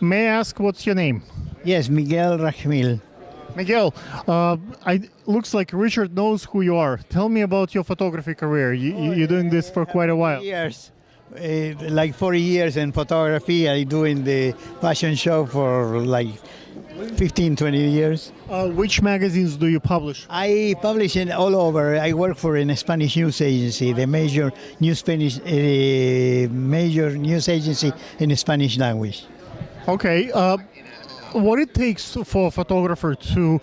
May I ask what's your name? Yes, Miguel Rajmil. Miguel, looks like Richard knows who you are. Tell me about your photography career. You're doing this for quite a while. Years, like 40 years in photography. I doing the fashion show for like 15, 20 years. Which magazines do you publish? I publish it all over. I work for a Spanish news agency, the major news agency in the Spanish language. Okay. What it takes for a photographer to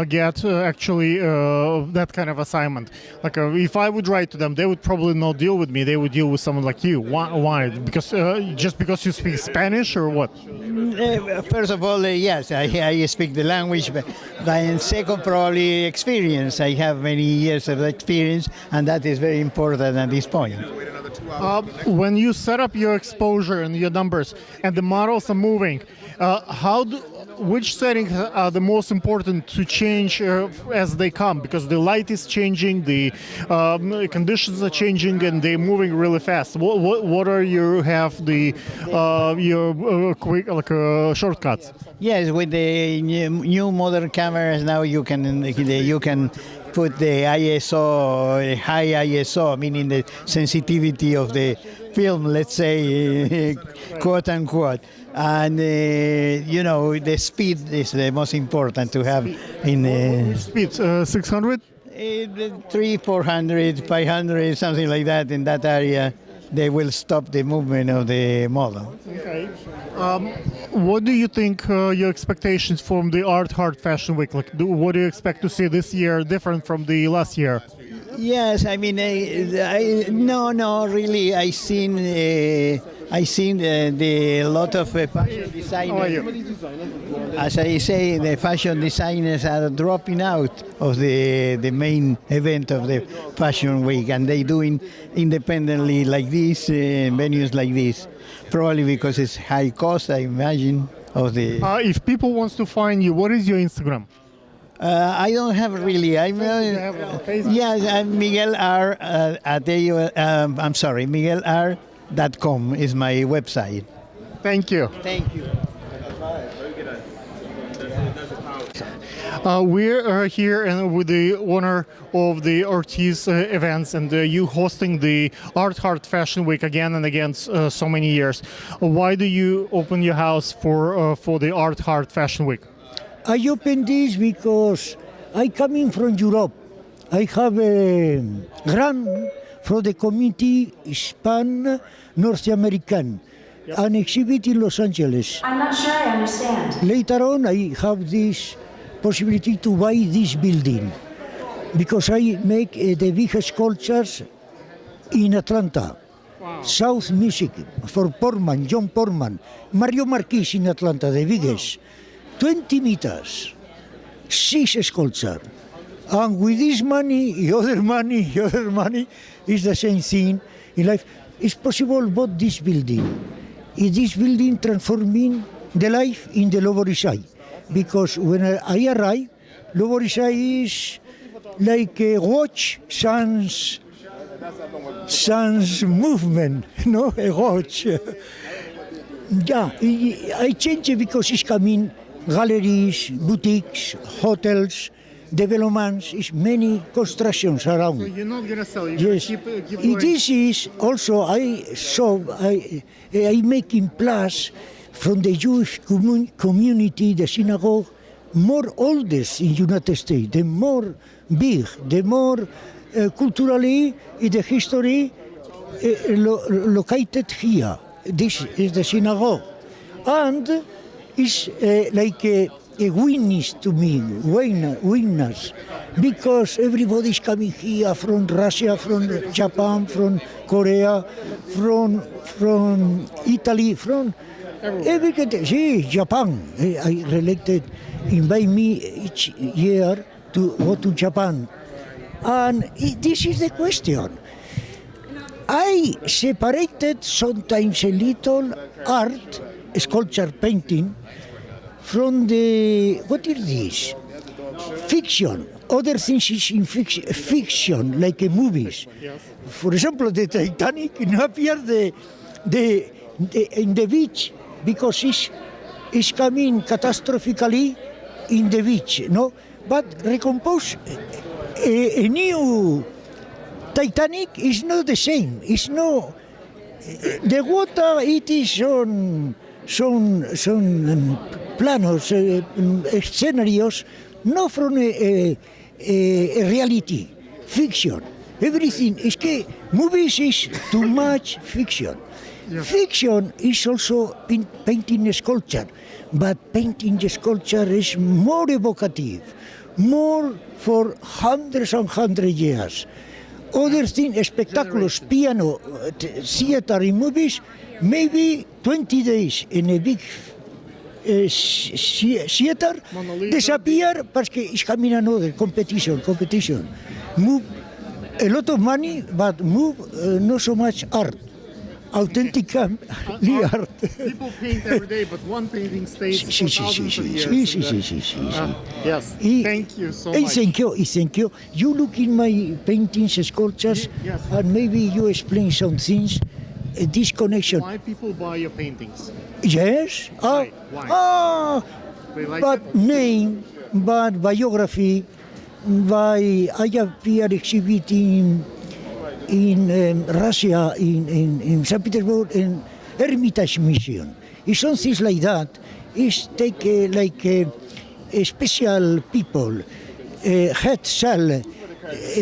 get actually that kind of assignment? Like if I would write to them, they would probably not deal with me. They would deal with someone like you. Why? Because just because you speak Spanish or what? First of all, yes, I speak the language, but second, probably experience. I have many years of experience, and that is very important at this point. When you set up your exposure and your numbers, and the models are moving, which settings are the most important to change as they come? Because the light is changing, the conditions are changing, and they're moving really fast. What are your quick shortcuts? Yes, with the new modern cameras now you can put the ISO, high ISO, meaning the sensitivity of the film, let's say, quote unquote. And the speed is the most important to have in Which speed? 600? 300, 400, 500, something like that. In that area, they will stop the movement of the model. Okay. What do you think your expectations from the Art Heart Fashion Week? What do you expect to see this year different from the last year? Yes, I mean, no, really. I seen the lot of fashion designers. How are you? As I say, the fashion designers are dropping out of the main event of the Fashion Week, and they doing independently like this, venues like this. Probably because it's high cost, I imagine. If people wants to find you, what is your Instagram? I don't have really. Yes, I'm Miguel R. I'm sorry, MiguelR.com is my website. Thank you. Thank you. We're here with the owner of the Ortiz events, and you hosting the Art Heart Fashion Week again and again so many years. Why do you open your house for the Art Heart Fashion Week? I opened this because I coming from Europe. I have a grant from the community Hispan North American, an exhibit in Los Angeles. I'm not sure I understand. Later on, I have this possibility to buy this building because I make the biggest sculptures in Atlanta. Wow. South Music for Portman, John Portman, Mario Marquez in Atlanta, the biggest. 20 meters, 6 sculpture. And with this money, other money is the same thing in life. It's possible both this building. Is this building transforming the life in the Lower East Side? Because when I arrive, Lower East Side is like a watch sun's movement, no? A watch. Yeah, I change it because it's coming galleries, boutiques, hotels, developments, is many constructions around. So you're not going to sell, you're Yes. going to keep going. This is also, I making plus from the Jewish community, the synagogue, more oldest in United States, the more big, the more culturally in the history located here. This is the synagogue. And it's like a witness to me, witness, because everybody's coming here from Russia, from Japan, from Korea, from Italy, from every Japan. I related, invite me each year to go to Japan. And this is the question. I separated sometimes a little art, sculpture, painting, from the, what is this? Fiction. Other things is in fiction, like movies. Yes. For example, the Titanic appears in the beach because it's is coming catastrophically in the beach, no? But recompose a new Titanic is not the same. It's no the water. It is on some planos, scenarios, not from a reality, fiction. Everything is movies is too much fiction. Fiction is also painting sculpture, but painting the sculpture is more evocative, more for hundreds and hundred years. Other thing, spectaculars, piano, theater in movies, maybe 20 days in a big theater, disappear because it's coming another competition. Move a lot of money, but move not so much art. Authentic art. People paint every day, but one painting stays for thousands of years. Yes. Thank you so much. Thank you. You look in my paintings, sculptures, Yes. and maybe you explain some things. This connection. Why people buy your paintings? Yes. Why? They like But it? name, but biography, by I appear exhibiting in Russia, in St. Petersburg, in Hermitage Museum. It's some things like that. It's take a special people, head cell,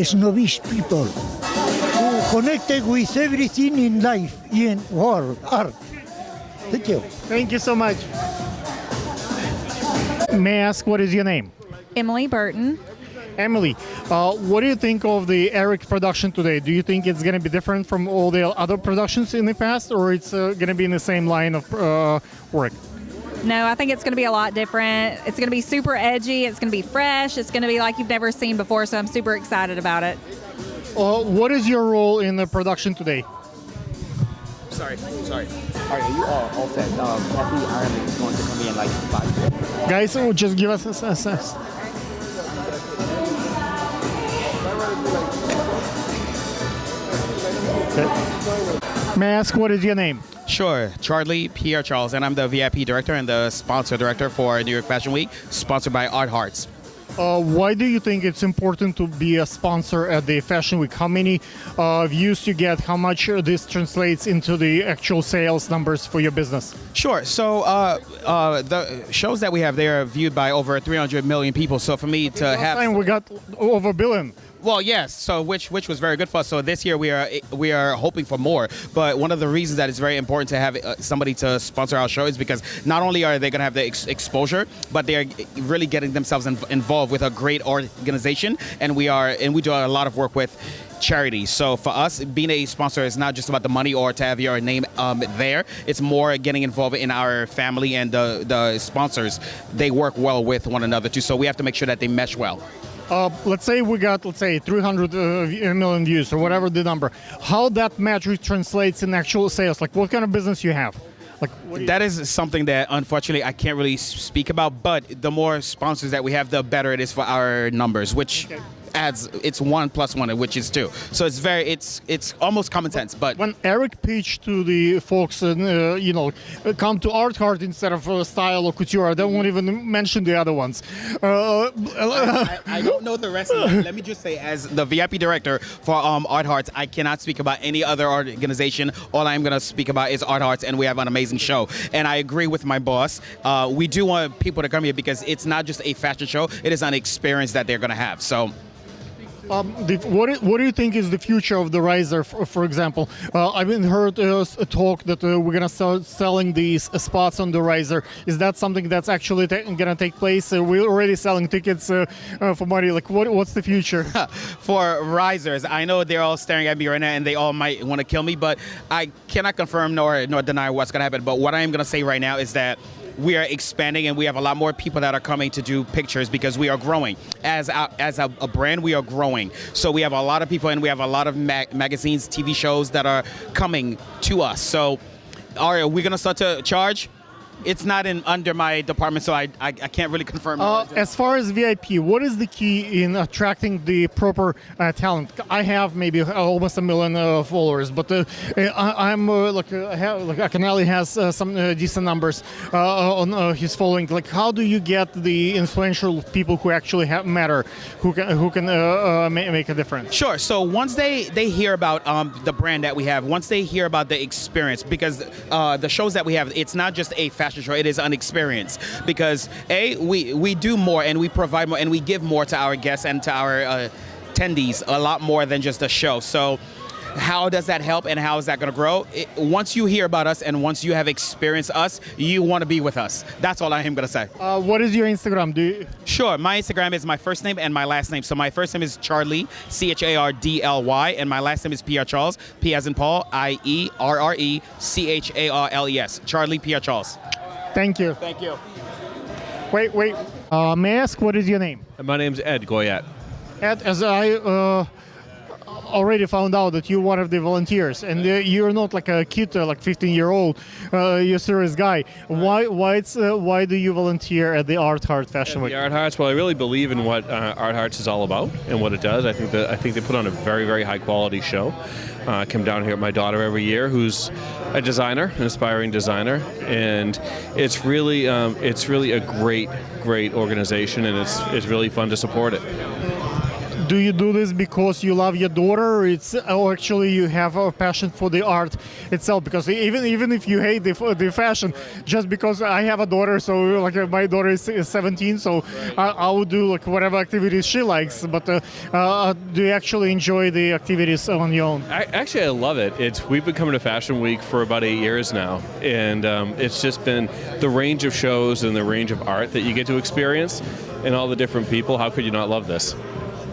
snobbish people, who connected with everything in life, in world, art. Thank you. Thank you so much. May I ask what is your name? Emily Burton. Emily, what do you think of the Eric production today? Do you think it's going to be different from all the other productions in the past, or it's going to be in the same line of work? No, I think it's going to be a lot different. It's going to be super edgy. It's going to be fresh. It's going to be like you've never seen before, so I'm super excited about it. What is your role in the production today? Sorry. All right, are you all set? Kathy Ireland is going to come in like 5 minutes. Guys, just give us a sense. May I ask what is your name? Sure, Charlie Pierre Charles, and I'm the VIP director and the sponsor director for New York Fashion Week, sponsored by Art Hearts. Why do you think it's important to be a sponsor at the Fashion Week? How many views you get? How much this translates into the actual sales numbers for your business? Sure. So the shows that we have, they are viewed by over 300 million people. So for me to Last have, time we got over a billion. well, yes. So which was very good for us. So this year we are hoping for more. But one of the reasons that it's very important to have somebody to sponsor our show is because not only are they going to have the exposure, but they are really getting themselves involved with a great organization, and we do a lot of work with charity. So for us, being a sponsor is not just about the money or to have your name there. It's more getting involved in our family, and the sponsors, they work well with one another too. So we have to make sure that they mesh well. Let's say we got 300 million views or whatever the number. How that metric translates in actual sales? Like what kind of business you have? Like what do you- That is something that unfortunately I can't really speak about, but the more sponsors that we have, the better it is for our numbers, which adds, it's 1 + 1, which is 2. So it's almost common sense, but when Eric pitched to the folks, come to Art Heart instead of Style or Couture, I don't want to even mention the other ones. I don't know the rest of it. Let me just say, as the VIP director for Art Hearts, I cannot speak about any other organization. All I'm going to speak about is Art Hearts, and we have an amazing show. And I agree with my boss. We do want people to come here because it's not just a fashion show. It is an experience that they're going to have. So What do you think is the future of the Riser, for example? I've been heard a talk that we're going to start selling these spots on the Riser. Is that something that's actually going to take place? We're already selling tickets for money. Like, what's the future? for risers, I know they're all staring at me right now and they all might want to kill me, but I cannot confirm nor deny what's going to happen. But what I am going to say right now is that we are expanding, and we have a lot more people that are coming to do pictures because we are growing. As a brand, we are growing. So we have a lot of people, and we have a lot of magazines, TV shows that are coming to us. So are we going to start to charge? It's not in under my department, so I can't really confirm. As far as VIP, what is the key in attracting the proper talent? I have maybe almost 1 million followers, but I'm Akinele has some decent numbers on his following. Like, how do you get the influential people who actually matter, who can make a difference? Sure. So once they hear about the brand that we have, once they hear about the experience, because the shows that we have, it's not just a fashion show, it is an experience. Because we do more and we provide more and we give more to our guests and to our attendees, a lot more than just a show. So how does that help and how is that going to grow? Once you hear about us and once you have experienced us, you want to be with us. That's all I am going to say. What is your Instagram? Sure. My Instagram is my first name and my last name. So my first name is Charlie, Chardly, and my last name is Pierre Charles, P as in Paul, IERRE, CHARLES. Charlie Pierre Charles. Thank you. Thank you. Wait. May I ask what is your name? My name's Ed Goyette. Ed, as I already found out that you're one of the volunteers, and you're not like a kid, like 15-year-old. You're a serious guy. Why do you volunteer at the Art Heart Fashion Week? The Art Hearts. Well, I really believe in what Art Hearts is all about and what it does. I think they put on a very, very high quality show. I come down here with my daughter every year, who's a designer, an aspiring designer, and it's really a great organization, and it's really fun to support it. Do you do this because you love your daughter, or actually you have a passion for the art itself? Because even if you hate the fashion, just because I have a daughter, so like my daughter is 17, so I would do like whatever activities she likes. But do you actually enjoy the activities on your own? Actually, I love it. We've been coming to Fashion Week for about 8 years now, and it's just been the range of shows and the range of art that you get to experience, and all the different people. How could you not love this?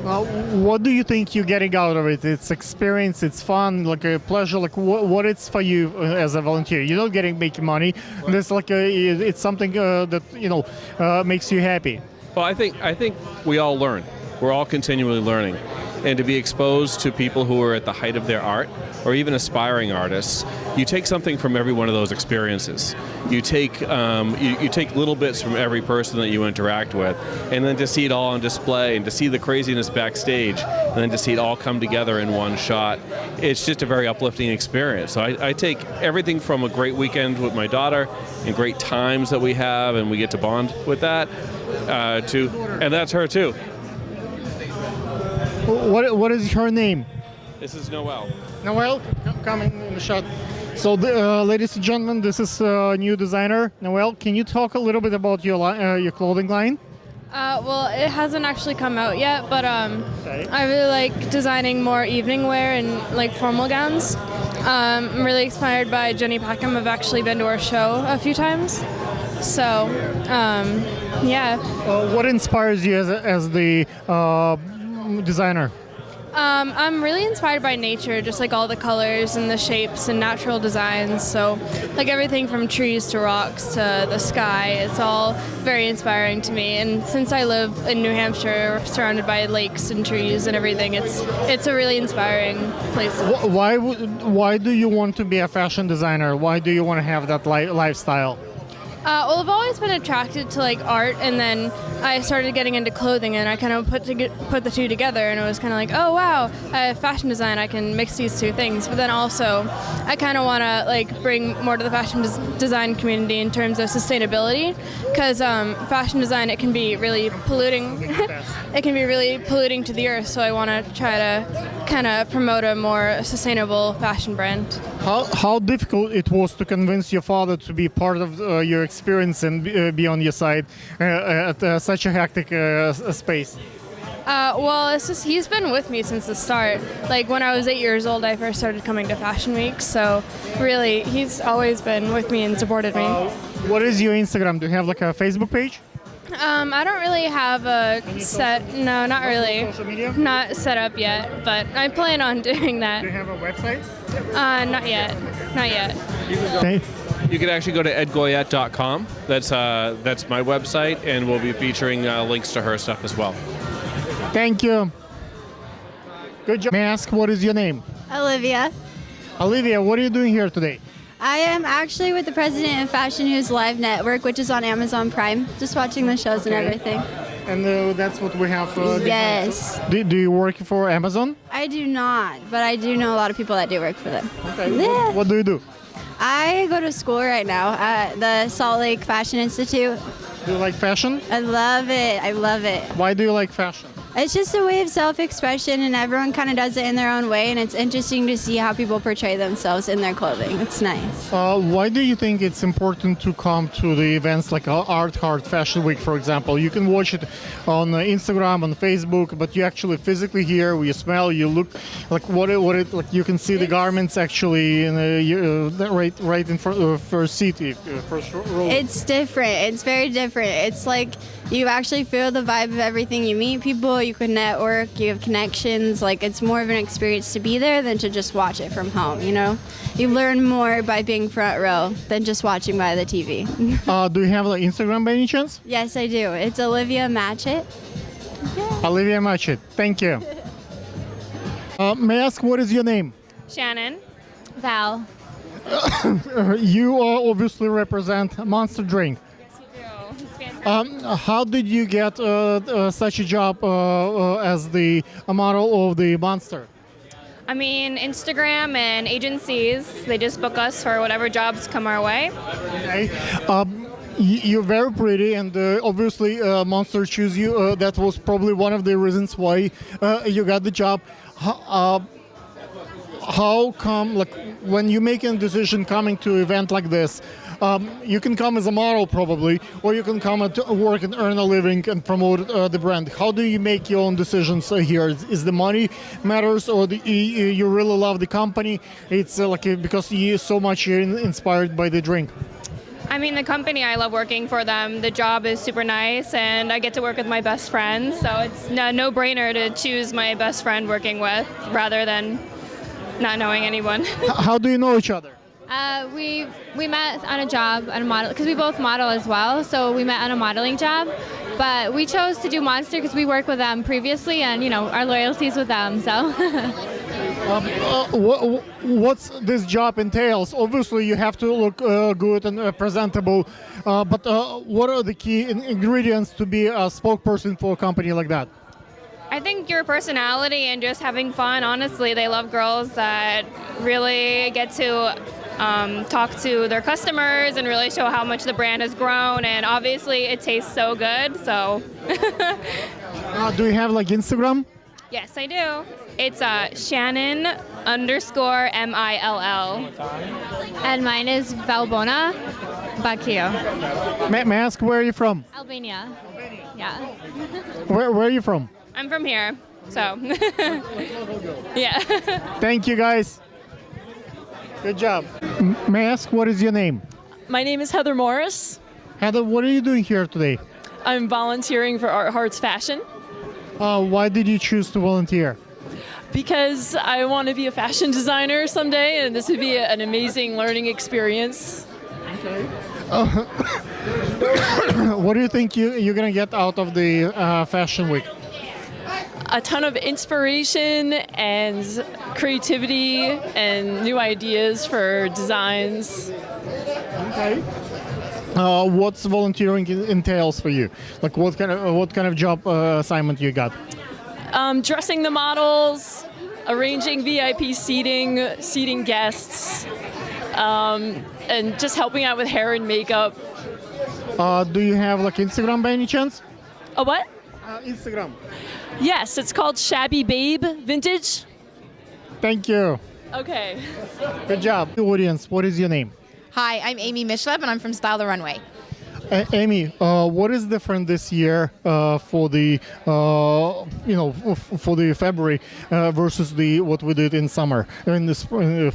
What do you think you're getting out of it? It's experience, it's fun, like a pleasure. Like what it's for you as a volunteer? You're not making money. It's like it's something that makes you happy. Well, I think we all learn. We're all continually learning, and to be exposed to people who are at the height of their art, or even aspiring artists, you take something from every one of those experiences. You take you take little bits from every person that you interact with, and then to see it all on display, and to see the craziness backstage, and then to see it all come together in one shot, it's just a very uplifting experience. So I take everything from a great weekend with my daughter and great times that we have, and we get to bond with that, and that's her too. What is her name? This is Noelle. Noelle, come in the shot. So, ladies and gentlemen, this is a new designer. Noelle, can you talk a little bit about your clothing line? Well, it hasn't actually come out yet, but I really like designing more evening wear and like formal gowns. I'm really inspired by Jenny Packham. I've actually been to her show a few times. So, yeah. What inspires you as the designer? I'm really inspired by nature, just like all the colors and the shapes and natural designs. So like everything from trees to rocks to the sky, it's all very inspiring to me. And since I live in New Hampshire, surrounded by lakes and trees and everything, it's a really inspiring place. Why do you want to be a fashion designer? Why do you want to have that lifestyle? Well, I've always been attracted to like art, and then I started getting into clothing, and I kind of put the two together, and it was kind of like, oh wow, I have fashion design, I can mix these two things. But then also, I kind of want to like bring more to the fashion design community in terms of sustainability, because fashion design, it can be really polluting. It can be really polluting to the earth. So I want to try to kind of promote a more sustainable fashion brand. How difficult it was to convince your father to be part of your experience and be on your side at such a hectic space? Well, it's just he's been with me since the start. Like when I was 8 years old, I first started coming to Fashion Week. So really, he's always been with me and supported me. What is your Instagram? Do you have like a Facebook page? I don't really have a no, not really. Social media? Not set up yet, but I plan on doing that. Do you have a website? Not yet. You can actually go to edgoyette.com. That's my website, and we'll be featuring links to her stuff as well. Thank you. Good job. May I ask what is your name? Olivia. Olivia, what are you doing here today? I am actually with the president of Fashion News Live Network, which is on Amazon Prime, just watching the shows and everything. And that's what we have. Yes. Do you work for Amazon? I do not, but I do know a lot of people that do work for them. Okay. Yeah. What do you do? I go to school right now at the Salt Lake Fashion Institute. Do you like fashion? I love it. I love it. Why do you like fashion? It's just a way of self-expression, and everyone kind of does it in their own way, and it's interesting to see how people portray themselves in their clothing. It's nice. Why do you think it's important to come to the events like Art Heart Fashion Week, for example? You can watch it on Instagram, on Facebook, but you actually physically here, you smell, you look like like you can see the garments actually in right in front of first seat, first row. It's different. It's very different. It's like you actually feel the vibe of everything. You meet people, you can network, you have connections. Like, it's more of an experience to be there than to just watch it from home, you know? You learn more by being front row than just watching by the TV. Do you have like Instagram by any chance? Yes, I do. It's Olivia Matchett. Olivia Matchett. Thank you. May I ask what is your name? Shannon. Val. You obviously represent Monster Drink. How did you get such a job as the model of the Monster? I mean, Instagram and agencies, they just book us for whatever jobs come our way. Okay. You're very pretty, and obviously Monster chose you. That was probably one of the reasons why you got the job. How come, like, when you make a decision coming to an event like this, you can come as a model probably, or you can come to work and earn a living and promote the brand. How do you make your own decisions here? Is the money matters, or you really love the company? It's because you so much inspired by the drink. I mean, the company, I love working for them. The job is super nice, and I get to work with my best friend, so it's a no-brainer to choose my best friend working with rather than not knowing anyone. How do you know each other? We met on a job on a model because we both model as well. So we met on a modeling job, but we chose to do Monster because we worked with them previously, and our loyalties with them. So. What's this job entails? Obviously, you have to look good and presentable, but what are the key ingredients to be a spokesperson for a company like that? I think your personality and just having fun. Honestly, they love girls that really get to talk to their customers and really show how much the brand has grown. And obviously, it tastes so good. So. Do you have like Instagram? Yes, I do. It's Shannon_MILL. And mine is Valbona Bakio. May I ask where are you from? Albania. Yeah. Where are you from? I'm from here, so. Yeah. Thank you, guys. Good job. May I ask what is your name? My name is Heather Morris. Heather, what are you doing here today? I'm volunteering for Art Hearts Fashion. Why did you choose to volunteer? Because I want to be a fashion designer someday, and this would be an amazing learning experience. Okay. What do you think you're going to get out of the Fashion Week? A ton of inspiration and creativity and new ideas for designs. Okay. What's volunteering entails for you? Like what kind of job assignment you got? Dressing the models, arranging VIP seating guests, and just helping out with hair and makeup. Do you have like Instagram by any chance? A what? Instagram. Yes, it's called Shabby Babe Vintage. Thank you. Okay. Good job. Audience, what is your name? Hi, I'm Amy Mishleb, and I'm from Style the Runway. Amy, what is different this year for the for the February versus what we did in summer in the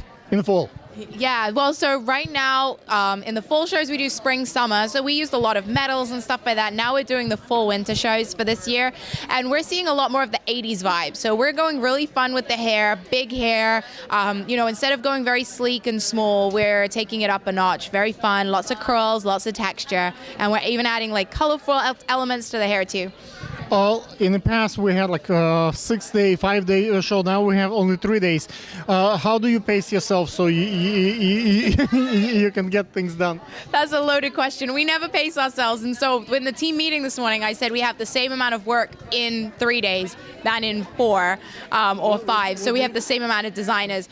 fall? Yeah, well, so right now in the fall shows we do spring, summer. So we used a lot of metals and stuff like that. Now we're doing the fall winter shows for this year. And we're seeing a lot more of the 80s vibe. So we're going really fun with the hair, big hair. Instead of going very sleek and small, we're taking it up a notch. Very fun, lots of curls, lots of texture. And we're even adding like colorful elements to the hair too. In the past, we had like a 6-day, 5-day show. Now we have only 3 days. How do you pace yourself so you can get things done? That's a loaded question. We never pace ourselves. And so in the team meeting this morning, I said we have the same amount of work in 3 days than in 4 or 5. So we have the same amount of designers.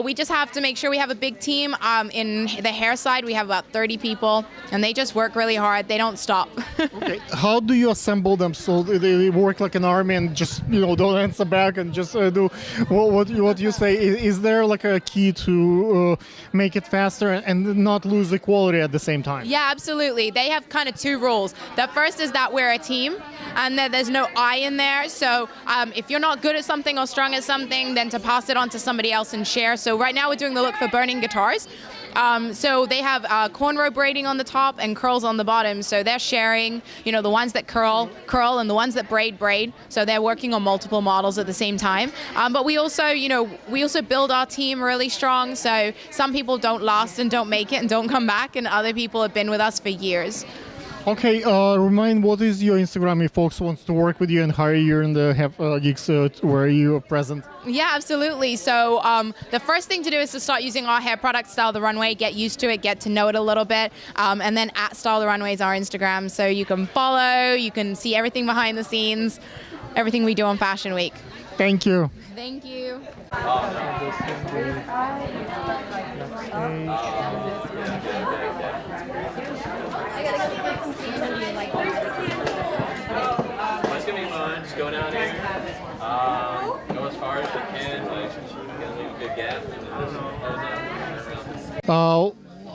We just have to make sure we have a big team. In the hair side, we have about 30 people, and they just work really hard. They don't stop. Okay. How do you assemble them so they work like an army and just don't answer back and just do what you say? Is there like a key to make it faster and not lose the quality at the same time? Yeah, absolutely. They have kind of 2 rules. The first is that we're a team, and that there's no I in there. So if you're not good at something or strong at something, then to pass it on to somebody else and share. So right now we're doing the look for burning guitars. So they have cornrow braiding on the top and curls on the bottom. So they're sharing, the ones that curl, and the ones that braid. So they're working on multiple models at the same time. But we also build our team really strong. So some people don't last and don't make it and don't come back, and other people have been with us for years. Okay, remind what is your Instagram if folks wants to work with you and hire you in the gigs where you are present? Yeah, absolutely. So the first thing to do is to start using our hair product, Style the Runway, get used to it, get to know it a little bit. And then at Style the Runway is our Instagram. So you can follow, you can see everything behind the scenes, everything we do on Fashion Week. Thank you. Thank you. It's gonna be fun. Just go down here. Go as far as you can. Like, leave a good gap.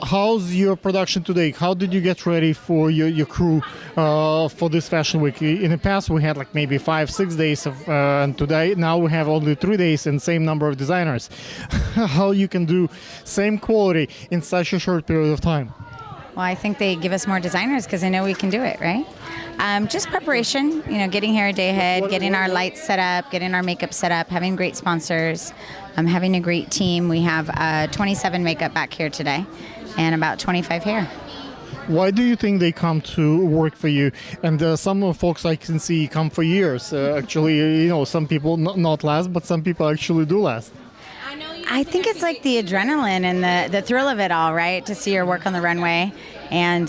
How's your production today? How did you get ready for your crew for this Fashion Week? In the past, we had like maybe 5-6 days and today now we have only 3 days and same number of designers. How you can do same quality in such a short period of time? Well, I think they give us more designers because they know we can do it, right? Just preparation, getting here a day ahead, getting our lights set up, getting our makeup set up, having great sponsors, having a great team. We have 27 makeup back here today and about 25 hair. Why do you think they come to work for you? And some folks I can see come for years. Actually, some people not last, but some people actually do last. I think it's like the adrenaline and the thrill of it all, right? To see your work on the runway and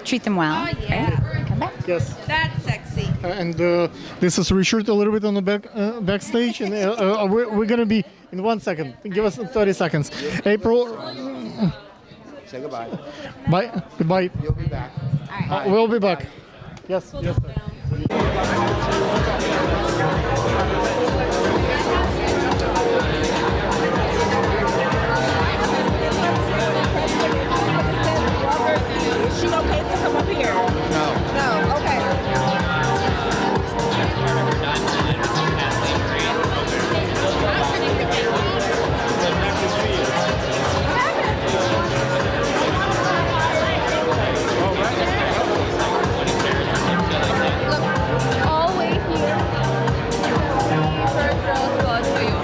treat them well. Oh, yeah. Right? Come back. Yes. That's sexy. And this is Richard a little bit on the backstage. And we're going to be in 1 second. Give us 30 seconds. April. Say goodbye. Bye. Goodbye. You'll be back. All right. We'll be back. Yes. Yes. Sir. Is she okay to come up here? No, okay. Look, all the way here. First row spots for you.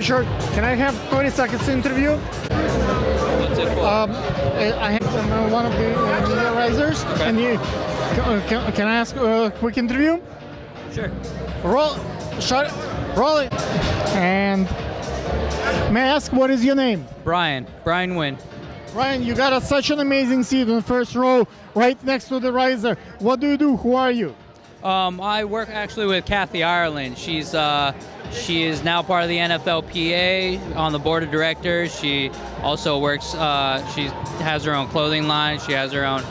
Sure. Can I have 30 seconds interview? What's it for? I have one of the media risers. Okay. And can I ask a quick interview? Sure. Rolling. And may I ask what is your name? Brian Wynn. Brian, you got such an amazing seat in the first row, right next to the riser. What do you do? Who are you? I work actually with Kathy Ireland. She is now part of the NFLPA on the board of directors. She also works. She has her own clothing line. She has her own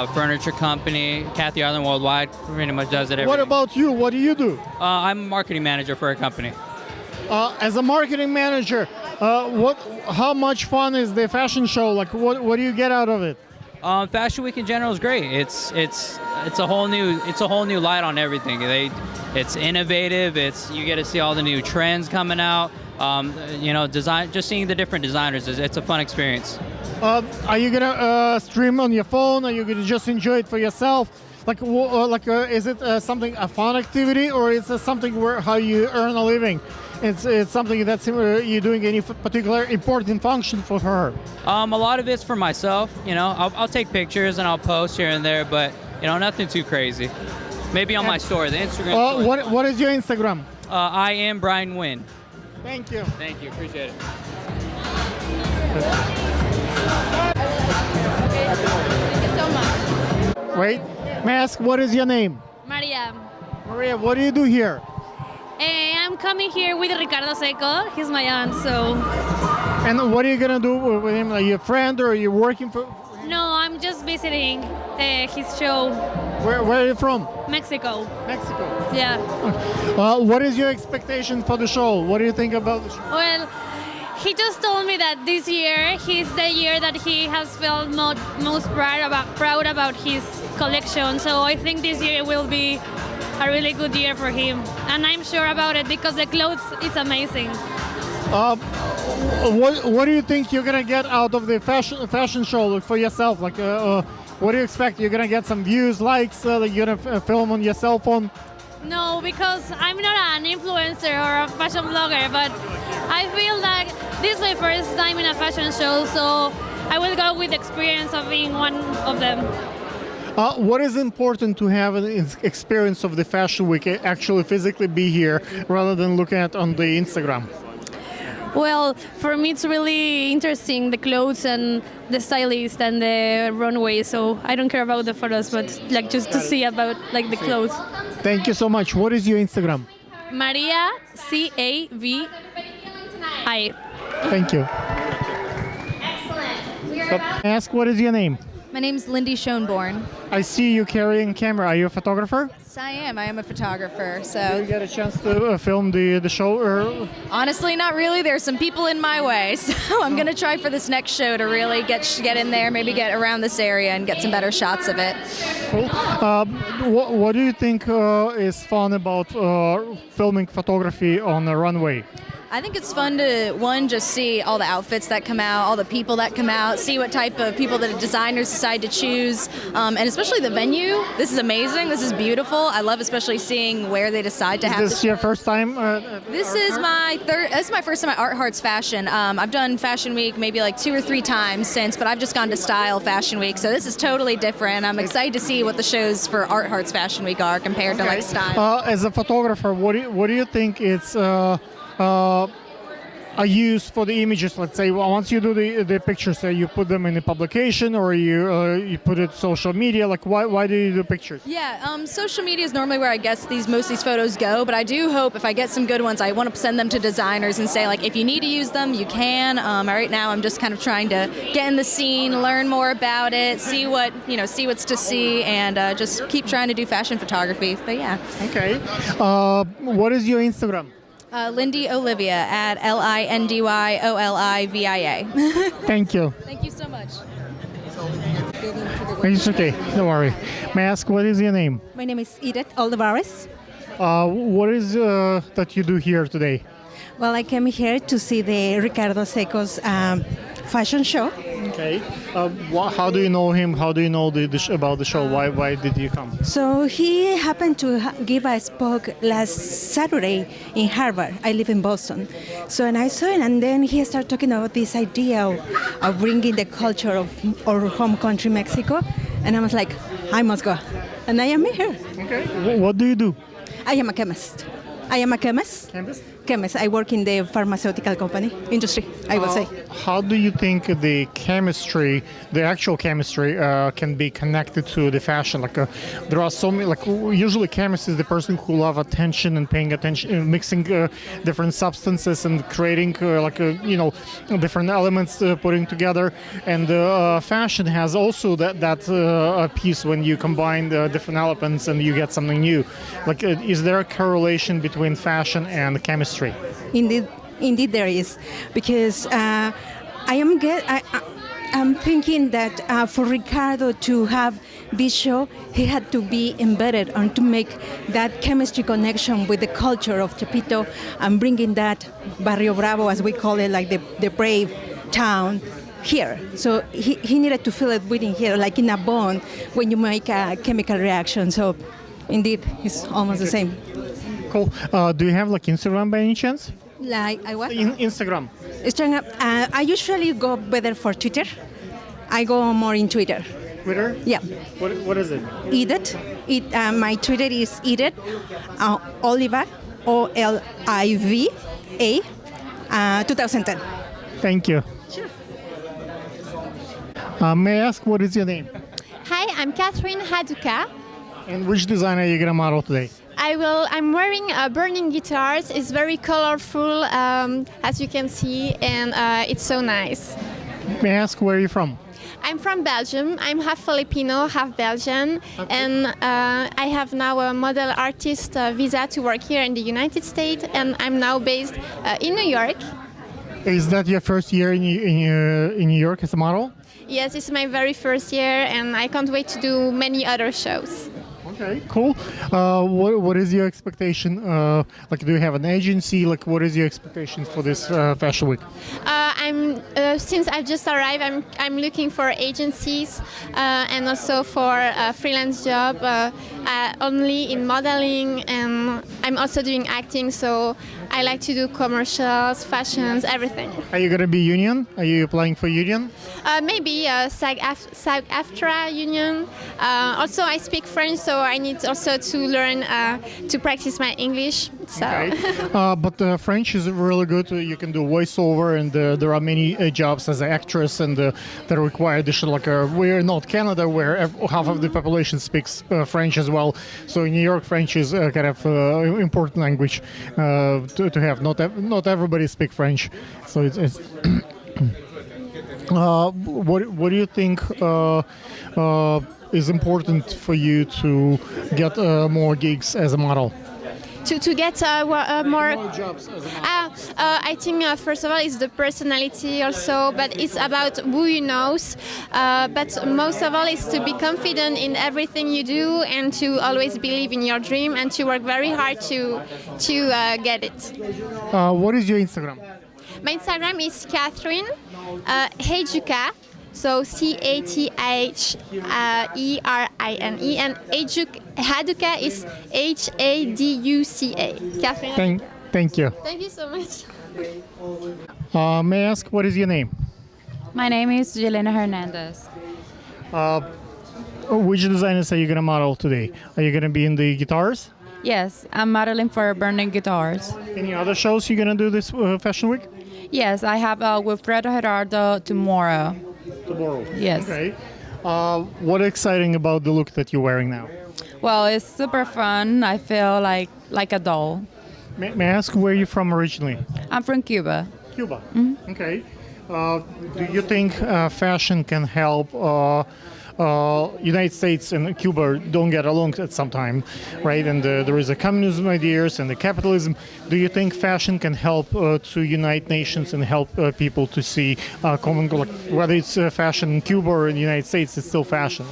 furniture company. Kathy Ireland Worldwide pretty much does it. What about you? What do you do? I'm a marketing manager for a company. As a marketing manager, how much fun is the fashion show? Like, what do you get out of it? Fashion Week in general is great. It's a whole new light on everything. It's innovative. You get to see all the new trends coming out. Design. Just seeing the different designers it's a fun experience. Are you gonna stream on your phone? Are you gonna just enjoy it for yourself? Is it something a fun activity, or is it something where how you earn a living? It's something that's you're doing any particular important function for her. A lot of it's for myself. You know, I'll take pictures and I'll post here and there, but you know, nothing too crazy. Maybe on my store, the Instagram. Store. What is your Instagram? I am Brian Wynn. Thank you. Thank you. Appreciate it. Thank you so much. Wait, may I ask what is your name? Maria. Maria, what do you do here? I'm coming here with Ricardo Seco. He's my aunt, so. And what are you gonna do with him? Are you a friend or are you working for? No, I'm just visiting his show. Where are you from? Mexico. Mexico. Yeah. What is your expectation for the show? What do you think about the show? Well, he just told me that this year is the year that he has felt most proud about his collection. So I think this year will be a really good year for him, and I'm sure about it because the clothes it's amazing. What do you think you're gonna get out of the fashion show for yourself? Like, what do you expect? You're gonna get some views, likes? You're gonna film on your cell phone? No, because I'm not an influencer or a fashion blogger, but I feel like this is my first time in a fashion show, so I will go with the experience of being one of them. What is important to have an experience of the Fashion Week, actually physically be here rather than looking at on the Instagram? Well, for me it's really interesting, the clothes and the stylist and the runway, so I don't care about the photos, but like just to see about like the clothes. Thank you so much. What is your Instagram? Maria Cavi. Thank you. Ask what is your name? My name's Lindy Schoenborn. I see you carrying a camera. Are you a photographer? Yes, I am. I am a photographer. Did So you get a chance to film the show? honestly, not really. There's some people in my way. So I'm gonna try for this next show to really get in there, maybe get around this area and get some better shots of it. Cool. What do you think is fun about filming photography on a runway? I think it's fun to, just see all the outfits that come out, all the people that come out, see what type of people that designers decide to choose, and especially the venue. This is amazing. This is beautiful. I love especially seeing where they decide to have Is this your first time? This is my first time at Art Hearts Fashion. I've done Fashion Week maybe like 2 or 3 times since, but I've just gone to Style Fashion Week, so this is totally different. I'm excited to see what the shows for Art Hearts Fashion Week are compared to like Style. As a photographer, what do you think it's a use for the images? Let's say once you do the pictures, you put them in a publication or you put it social media. Like why do you do pictures? Yeah, social media is normally where I guess most of these photos go, but I do hope if I get some good ones, I want to send them to designers and say like if you need to use them, you can. Right now I'm just kind of trying to get in the scene, learn more about it, see what's to see, and just keep trying to do fashion photography. But yeah. Okay. What is your Instagram? Lindy Olivia at LindyOlivia. Thank you. Thank you so much. It's okay. Don't worry. May I ask what is your name? My name is Edith Olivares. What is that you do here today? Well, I came here to see the Ricardo Seco's fashion show. Okay. How do you know him? How do you know about the show? Why did you come? So he happened to give a spoke last Saturday in Harvard. I live in Boston. So and I saw it, and then he started talking about this idea of bringing the culture of our home country, Mexico. And I was like, I must go. And I am here. Okay. What do you do? I am a chemist. Chemist. I work in the pharmaceutical company industry, I will say. How do you think the actual chemistry, can be connected to the fashion? Like there are so many. Like usually, chemist is the person who love attention and paying attention, mixing different substances and creating different elements, putting together. And fashion has also that piece when you combine the different elements and you get something new. Like, is there a correlation between fashion and chemistry? Indeed, there is, because I'm thinking that for Ricardo to have this show, he had to be embedded and to make that chemistry connection with the culture of Tepito and bringing that Barrio Bravo, as we call it, like the brave town, here. So he needed to feel it breathing here, like in a bone when you make a chemical reaction. So indeed, it's almost the same. Cool. Do you have like Instagram by any chance? Like I what? Instagram. I usually go better for Twitter. I go more in Twitter. Twitter? Yeah. What is it? Edith. My Twitter is Edith Oliva, Oliva, 2010. Thank you. Sure. May I ask what is your name? Hi, I'm Catherine Haduka. And which design are you gonna model today? I'm wearing Burning Guitars. It's very colorful, as you can see, and it's so nice. May I ask where you're from? I'm from Belgium. I'm half Filipino, half Belgian, and I have now a model artist visa to work here in the United States, and I'm now based in New York. Is that your first year in New York as a model? Yes, it's my very first year, and I can't wait to do many other shows. Okay, cool. What is your expectation? Do you have an agency? What is your expectation for this fashion week? Since I've just arrived, I'm looking for agencies and also for a freelance job, only in modeling, and I'm also doing acting. So I like to do commercials, fashions, everything. Are you gonna be union? Are you applying for union? Maybe SAG-AFTRA union. Also, I speak French, so I need also to learn to practice my English. So. Okay. But French is really good. You can do voiceover, and there are many jobs as an actress, and that require additional. We're not Canada, where half of the population speaks French as well. So in New York, French is kind of important language to have. Not everybody speaks French, so it's. What do you think is important for you to get more gigs as a model? To get more jobs as a model? I think first of all it's the personality also, but it's about who you know. But most of all is to be confident in everything you do and to always believe in your dream and to work very hard to get it. What is your Instagram? My Instagram is Catherine Haduka, so Cathierine, and Haduka is Haduca. Catherine. Thank you. Thank you so much. May I ask what is your name? My name is Yelena Hernandez. Which designers are you gonna model today? Are you gonna be in the guitars? Yes, I'm modeling for Burning Guitars. Any other shows you're gonna do this fashion week? Yes, I have Wilfredo Gerardo tomorrow. Tomorrow? Yes. Okay. What exciting about the look that you're wearing now? Well, it's super fun. I feel like a doll. May I ask where you're from originally? I'm from Cuba. Cuba? Mm-hmm. Okay. Do you think fashion can help United States and Cuba don't get along at some time, right? And there is a communism ideas and the capitalism. Do you think fashion can help to unite nations and help people to see common, whether it's fashion in Cuba or in the United States, it's still fashion?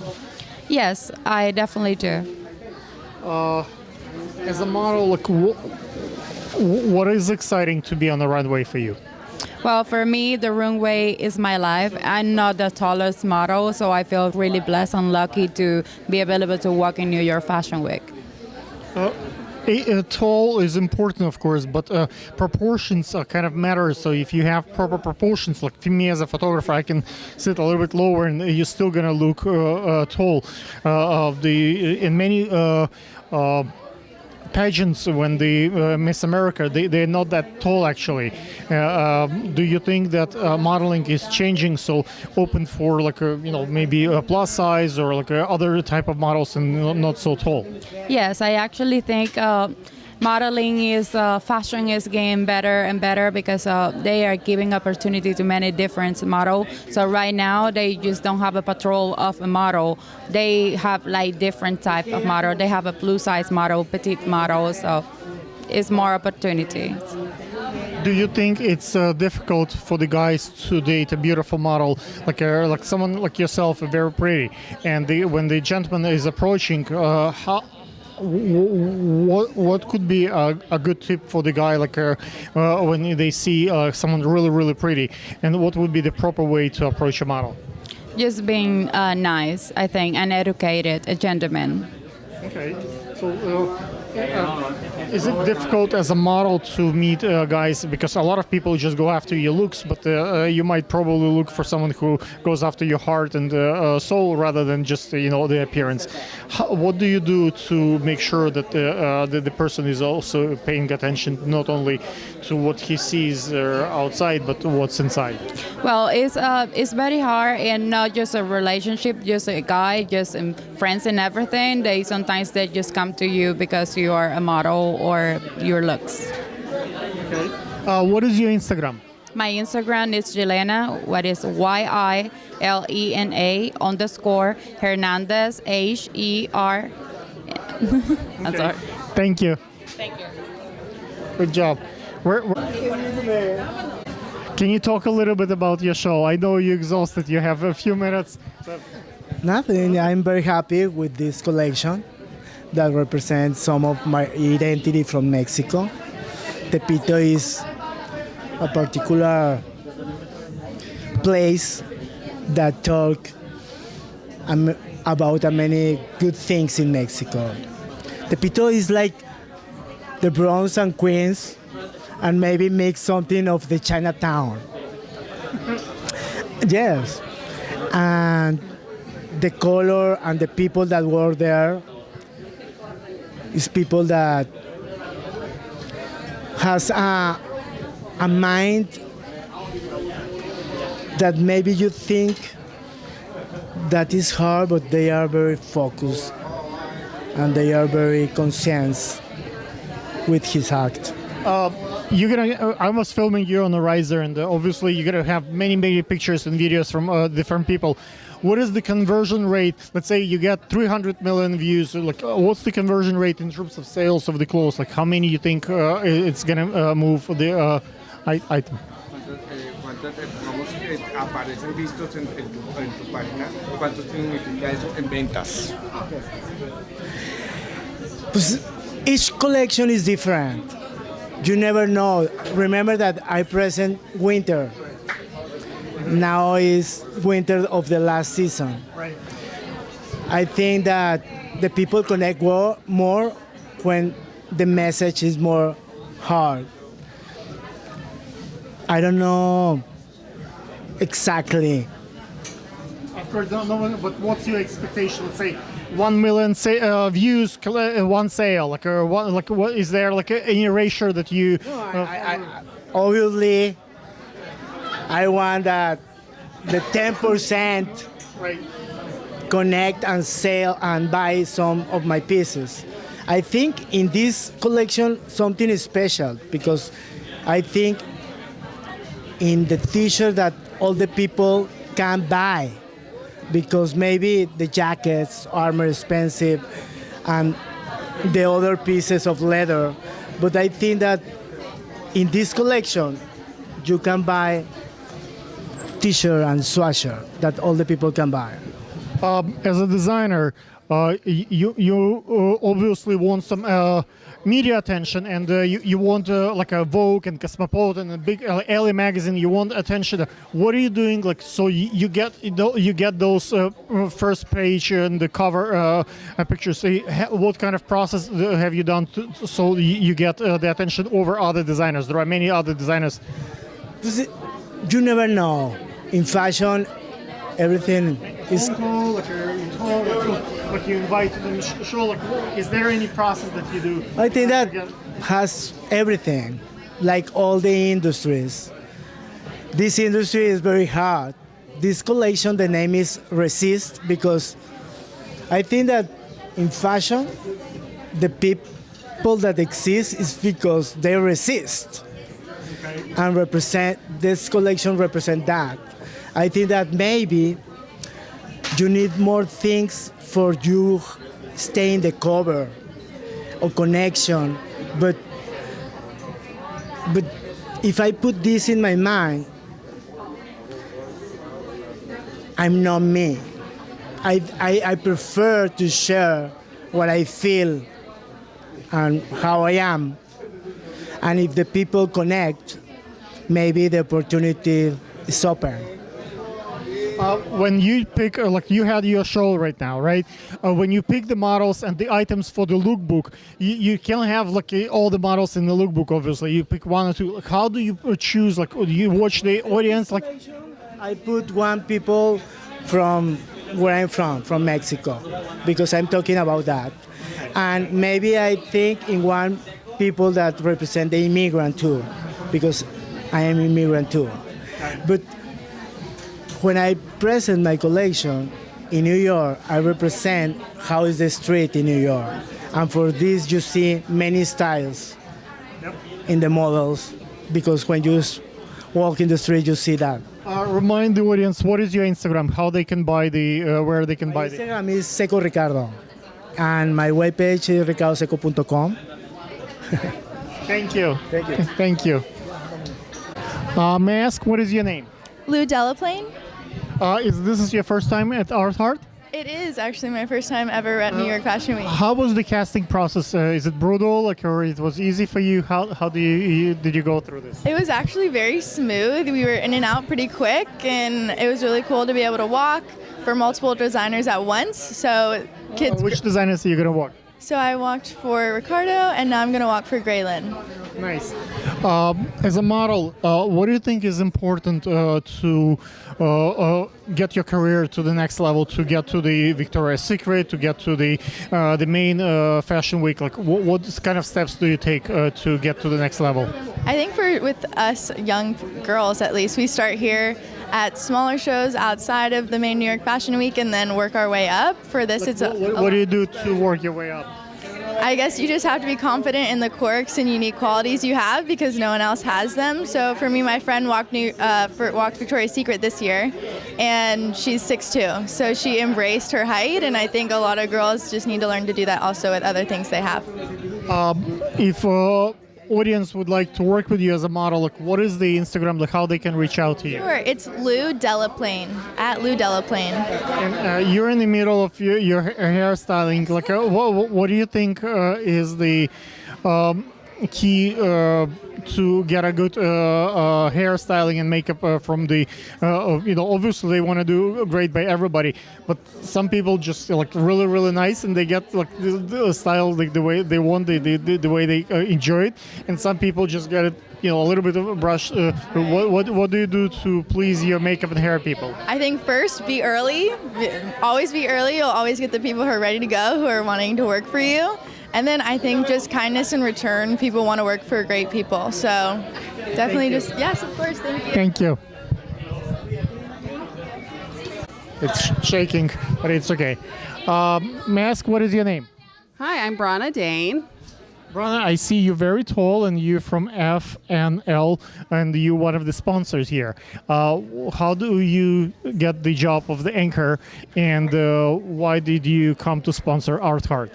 Yes, I definitely do. As a model, what is exciting to be on the runway for you? Well, for me, the runway is my life. I'm not the tallest model, so I feel really blessed and lucky to be available to walk in New York Fashion Week. Tall is important, of course, but proportions kind of matter. So if you have proper proportions, like me as a photographer, I can sit a little bit lower, and you're still gonna look tall. In many pageants, when the Miss America, they're not that tall actually. Do you think that modeling is changing, so open for maybe a plus size or other type of models and not so tall? Yes, I actually think modeling is fashion is getting better and better because they are giving opportunity to many different models. So right now they just don't have a patrol of a model. They have different type of model. They have a plus size model, petite model. So it's more opportunities. Do you think it's difficult for the guys to date a beautiful model, like someone like yourself, very pretty, and when the gentleman is approaching, what could be a good tip for the guy, like when they see someone really, really pretty, and what would be the proper way to approach a model? Just being nice, I think, and educated, a gentleman. Okay. So, is it difficult as a model to meet guys? Because a lot of people just go after your looks, but you might probably look for someone who goes after your heart and soul rather than just the appearance. What do you do to make sure that the person is also paying attention not only to what he sees outside, but to what's inside? Well, it's very hard, and not just a relationship, just a guy, just friends and everything. Sometimes they just come to you because you are a model or your looks. Okay. What is your Instagram? My Instagram is Yelena, what is YILENA_Hernandez, HER. I'm sorry. Thank you. Thank you. Good job. Can you talk a little bit about your show? I know you're exhausted. You have a few minutes. Nothing. I'm very happy with this collection that represents some of my identity from Mexico. Tepito is a particular place that talk about many good things in Mexico. Tepito is like the Bronx and Queens, and maybe make something of the Chinatown. Yes, and the color and the people that work there is people that has a mind that maybe you think that is hard, but they are very focused and they are very conscious with his act. I was filming you on the Riser, and obviously you're gonna have many pictures and videos from different people. What is the conversion rate? Let's say you get 300 million views. What's the conversion rate in terms of sales of the clothes? Like, how many you think it's gonna move for the item? ¿Cuántos aparecen vistos en tu página? ¿Cuántos significa eso en ventas? Each collection is different. You never know. Remember that I present winter. Now is winter of the last season. Right. I think that the people connect more when the message is more hard. I don't know exactly. Of course, no, but what's your expectation? Let's say 1 million views, one sale. What is there any ratio that you? Obviously, I want that the 10% connect and sell and buy some of my pieces. I think in this collection something is special because I think in the t-shirt that all the people can buy, because maybe the jackets are more expensive and the other pieces of leather. But I think that in this collection, you can buy t-shirt and sweatshirt that all the people can buy. As a designer, you obviously want some media attention, and you want like a Vogue and Cosmopolitan and big LA magazine. You want attention. What are you doing? So you get those first page and the cover pictures. What kind of process have you done so you get the attention over other designers? There are many other designers. You never know. In fashion, everything is. Like you invite them to show. Is there any process that you do? I think that has everything, like all the industries. This industry is very hard. This collection, the name is Resist, because I think that in fashion, the people that exist is because they resist. And this collection represent that. I think that maybe you need more things for you stay in the cover or connection. But if I put this in my mind, I'm not me. I prefer to share what I feel and how I am. And if the people connect, maybe the opportunity is open. When you pick, like you had your show right now, right? When you pick the models and the items for the lookbook, you can't have like all the models in the lookbook. Obviously, you pick one or two. Like, how do you choose? Like, do you watch the audience? Like, I put one people from where I'm from Mexico, because I'm talking about that, and maybe I think in one people that represent the immigrant too, because I am immigrant too, but. When I present my collection in New York, I represent how is the street in New York. And for this, you see many styles in the models, because when you walk in the street, you see that. Remind the audience, what is your Instagram? How they can buy the, where they can buy the... Instagram is Seco Ricardo, and my webpage is ricardoseco.com. Thank you. Thank you. Thank you. May I ask, what is your name? Lou Delaplane. Is this your first time at Art Heart? It is actually my first time ever at New York Fashion Week. How was the casting process? Is it brutal, like, or it was easy for you? How did you go through this? It was actually very smooth. We were in and out pretty quick, and it was really cool to be able to walk for multiple designers at once. So kids. Which designers are you gonna walk? So I walked for Ricardo, and now I'm gonna walk for Graylin. Nice. As a model, what do you think is important to get your career to the next level, to get to the Victoria's Secret, to get to the main fashion week? Like, what kind of steps do you take to get to the next level? I think with us young girls, at least, we start here at smaller shows outside of the main New York Fashion Week, and then work our way up. For this, What do you do to work your way up? I guess you just have to be confident in the quirks and unique qualities you have, because no one else has them. So for me, my friend walked Victoria's Secret this year, and she's 6'2", so she embraced her height, and I think a lot of girls just need to learn to do that also with other things they have. If audience would like to work with you as a model, like, what is the Instagram, like, how they can reach out to you? Sure, it's Lou Delaplane, at Lou Delaplane. And you're in the middle of your hairstyling. Like, what do you think is the key to get a good hairstyling and makeup from the, obviously they want to do great by everybody, but some people just like really, really nice, and they get like the style like the way they want, the way they enjoy it, and some people just get it, a little bit of a brush. What do you do to please your makeup and hair people? I think first, be early. Always be early. You'll always get the people who are ready to go, who are wanting to work for you. And then I think just kindness in return. People want to work for great people. So definitely yes, of course. Thank you. Thank you. It's shaking, but it's okay. May I ask, what is your name? Hi, I'm Brana Dane. Brana, I see you're very tall, and you're from FNL, and you're one of the sponsors here. How do you get the job of the anchor, and why did you come to sponsor Art Heart?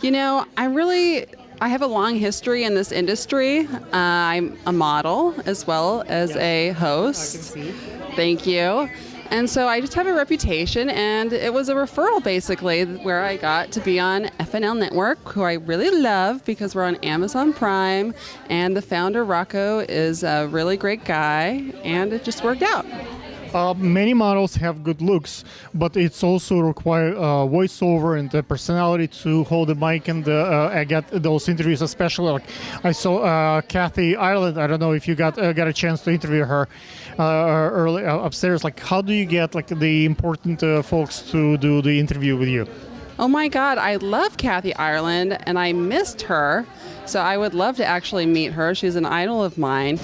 I have a long history in this industry. I'm a model as well as a host. I can see. Thank you. And so I just have a reputation, and it was a referral basically where I got to be on FNL Network, who I really love because we're on Amazon Prime, and the founder, Rocco, is a really great guy, and it just worked out. Many models have good looks, but it's also require voiceover and the personality to hold the mic and get those interviews. Especially, like I saw Kathy Ireland. I don't know if you got a chance to interview her early upstairs. Like, how do you get like the important folks to do the interview with you? Oh my God, I love Kathy Ireland, and I missed her, so I would love to actually meet her. She's an idol of mine.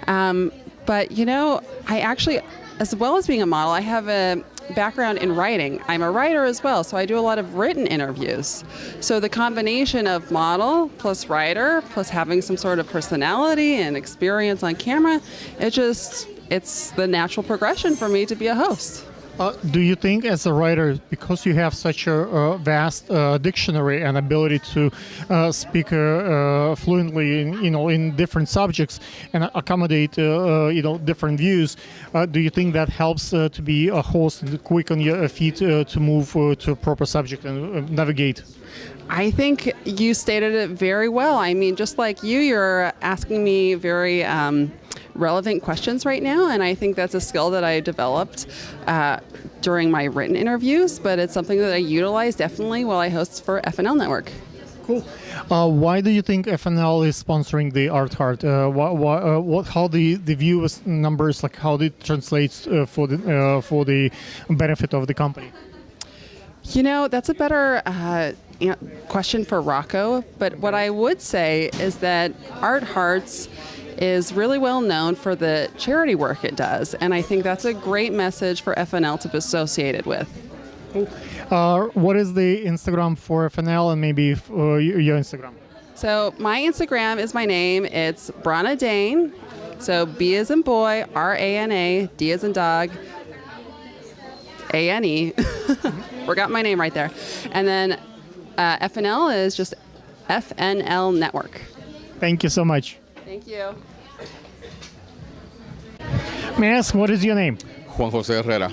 But I actually, as well as being a model, I have a background in writing. I'm a writer as well, so I do a lot of written interviews. So the combination of model plus writer plus having some sort of personality and experience on camera, it's the natural progression for me to be a host. Do you think, as a writer, because you have such a vast dictionary and ability to speak fluently, in different subjects and accommodate, different views, do you think that helps to be a host and quick on your feet to move to a proper subject and navigate? I think you stated it very well. I mean, just like you're asking me very relevant questions right now, and I think that's a skill that I developed during my written interviews, but it's something that I utilize definitely while I host for FNL Network. Cool. Why do you think FNL is sponsoring the Art Heart? How the viewers numbers, like how it translates for the benefit of the company? That's a better question for Rocco, but what I would say is that Art Hearts is really well known for the charity work it does, and I think that's a great message for FNL to be associated with. What is the Instagram for FNL and maybe your Instagram? So my Instagram is my name. It's Brana Dane. So B as in boy, R-A-N-A, D as in dog, A-N-E. Forgot my name right there. And then FNL is just FNL Network. Thank you so much. Thank you. May I ask, what is your name? Juan José Herrera.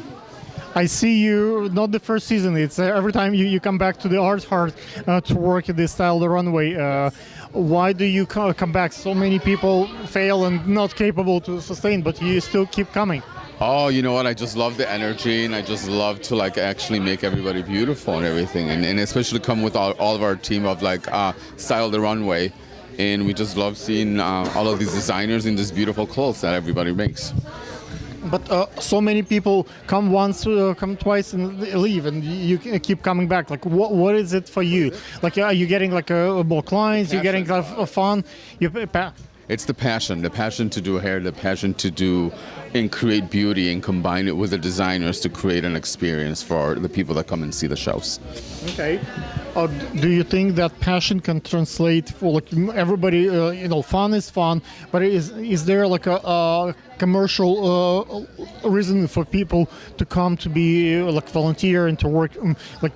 I see you, not the first season, it's every time you come back to the Art Heart to work at the Style the Runway. Why do you come back? So many people fail and not capable to sustain, but you still keep coming. Oh, you know what? I just love the energy, and I just love to actually make everybody beautiful and everything, and especially come with all of our team of Style the Runway, and we just love seeing all of these designers in these beautiful clothes that everybody makes. But so many people come once, come twice, and leave, and you keep coming back. Like, what is it for you? Like, are you getting more clients? You're getting fun? It's the passion to do hair, the passion to do and create beauty and combine it with the designers to create an experience for the people that come and see the shows. Okay. Do you think that passion can translate for everybody? Fun is fun, but is there a commercial reason for people to come to be volunteer and to work?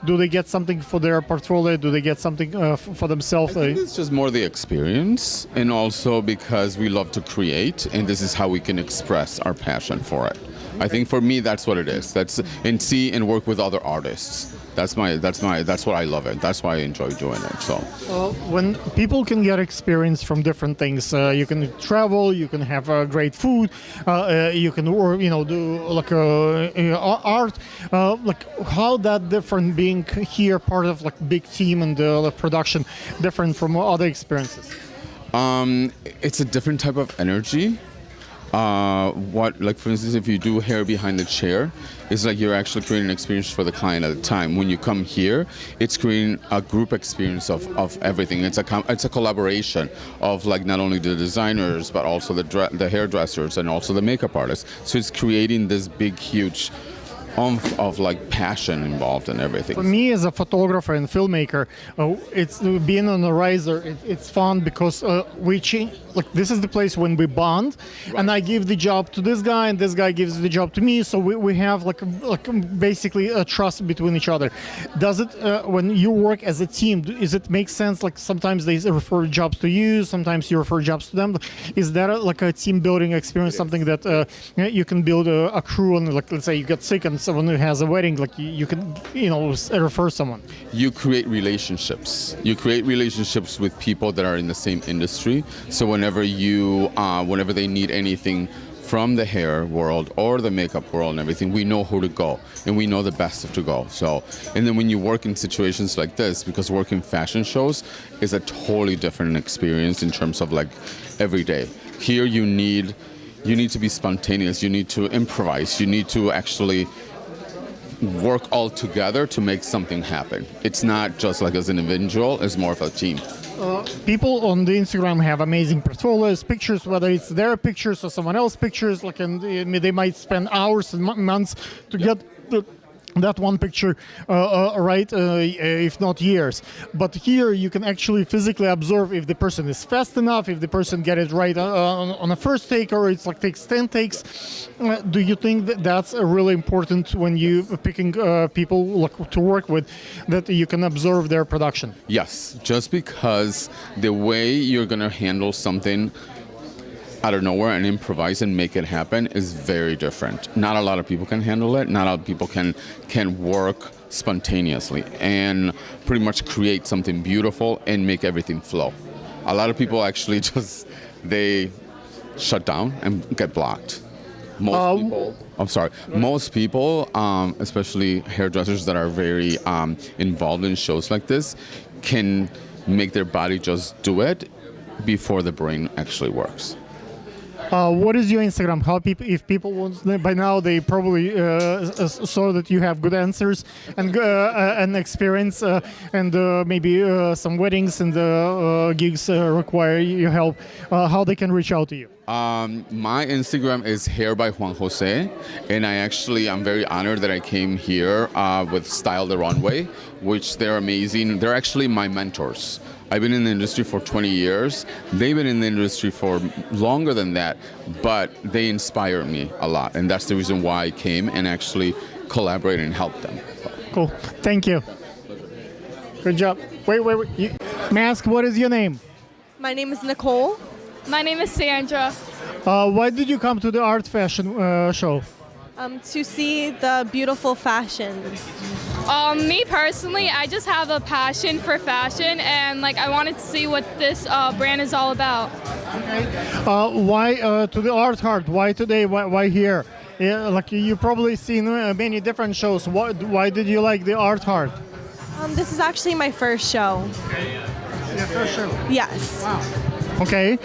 Do they get something for their portfolio? Do they get something for themselves? I think it's just more the experience, and also because we love to create, and this is how we can express our passion for it. Okay. I think for me that's what it is. And see and work with other artists. That's what I love it. That's why I enjoy doing it. So when people can get experience from different things, you can travel, you can have great food, you can do art. How that different being here part of big team and the production different from other experiences? It's a different type of energy. For instance, if you do hair behind the chair, it's you're actually creating an experience for the client at the time. When you come here, it's creating a group experience of everything. It's a collaboration of not only the designers but also the hairdressers and also the makeup artists. So it's creating this big, huge of passion involved in everything. For me as a photographer and filmmaker, it's being on a riser. It's fun because we change. This is the place when we bond, right. And I give the job to this guy, and this guy gives the job to me. So we have basically a trust between each other. Does it when you work as a team? Does it make sense? Sometimes they refer jobs to you, sometimes you refer jobs to them. Is that a team building experience? Something that you can build a crew on? Let's say you get sick and someone who has a wedding, you can refer someone. You create relationships. You create relationships with people that are in the same industry. So whenever they need anything from the hair world or the makeup world and everything, we know who to go and we know the best to go. So, and then when you work in situations like this, because working fashion shows is a totally different experience in terms of every day. Here you need to be spontaneous. You need to improvise. You need to actually work all together to make something happen. It's not just as an individual, it's more of a team. People on the Instagram have amazing portfolios, pictures, whether it's their pictures or someone else's pictures, and they might spend hours and months to get that one picture, right, if not years. But here you can actually physically observe if the person is fast enough, if the person get it right on a first take, or it's like takes 10 takes. Do you think that that's really important when you picking people like, to work with, that you can observe their production? Yes, just because the way you're going to handle something out of nowhere and improvise and make it happen is very different. Not a lot of people can handle it. Not a lot of people can work spontaneously and pretty much create something beautiful and make everything flow. A lot of people actually just, they shut down and get blocked. Most people, especially hairdressers that are very involved in shows like this, can make their body just do it before the brain actually works. What is your Instagram? How people, if people want, by now they probably saw that you have good answers and experience, and maybe some weddings and gigs require your help. How they can reach out to you? My Instagram is Hair by Juan Jose, and I'm very honored that I came here with Style the Runway, which they're amazing. They're actually my mentors. I've been in the industry for 20 years. They've been in the industry for longer than that, but they inspire me a lot, and that's the reason why I came and actually collaborate and help them. Cool. Thank you. Good job. Wait. Mask, what is your name? My name is Nicole. My name is Sandra. Why did you come to the art fashion show? To see the beautiful fashion. Me personally, I just have a passion for fashion, and like I wanted to see what this brand is all about. Why to the Art Heart? Why today? Why here? Yeah, like you probably seen many different shows. Why did you like the Art Heart? This is actually my first show. Your first show? Yes. Wow. Okay.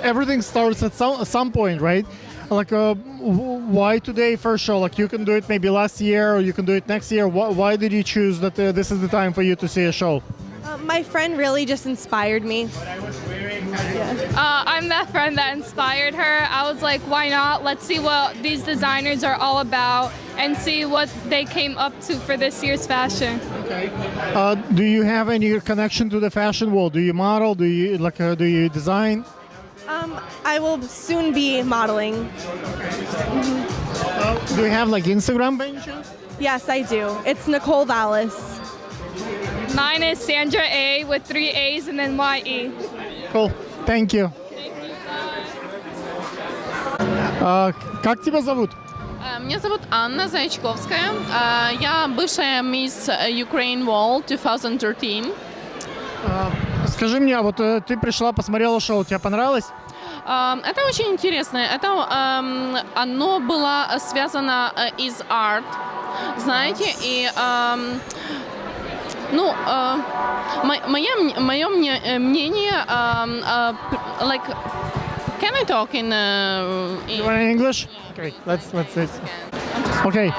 Everything starts at some point, right? Like, why today first show? Like, you can do it maybe last year, or you can do it next year. Why did you choose that this is the time for you to see a show? My friend really just inspired me. I'm that friend that inspired her. I was like, why not? Let's see what these designers are all about and see what they came up to for this year's fashion. Okay. Do you have any connection to the fashion world? Do you model? Do you design? I will soon be modeling. Do you have like Instagram by any chance? Yes, I do. It's Nicole Vallis. Mine is Sandra A with 3 A's and then Y-E. Cool. Thank you. Как тебя зовут? Меня зовут Анна Заячковская. Я бывшая мисс Ukraine World 2013. Скажи мне, вот ты пришла, посмотрела шоу, тебе понравилось? Это очень интересно. Оно было связано из арт, знаете, и мое мнение, like, can I talk in? You want in English? Okay, let's say. Okay,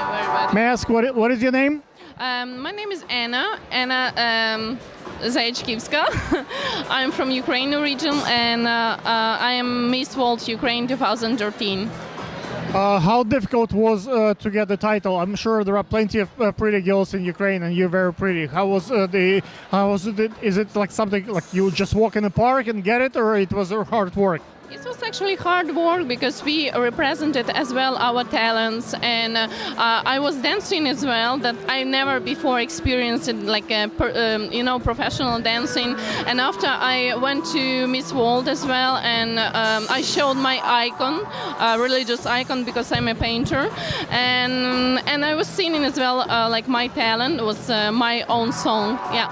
may I ask what is your name? My name is Anna Zaячkivska. I'm from Ukraine region, and I am Miss World Ukraine 2013. How difficult was to get the title? I'm sure there are plenty of pretty girls in Ukraine, and you're very pretty. How was it? Is it like something like you just walk in the park and get it, or it was hard work? It was actually hard work because we represented as well our talents, and I was dancing as well that I never before experienced it, like professional dancing. And after I went to Miss World as well, and I showed my icon, religious icon, because I'm a painter, and I was singing as well, like my talent was my own song. Yeah.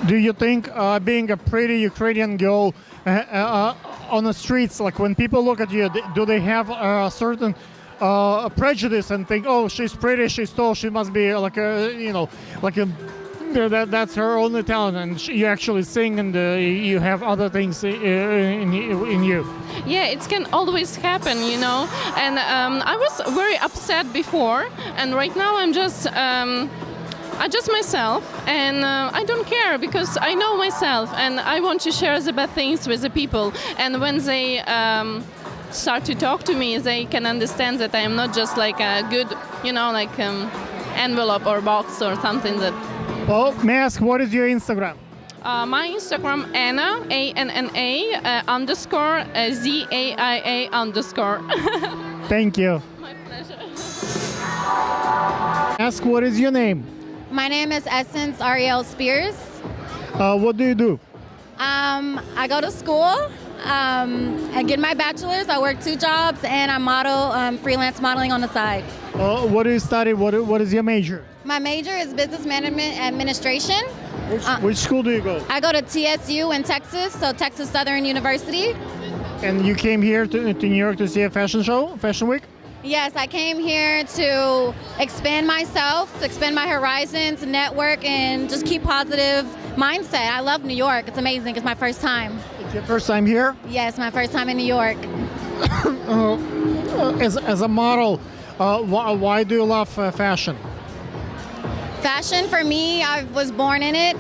Do you think being a pretty Ukrainian girl on the streets, like when people look at you, do they have a certain prejudice and think, oh, she's pretty, she's tall, she must be like that's her only talent, and you actually sing and you have other things in you? Yeah, it can always happen, you know. And I was very upset before, and right now I'm just myself, and I don't care because I know myself, and I want to share the bad things with the people. And when they start to talk to me, they can understand that I am not just like a good, envelope or box or something that. Well, may I ask, what is your Instagram? My Instagram, Anna, ANNA underscore ZAIA underscore. Thank you. My pleasure. Ask, what is your name? My name is Essence Ariel Spears. What do you do? I go to school. I get my bachelor's. I work 2 jobs, and I model, freelance modeling on the side. What do you study? What is your major? My major is business management administration. Which school do you go? I go to TSU in Texas, so Texas Southern University. And you came here to New York to see a fashion show, Fashion Week? Yes, I came here to expand myself, expand my horizons, network, and just keep positive mindset. I love New York. It's amazing. It's my first time. It's your first time here? Yes, my first time in New York. As a model, why do you love fashion? Fashion for me, I was born in it.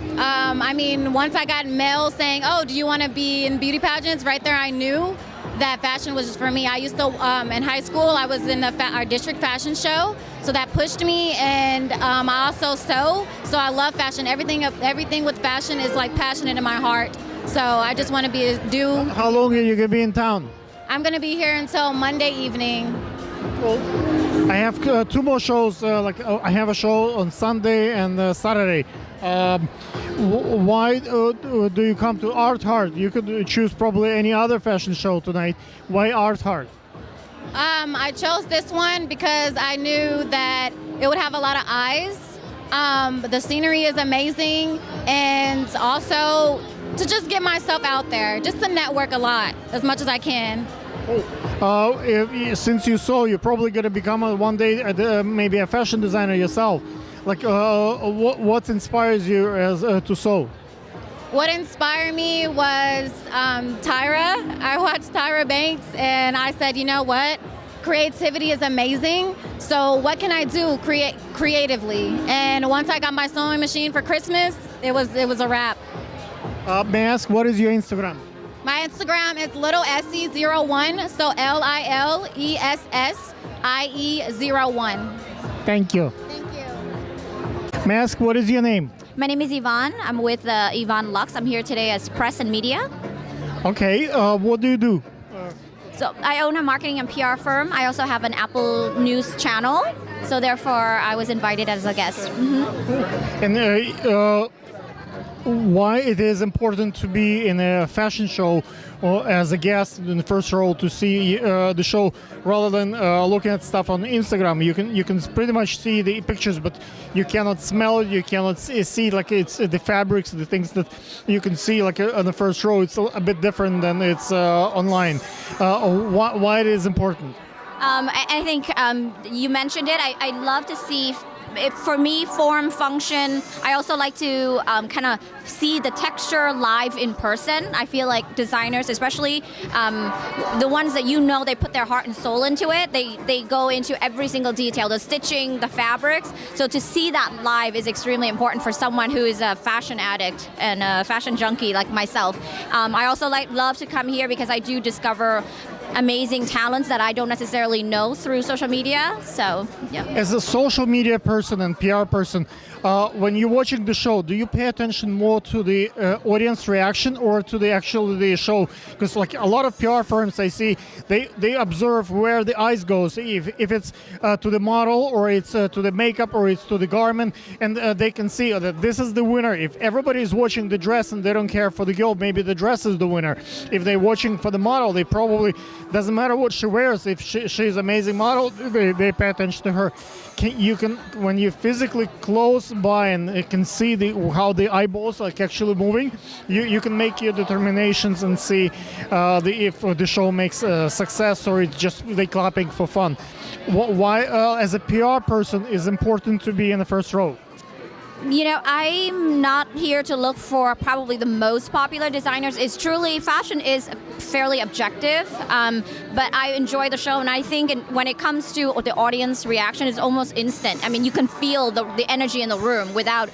Once I got mail saying, "Oh, do you want to be in beauty pageants?" Right there, I knew that fashion was just for me. I used to, in high school, I was in our district fashion show, so that pushed me. And I also sew, so I love fashion. Everything with fashion is like passionate in my heart. So I just want to do. How long are you gonna be in town? I'm gonna be here until Monday evening. Cool. I have 2 more shows. I have a show on Sunday and Saturday. Why do you come to Art Heart? You could choose probably any other fashion show tonight. Why Art Heart? I chose this one because I knew that it would have a lot of eyes. The scenery is amazing, and also to just get myself out there, just to network a lot as much as I can. Since you sew, you're probably going to become one day maybe a fashion designer yourself. What inspires you to sew? What inspired me was Tyra. I watched Tyra Banks, and I said, you know what? Creativity is amazing. So what can I do creatively? And once I got my sewing machine for Christmas, it was a wrap. May I ask, what is your Instagram? My Instagram is littlessie01, so LILESSIE01. Thank you. Thank you. May I ask, what is your name? My name is Yvonne. I'm with Yvonne Lux. I'm here today as press and media. Okay, what do you do? So I own a marketing and PR firm. I also have an Apple News channel. So therefore, I was invited as a guest. Mm-hmm. And why it is important to be in a fashion show or as a guest in the first row to see the show rather than looking at stuff on Instagram. You can pretty much see the pictures, but you cannot smell it. You cannot see like it's the fabrics, the things that you can see like on the first row. It's a bit different than it's online. Why it is important? I think you mentioned it. I love to see. For me, form, function. I also like to kind of see the texture live in person. I feel like designers, especially the ones that they put their heart and soul into it. They go into every single detail, the stitching, the fabrics. So to see that live is extremely important for someone who is a fashion addict and a fashion junkie like myself. I also love to come here because I do discover amazing talents that I don't necessarily know through social media. So, yeah. As a social media person and PR person, when you're watching the show, do you pay attention more to the audience reaction or to the show? Because like a lot of PR firms I see, they observe where the eyes goes. If it's to the model or it's to the makeup or it's to the garment, and they can see that this is the winner. If everybody is watching the dress and they don't care for the girl, maybe the dress is the winner. If they're watching for the model, they probably doesn't matter what she wears. If she's an amazing model, they pay attention to her. When you physically close by and can see how the eyeballs are actually moving, you can make your determinations and see if the show makes success or it's just they clapping for fun. Why, as a PR person, is important to be in the first row? I'm not here to look for probably the most popular designers. It's truly, fashion is fairly objective, but I enjoy the show, and I think when it comes to the audience reaction, it's almost instant. I mean, you can feel the energy in the room without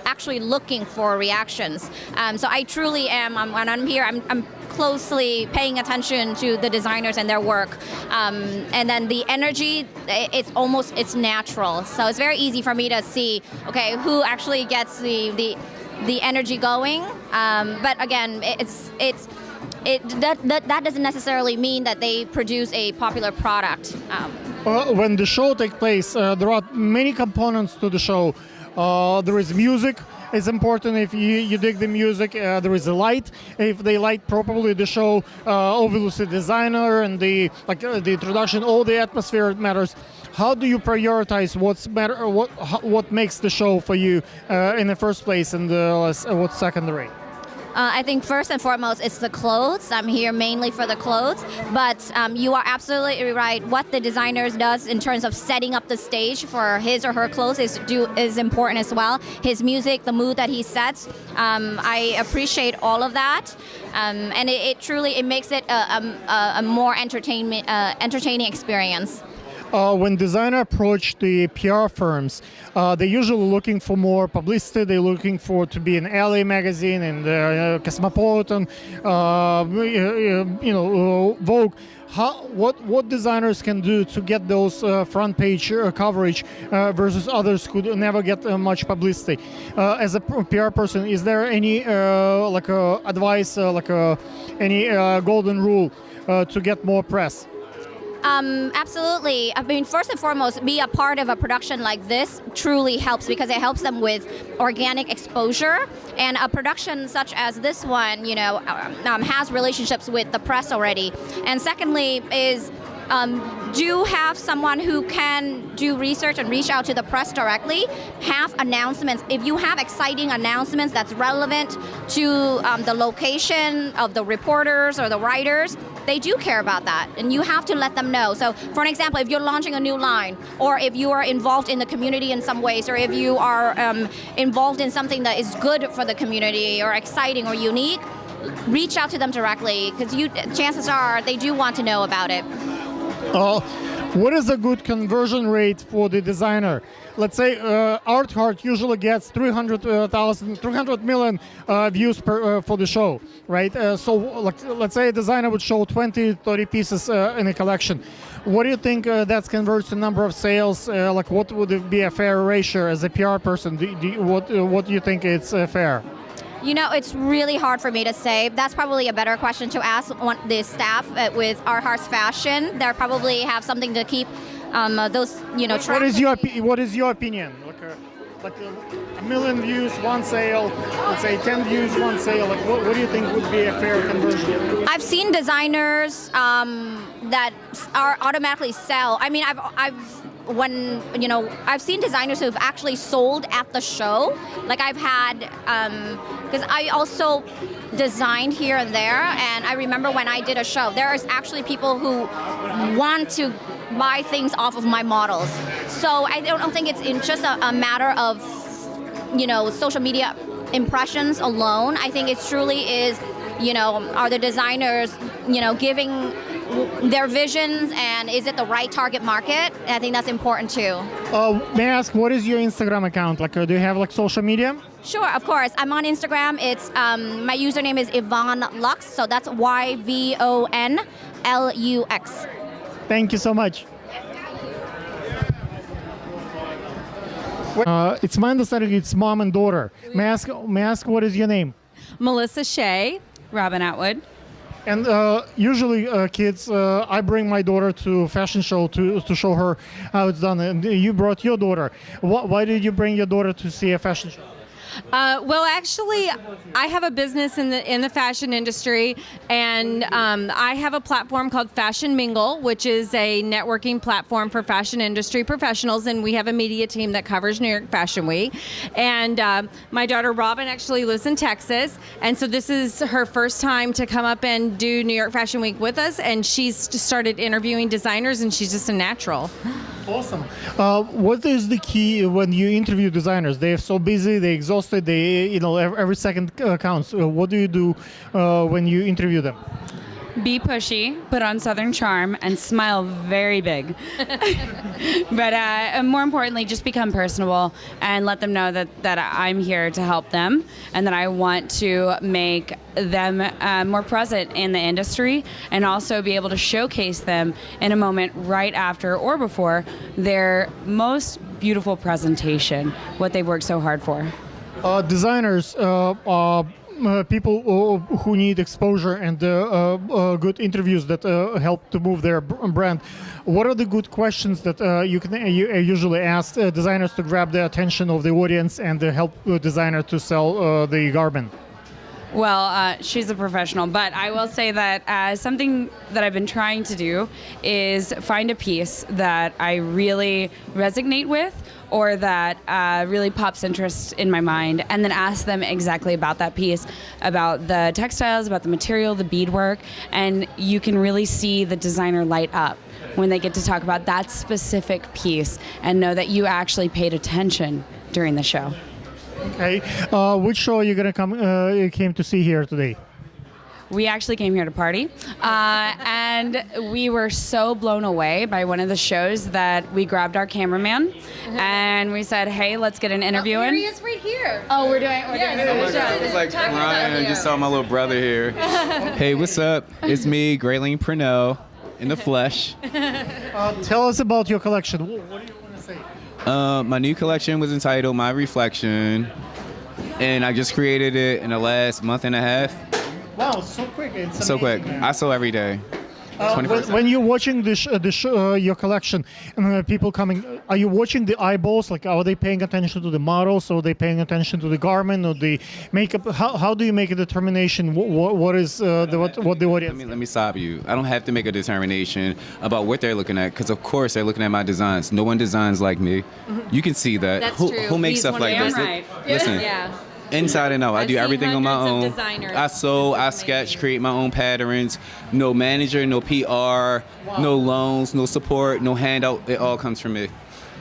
actually looking for reactions. So I truly am, when I'm here, I'm closely paying attention to the designers and their work. And then the energy, it's natural. So it's very easy for me to see, okay, who actually gets the energy going. But again, that doesn't necessarily mean that they produce a popular product. When the show takes place, there are many components to the show. There is music. It's important if you dig the music. There is a light. If they light properly the show, obviously designer and the introduction, all the atmosphere matters. How do you prioritize what makes the show for you in the first place and what's secondary? I think first and foremost, it's the clothes. I'm here mainly for the clothes, but you are absolutely right. What the designer does in terms of setting up the stage for his or her clothes is important as well. His music, the mood that he sets, I appreciate all of that, and it makes it a more entertaining experience. When designers approach the PR firms, they're usually looking for more publicity. They're looking for to be in LA magazine and Cosmopolitan, Vogue. What designers can do to get those front page coverage versus others who never get much publicity? As a PR person, is there any advice, any golden rule to get more press? Absolutely. I mean, first and foremost, be a part of a production like this truly helps because it helps them with organic exposure. And a production such as this one, has relationships with the press already. And secondly is do have someone who can do research and reach out to the press directly. Have announcements. If you have exciting announcements that's relevant to the location of the reporters or the writers, they do care about that, and you have to let them know. So, for an example, if you're launching a new line, or if you are involved in the community in some ways, or if you are involved in something that is good for the community, or exciting or unique, reach out to them directly, because chances are they do want to know about it. What is a good conversion rate for the designer? Let's say Art Heart usually gets 300 million views for the show, right? So let's say a designer would show 20, 30 pieces in a collection. What do you think that converts to number of sales? What would be a fair ratio as a PR person? What do you think is fair? It's really hard for me to say. That's probably a better question to ask the staff with Art Hearts Fashion. They probably have something to keep those, What is your opinion? Like a million views, one sale. Let's say 10 views, one sale. What do you think would be a fair conversion? I've seen designers that are automatically sell. I mean, I've seen designers who've actually sold at the show. Like I've had, because I also designed here and there, and I remember when I did a show, there's actually people who want to buy things off of my models. So I don't think it's just a matter of, social media impressions alone. I think it truly is, are the designers, giving their visions, and is it the right target market? I think that's important too. May I ask, what is your Instagram account? Do you have social media? Sure, of course. I'm on Instagram. It's my username is Yvonne Lux, so that's YVONLUX. Thank you so much. It's my understanding it's mom and daughter. May I ask what is your name? Melissa Shea, Robin Atwood. And usually kids, I bring my daughter to fashion show to show her how it's done. And you brought your daughter. Why did you bring your daughter to see a fashion show? Well, actually, I have a business in the fashion industry, and I have a platform called Fashion Mingle, which is a networking platform for fashion industry professionals, and we have a media team that covers New York Fashion Week. And my daughter Robin actually lives in Texas, and so this is her first time to come up and do New York Fashion Week with us, and she's just started interviewing designers, and she's just a natural. Awesome. What is the key when you interview designers? They're so busy, they're exhausted, every second counts. What do you do when you interview them? be pushy, put on Southern charm, and smile very big. But more importantly, just become personable and let them know that I'm here to help them and that I want to make them more present in the industry and also be able to showcase them in a moment right after or before their most beautiful presentation, what they've worked so hard for. Designers, people who need exposure and good interviews that help to move their brand. What are the good questions that you usually ask designers to grab the attention of the audience and help the designer to sell the garment? Well, she's a professional, but I will say that something that I've been trying to do is find a piece that I really resonate with or that really pops interest in my mind, and then ask them exactly about that piece, about the textiles, about the material, the beadwork, and you can really see the designer light up when they get to talk about that specific piece and know that you actually paid attention during the show. Okay, which show are you gonna came to see here today? We actually came here to party, and we were so blown away by one of the shows that we grabbed our cameraman, and we said, "Hey, let's get an interview in." Here he is, right here. Oh, we're doing. I was like Ryan, I just saw my little brother here. Hey, what's up? It's me, Grayling Purnell, in the flesh. Tell us about your collection. What do you want to say? My new collection was entitled My Reflection, and I just created it in the last month and a half. Wow, so quick! It's So amazing, quick. man. I sew every day. When you're watching your collection and people coming, are you watching the eyeballs? Like, are they paying attention to the models, or are they paying attention to the garment or the makeup? How do you make a determination? What the audience? Let me stop you. I don't have to make a determination about what they're looking at, because of course they're looking at my designs. No one designs like me. You can see that. That's who, true. Who makes He's stuff one like of this? them. Right. Listen. Yeah. Inside and out. I I've do seen everything on my hundreds own. of designers. I sew, I sketch, create my own patterns. No manager, no PR, no loans, no support, no handout. It all comes from me.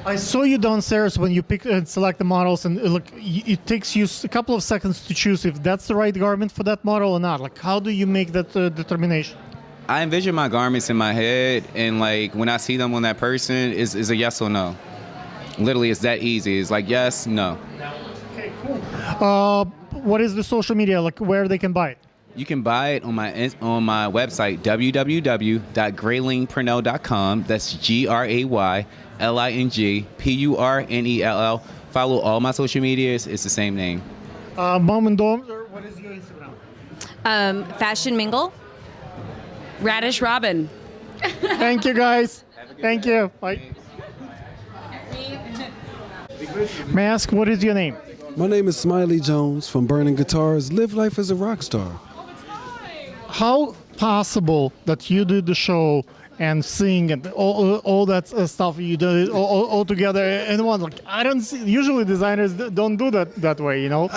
I saw you downstairs when you pick and select the models, and look, it takes you a couple of seconds to choose if that's the right garment for that model or not. Like, how do you make that determination? I envision my garments in my head, and like when I see them on that person, is a yes or no. Literally, it's that easy. It's like yes, no. Okay, cool. What is the social media, like where they can buy it? You can buy it on my website, www.graylingpurnell.com. That's GRAYLINGPURNELL. Follow all my social medias. It's the same name. Mom and Dom, what is your Instagram? Fashion Mingle. Radish Robin. Thank you, guys. Thank you. Bye. May I ask, what is your name? My name is Smiley Jones from Burning Guitars. Live life as a rock star. How possible that you did the show and sing and all that stuff you did it all together in one? Like, I don't see. Usually designers don't do that way, you know.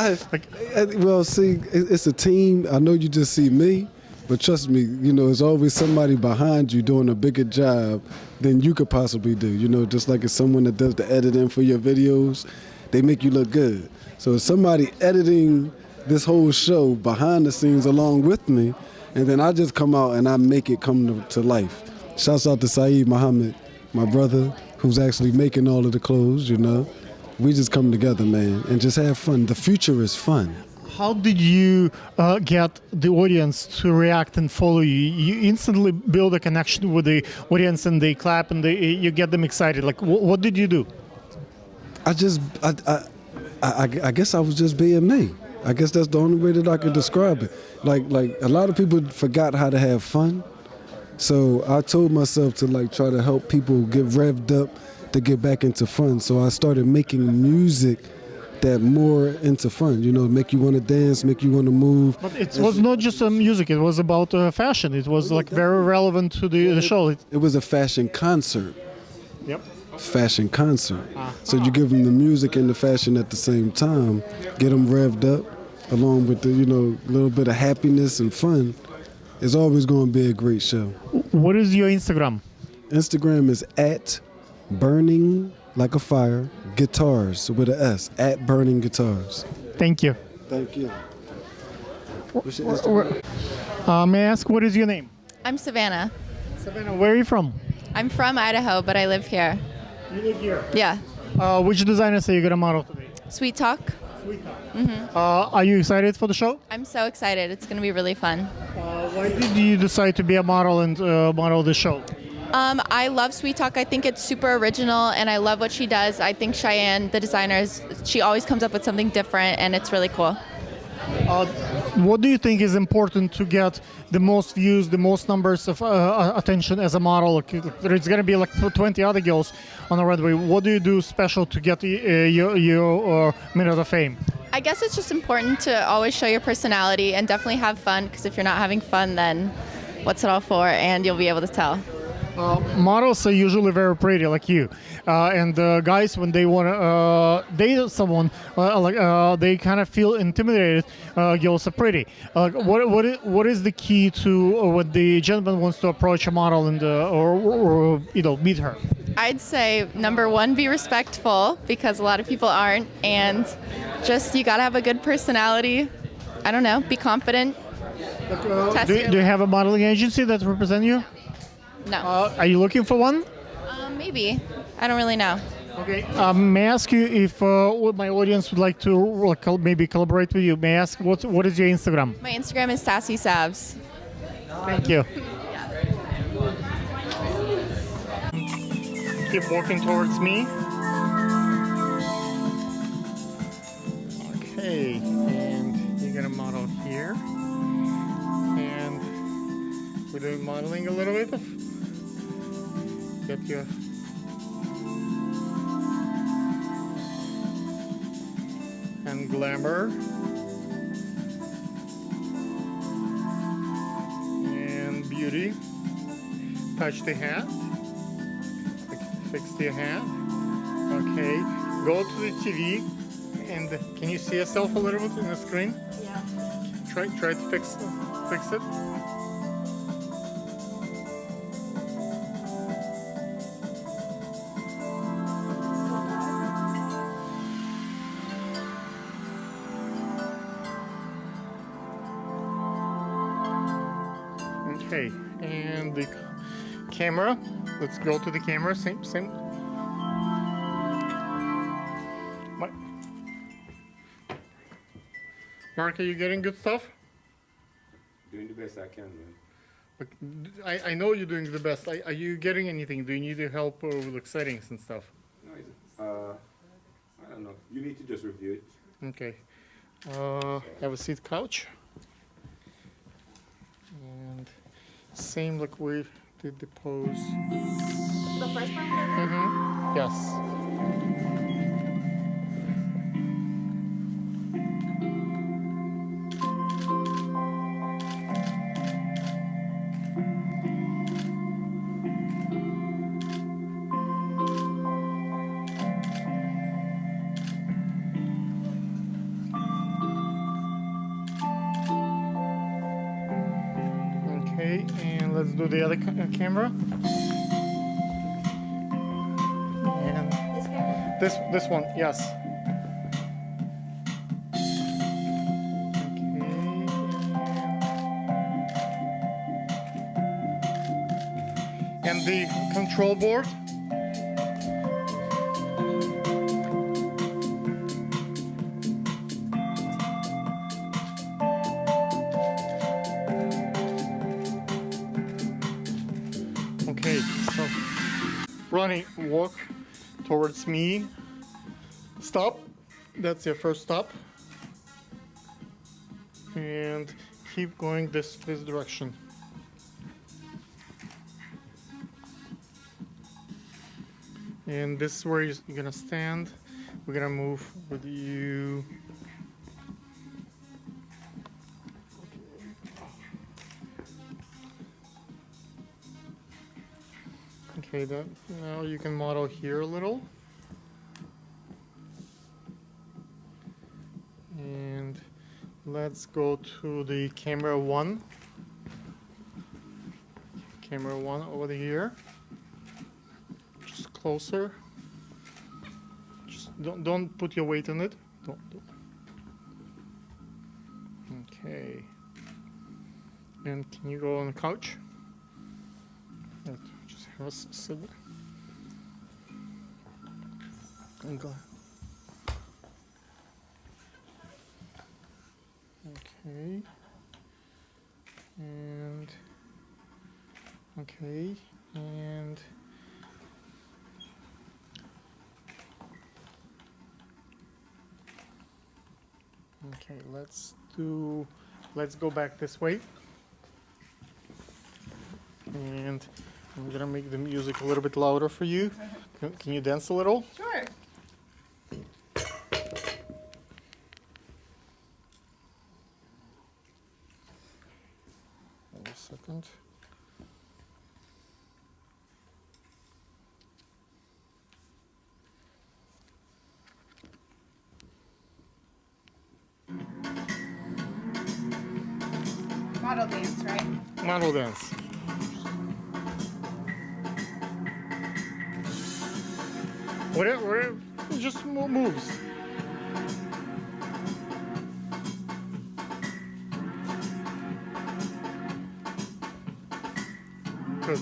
Well, see, it's a team. I know you just see me, but trust me, you know, there's always somebody behind you doing a bigger job than you could possibly do. You know, just like it's someone that does the editing for your videos, they make you look good. So it's somebody editing this whole show behind the scenes along with me, and then I just come out and I make it come to life. Shouts out to Saeed Muhammad, my brother, who's actually making all of the clothes, you know. We just come together, man, and just have fun. The future is fun. How did you get the audience to react and follow you? You instantly build a connection with the audience, and they clap and you get them excited. Like, what did you do? I guess I was just being me. I guess that's the only way that I could describe it. Like a lot of people forgot how to have fun. So I told myself to like try to help people get revved up to get back into fun. So I started making music that more into fun, you know, make you want to dance, make you want to move. But it was not just music, it was about fashion. It was like very relevant to the show. It was a fashion concert. Yep. Fashion concert. So you give them the music and the fashion at the same time, get them revved up, along with the, you know, little bit of happiness and fun. It's always going to be a great show. What is your Instagram? Instagram is @burning like a fire guitars with an S, @burning guitars. Thank you. Thank you. May I ask, what is your name? I'm Savannah. Savannah, where are you from? I'm from Idaho, but I live here. You live here? Yeah. Which designers are you gonna model today? Sweet Talk. Are you excited for the show? I'm so excited. It's going to be really fun. Why did you decide to be a model and model the show? I love Sweet Talk. I think it's super original, and I love what she does. I think Cheyenne, the designer, she always comes up with something different, and it's really cool. What do you think is important to get the most views, the most numbers of attention as a model? There's going to be like 20 other girls on the runway. What do you do special to get your minute of fame? I guess it's just important to always show your personality and definitely have fun, because if you're not having fun, then what's it all for? And you'll be able to tell. Models are usually very pretty, like you, and guys, when they want to date someone, they kind of feel intimidated. Girls are pretty. What is the key to when the gentleman wants to approach a model and or meet her? I'd say number one, be respectful, because a lot of people aren't, and just you gotta have a good personality. I don't know, be confident. Do you have a modeling agency that represents you? No. Are you looking for one? Maybe. I don't really know. Okay. May I ask you if my audience would like to maybe collaborate with you? May I ask what is your Instagram? My Instagram is Sassy Savs. Thank you. Keep walking towards me. Okay, and you're gonna model here. And we're doing modeling a little bit. Get your and glamour and beauty. Touch the hat. Fix the hat. Okay. Go to the TV and can you see yourself a little bit in the screen? Yeah. Try to fix it. Okay, and the camera. Let's go to the camera. Same. Mark, are you getting good stuff? Doing the best I can, man. I know you're doing the best. Are you getting anything? Do you need help with like settings and stuff? No, I don't know. You need to just review it. Okay. Have a seat couch. And same like we did the pose. The first one? Mm-hmm. Yes. Okay, and let's do the other camera. And this one, yes. Okay. And the control board. Okay, so running, walk towards me. Stop. That's your first stop. And keep going this direction. And this is where you're gonna stand. We're gonna move with you. Okay, now you can model here a little. And let's go to the camera one. Camera one over here. Just closer. Just don't put your weight on it. Don't. Okay. And can you go on the couch? Just have us sit. And go. Okay. And okay. And okay, let's go back this way. And I'm gonna make the music a little bit louder for you. Can you dance a little? Sure. Wait a second. Model dance, right? Model dance. Whatever, just moves. Good.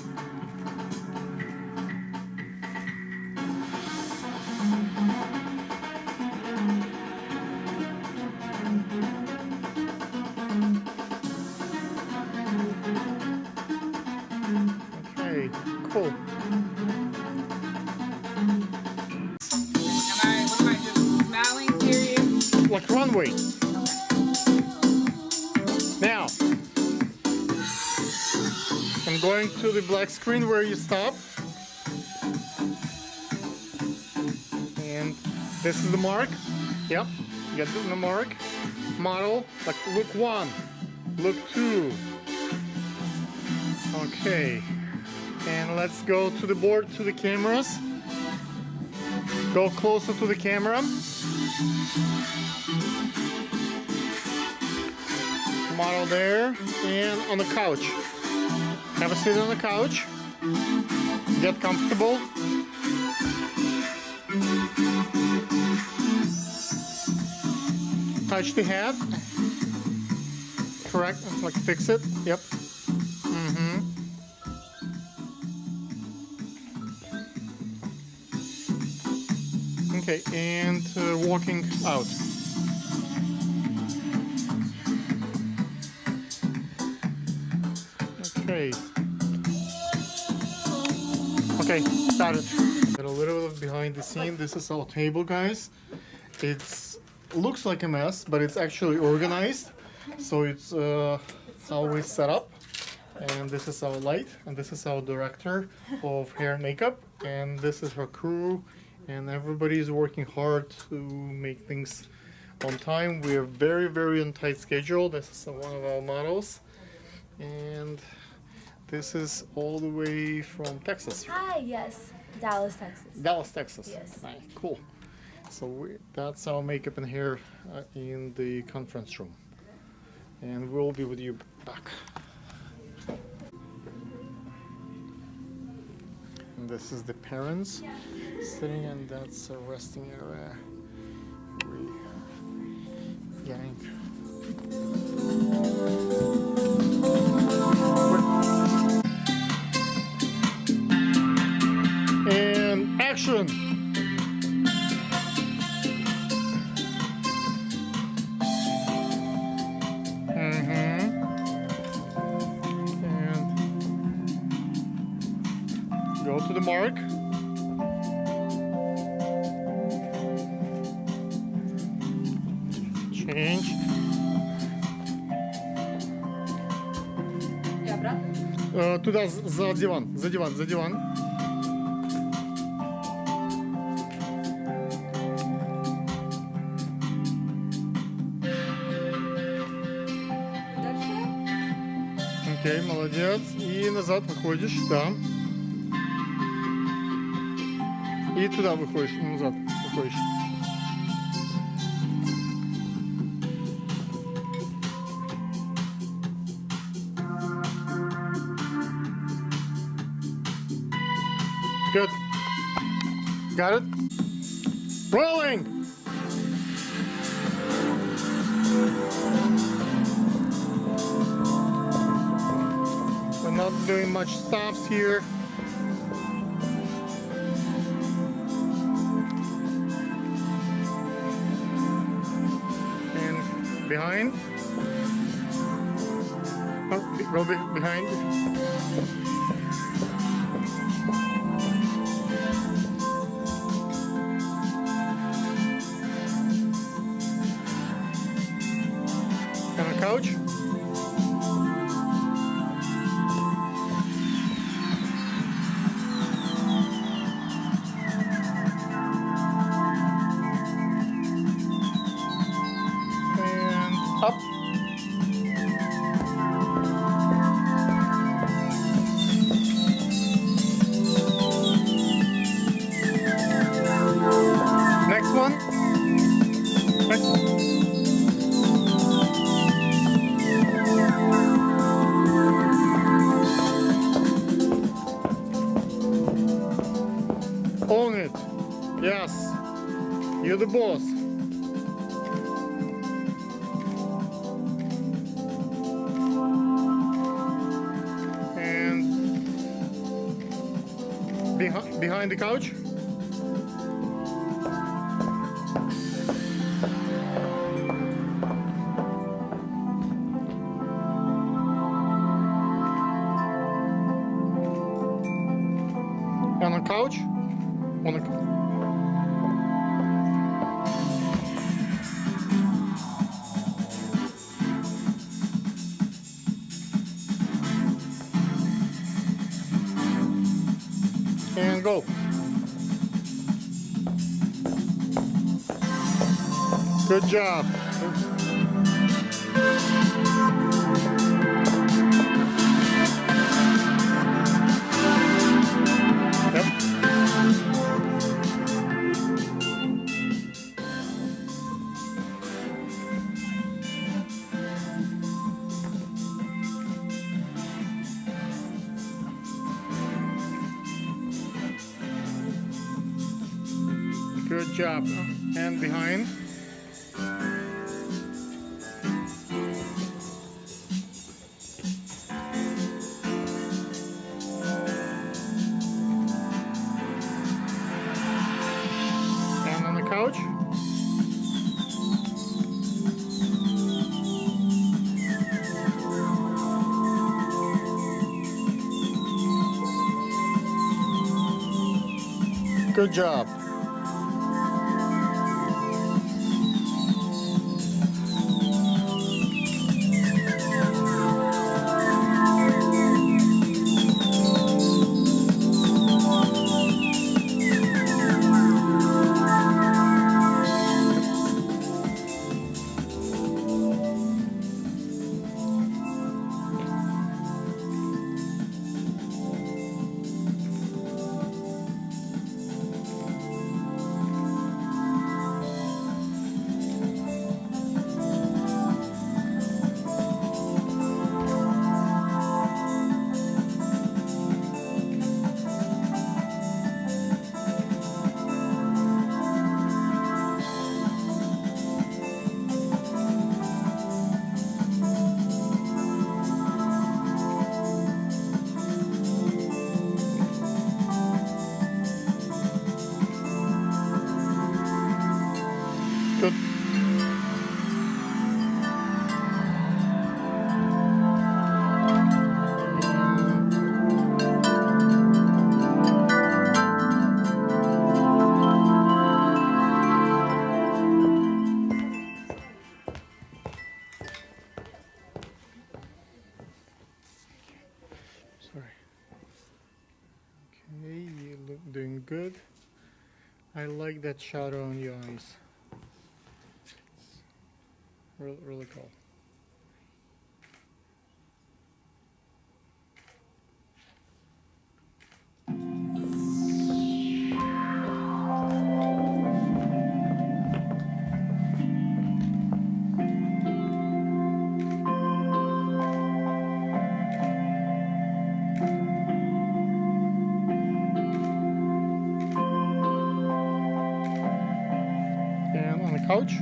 Okay, cool. Smiling, serious. Like runway. Now, I'm going to the black screen where you stop. And this is the mark. Yep, you get the mark. Model, like look 1, look 2. Okay, and let's go to the board, to the cameras. Go closer to the camera. Model there, and on the couch. Have a seat on the couch. Get comfortable. Touch the head. Correct, like fix it. Yep. Okay, and walking out. Okay. Okay, started. A little bit of behind the scene. This is our table, guys. It looks like a mess, but it's actually organized. So it's how we set up. And this is our light, and this is our director of hair and makeup, and this is her crew, and everybody is working hard to make things on time. We are very, very on tight schedule. This is one of our models, and this is all the way from Texas. Hi, yes, Dallas, Texas. Dallas, Texas. Yes. Nice, cool. So that's our makeup and hair in the conference room, and we'll be with you back. And this is the parents sitting, and that's a resting area. We're getting. And action! Go to the mark. Change. Туда, за диван, за диван, за диван. Окей, молодец. И назад выходишь, да. И туда выходишь, назад выходишь. Good. Got it? Rolling! And not doing much stops here. And behind. Oh, go behind. On a couch. And up. Next one. Next one. Own it. Yes. You're the boss. And behind the couch. On the couch. On the and go. Good job. Good job. And behind. And on the couch. Good job. Good. Sorry. Okay, you look doing good. I like that shadow on your eyes. Really cool. And on the couch.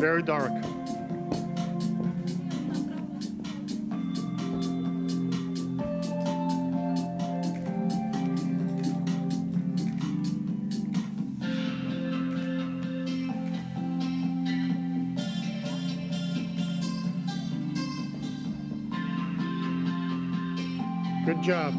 Very dark. Good job.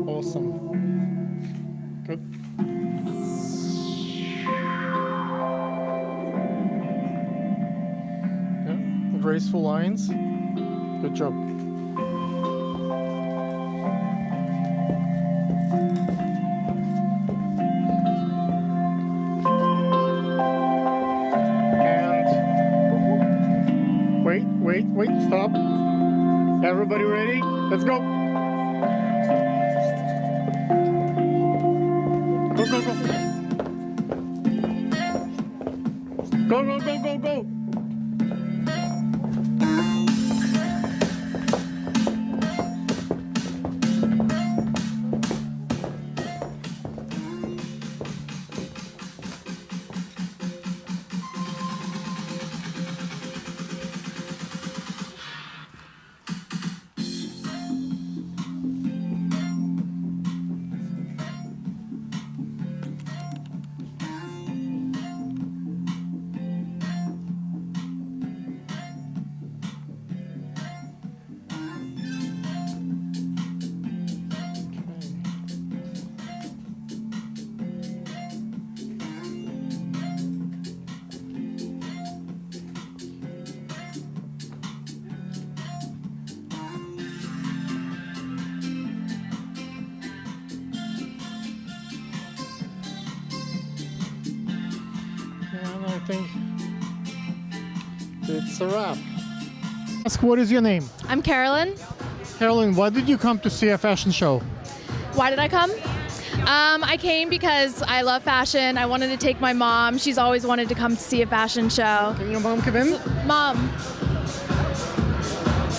Awesome. Good. Yeah, graceful lines. Good job. And wait, stop. Everybody ready? Let's go. Go. Go. And I think it's a wrap. Ask, what is your name? I'm Carolyn. Carolyn, why did you come to see a fashion show? Why did I come? I came because I love fashion. I wanted to take my mom. She's always wanted to come to see a fashion show. Can your mom come in? Mom.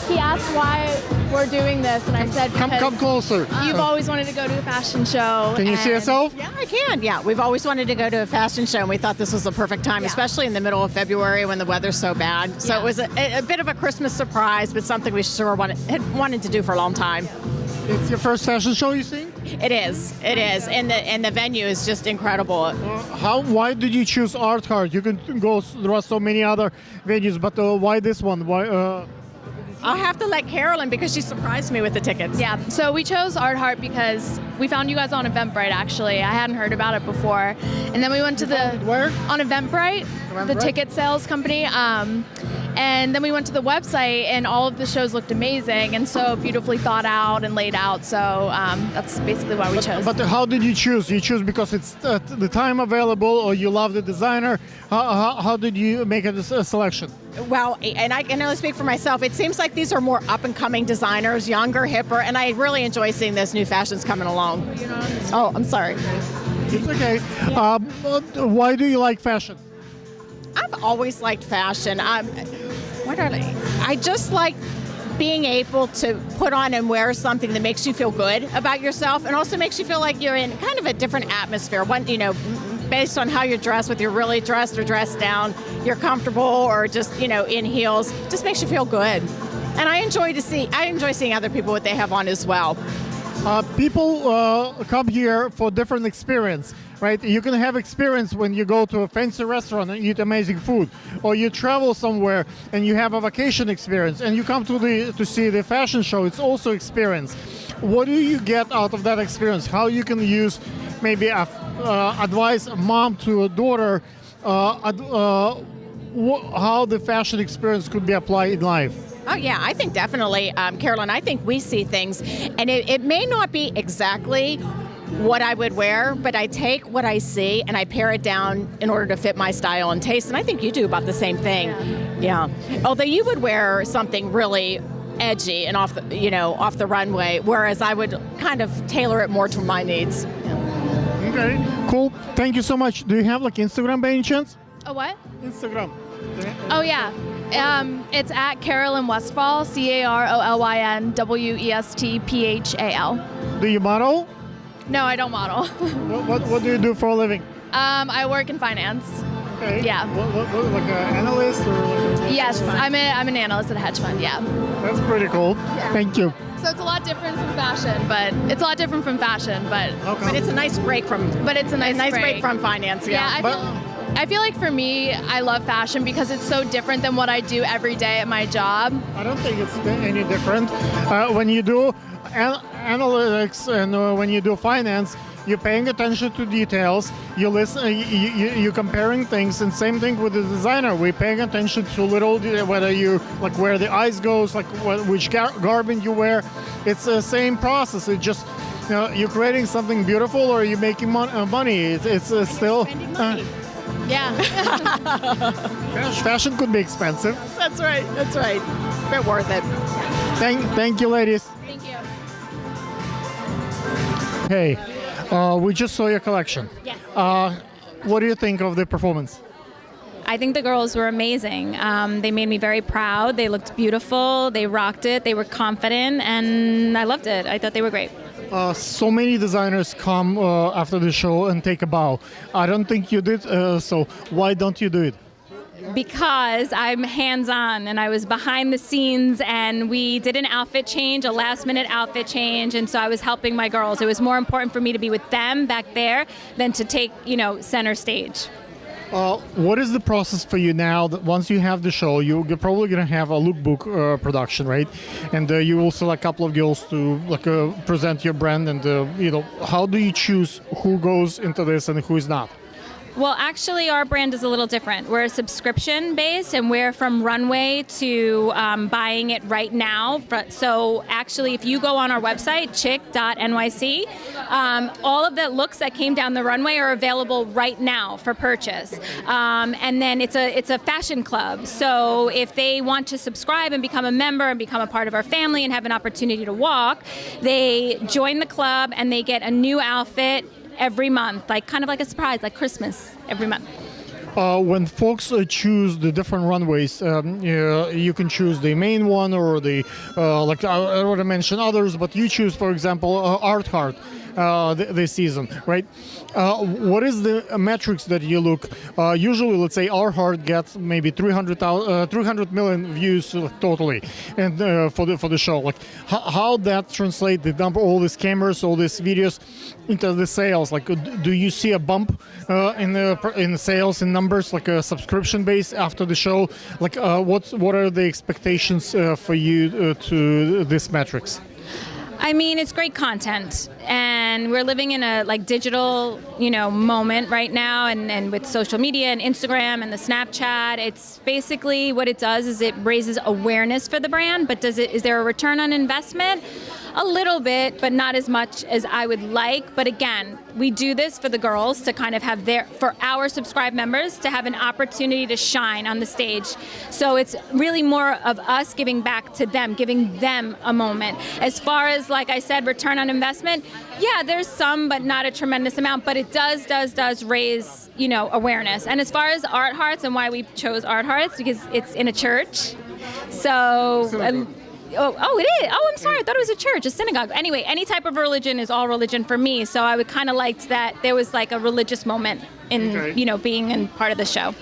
He asked why we're doing this, and I said, Come closer. You've always wanted to go to a fashion show. Can you see yourself? Yeah, I can. Yeah, we've always wanted to go to a fashion show, and we thought this was the perfect time, especially in the middle of February when the weather's so bad. So it was a bit of a Christmas surprise, but something we sure had wanted to do for a long time. It's your first fashion show, you think? It is, and the venue is just incredible. Why did you choose Art Heart? You can go. There are so many other venues, but why this one? Why? I'll have to let Carolyn because she surprised me with the tickets. Yeah, so we chose Art Heart because we found you guys on Eventbrite, actually. I hadn't heard about it before. And then we went to on Eventbrite, the ticket sales company. And then we went to the website, and all of the shows looked amazing and so beautifully thought out and laid out. So that's basically why we chose. But how did you choose? You choose because it's the time available, or you love the designer? How did you make a selection? Well, and I can only speak for myself. It seems like these are more up-and-coming designers, younger, hipper, and I really enjoy seeing those new fashions coming along. Oh, I'm sorry. It's okay. Why do you like fashion? I've always liked fashion. I just like being able to put on and wear something that makes you feel good about yourself, and also makes you feel like you're in kind of a different atmosphere. Based on how you're dressed, whether you're really dressed or dressed down, you're comfortable or just, in heels, just makes you feel good. And I enjoy seeing other people what they have on as well. People come here for different experience, right? You can have experience when you go to a fancy restaurant and eat amazing food, or you travel somewhere and you have a vacation experience, and you come to see the fashion show. It's also experience. What do you get out of that experience? How you can use maybe advise a mom to a daughter how the fashion experience could be applied in life. Oh, yeah, I think definitely, Carolyn, I think we see things, and it may not be exactly what I would wear, but I take what I see and I pare it down in order to fit my style and taste, and I think you do about the same thing. Yeah. Although you would wear something really edgy and off the runway, whereas I would kind of tailor it more to my needs. Okay, cool. Thank you so much. Do you have like Instagram by any chance? A what? Instagram. Oh yeah. It's at Carolyn Westphal, CarolynWestphal. Do you model? No, I don't model. What do you do for a living? I work in finance. Okay. Yeah. What, like an analyst or? Like Yes, I'm an analyst at a hedge fund. Yeah. That's pretty cool. Yeah. Thank you. So it's a lot different from fashion, but it's a nice break from. But it's a nice break from finance. Yeah. I feel like for me, I love fashion because it's so different than what I do every day at my job. I don't think it's any different. When you do analytics and when you do finance, you're paying attention to details. You listen. You're comparing things, and same thing with the designer. We're paying attention to little, whether you like where the eyes goes, like which garment you wear. It's the same process. It just you're creating something beautiful, or you're making money. It's still. Yeah. Fashion could be expensive. That's right. But worth it. Thank you, ladies. Thank you. Hey, we just saw your collection. Yes. What do you think of the performance? I think the girls were amazing. They made me very proud. They looked beautiful. They rocked it. They were confident, and I loved it. I thought they were great. So many designers come after the show and take a bow. I don't think you did, so why don't you do it? Because I'm hands-on, and I was behind the scenes, and we did an outfit change, a last-minute outfit change, and so I was helping my girls. It was more important for me to be with them back there than to take, center stage. What is the process for you now that once you have the show, you're probably going to have a lookbook production, right? And you will select a couple of girls to present your brand, and how do you choose who goes into this and who is not? Well, actually, our brand is a little different. We're subscription based, and we're from runway to buying it right now. So actually, if you go on our website, chick.nyc, all of the looks that came down the runway are available right now for purchase. And then it's a fashion club. So if they want to subscribe and become a member and become a part of our family and have an opportunity to walk, they join the club and they get a new outfit every month, kind of like a surprise, like Christmas every month. When folks choose the different runways, you can choose the main one or the, I don't want to mention others, but you choose, for example, Art Heart this season, right? What is the metrics that you look? Usually, let's say Art Heart gets maybe 300 million views totally, and for the show, how that translate the number, all these cameras, all these videos into the sales? Do you see a bump in the sales in numbers, like a subscription base after the show? What are the expectations for you to these metrics? I mean, it's great content, and we're living in a digital, moment right now, and with social media and Instagram and the Snapchat, it's basically what it does is it raises awareness for the brand, but is there a return on investment? A little bit, but not as much as I would like. But again, we do this for the girls to kind of have for our subscribed members to have an opportunity to shine on the stage. So it's really more of us giving back to them, giving them a moment. As far as, like I said, return on investment, yeah, there's some, but not a tremendous amount. But it does raise, awareness. And as far as Art Hearts and why we chose Art Hearts, because it's in a church. So. Oh, it is. Oh, I'm sorry. I thought it was a church, a synagogue. Anyway, any type of religion is all religion for me. So I would kind of liked that there was a religious moment in, being in part of the show.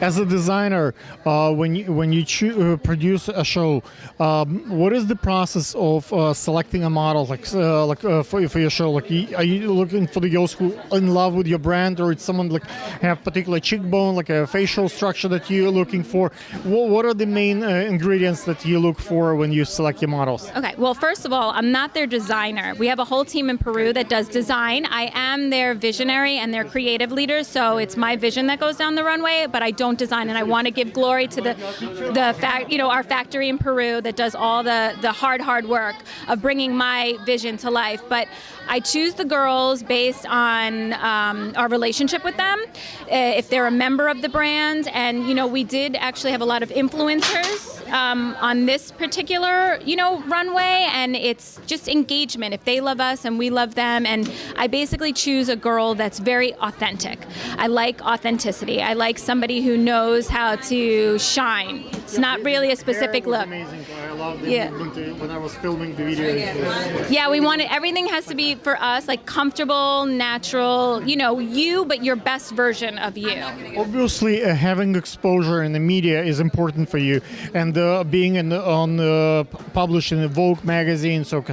as a designer, when you produce a show, what is the process of selecting a model, for your show? Like, are you looking for the girls who are in love with your brand, or it's someone like have particular cheekbone, like a facial structure that you're looking for? What are the main ingredients that you look for when you select your models? Okay, well, first of all, I'm not their designer. We have a whole team in Peru that does design. I am their visionary and their creative leader, so it's my vision that goes down the runway, but I don't design, and I want to give glory to our factory in Peru that does all the hard work of bringing my vision to life. But I choose the girls based on our relationship with them, if they're a member of the brand, and we did actually have a lot of influencers on this particular runway, and it's just engagement. If they love us and we love them, and I basically choose a girl that's very authentic. I like authenticity. I like somebody who knows how to shine. It's not really a specific look. Amazing. I love the movement when I was filming the video. Yeah, we wanted everything has to be for us like comfortable, natural. You, but your best version of you. Obviously, having exposure in the media is important for you, and being published in the Vogue magazine, so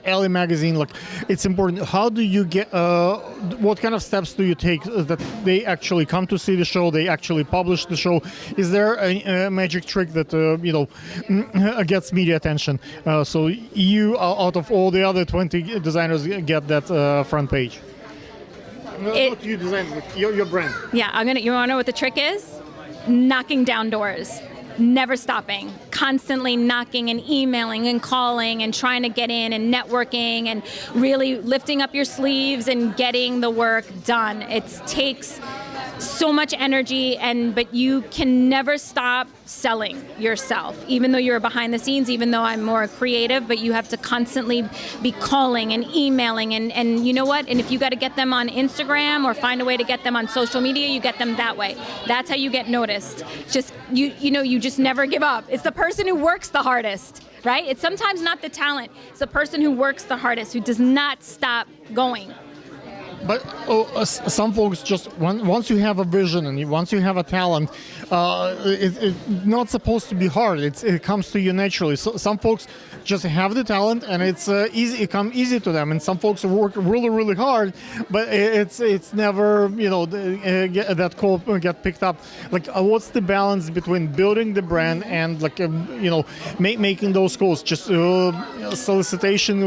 Elle magazine, like it's important. How do you get? What kind of steps do you take that they actually come to see the show? They actually publish the show. Is there a magic trick that gets media attention? So you, out of all the other 20 designers, get that front page. Not you design, your brand. Yeah, you want to know what the trick is? Knocking down doors. Never stopping, constantly knocking and emailing and calling and trying to get in and networking and really lifting up your sleeves and getting the work done. It takes so much energy, but you can never stop selling yourself, even though you're behind the scenes, even though I'm more creative, but you have to constantly be calling and emailing and you know what? And if you got to get them on Instagram or find a way to get them on social media, you get them that way. That's how you get noticed. Just, you just never give up. It's the person who works the hardest, right? It's sometimes not the talent. It's the person who works the hardest, who does not stop going. But some folks just, once you have a vision and once you have a talent, it's not supposed to be hard. It comes to you naturally. So some folks just have the talent and it's easy. It comes easy to them. And some folks work really, really hard, but it's never that call get picked up. Like, what's the balance between building the brand and making those calls? Just solicitation.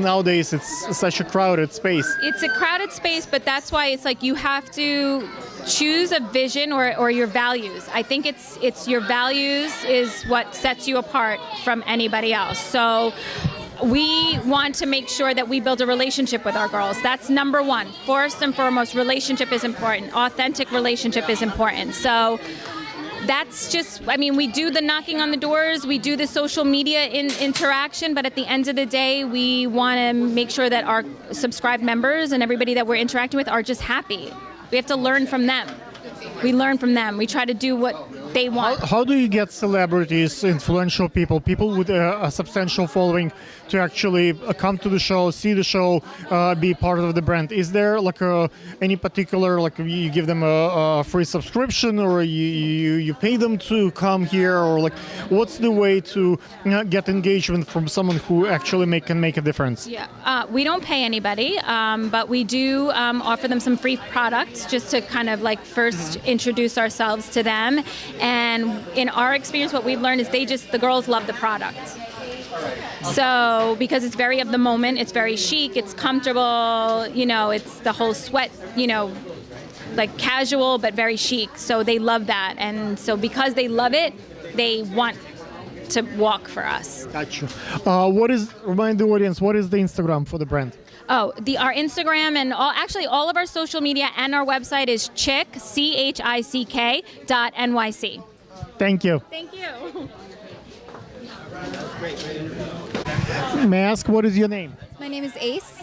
Nowadays it's such a crowded space. It's a crowded space, but that's why it's like you have to choose a vision or your values. I think it's your values is what sets you apart from anybody else. So we want to make sure that we build a relationship with our girls. That's number one. First and foremost, relationship is important. Authentic relationship is important. So that's just, we do the knocking on the doors, we do the social media interaction, but at the end of the day, we want to make sure that our subscribed members and everybody that we're interacting with are just happy. We have to learn from them. We learn from them. We try to do what they want. How do you get celebrities, influential people with a substantial following to actually come to the show, see the show, be part of the brand? Is there any particular, you give them a free subscription, or you pay them to come here, or what's the way to get engagement from someone who actually can make a difference? Yeah, we don't pay anybody, but we do offer them some free products just to kind of first introduce ourselves to them. And in our experience, what we've learned is the girls love the product. So because it's very of the moment, it's very chic, it's comfortable, it's the whole sweat, casual but very chic. So they love that. And so because they love it, they want to walk for us. Gotcha. Remind the audience, what is the Instagram for the brand? Oh, our Instagram and all of our social media and our website is chick.nyc. Thank you. Thank you. May I ask, what is your name? My name is Ace.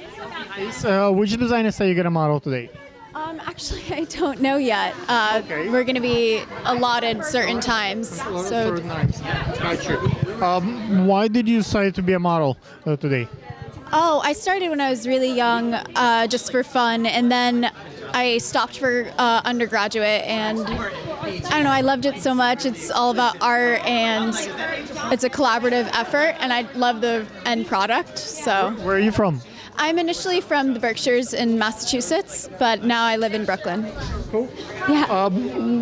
Ace, which designer say you're going to model today? Actually, I don't know yet. Okay. We're going to be allotted certain times. Certain times. Gotcha. Why did you decide to be a model today? I started when I was really young, just for fun, and then I stopped for undergraduate, and I don't know, I loved it so much. It's all about art, and it's a collaborative effort, and I love the end product. So, Where are you from? I'm initially from the Berkshires in Massachusetts, but now I live in Brooklyn. Cool. Yeah.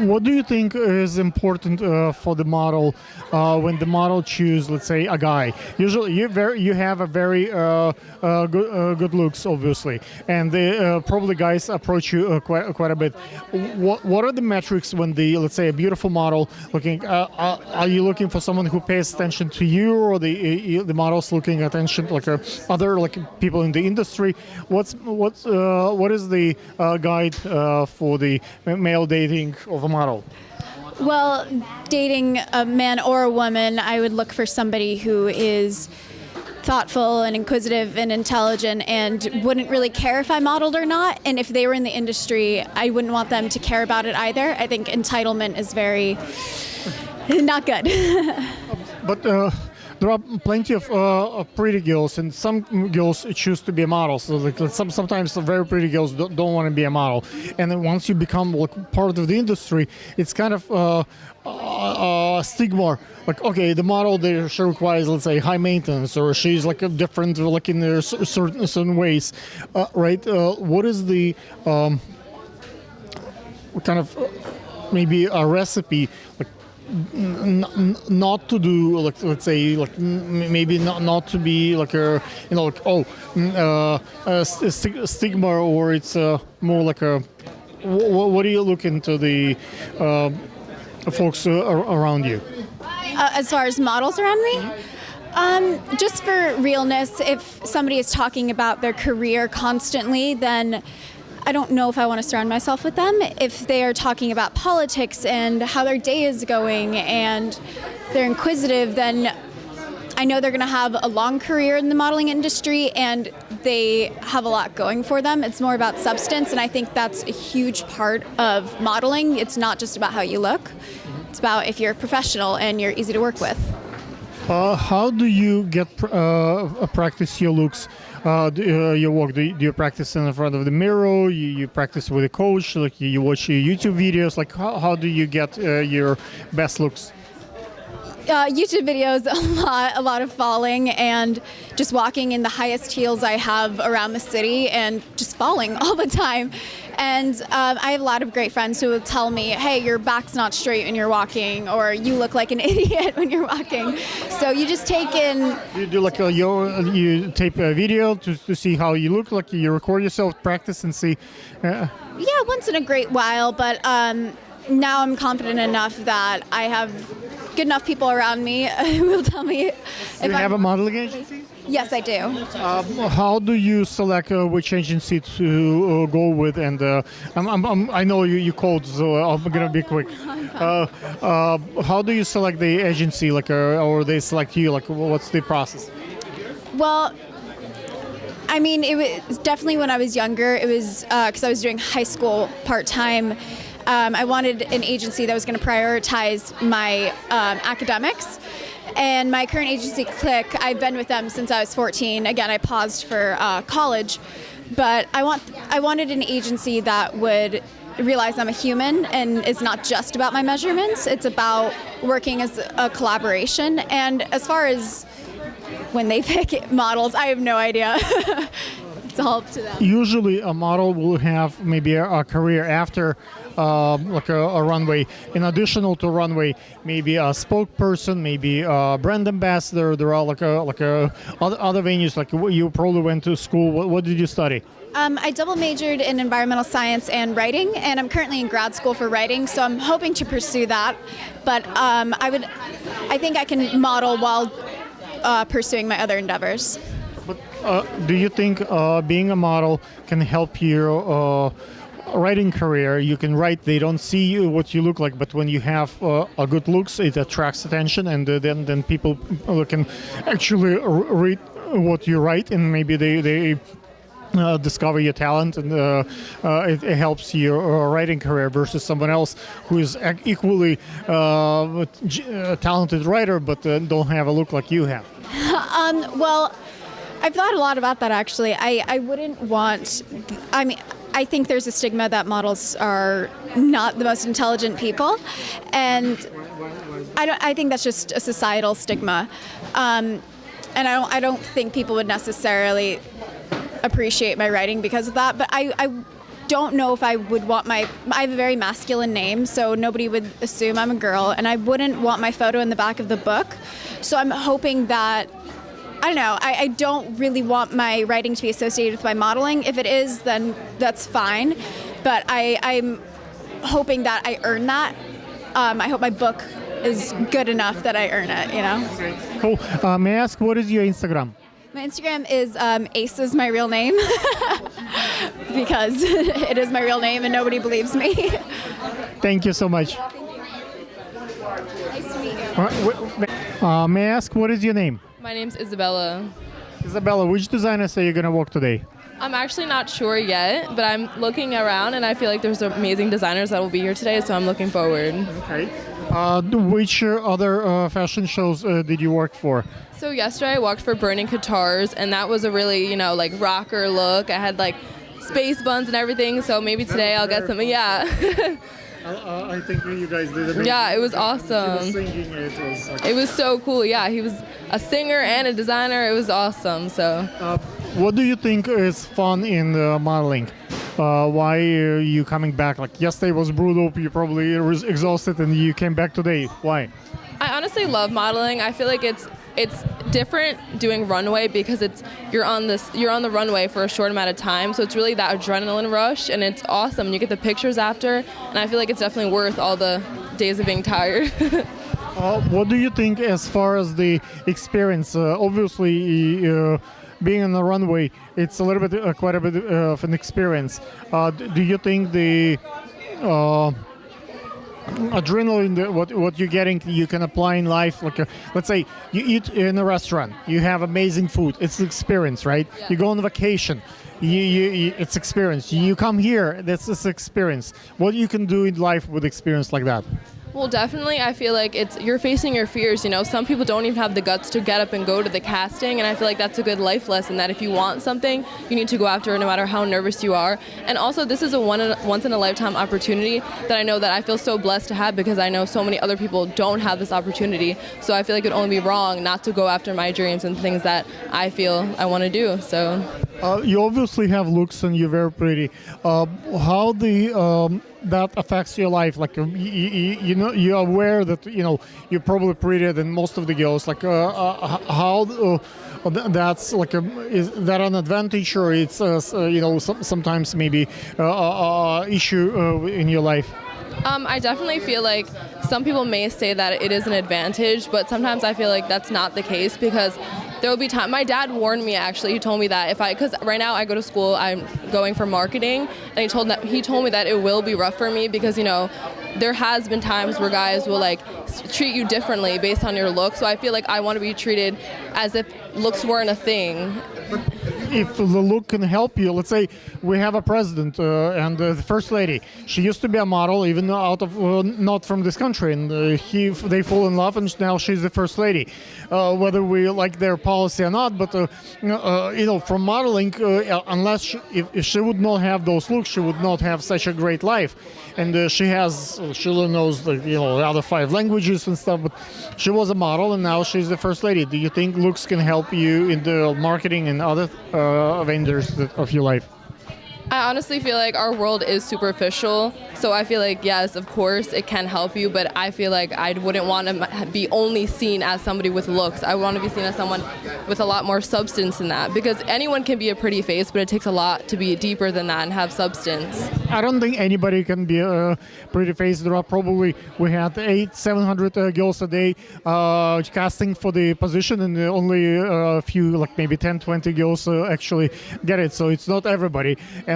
What do you think is important for the model when the model choose, let's say, a guy? Usually, you have a very good looks, obviously, and probably guys approach you quite a bit. What are the metrics when let's say, a beautiful model looking? Are you looking for someone who pays attention to you, or the model's looking attention like other like people in the industry? What is the guide for the male dating of a model? Well, dating a man or a woman, I would look for somebody who is thoughtful and inquisitive and intelligent and wouldn't really care if I modeled or not. And if they were in the industry, I wouldn't want them to care about it either. I think entitlement is very not good. But there are plenty of pretty girls, and some girls choose to be a model. So like sometimes the very pretty girls don't want to be a model, and then once you become like part of the industry, it's kind of a stigma. Like, okay, the model there, she requires, let's say, high maintenance, or she's like a different, like in their certain ways, right? What is the kind of maybe a recipe, like? Not to do, like, let's say, like maybe not to be like a, you know, like stigma, or it's more like a. What do you look into the folks around you? As far as models around me? Just for realness, if somebody is talking about their career constantly, then I don't know if I want to surround myself with them. If they are talking about politics and how their day is going and they're inquisitive, then I know they're going to have a long career in the modeling industry and they have a lot going for them. It's more about substance, and I think that's a huge part of modeling. It's not just about how you look. It's about if you're a professional and you're easy to work with. How do you get practice your looks? Your work? Do you practice in front of the mirror? You practice with a coach? Like you watch your YouTube videos? Like how do you get your best looks? YouTube videos, a lot of falling and just walking in the highest heels I have around the city and just falling all the time. And I have a lot of great friends who will tell me, hey, your back's not straight when you're walking, or you look like an idiot when you're walking. So you just take in... You do like you tape a video to see how you look, like you record yourself, practice and see... Yeah, once in a great while, but now I'm confident enough that I have good enough people around me who will tell me if you have a modeling agency? Yes, I do. How do you select which agency to go with? And I know you called, so I'm gonna be quick. How do you select the agency, like, or they select you? Like, what's the process? Well, I mean, it was definitely when I was younger. It was because I was doing high school part-time. I wanted an agency that was going to prioritize my academics. And my current agency, Click, I've been with them since I was 14. Again, I paused for college. But I wanted an agency that would realize I'm a human and it's not just about my measurements. It's about working as a collaboration. And as far as when they pick models, I have no idea. It's all up to them. Usually a model will have maybe a career after like a runway. In addition to runway, maybe a spokesperson, maybe a brand ambassador. There are like other venues. Like you probably went to school. What did you study? I double majored in environmental science and writing, and I'm currently in grad school for writing, so I'm hoping to pursue that. But I think I can model while pursuing my other endeavors. But do you think being a model can help your writing career? You can write, they don't see you, what you look like, but when you have a good looks, it attracts attention, and then people can actually read what you write, and maybe they discover your talent, and it helps your writing career versus someone else who is equally talented writer, but don't have a look like you have. Well, I've thought a lot about that, actually. I wouldn't want... I mean, I think there's a stigma that models are not the most intelligent people, and I think that's just a societal stigma, and I don't think people would necessarily appreciate my writing because of that. But I don't know if I would want I have a very masculine name, so nobody would assume I'm a girl, and I wouldn't want my photo in the back of the book. So I'm hoping that, I don't know, I don't really want my writing to be associated with my modeling. If it is, then that's fine. But I'm hoping that I earn that. I hope my book is good enough that I earn it, you know? Cool. May I ask, what is your Instagram? My Instagram is Ace is my real name because it is my real name and nobody believes me. Thank you so much. Nice to meet you. May I ask, what is your name? My name's Isabella. Isabella, which designers are you going to work today? I'm actually not sure yet, but I'm looking around and I feel like there's amazing designers that will be here today, so I'm looking forward. Okay. Which other fashion shows did you work for? So yesterday I walked for Burning Guitars, and that was a really, like rocker look. I had like space buns and everything, so maybe today I'll get something. Yeah. I think you guys did amazing. Yeah, it was awesome. He was singing, it was so cool. Yeah, he was a singer and a designer. It was awesome. So. What do you think is fun in modeling? Why are you coming back? Like yesterday was brutal. You probably was exhausted, and you came back today. Why? I honestly love modeling. I feel like it's different doing runway because you're on the runway for a short amount of time, so it's really that adrenaline rush, and it's awesome. You get the pictures after, and I feel like it's definitely worth all the days of being tired. What do you think as far as the experience? Obviously, being on the runway, it's a little bit, quite a bit of an experience. Do you think the adrenaline, what you're getting, you can apply in life? Like, let's say you eat in a restaurant, you have amazing food. It's an experience, right? Yeah. You go on vacation, it's experience. You come here, that's experience. What you can do in life with experience like that? Well, definitely, I feel like you're facing your fears. Some people don't even have the guts to get up and go to the casting, and I feel like that's a good life lesson, that if you want something, you need to go after it no matter how nervous you are. And also, this is a once-in-a-lifetime opportunity that I know that I feel so blessed to have, because I know so many other people don't have this opportunity. So I feel like it'd only be wrong not to go after my dreams and things that I feel I want to do. So. You obviously have looks and you're very pretty. How that affects your life? Like you're aware that you're probably prettier than most of the girls. Like how that's like is that an advantage, or it's sometimes maybe issue in your life? I definitely feel like some people may say that it is an advantage, but sometimes I feel like that's not the case, because there will be time. My dad warned me, actually. He told me that because right now I go to school, I'm going for marketing, and he told me that it will be rough for me, because there has been times where guys will like treat you differently based on your look. So I feel like I want to be treated as if looks weren't a thing. If the look can help you, let's say we have a president and the first lady. She used to be a model, even out of not from this country, and they fall in love, and now she's the first lady. Whether we like their policy or not, but from modeling, unless if she would not have those looks, she would not have such a great life. And she knows the other 5 languages and stuff, but she was a model, and now she's the first lady. Do you think looks can help you in the marketing and other vendors of your life? I honestly feel like our world is superficial, so I feel like, yes, of course, it can help you, but I feel like I wouldn't want to be only seen as somebody with looks. I want to be seen as someone with a lot more substance in that, because anyone can be a pretty face, but it takes a lot to be deeper than that and have substance. I don't think anybody can be a pretty face. There are probably, we had 700 girls a day casting for the position, and only a few, like maybe 10, 20 girls actually get it, so it's not everybody. And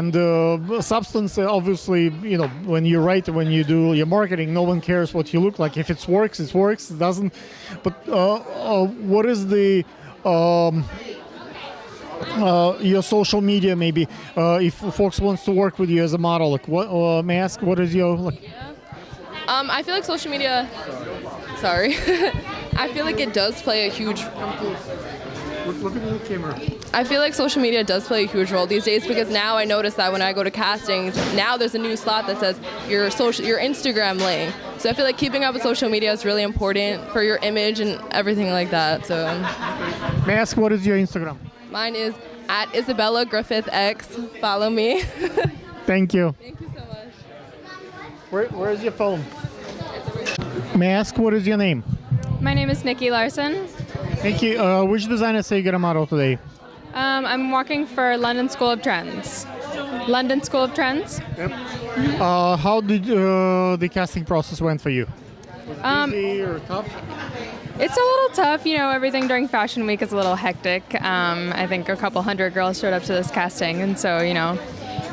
substance, obviously, when you write, when you do your marketing, no one cares what you look like. If it works, it works. It doesn't. But what is the your social media, maybe, if folks wants to work with you as a model? Like, what may I ask? What is your like? I feel like social media. Sorry, I feel like it does play a huge. Look at the camera. I feel like social media does play a huge role these days because now I notice that when I go to castings, now there's a new slot that says your Instagram link. So I feel like keeping up with social media is really important for your image and everything like that. So May I ask what is your Instagram? mine is at Isabella Griffith X. Follow me. Thank you. Thank you so much. Where is your phone? May I ask what is your name? My name is Nikki Larson. Nikki, which designer say you got a model today? I'm walking for London School of Trends. London School of Trends. Yep. How did the casting process went for you? Was it easy or tough? It's a little tough, you know, everything during Fashion Week is a little hectic. I think a couple hundred girls showed up to this casting, and so, you know,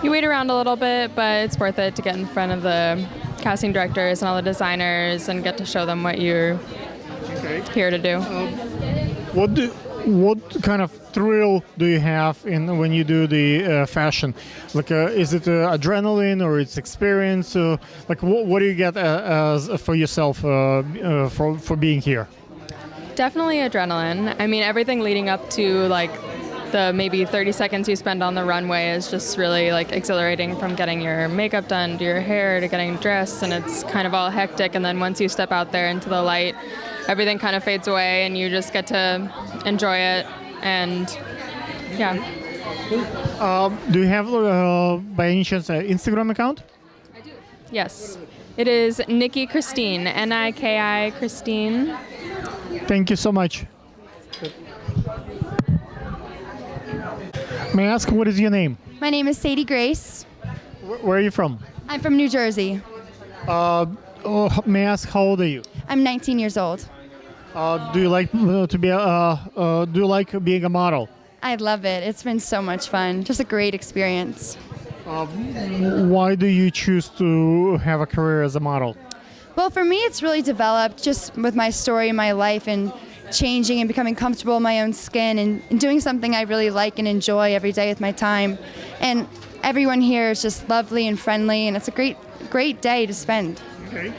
you wait around a little bit, but it's worth it to get in front of the casting directors and all the designers and get to show them what you're here to do. What kind of thrill do you have when you do the fashion? Like, is it adrenaline or it's experience? Like, what do you get for yourself for being here? Definitely adrenaline. I mean, everything leading up to like the maybe 30 seconds you spend on the runway is just really like exhilarating, from getting your makeup done to your hair to getting dressed, and it's kind of all hectic. And then once you step out there into the light, everything kind of fades away and you just get to enjoy it. And yeah. Do you have by any chance an Instagram account? Yes. It is Nikki Christine, Niki Christine. Thank you so much. May I ask what is your name? My name is Sadie Grace. Where are you from? I'm from New Jersey. May I ask how old are you? I'm 19 years old. Do you like to be? Do you like being a model? I love it. It's been so much fun. Just a great experience. Why do you choose to have a career as a model? Well, for me, it's really developed just with my story in my life and changing and becoming comfortable in my own skin and doing something I really like and enjoy every day with my time. And everyone here is just lovely and friendly, and it's a great day to spend. Okay.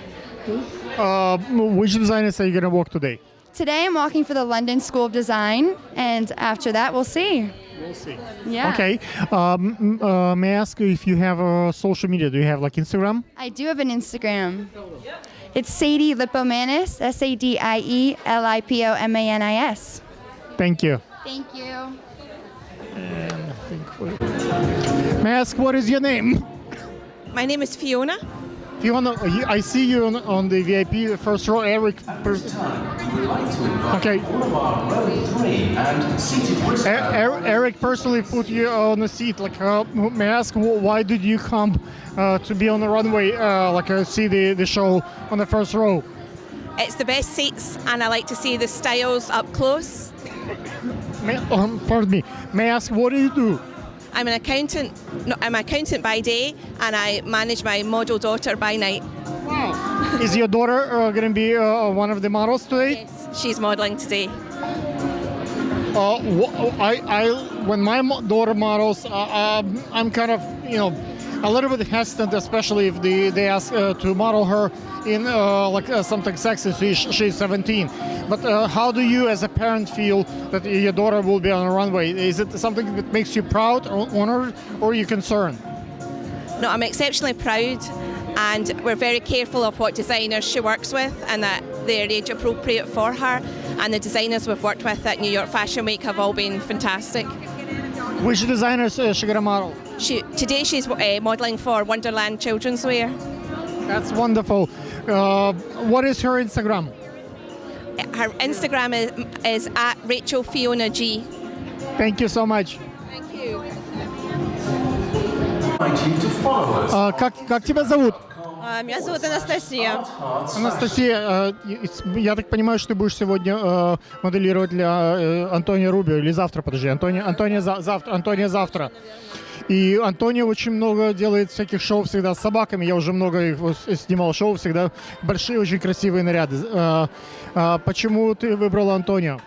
Which designers are you going to walk today? Today I'm walking for the London School of Design, and after that we'll see. We'll see. Yeah. Okay. May I ask if you have a social media? Do you have like Instagram? I do have an Instagram. It's Sadie Lipomanis, SADIE LIPOMANIS. Thank you. Thank you. And may I ask what is your name? My name is Fiona. Fiona, I see you on the VIP first row. Eric. Okay. Eric personally put you on the seat. Like, may I ask why did you come to be on the runway? See the show on the first row. It's the best seats, and I like to see the styles up close. Pardon me. May I ask what do you do? I'm an accountant. No, I'm an accountant by day, and I manage my model daughter by night. Wow. Is your daughter going to be one of the models today? Yes, she's modeling today. When my daughter models, I'm kind of, a little bit hesitant, especially if they ask to model her in something sexy. She's 17. But how do you, as a parent, feel that your daughter will be on a runway? Is it something that makes you proud or honored, or are you concerned? No, I'm exceptionally proud, and we're very careful of what designers she works with and that they're age appropriate for her. And the designers we've worked with at New York Fashion Week have all been fantastic. Which designers is she going to model? Today she's modeling for Wonderland Children's Wear. That's wonderful. What is her Instagram? Her Instagram is at Rachel Fiona G. Thank you so much. Thank you. Как тебя зовут? Меня зовут Анастасия. Анастасия, я так понимаю, что ты будешь сегодня моделировать для Антонио Рубио или завтра, подожди, Антония завтра. И Антонио очень много делает всяких шоу всегда с собаками. Я уже много их снимал шоу, всегда большие, очень красивые наряды. Почему ты выбрала Антонио?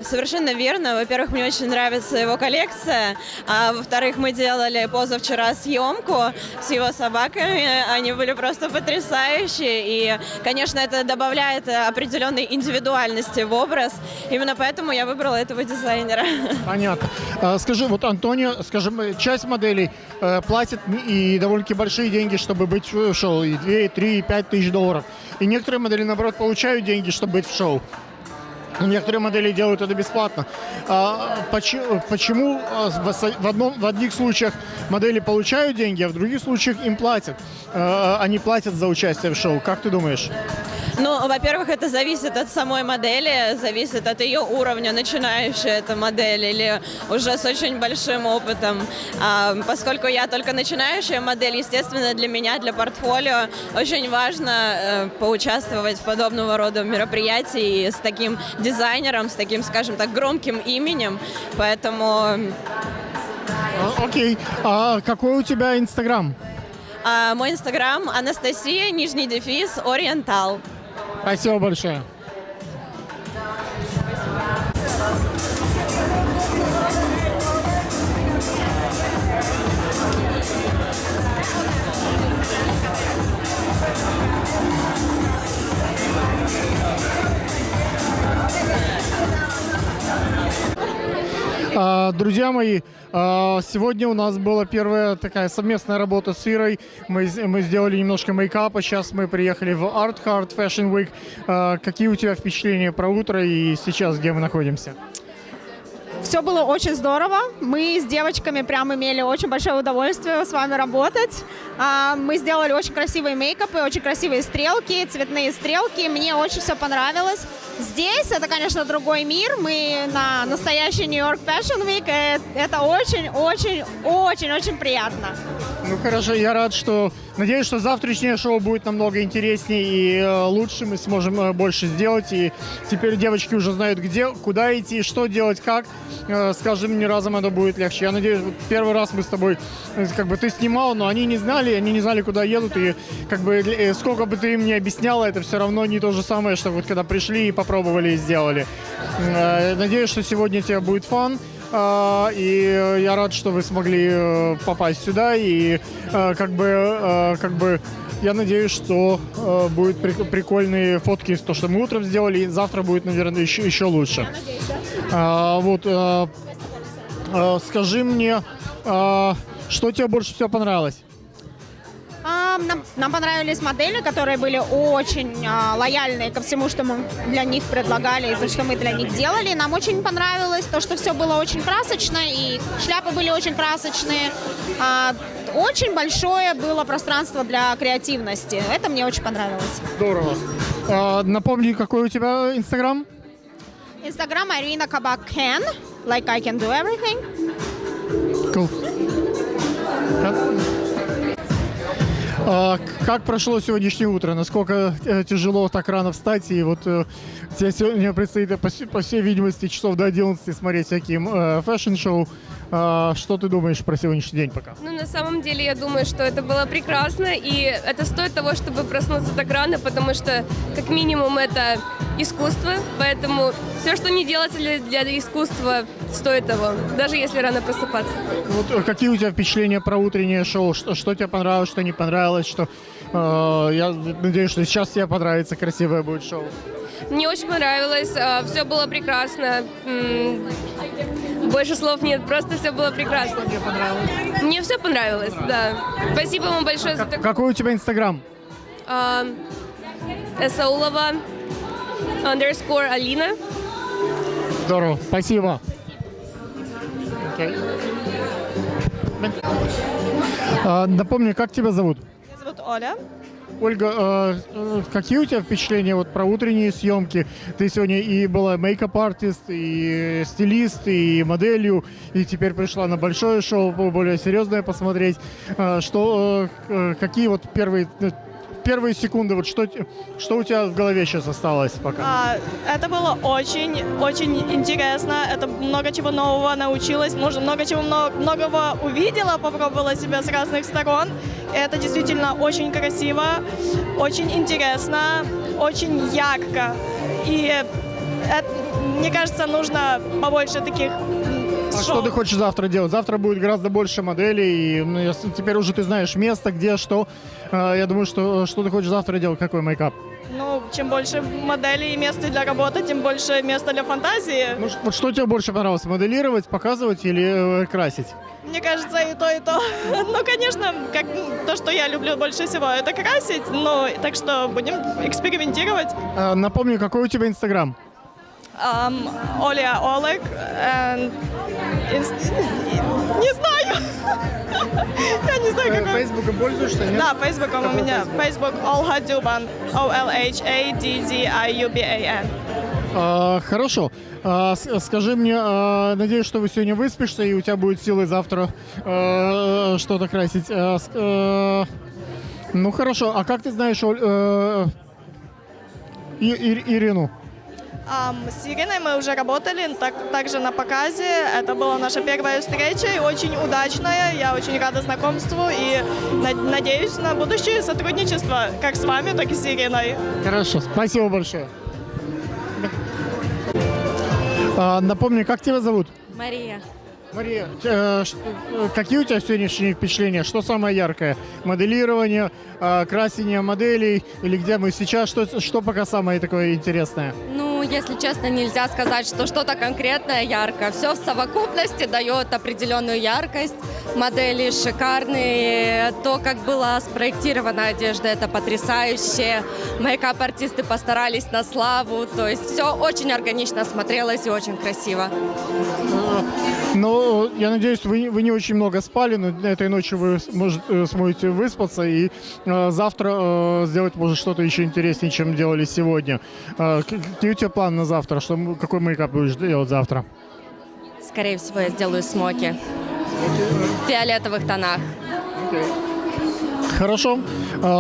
Совершенно верно. Во-первых, мне очень нравится его коллекция, а во-вторых, мы делали позавчера съемку с его собаками. Они были просто потрясающие, и, конечно, это добавляет определенной индивидуальности в образ. Именно поэтому я выбрала этого дизайнера. Понятно. Скажи, вот Антонио, скажем, часть моделей платит и довольно-таки большие деньги, чтобы быть в шоу, и 2, 3, 5 тысяч $. И некоторые модели, наоборот, получают деньги, чтобы быть в шоу. Некоторые модели делают это бесплатно. Почему в одних случаях модели получают деньги, а в других случаях им платят? Они платят за участие в шоу. Как ты думаешь? Ну, во-первых, это зависит от самой модели, зависит от ее уровня, начинающая эта модель или уже с очень большим опытом. Поскольку я только начинающая модель, естественно, для меня, для портфолио, очень важно поучаствовать в подобного рода мероприятии с таким дизайнером, с таким, скажем так, громким именем. Поэтому... Окей. А какой у тебя Инстаграм? Мой Инстаграм Анастасия, _ Ориентал. Спасибо большое. Друзья мои, сегодня у нас была первая такая совместная работа с Ирой. Мы сделали немножко мейкапа. Сейчас мы приехали в Art Heart Fashion Week. Какие у тебя впечатления про утро и сейчас, где мы находимся? Все было очень здорово. Мы с девочками прям имели очень большое удовольствие с вами работать. Мы сделали очень красивые мейкапы, очень красивые стрелки, цветные стрелки. Мне очень все понравилось. Здесь это, конечно, другой мир. Мы на настоящий New York Fashion Week. Это очень приятно. Ну хорошо, я рад, что... Надеюсь, что завтрашнее шоу будет намного интереснее и лучше. Мы сможем больше сделать. И теперь девочки уже знают, где, куда идти, что делать, как. С каждым разом это будет легче. Я надеюсь, вот первый раз мы с тобой... Как бы ты снимал, но они не знали, куда едут. И как бы сколько бы ты им ни объясняла, это все равно не то же самое, что вот когда пришли и попробовали и сделали. Надеюсь, что сегодня тебе будет фан. И я рад, что вы смогли попасть сюда. И как бы я надеюсь, что будут прикольные фотки, то, что мы утром сделали, и завтра будет, наверное, еще лучше. Скажи мне, что тебе больше всего понравилось? Нам понравились модели, которые были очень лояльны ко всему, что мы для них предлагали, и то, что мы для них делали. Нам очень понравилось то, что все было очень красочно, и шляпы были очень красочные. Очень большое было пространство для креативности. Это мне очень понравилось. Здорово. Напомни, какой у тебя Инстаграм? Инстаграм Irina Kabak can, like I can do everything. Cool. Как прошло сегодняшнее утро? Насколько тяжело так рано встать? И вот тебе сегодня предстоит, по всей видимости, часов до 11 смотреть всякие фэшн-шоу. Что ты думаешь про сегодняшний день пока? Ну, на самом деле, я думаю, что это было прекрасно, и это стоит того, чтобы проснуться так рано, потому что, как минимум, это искусство, поэтому все, что не делается для искусства, стоит того, даже если рано просыпаться. Вот какие у тебя впечатления про утреннее шоу? Что тебе понравилось, что не понравилось? Я надеюсь, что сейчас тебе понравится, красивое будет шоу. Мне очень понравилось, все было прекрасно. Больше слов нет, просто все было прекрасно. Мне понравилось. Мне все понравилось, да. Спасибо вам большое за такое. Какой у тебя Инстаграм? Саулова _Алина. Здорово, спасибо. Напомни, как тебя зовут? Меня зовут Оля. Ольга, какие у тебя впечатления вот про утренние съемки? Ты сегодня и была мейкап-артист, и стилист, и моделью, и теперь пришла на большое шоу, более серьезное посмотреть. Какие вот первые секунды, вот что у тебя в голове сейчас осталось пока? Это было очень интересно. Это много чего нового научилась, много чего многого увидела, попробовала себя с разных сторон. Это действительно очень красиво, очень интересно, очень ярко. И мне кажется, нужно побольше таких А шоу. что ты хочешь завтра делать? Завтра будет гораздо больше моделей, и теперь уже ты знаешь место, где, что. Я думаю, что ты хочешь завтра делать, какой мейкап? Ну, чем больше моделей и места для работы, тем больше места для фантазии. Вот что тебе больше понравилось, моделировать, показывать или красить? Мне кажется, и то, и то. Ну, конечно, как то, что я люблю больше всего, это красить. Ну, так что будем экспериментировать. Напомню, какой у тебя Инстаграм? Оля Олег. Не знаю. Я не знаю, какой. Фейсбуком пользуешься, нет? Да, Фейсбуком у меня. Facebook Olha Duban. OLHADZIUBAN. Хорошо. Скажи мне, надеюсь, что вы сегодня выспишься и у тебя будет силы завтра что-то красить. Ну хорошо. А как ты знаешь Ирину? С Ириной мы уже работали, также на показе. Это была наша первая встреча и очень удачная. Я очень рада знакомству и надеюсь на будущее сотрудничество как с вами, так и с Ириной. Хорошо, спасибо большое. Напомни, как тебя зовут? Мария. Мария, какие у тебя сегодняшние впечатления? Что самое яркое? Моделирование, красение моделей или где мы сейчас? Что пока самое такое интересное? Ну, если честно, нельзя сказать, что что-то конкретное яркое. Все в совокупности дает определенную яркость. Модели шикарные. То, как была спроектирована одежда, это потрясающе. Мейкап-артисты постарались на славу. То есть все очень органично смотрелось и очень красиво. Ну, я надеюсь, вы не очень много спали, но этой ночью вы сможете выспаться и завтра сделать, может, что-то еще интереснее, чем делали сегодня. Какие у тебя планы на завтра? Какой мейкап будешь делать завтра? Скорее всего, я сделаю смоки. В фиолетовых тонах. Хорошо.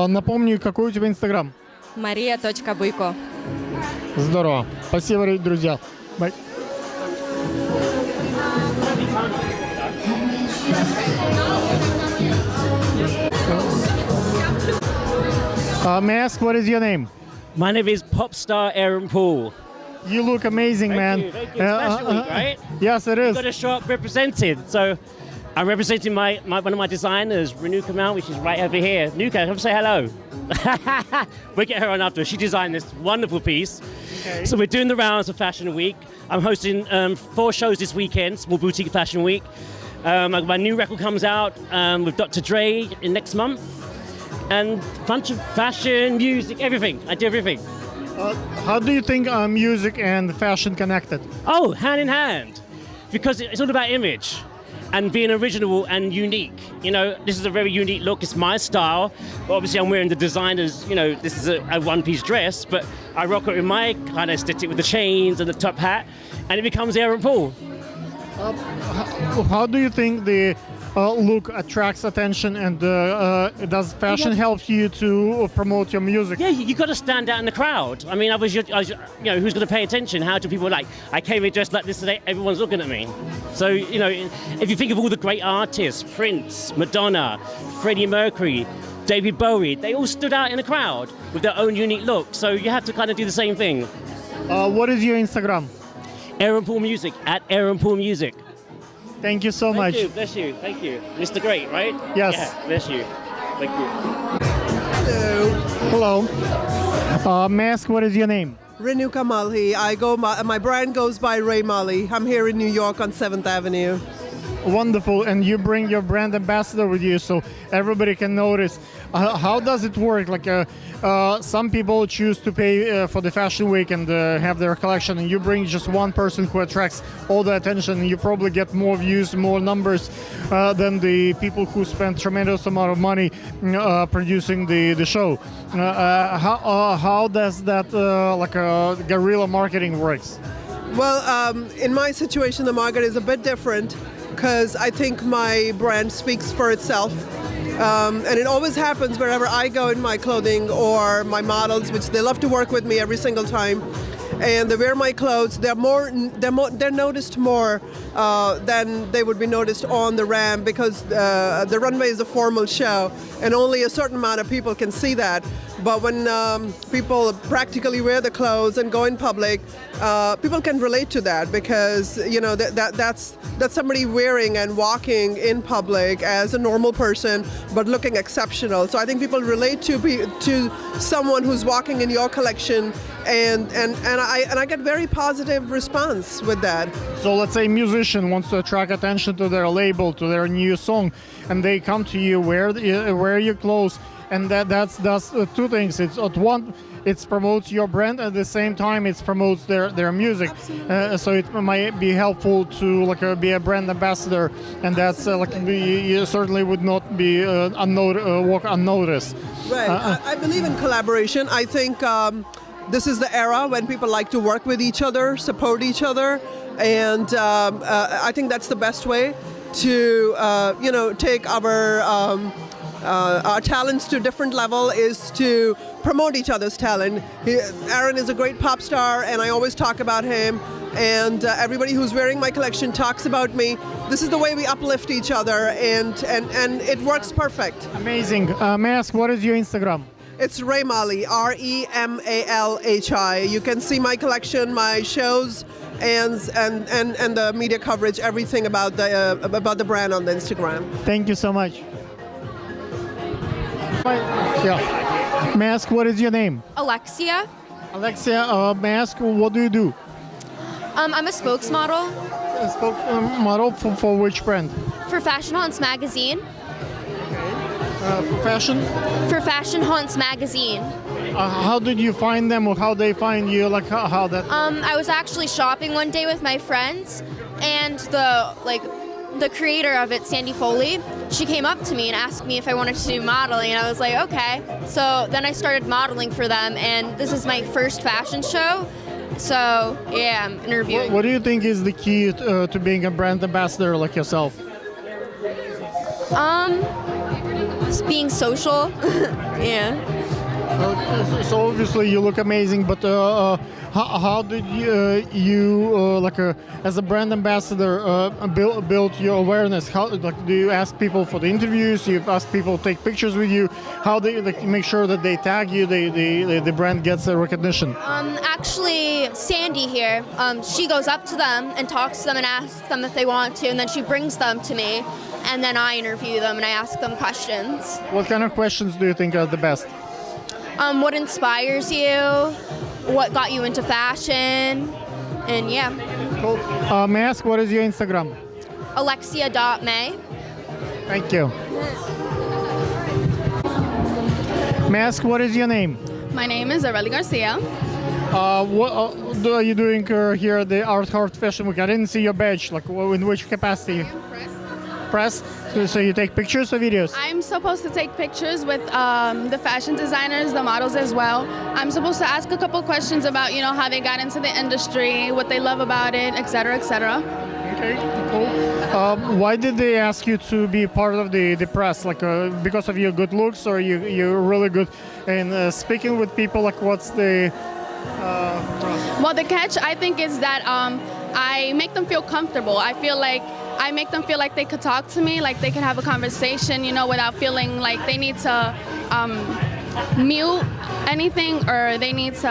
Напомни, какой у тебя Инстаграм? Maria.Buyko. Здорово. Спасибо, друзья. Bye. May I ask, what is your name? My name is Popstar Aaron Paul. You look amazing, man. Thank you. Fashion Week, right? Yes, it is. You've got to show up represented. So I'm representing one of my designers, Renuka Mount, which is right over here. Nuka, come say hello. We'll get her on after. She designed this wonderful piece. Okay. So we're doing the rounds of Fashion Week. I'm hosting 4 shows this weekend, Small Boutique Fashion Week. My new record comes out with Dr. Dre in next month. And a bunch of fashion, music, everything. I do everything. How do you think music and fashion connected? Oh, hand in hand. Because it's all about image and being original and unique. You know, this is a very unique look. It's my style. But obviously, I'm wearing the designer's, you know, this is a one-piece dress, but I rock it with my kind of aesthetic with the chains and the top hat, and it becomes Aaron Paul. How do you think the look attracts attention, and does fashion help you to promote your music? Yeah, you got to stand out in the crowd. I mean, I was, you know, who's going to pay attention? How do people like? I came here dressed like this today. Everyone's looking at me. So, you know, if you think of all the great artists, Prince, Madonna, Freddie Mercury, David Bowie, they all stood out in the crowd with their own unique look. So you have to kind of do the same thing. What is your Instagram? Aaron Paul Music, at Aaron Paul Music. Thank you so much. Thank you, bless you, thank you. Mr. Great, right? Yes. Yeah, bless you. Thank you. Hello. May I ask, what is your name? Renuka Malhi. My brand goes by Ray Mali. I'm here in New York on 7th Avenue. Wonderful, and you bring your brand ambassador with you so everybody can notice. How does it work? Like, some people choose to pay for the fashion week and have their collection, and you bring just one person who attracts all the attention, and you probably get more views, more numbers than the people who spend tremendous amount of money producing the show. How does that like guerrilla marketing works? Well, in my situation, the market is a bit different because I think my brand speaks for itself. And it always happens wherever I go in my clothing or my models, which they love to work with me every single time. and they wear my clothes, they're noticed more than they would be noticed on the ramp, because the runway is a formal show and only a certain amount of people can see that. But when people practically wear the clothes and go in public, people can relate to that, because that's somebody wearing and walking in public as a normal person, but looking exceptional. So I think people relate to someone who's walking in your collection, and I get very positive response with that. So let's say a musician wants to attract attention to their label, to their new song, and they come to you, wear your clothes. And that's two things. It promotes your brand, at the same time it promotes their music. So it might be helpful to be a brand ambassador, and that's you certainly would not be walk unnoticed. Right. I believe in collaboration. I think this is the era when people like to work with each other, support each other, and I think that's the best way to take our talents to a different level, is to promote each other's talent. Aaron is a great pop star, and I always talk about him, and everybody who's wearing my collection talks about me. This is the way we uplift each other, and it works perfect. Amazing. May I ask, what is your Instagram? It's Remalhi, Remalhi. You can see my collection, my shows, and the media coverage, everything about the brand on the Instagram. Thank you so much. Yeah. May I ask, what is your name? Alexia. Alexia, may I ask, what do you do? I'm a spokesmodel. A spokesmodel for which brand? For Fashion Haunts magazine. For fashion? For Fashion Haunts magazine. How did you find them, or how they find you? How that? I was actually shopping one day with my friends, and the creator of it, Sandy Foley, she came up to me and asked me if I wanted to do modeling, and I was like, okay. So then I started modeling for them, and this is my first fashion show. So yeah, I'm interviewing. What do you think is the key to being a brand ambassador like yourself? Being social. Yeah. So obviously you look amazing, but how did you as a brand ambassador build your awareness? How do you ask people for the interviews? You ask people to take pictures with you? How do you make sure that they tag you? The brand gets a recognition. Actually, Sandy here, she goes up to them and talks to them and asks them if they want to, and then she brings them to me, and then I interview them and I ask them questions. What kind of questions do you think are the best? What inspires you? What got you into fashion? And yeah. Cool. May I ask, what is your Instagram? Alexia.may. Thank you. May I ask, what is your name? My name is Areli Garcia. What are you doing here at the Art Heart Fashion Week? I didn't see your badge. In which capacity? Press. So you take pictures or videos? I'm supposed to take pictures with the fashion designers, the models as well. I'm supposed to ask a couple questions about, how they got into the industry, what they love about it, etc., etc. Okay, cool. Why did they ask you to be part of the press? Because of your good looks, or you're really good in speaking with people? What's the... Well, the catch, I think, is that I make them feel comfortable. I feel like I make them feel like they could talk to me, like they can have a conversation, without feeling like they need to mute anything, or they need to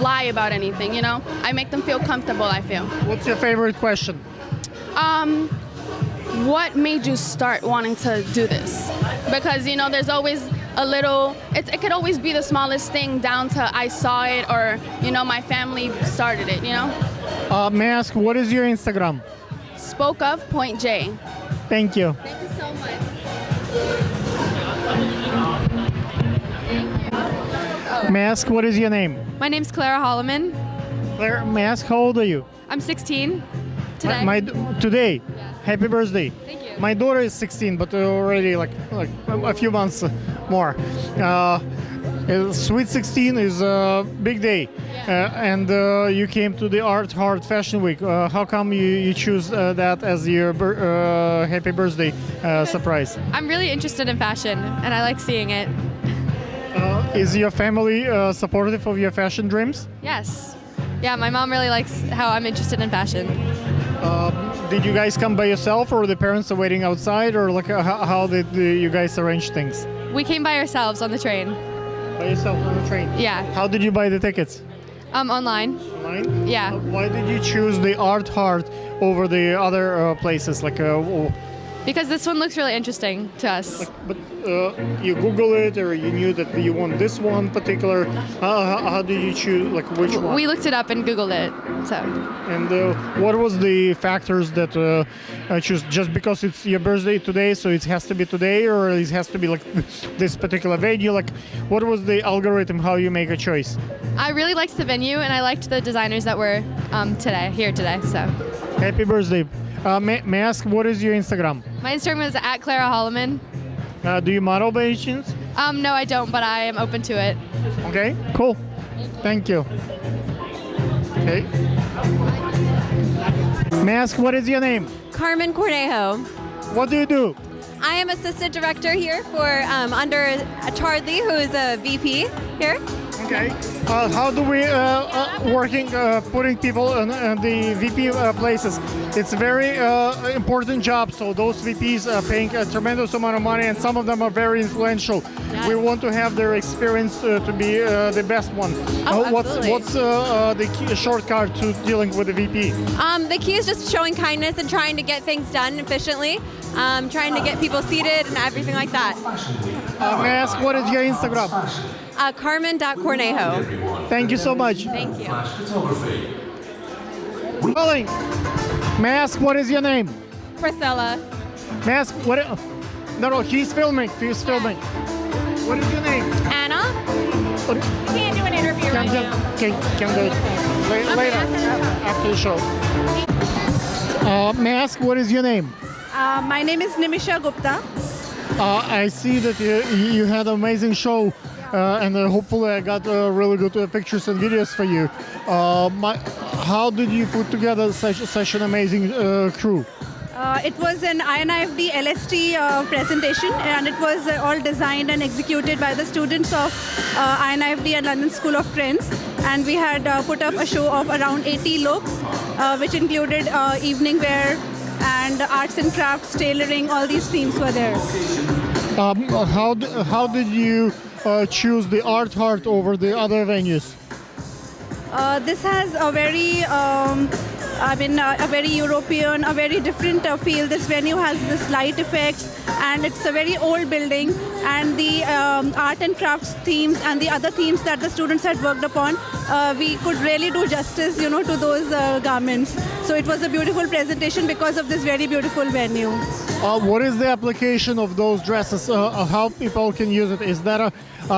lie about anything, I make them feel comfortable, I feel. What's your favorite question? What made you start wanting to do this? Because, there's always a little, it could always be the smallest thing down to I saw it, or, my family started it, May I ask, what is your Instagram? Spokeof.j. Thank you. Thank you so much. May I ask, what is your name? My name's Clara Holloman. Claire, may I ask, how old are you? I'm 16 today. Today? Yeah. Happy birthday. Thank you. My daughter is 16, but already like a few months more. Sweet 16 is a big day, and you came to the Art Heart Fashion Week. How come you choose that as your happy birthday surprise? I'm really interested in fashion, and I like seeing it. Is your family supportive of your fashion dreams? Yes. Yeah, my mom really likes how I'm interested in fashion. Did you guys come by yourself, or the parents are waiting outside, or like how did you guys arrange things? We came by ourselves on the train. By yourself on the train? Yeah. How did you buy the tickets? Online. Online? Yeah. Why did you choose the Art Heart over the other places? Because this one looks really interesting to us. But you Google it, or you knew that you want this one particular? How did you choose? Like which one? We looked it up and Googled it. So. And what was the factors that choose? Just because it's your birthday today, so it has to be today, or it has to be like this particular venue? Like, what was the algorithm? How you make a choice? I really liked the venue, and I liked the designers that were here today. So. Happy birthday! May I ask, what is your Instagram? My Instagram is @ClaraHolloman. Do you model by any chance? No, I don't, but I am open to it. Okay, cool. Thank you. Okay. May I ask, what is your name? Carmen Cornejo. What do you do? I am assistant director here for under Charlie, who is a VP here. Okay. How do we putting people in the VP places? It's a very important job. So those VPs are paying a tremendous amount of money, and some of them are very influential. Yes. We want to have their experience to be the best one. What's the key, shortcut to dealing with the VP? The key is just showing kindness and trying to get things done efficiently, trying to get people seated and everything like that. May I ask, what is your Instagram? Carmen.Cornejo. Thank you so much. Thank you. Calling. May I ask, what is your name? Priscilla. May I ask, what? No, he's filming. He's filming. What is your name? Anna. What? You can't do an interview right now. Can do it later after the show. May I ask, what is your name? My name is Nimisha Gupta. I see that you had an amazing show, and hopefully I got really good pictures and videos for you. How did you put together such an amazing crew? It was an INIFD LST presentation, and it was all designed and executed by the students of INIFD and London School of Trends. And we had put up a show of around 80 looks, which included evening wear and arts and crafts, tailoring. All these themes were there. How did you choose the Art Heart over the other venues? This has a very, a very European, a very different feel. This venue has this light effects, and it's a very old building. And the art and crafts themes and the other themes that the students had worked upon, we could really do justice, to those garments. So it was a beautiful presentation because of this very beautiful venue. What is the application of those dresses? How people can use it? Is that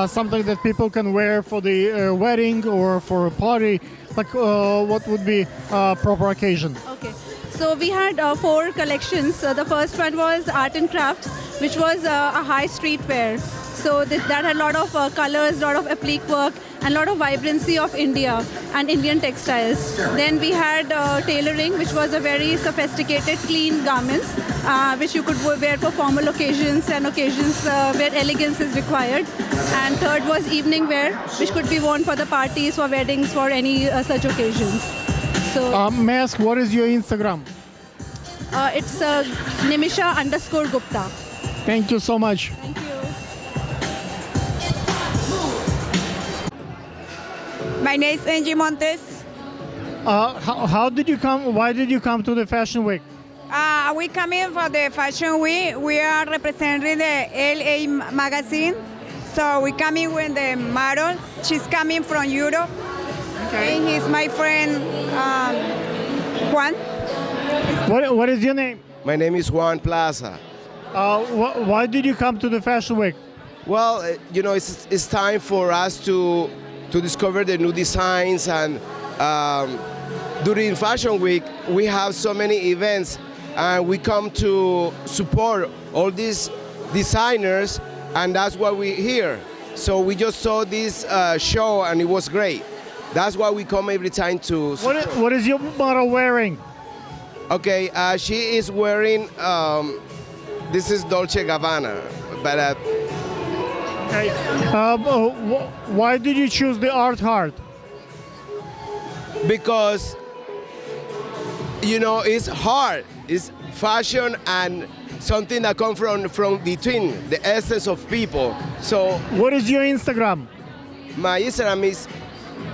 something that people can wear for the wedding or for a party? Like, what would be a proper occasion? Okay, so we had 4 collections. The first one was art and crafts, which was a high street wear. So that had a lot of colors, a lot of applique work, and a lot of vibrancy of India and Indian textiles. Then we had tailoring, which was a very sophisticated, clean garments, which you could wear for formal occasions and occasions where elegance is required. And third was evening wear, which could be worn for the parties, for weddings, for any such occasions. So, may I ask, what is your Instagram? It's Nimisha_Gupta. Thank you so much. Thank you. My name is Angie Montes. How did you come? Why did you come to the Fashion Week? We come in for the Fashion Week. We are representing the LA magazine. So we come in with the model. She's coming from Europe. Okay. And he's my friend Juan. What is your name? My name is Juan Plaza. Why did you come to the Fashion Week? Well, it's time for us to discover the new designs, and during Fashion Week we have so many events, and we come to support all these designers, and that's why we're here. So we just saw this show, and it was great. That's why we come every time to support. What is your model wearing? Okay, she is wearing, this is Dolce & Gabbana, but okay. Why did you choose the Art Heart? because it's hard. It's fashion and something that comes from between the essence of people. So what is your Instagram? My Instagram is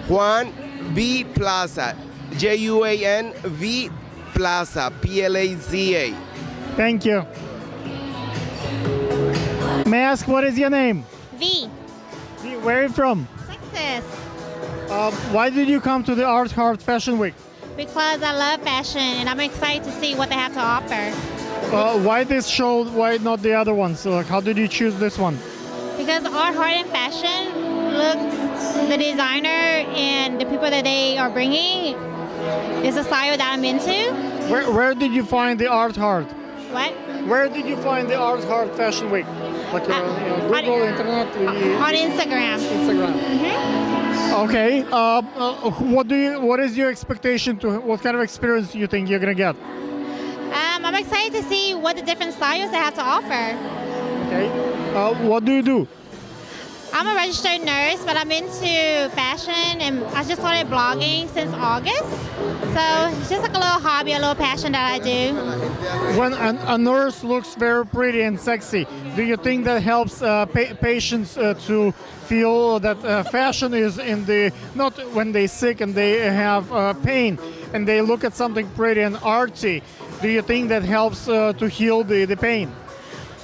Juan V Plaza, JUAN-V Plaza, PLAZA. Thank you. May I ask what is your name? V. Where are you from? Texas. Why did you come to the Art Heart Fashion Week? Because I love fashion and I'm excited to see what they have to offer. Why this show? Why not the other ones? How did you choose this one? Because Art Heart and fashion looks, the designer and the people that they are bringing is a style that I'm into. Where did you find the Art Heart? What? Where did you find the Art Heart Fashion Week? Like Google, internet? On Instagram. Instagram. Mm-hmm. Okay. What is your expectation what kind of experience do you think you're gonna get? I'm excited to see what the different styles they have to offer. Okay. What do you do? I'm a registered nurse, but I'm into fashion, and I just started blogging since August. So it's just like a little hobby, a little passion that I do. When a nurse looks very pretty and sexy, do you think that helps patients to feel that fashion is in the, not when they're sick and they have pain and they look at something pretty and artsy, do you think that helps to heal the pain?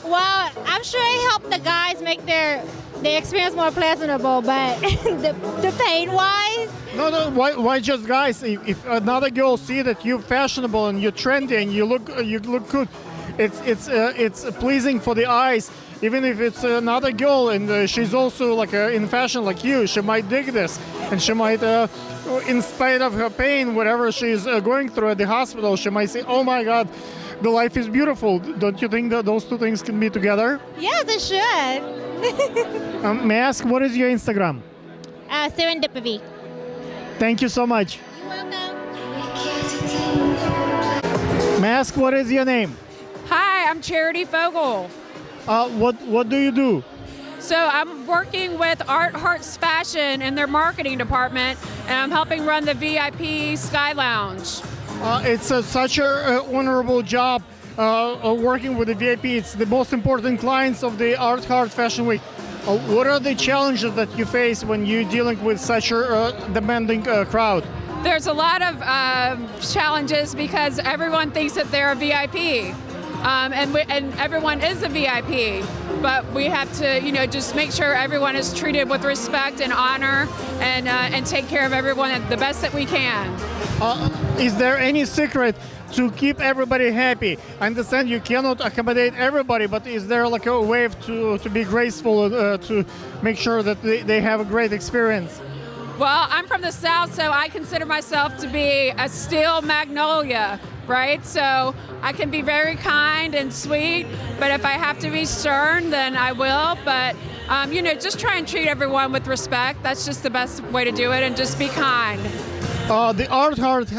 Well, I'm sure it helped the guys make their experience more pleasurable, but the pain-wise. No. Why just guys? If another girl see that you're fashionable and you're trendy and you look good, it's pleasing for the eyes. Even if it's another girl and she's also like in fashion like you, she might dig this, and she might, in spite of her pain, whatever she's going through at the hospital, she might say, "Oh my God, the life is beautiful." Don't you think that those two things can be together? Yes, it should. May I ask what is your Instagram? Serendipity. Thank you so much. You're welcome. May I ask what is your name? Hi, I'm Charity Fogel. What do you do? So I'm working with Art Hearts Fashion in their marketing department, and I'm helping run the VIP Sky Lounge. It's such an honorable job working with the VIP. It's the most important clients of the Art Heart Fashion Week. What are the challenges that you face when you're dealing with such a demanding crowd? There's a lot of challenges because everyone thinks that they're a VIP. And everyone is a VIP, but we have to, just make sure everyone is treated with respect and honor, and take care of everyone the best that we can. Is there any secret to keep everybody happy? I understand you cannot accommodate everybody, but is there like a way to be graceful, to make sure that they have a great experience? Well, I'm from the South, so I consider myself to be a steel magnolia, right? So I can be very kind and sweet, but if I have to be stern, then I will. But, just try and treat everyone with respect. That's just the best way to do it, and just be kind. The Art Heart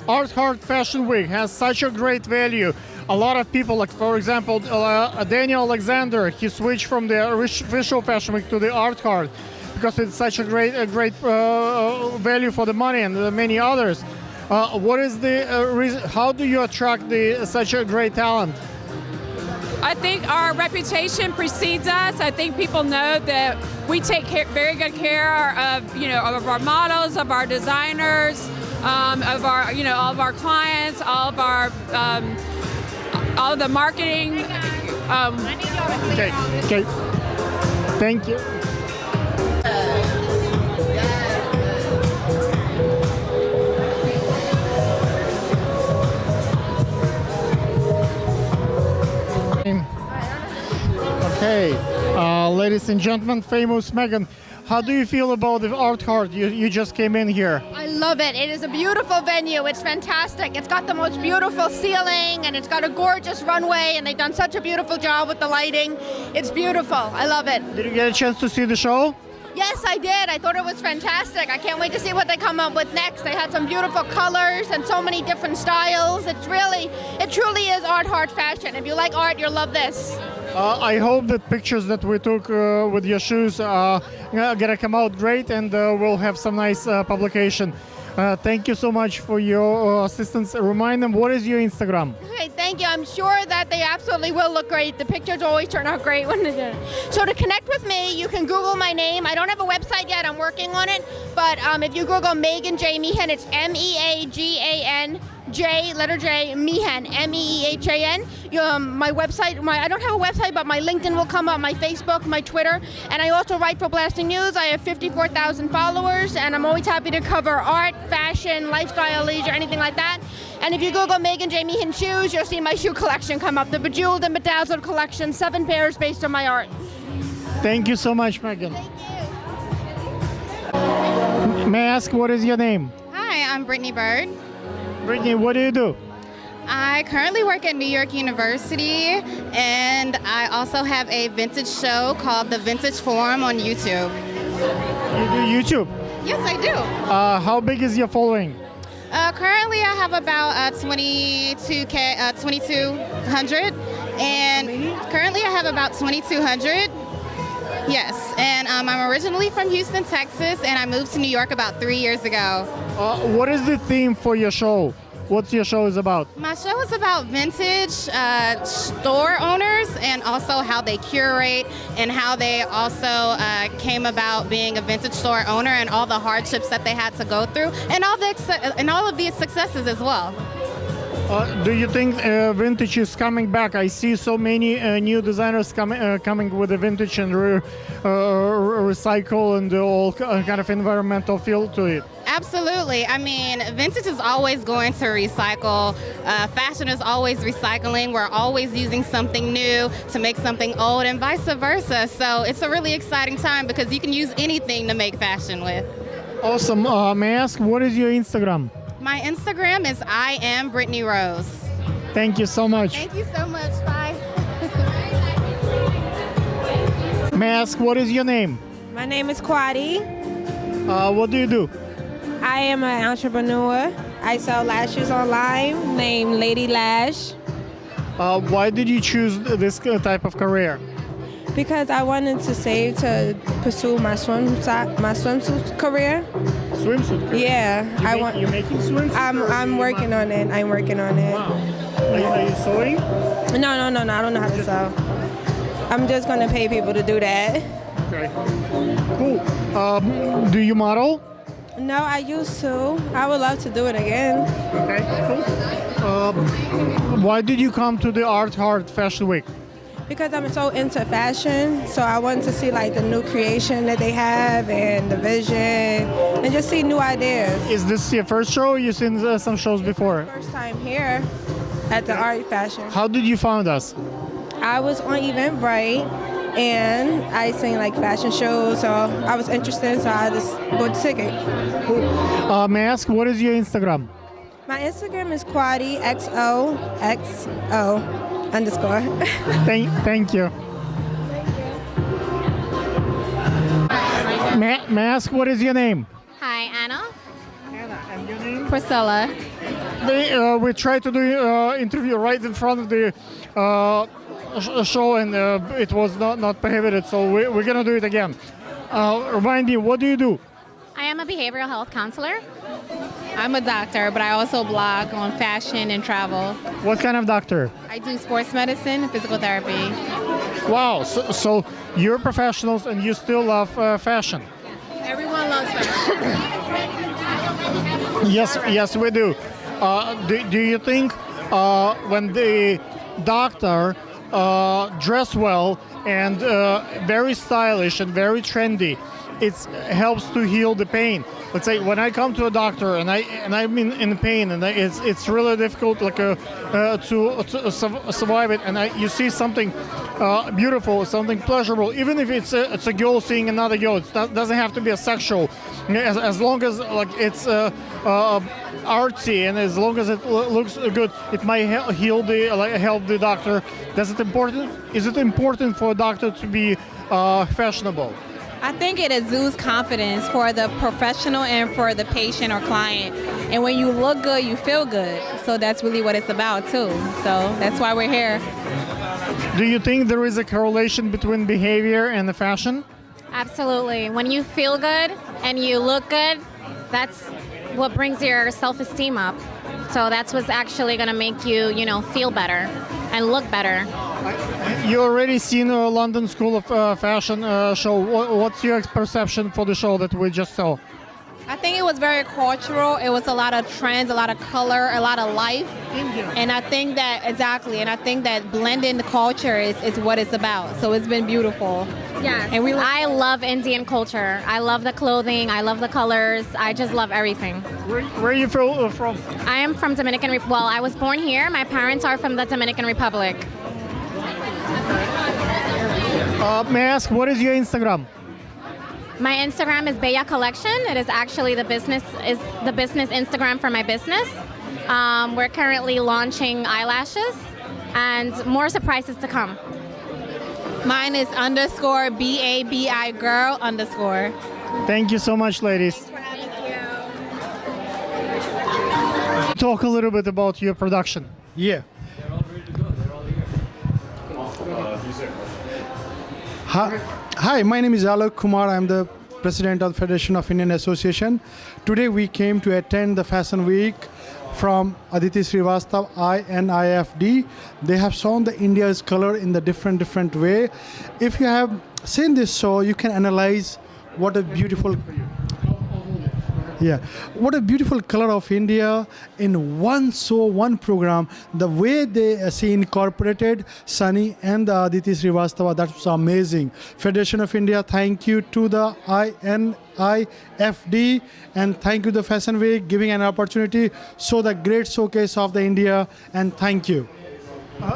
Art Heart Fashion Week has such a great value. A lot of people, like for example, Daniel Alexander, he switched from the Visual Fashion Week to the Art Heart because it's such a great value for the money, and many others. What is the reason? How do you attract such a great talent? I think our reputation precedes us. I think people know that we take very good care of, of our models, of our designers, of our, all of our clients, all of the marketing. Okay. Thank you. Okay, ladies and gentlemen, famous Megan, how do you feel about the Art Heart? You just came in here. I love it. It is a beautiful venue. It's fantastic. It's got the most beautiful ceiling, and it's got a gorgeous runway, and they've done such a beautiful job with the lighting. It's beautiful. I love it. Did you get a chance to see the show? Yes, I did. I thought it was fantastic. I can't wait to see what they come up with next. They had some beautiful colors and so many different styles. It truly is Art Heart fashion. If you like art, you'll love this. I hope that pictures that we took with your shoes are gonna come out great, and we'll have some nice publication. Thank you so much for your assistance. Remind them, what is your Instagram? Okay, thank you. I'm sure that they absolutely will look great. The pictures always turn out great when they do. So to connect with me, you can Google my name. I don't have a website yet. I'm working on it. But if you Google Megan J. Meehan, it's MEAGAN. Letter J, Meehan, MEEHAN. My website, I don't have a website, but my LinkedIn will come up, my Facebook, my Twitter, and I also write for Blasting News. I have 54,000 followers, and I'm always happy to cover art, fashion, lifestyle, leisure, anything like that. And if you Google Megan J. Meehan shoes, you'll see my shoe collection come up, the Bejeweled and Bedazzled collection, 7 pairs based on my art. Thank you so much, Megan. Thank you. May I ask, what is your name? Hi, I'm Brittany Bird. Brittany, what do you do? I currently work at New York University, and I also have a vintage show called The Vintage Forum on YouTube. You do YouTube? Yes, I do. How big is your following? Currently, I have about 2,200, and currently I have about 2,200. Yes, and I'm originally from Houston, Texas, and I moved to New York about 3 years ago. What is the theme for your show? What's your show is about? My show is about vintage store owners and also how they curate and how they also came about being a vintage store owner and all the hardships that they had to go through and all of these successes as well. Do you think vintage is coming back? I see so many new designers coming with the vintage and recycle and all kind of environmental feel to it. Absolutely. I mean, vintage is always going to recycle. Fashion is always recycling. We're always using something new to make something old and vice versa. So it's a really exciting time because you can use anything to make fashion with. Awesome. May I ask, what is your Instagram? My Instagram is I am Brittany Rose. Thank you so much. Thank you so much. Bye. May I ask, what is your name? My name is Kwadi. What do you do? I am an entrepreneur. I sell lashes online named Lady Lash. Why did you choose this type of career? Because I wanted to save to pursue my swimsuit career. Swimsuit career? Yeah, You're making swimsuits? I'm working on it. I'm working on it. Wow. Are you sewing? No. I don't know how to sew. I'm just gonna pay people to do that. Okay. Cool. Do you model? No, I used to. I would love to do it again. Okay. Cool. Why did you come to the Art Heart Fashion Week? Because I'm so into fashion, so I wanted to see like the new creation that they have and the vision, and just see new ideas. Is this your first show? Or you've seen some shows before? First time here at the Art Fashion. How did you find us? I was on Eventbrite, and I seen like fashion shows, so I was interested, so I just bought the ticket. Cool. May I ask, what is your Instagram? My Instagram is Kwadi XOXO_. Thank you. May I ask, what is your name? Hi, Anna. Anna, and your name? Priscilla. We tried to do interview right in front of the show, and it was not prohibited, so we're gonna do it again. Remind me, what do you do? I am a behavioral health counselor. I'm a doctor, but I also blog on fashion and travel. What kind of doctor? I do sports medicine and physical therapy. Wow, so you're professionals and you still love fashion. Everyone loves fashion. Yes, we do. Do you think when the doctor dress well and very stylish and very trendy, it helps to heal the pain? Let's say when I come to a doctor and I'm in pain and it's really difficult to survive it, and you see something beautiful, something pleasurable, even if it's a girl seeing another girl. It doesn't have to be a sexual, as long as it's artsy and as long as it looks good, it might help the doctor. Is it important for a doctor to be fashionable? I think it exudes confidence for the professional and for the patient or client. And when you look good, you feel good. So that's really what it's about too. So that's why we're here. Do you think there is a correlation between behavior and the fashion? Absolutely. When you feel good and you look good, that's what brings your self-esteem up. So that's what's actually going to make you, feel better and look better. You already seen a London School of Fashion show. What's your perception for the show that we just saw? I think it was very cultural. It was a lot of trends, a lot of color, a lot of life. And I think that, exactly, and I think that blending the culture is what it's about. So it's been beautiful. Yes, and I love Indian culture. I love the clothing. I love the colors. I just love everything. Where are you from? I am from Dominican Republic. Well, I was born here. My parents are from the Dominican Republic. May I ask, what is your Instagram? My Instagram is Bella Collection. It is actually the business Instagram for my business. We're currently launching eyelashes and more surprises to come. Mine is _BABI girl _. Thank you so much, ladies. Talk a little bit about your production. Yeah. Hi, my name is Alok Kumar. I'm the president of the Federation of Indian Association. Today we came to attend the Fashion Week from Aditi Srivastav, INIFD. They have shown the India's color in the different way. If you have seen this show, you can analyze what a beautiful what a beautiful color of India in one show, one program. The way they see incorporated Sunny and the Aditi Srivastava, that's amazing. Federation of India, thank you to the INIFD and thank you to the Fashion Week giving an opportunity, show the great showcase of the India, and thank you.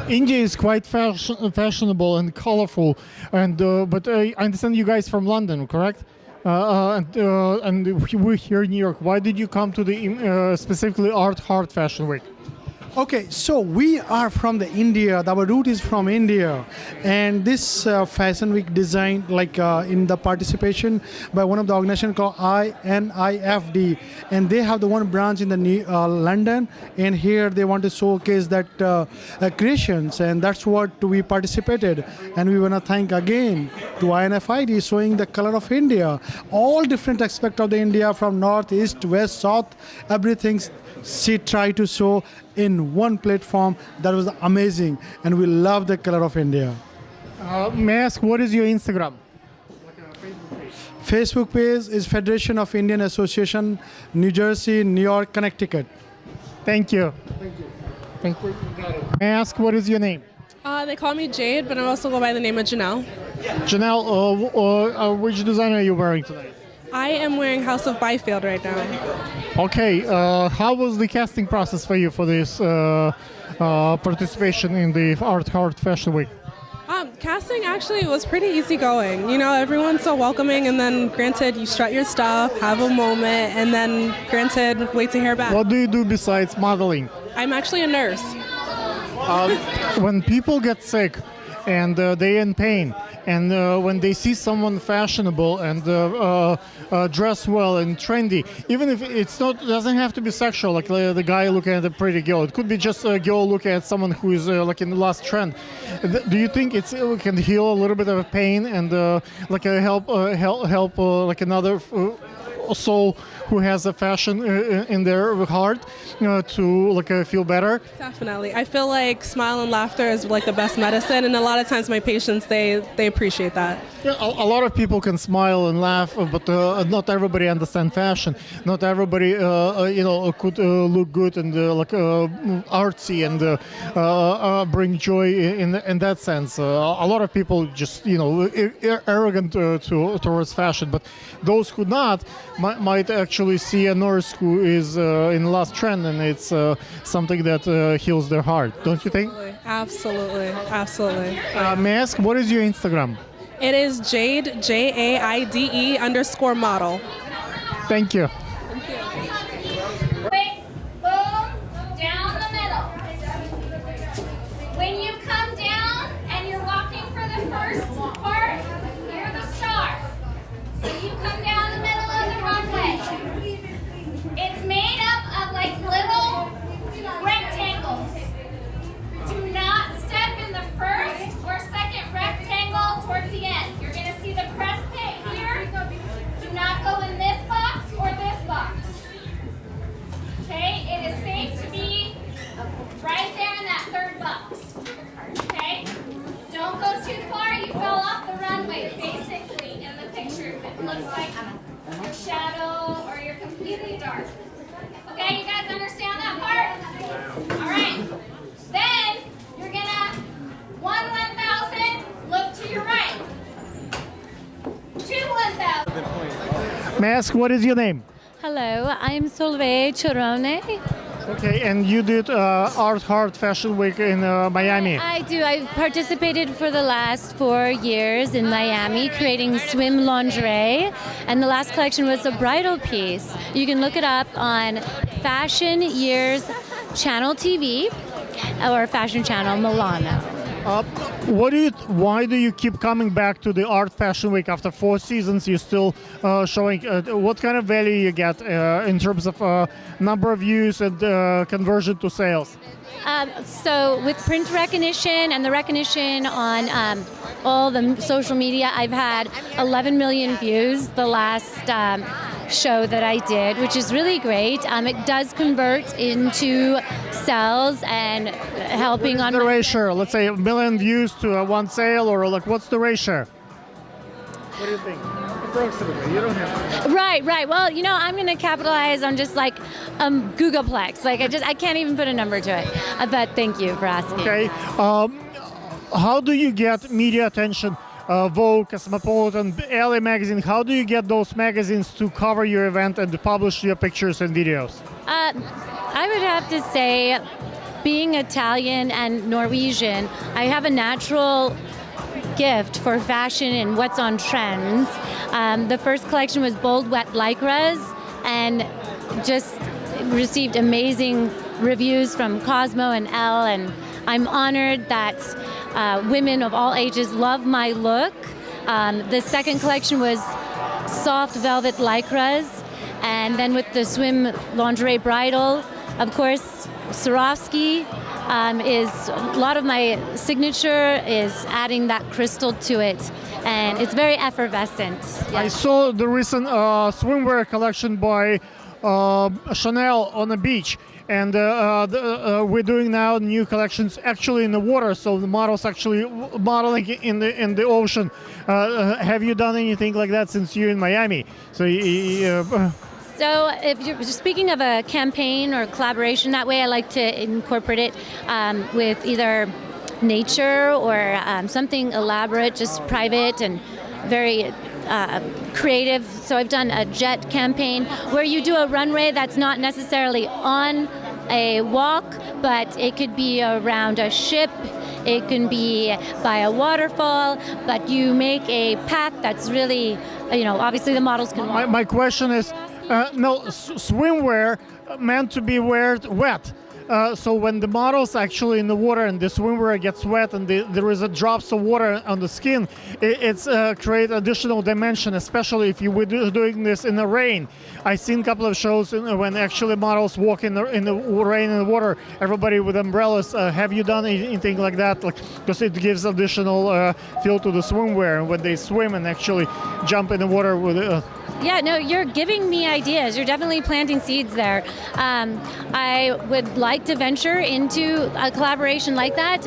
India is quite fashionable and colorful, and but I understand you guys from London, correct? And we're here in New York. Why did you come to the specifically Art Heart Fashion Week? Okay, so we are from the India. Our root is from India, and this Fashion Week designed in the participation by one of the organizations called INIFD, and they have the one branch in the London, and here they want to showcase that creations, and that's what we participated. And we want to thank again to INFID showing the color of India, all different aspects of the India from north, east, west, south, everything. She tried to show in one platform. That was amazing, and we love the color of India. May I ask, what is your Instagram? Facebook page is Federation of Indian Association, New Jersey, New York, Connecticut. Thank you. Thank you. May I ask, what is your name? They call me Jade, but I also go by the name of Janelle. Janelle, which design are you wearing today? I am wearing House of Byfield right now. Okay, how was the casting process for you for this participation in the Art Heart Fashion Week? Casting actually was pretty easygoing. Everyone's so welcoming, and then granted, you strut your stuff, have a moment, and then granted, wait to hear back. What do you do besides modeling? I'm actually a nurse. When people get sick and they're in pain, and when they see someone fashionable and dress well and trendy, even if doesn't have to be sexual, like the guy looking at a pretty girl, it could be just a girl looking at someone who is in the last trend. Do you think it can heal a little bit of a pain and help another soul who has a fashion in their heart to feel better? Definitely. I feel like smile and laughter is the best medicine, and a lot of times my patients, they appreciate that. Yeah, a lot of people can smile and laugh, but not everybody understands fashion. Not everybody could look good and artsy and bring joy in that sense. A lot of people just arrogant towards fashion, but those who not might actually see a nurse who is in the last trend, and it's something that heals their heart, don't you think? Absolutely. May I ask, what is your Instagram? It is Jade, JAIDE _model. Thank you. Quick, boom, down the middle. When you come down and you're walking for the first part, you're the star. So you come down the middle of the runway. It's made up of little rectangles. Do not step in the first or second rectangle towards the end. You're going to see the press pit here. Do not go in this box or this box. it looks like your shadow or you're completely dark. Okay, you guys understand that part? All right. Then you're gonna 1,000, look to your right. 2,000. May I ask, what is your name? Hello, I'm Solveig Chorone. Okay, and you did Art Heart Fashion Week in Miami. I do. I've participated for the last 4 years in Miami creating swim lingerie, and the last collection was a bridal piece. You can look it up on Fashion Years Channel TV or Fashion Channel Milano. Why do you keep coming back to the Art Fashion Week after 4 seasons? You're still showing what kind of value you get in terms of number of views and conversion to sales? So with print recognition and the recognition on all the social media, I've had 11 million views the last show that I did, which is really great. It does convert into sales and helping on the ratio. Let's say 1 million views to 1 sale, or like what's the ratio? What do you think? Approximately, you don't have to. Right. Well, I'm going to capitalize on just like Googleplex. Like I can't even put a number to it. But thank you for asking. Okay. How do you get media attention? Vogue, Cosmopolitan, LA Magazine. How do you get those magazines to cover your event and to publish your pictures and videos? I would have to say, being Italian and Norwegian, I have a natural gift for fashion and what's on trends. The first collection was bold, wet lycras, and just received amazing reviews from Cosmo and Elle, and I'm honored that women of all ages love my look. The second collection was soft velvet lycras, and then with the swim lingerie bridal, of course, Swarovski is a lot of my signature is adding that crystal to it, and it's very effervescent. I saw the recent swimwear collection by Chanel on the beach, and we're doing now new collections actually in the water, so the models actually modeling in the ocean. Have you done anything like that since you're in Miami? So if you're speaking of a campaign or collaboration that way, I like to incorporate it with either nature or something elaborate, just private and very creative. So I've done a jet campaign where you do a runway that's not necessarily on a walk, but it could be around a ship, it can be by a waterfall, but you make a path that's really, obviously the models can walk. My question is, swimwear meant to be weared wet. So when the model's actually in the water and the swimwear gets wet and there is a drops of water on the skin, it's create additional dimension, especially if you were doing this in the rain. I've seen a couple of shows when actually models walk in the rain and the water, everybody with umbrellas. Have you done anything like that? Because it gives additional feel to the swimwear when they swim and actually jump in the water with Yeah, no, you're giving me ideas. You're definitely planting seeds there. I would like to venture into a collaboration like that,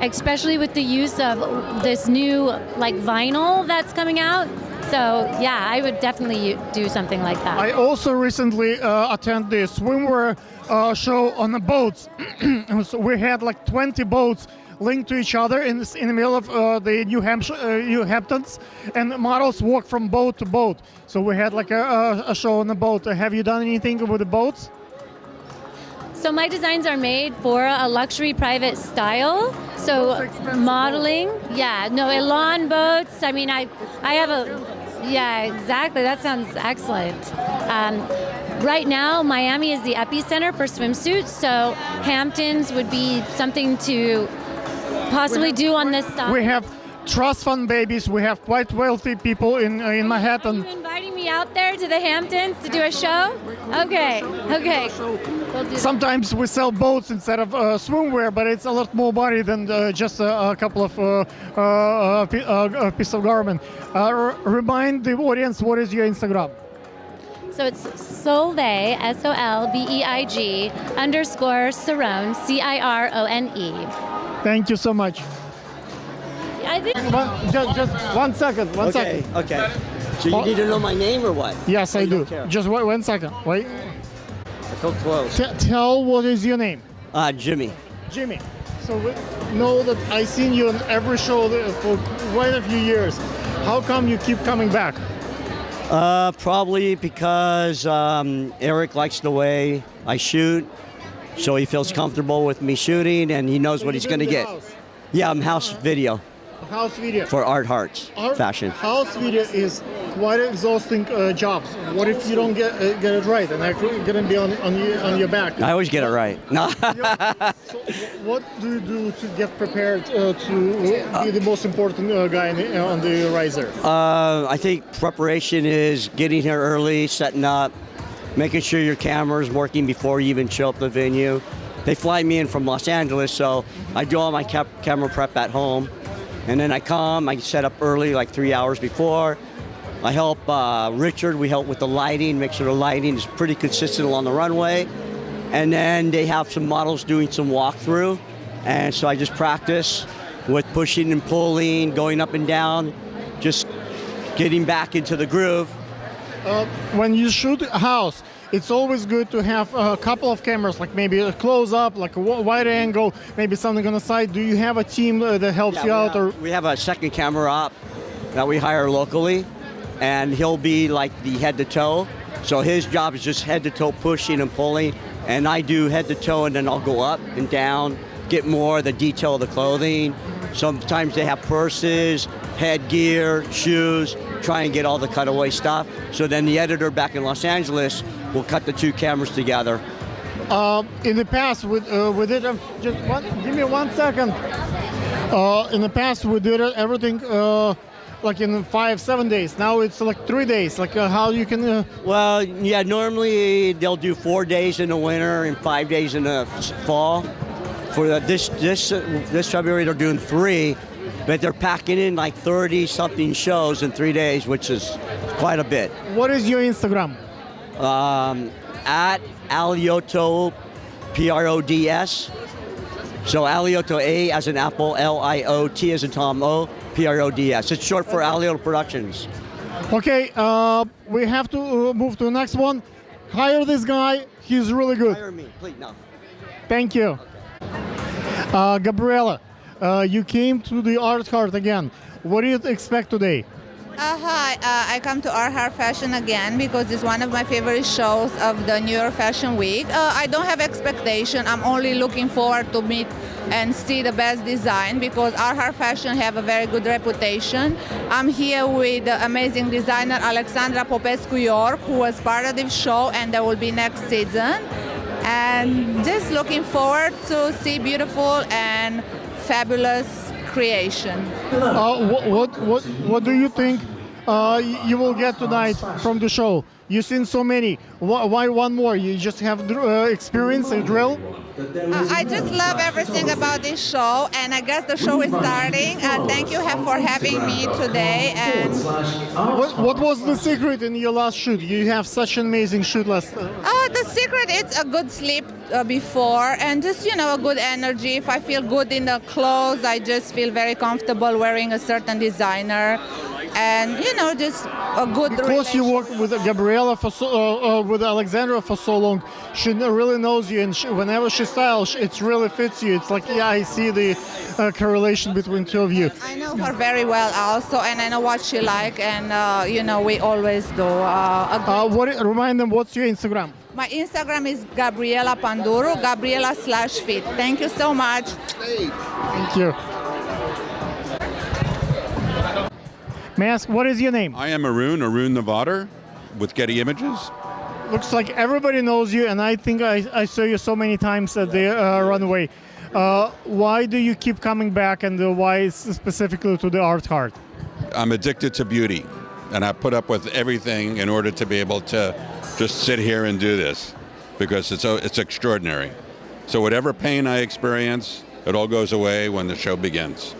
especially with the use of this new vinyl that's coming out. So yeah, I would definitely do something like that. I also recently attended the swimwear show on the boats. So we had 20 boats linked to each other in the middle of the New Hamptons, and models walk from boat to boat. So we had a show on the boat. Have you done anything with the boats? So my designs are made for a luxury private style. So modeling, Elan boats. I mean, I have exactly. That sounds excellent. Right now, Miami is the epicenter for swimsuits, so Hamptons would be something to possibly do on this side. We have trust fund babies. We have quite wealthy people in Manhattan. Are you inviting me out there to the Hamptons to do a show? Okay. We'll do Sometimes we sell boats instead of swimwear, but it's a lot more money than just a couple of piece of garment. Remind the audience, what is your Instagram? So it's Solveig, SOLVEIG _Cirone, CIRONE. Thank you so much. I think just 1 second. One second. Okay. So you need to know my name or what? Yes, I do. don't care. Just wait 1 second. Wait. I feel close. Tell what is your name? Jimmy. Jimmy. So we know that I seen you on every show for quite a few years. How come you keep coming back? Probably because Eric likes the way I shoot, so he feels comfortable with me shooting, and he knows what he's going to get. Yeah, I'm house video House video. for Art Hearts Fashion. House video is quite an exhausting job. What if you don't get it right and actually gonna be on your back? I always get it right. No. So what do you do to get prepared to be the most important guy on the riser? I think preparation is getting here early, setting up, making sure your camera is working before you even show up at the venue. They fly me in from Los Angeles, so I do all my camera prep at home. And then I come, I set up early, like 3 hours before. I help Richard, we help with the lighting, make sure the lighting is pretty consistent along the runway. And then they have some models doing some walkthrough. And so I just practice with pushing and pulling, going up and down, just getting back into the groove. When you shoot a house, it's always good to have a couple of cameras, like maybe a close-up, like a wide angle, maybe something on the side. Do you have a team that helps you out? We have a second camera op that we hire locally, and he'll be like the head-to-toe. So his job is just head-to-toe pushing and pulling, and I do head-to-toe, and then I'll go up and down, get more of the detail of the clothing. Sometimes they have purses, headgear, shoes, try and get all the cutaway stuff. So then the editor back in Los Angeles will cut the two cameras together. In the past, we did give me 1 second. In the past, we did everything like in 5-7 days. Now it's like 3 days. Like how you can. Well, yeah. Normally they'll do 4 days in the winter and 5 days in the fall. For this February, they're doing 3, but they're packing in like 30-something shows in 3 days, which is quite a bit. What is your Instagram? At Alioto, P-R-O-D-S. So Alioto, A as in Apple, L-I-O-T as in Tom, O, P-R-O-D-S. It's short for Alioto Productions. Okay, we have to move to the next one. Hire this guy. He's really good. Hire me, please, no. Thank you. Gabriela, you came to the Art Heart again. What do you expect today? Hi, I come to Art Heart Fashion again because it's one of my favorite shows of the New York Fashion Week. I don't have expectation. I'm only looking forward to meet and see the best design because Art Heart Fashion have a very good reputation. I'm here with the amazing designer Alexandra Popescu-York, who was part of this show, and there will be next season. And just looking forward to see beautiful and fabulous creation. What do you think you will get tonight from the show? You've seen so many. Why one more? You just have experience and drill? I just love everything about this show, and I guess the show is starting. Thank you for having me today. And what was the secret in your last shoot? You have such an amazing shoot last. The secret is a good sleep before, and just a good energy. If I feel good in the clothes, I just feel very comfortable wearing a certain designer. And just a good. Because you work with Gabriela with Alexandra for so long, she really knows you, and whenever she styles, it really fits you. It's like, yeah, I see the correlation between two of you. I know her very well also, and I know what she like, and we always do. Remind them, what's your Instagram? My Instagram is Gabriela Panduru, Gabriela/fit. Thank you so much. Thank you. May I ask, what is your name? I am Arun Navadar with Getty Images. Looks like everybody knows you, and I think I saw you so many times at the runway. Why do you keep coming back, and why specifically to the Art Heart? I'm addicted to beauty, and I put up with everything in order to be able to just sit here and do this, because it's extraordinary. So whatever pain I experience, it all goes away when the show begins.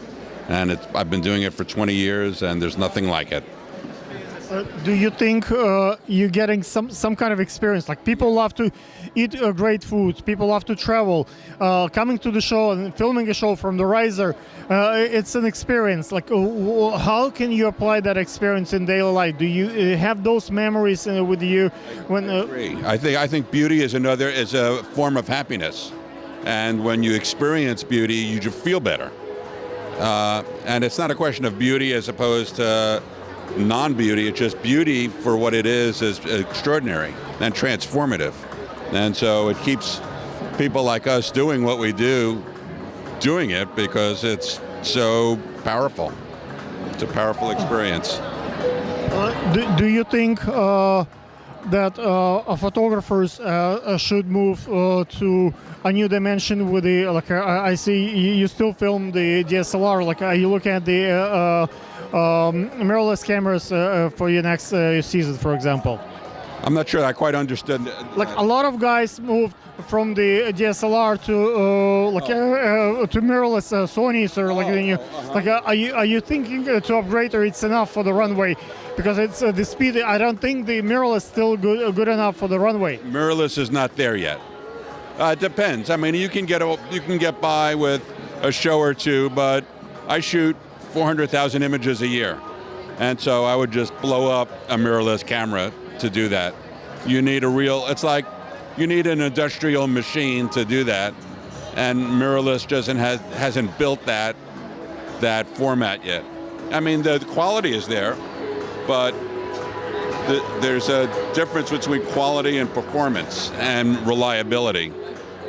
And I've been doing it for 20 years, and there's nothing like it. Do you think you're getting some kind of experience? Like people love to eat great food, people love to travel. Coming to the show and filming a show from the riser, it's an experience. Like, how can you apply that experience in daily life? Do you have those memories with you? When I agree. I think beauty is a form of happiness, and when you experience beauty, you just feel better. And it's not a question of beauty as opposed to non-beauty. It's just beauty for what it is extraordinary and transformative. And so it keeps people like us doing what we do, doing it because it's so powerful. It's a powerful experience. Do you think that photographers should move to a new dimension with the, like, I see you still film the DSLR, like, are you looking at the mirrorless cameras for your next season, for example? I'm not sure I quite understood. Like, a lot of guys moved from the DSLR to to mirrorless Sony's, or like, are you thinking to upgrade, or it's enough for the runway? Because it's the speed. I don't think the mirrorless is still good enough for the runway. Mirrorless is not there yet. It depends. I mean, you can get by with a show or two, but I shoot 400,000 images a year, and so I would just blow up a mirrorless camera to do that. You need it's like you need an industrial machine to do that, and mirrorless hasn't built that format yet. I mean, the quality is there, but there's a difference between quality and performance and reliability.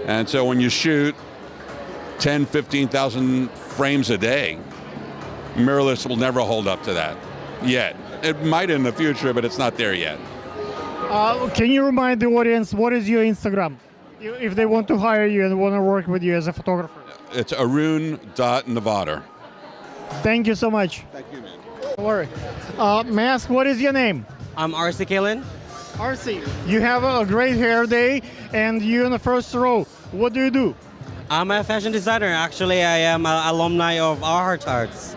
And so when you shoot 10, 15,000 frames a day, mirrorless will never hold up to that yet. It might in the future, but it's not there yet. Can you remind the audience, what is your Instagram? If they want to hire you and want to work with you as a photographer. It's Arun.Nevada. Thank you so much. Thank you, man. Don't worry. May I ask, what is your name? I'm RC Kalen. RC, you have a great hair day and you're in the first row. What do you do? I'm a fashion designer. Actually, I am an alumni of Our Arts.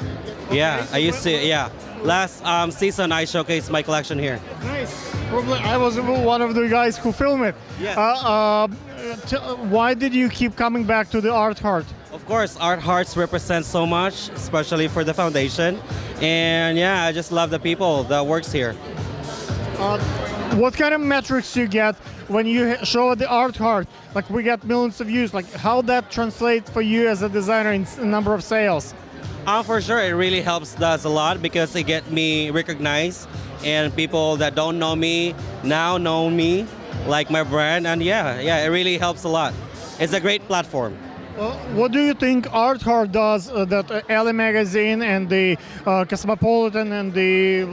Yeah, I used to, yeah. Last season, I showcased my collection here. Nice. Probably I was one of the guys who filmed it. Yes. Why did you keep coming back to the Art Heart? Of course, Art Hearts represents so much, especially for the foundation. And yeah, I just love the people that works here. What kind of metrics you get when you show at the Art Heart? Like, we get millions of views. Like, how that translates for you as a designer in number of sales? For sure, it really helps us a lot because it gets me recognized, and people that don't know me now know me, like my brand, and yeah, it really helps a lot. It's a great platform. What do you think Art Heart does that Elle magazine and the Cosmopolitan and the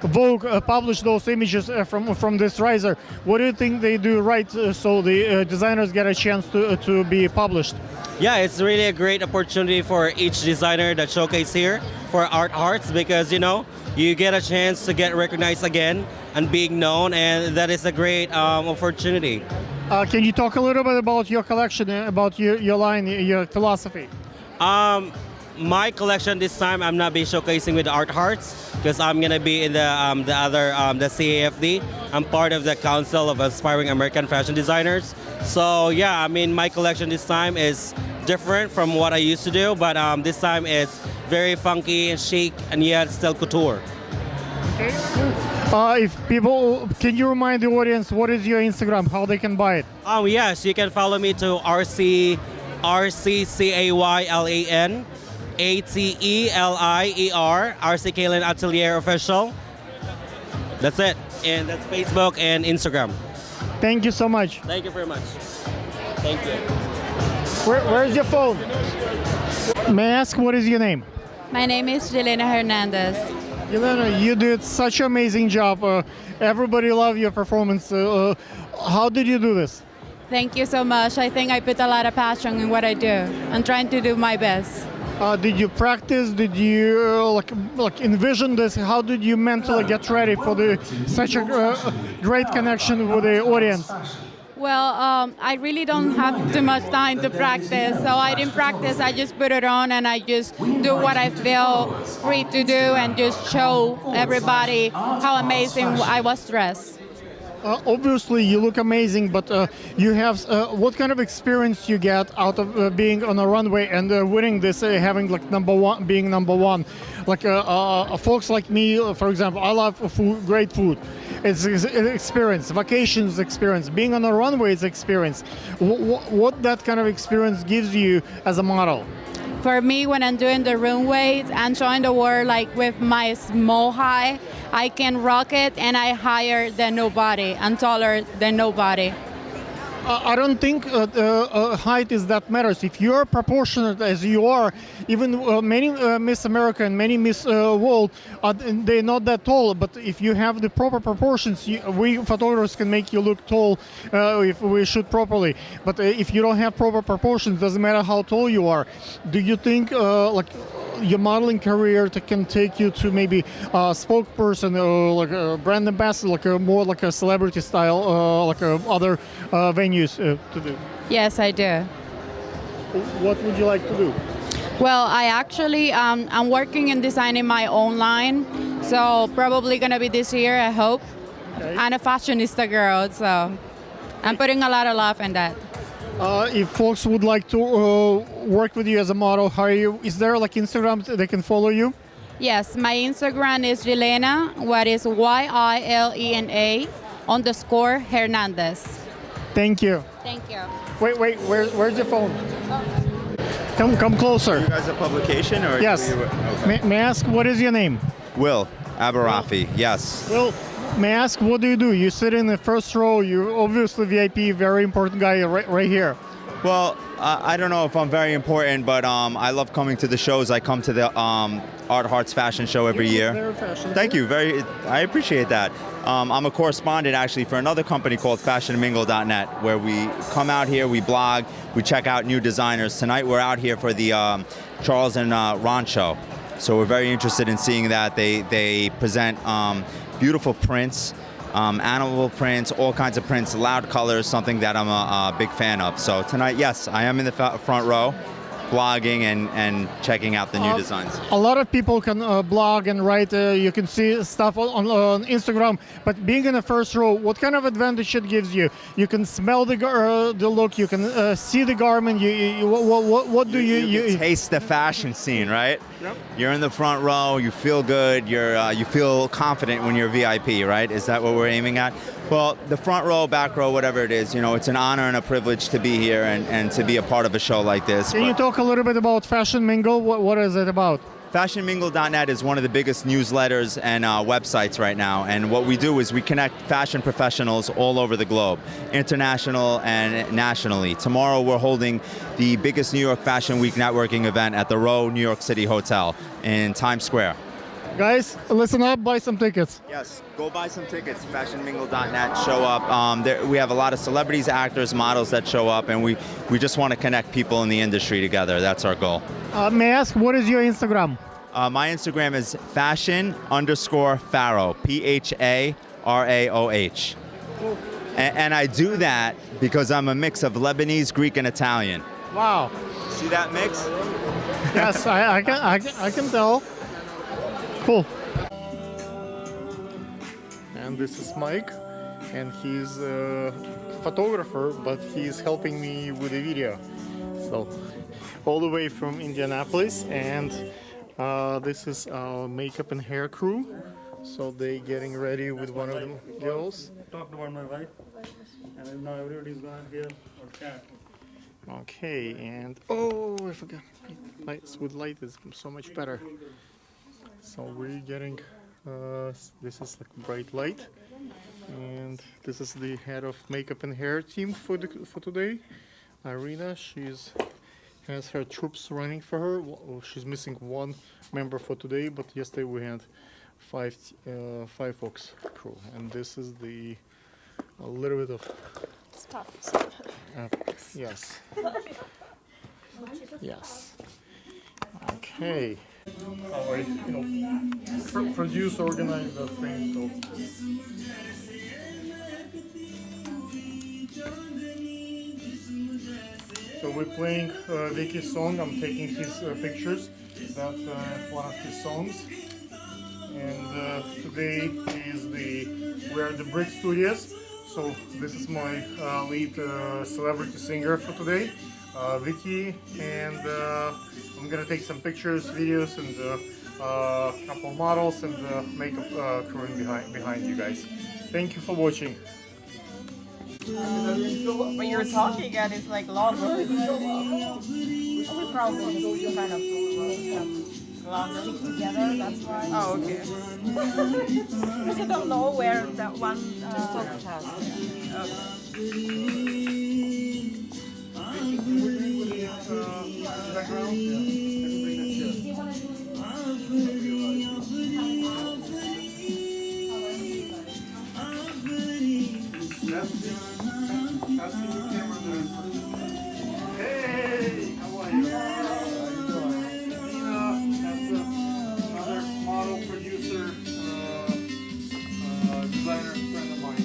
Vogue publish those images from this riser? What do you think they do right so the designers get a chance to be published? Yeah, it's really a great opportunity for each designer that showcase here for Art Hearts because, you know, you get a chance to get recognized again and being known, and that is a great opportunity. Can you talk a little bit about your collection, about your line, your philosophy? My collection this time, I'm not be showcasing with Art Hearts because I'm gonna be in the CAFD. I'm part of the Council of Aspiring American Fashion Designers. So yeah, I mean, my collection this time is different from what I used to do, but this time it's very funky and chic, and yet still couture. Okay. Can you remind the audience what is your Instagram, how they can buy it? Yes, you can follow me to RCCAYLAN ATELIER, RC Kalen Atelier Official. That's it. And that's Facebook and Instagram. Thank you so much. Thank you very much. Thank you. Where's your phone? May I ask, what is your name? My name is Yelena Hernandez. Yelena, you did such an amazing job. Everybody loved your performance. How did you do this? Thank you so much. I think I put a lot of passion in what I do. I'm trying to do my best. Did you practice? Did you like envision this? How did you mentally get ready for such a great connection with the audience? Well, I really don't have too much time to practice, so I didn't practice. I just put it on and I just do what I feel free to do and just show everybody how amazing I was dressed. Obviously, you look amazing, but you have what kind of experience you get out of being on a runway and winning this, having like being number one? Like folks like me, for example, I love food, great food. It's an experience, vacations experience, being on a runway is experience. What that kind of experience gives you as a model? For me, when I'm doing the runways and showing the world like with my small high, I can rock it and I higher than nobody and taller than nobody. I don't think height is that matters. If you're proportionate as you are, even many Miss America and many Miss World, they're not that tall. But if you have the proper proportions, we photographers can make you look tall if we shoot properly. But if you don't have proper proportions, doesn't matter how tall you are. Do you think like your modeling career can take you to maybe a spokesperson or like a brand ambassador, like more like a celebrity style, like other venues to do? Yes, I do. What would you like to do? Well, I actually, I'm working in designing my own line, so probably gonna be this year, I hope. Okay. I'm a fashionista girl, so I'm putting a lot of love in that. If folks would like to work with you as a model, is there like Instagram they can follow you? Yes, my Instagram is Yelena, what is YILENA_Hernandez. Thank you. Thank you. Wait, where's your phone? Come closer. You guys a publication or? Yes. Okay. May I ask what is your name? Will Abarafi. Yes. Will, may I ask what do? You sit in the first row. You're obviously VIP, very important guy right here. Well, I don't know if I'm very important, but I love coming to the shows. I come to the Art Hearts Fashion Show every year. Thank you. I appreciate that. I'm a correspondent actually for another company called FashionMingle.net, where we come out here, we blog, we check out new designers. Tonight we're out here for the Charles and Ron show. So we're very interested in seeing that. They present beautiful prints, animal prints, all kinds of prints, loud colors, something that I'm a big fan of. So tonight, yes, I am in the front row, blogging and checking out the new designs. A lot of people can blog and write. You can see stuff on Instagram. But being in the first row, what kind of advantage it gives you? You can smell the look. You can see the garment. What do you taste the fashion scene, right? Yep. You're in the front row. You feel good. You feel confident when you're VIP, right? Is that what we're aiming at? Well, the front row, back row, whatever it is, it's an honor and a privilege to be here and to be a part of a show like this. Can you talk a little bit about Fashion Mingle? What is it about? FashionMingle.net is one of the biggest newsletters and websites right now. And what we do is we connect fashion professionals all over the globe, international and nationally. Tomorrow we're holding the biggest New York Fashion Week networking event at the Row New York City Hotel in Times Square. Guys, listen up, buy some tickets. Yes, go buy some tickets. FashionMingle.net, show up. We have a lot of celebrities, actors, models that show up, and we just want to connect people in the industry together. That's our goal. May I ask, what is your Instagram? My Instagram is fashion_Pharaoh, PHARAOH. And I do that because I'm a mix of Lebanese, Greek, and Italian. Wow. See that mix? Yes, I can tell. Cool. And this is Mike, and he's a photographer, but he's helping me with the video. So, all the way from Indianapolis, and this is our makeup and hair crew. So they getting ready with one of the girls. Talked about my wife, and now everybody's gone here or cat. Okay, and oh, I forgot. Lights with light is so much better. So we're getting, this is like bright light, and this is the head of makeup and hair team for today, Irina. She's has her troops running for her. She's missing one member for today, but yesterday we had five folks crew, and this is a little bit of yes, yes. Okay. How I, produce, organize the thing. So. we're playing Vicky's song. I'm taking his pictures. That's one of his songs. And today we're at the Brick Studios. So this is my lead celebrity singer for today, Vicky, and I'm gonna take some pictures, videos, and a couple models and makeup crew behind you guys. Thank you for watching. When you're talking and it's like longer, we probably kind of longer together, that's why. Oh, okay. Because I don't know where that one just talk Hey, how are you? Another model, producer, designer friend of mine.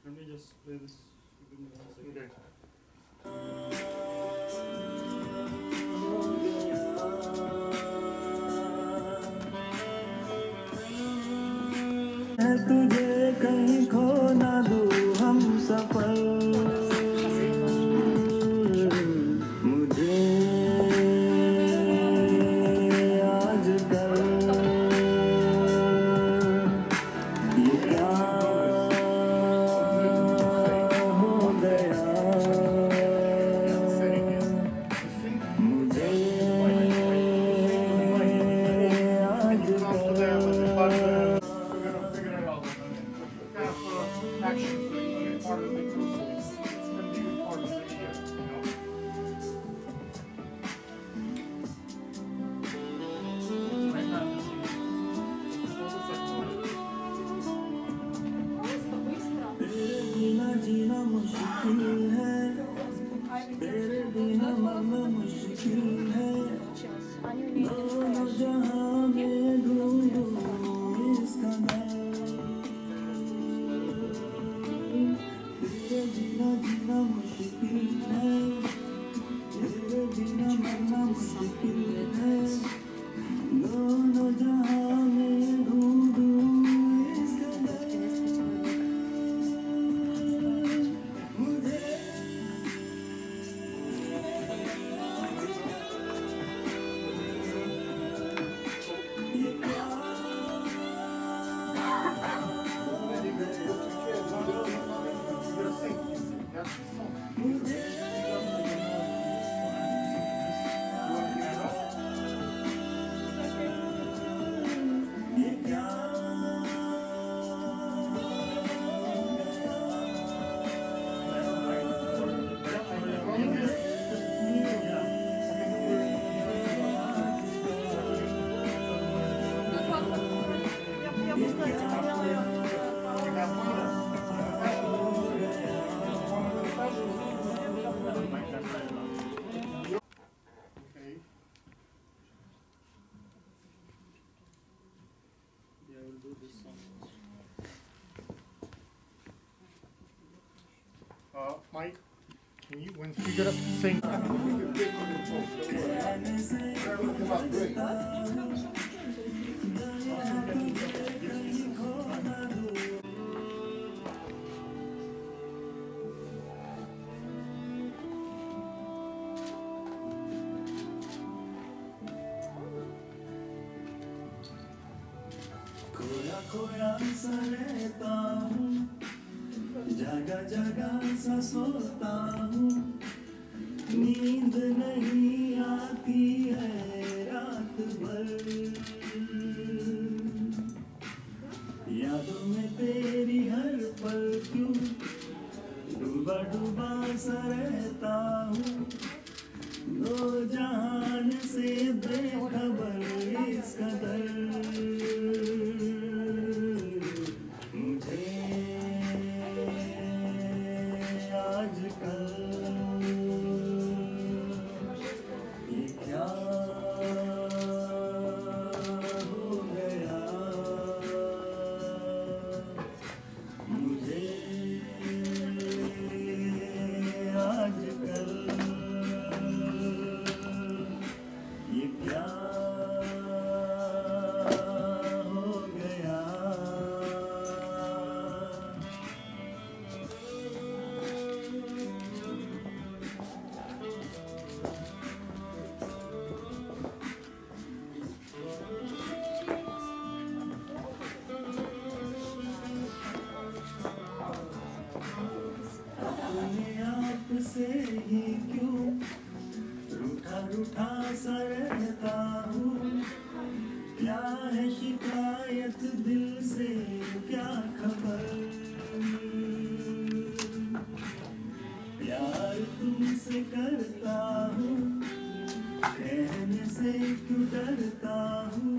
Let me just play this. तुझे कहीं खो ना दूँ हम सफल मुझे आजकल ये क्या हो गया मुझे जीना मुश्किल है तेरे बिना मरना मुश्किल है दोनों जहां में ढूंढूं इसका तेरे बिना जीना मुश्किल है तेरे बिना मरना मुश्किल है दोनों जहां में ढूंढूं इसका Mike, Once you get up to sing. खोया खोया सा रहता हूँ, जगह जगह सा सोता हूँ, नींद नहीं आती है रात भर, यादों में तेरी हर पल क्यों डूबा डूबा सा रहता हूँ, दो जहान से बेखबर इस कदर मुझे आजकल ये क्या हो गया, मुझे आजकल ये क्या हो गया। अपने आप से ही क्यों रूठा रूठा सा रहता हूँ, क्या है शिकायत दिल से क्या खबर, प्यार तुमसे करता हूँ, कहने से क्यों डरता हूँ,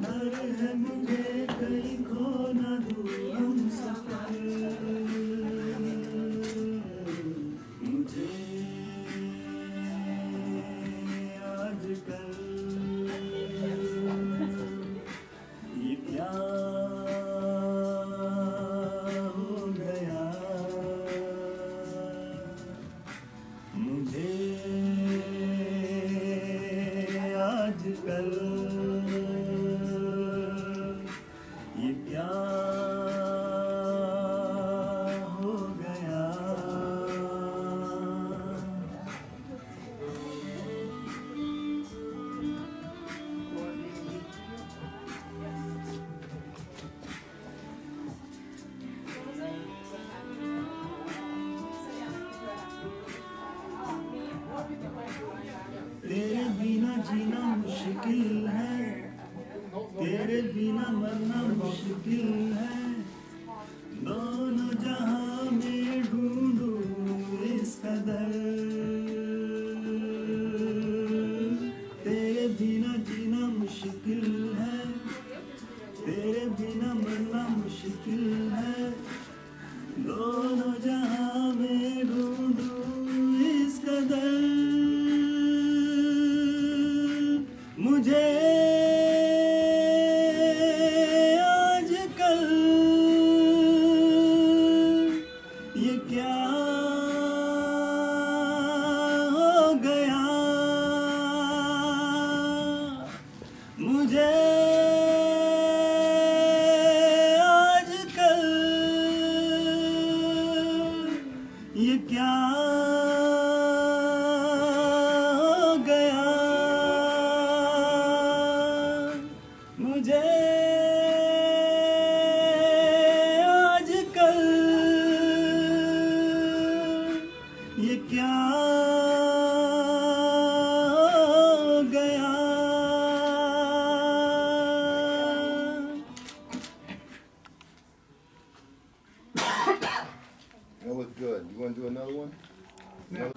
डर है मुझे कहीं खो न दूँ हम सफर, मुझे आजकल ये क्या हो गया, मुझे आजकल ये क्या हो गया। तेरे बिना जीना मुश्किल है, तेरे बिना मरना मुश्किल है, दोनों जहां में ढूंढूं इस कदर, तेरे बिना जीना मुश्किल है, तेरे बिना मरना मुश्किल है, दोनों जहां में ढूंढूं इस कदर, मुझे आजकल ये क्या हो गया, मुझे आजकल ये क्या हो गया, मुझे आजकल ये क्या हो गया। That was good. You want to do another one? Another-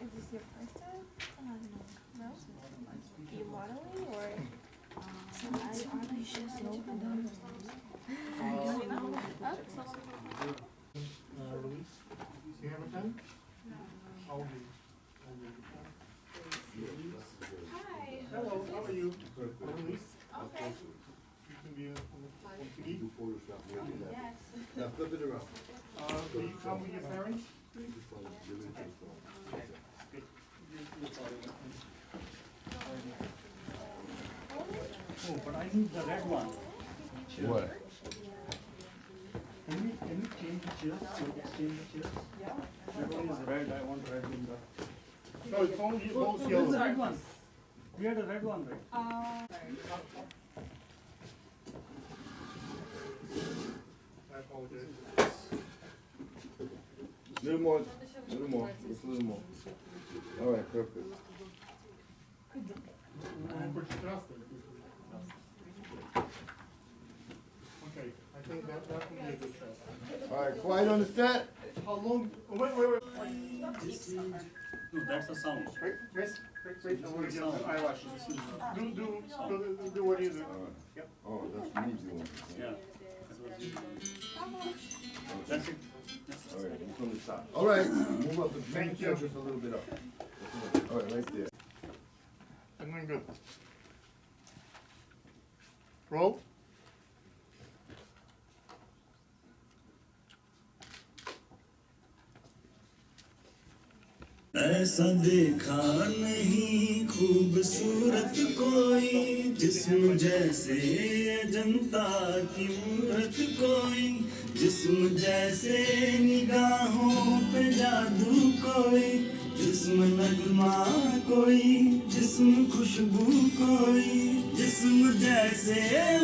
Is this your first time? No? Are you modeling or? Luis, do you have a pen? No. I'll be. Now flip it around. Do you come with your parents? Oh, but I need the red one. What? Can we change the chairs? So exchange the chairs? Yeah. That one is red. I want red in the. No, it's only both This yellow. is the red one. We had a red one, right? I apologize. Little more, little more, just a little more. All right, perfect. Okay, I think that would be a good shot. All right, quiet on the set. How long? Wait. No, that's the sound. Wait, I want to get the eyelashes. Do what you do. Yep. Oh, that's me doing it. Yeah. That's it. All right, it's on the top. All right, move up, bring the chair just a little bit up. All right, right there. And then good. Roll. ऐसा देखा नहीं खूबसूरत कोई जिस्म जैसे अजंता की मूरत कोई जिस्म जैसे निगाहों पे जादू कोई जिस्म नगमा कोई जिस्म खुशबू कोई जिस्म जैसे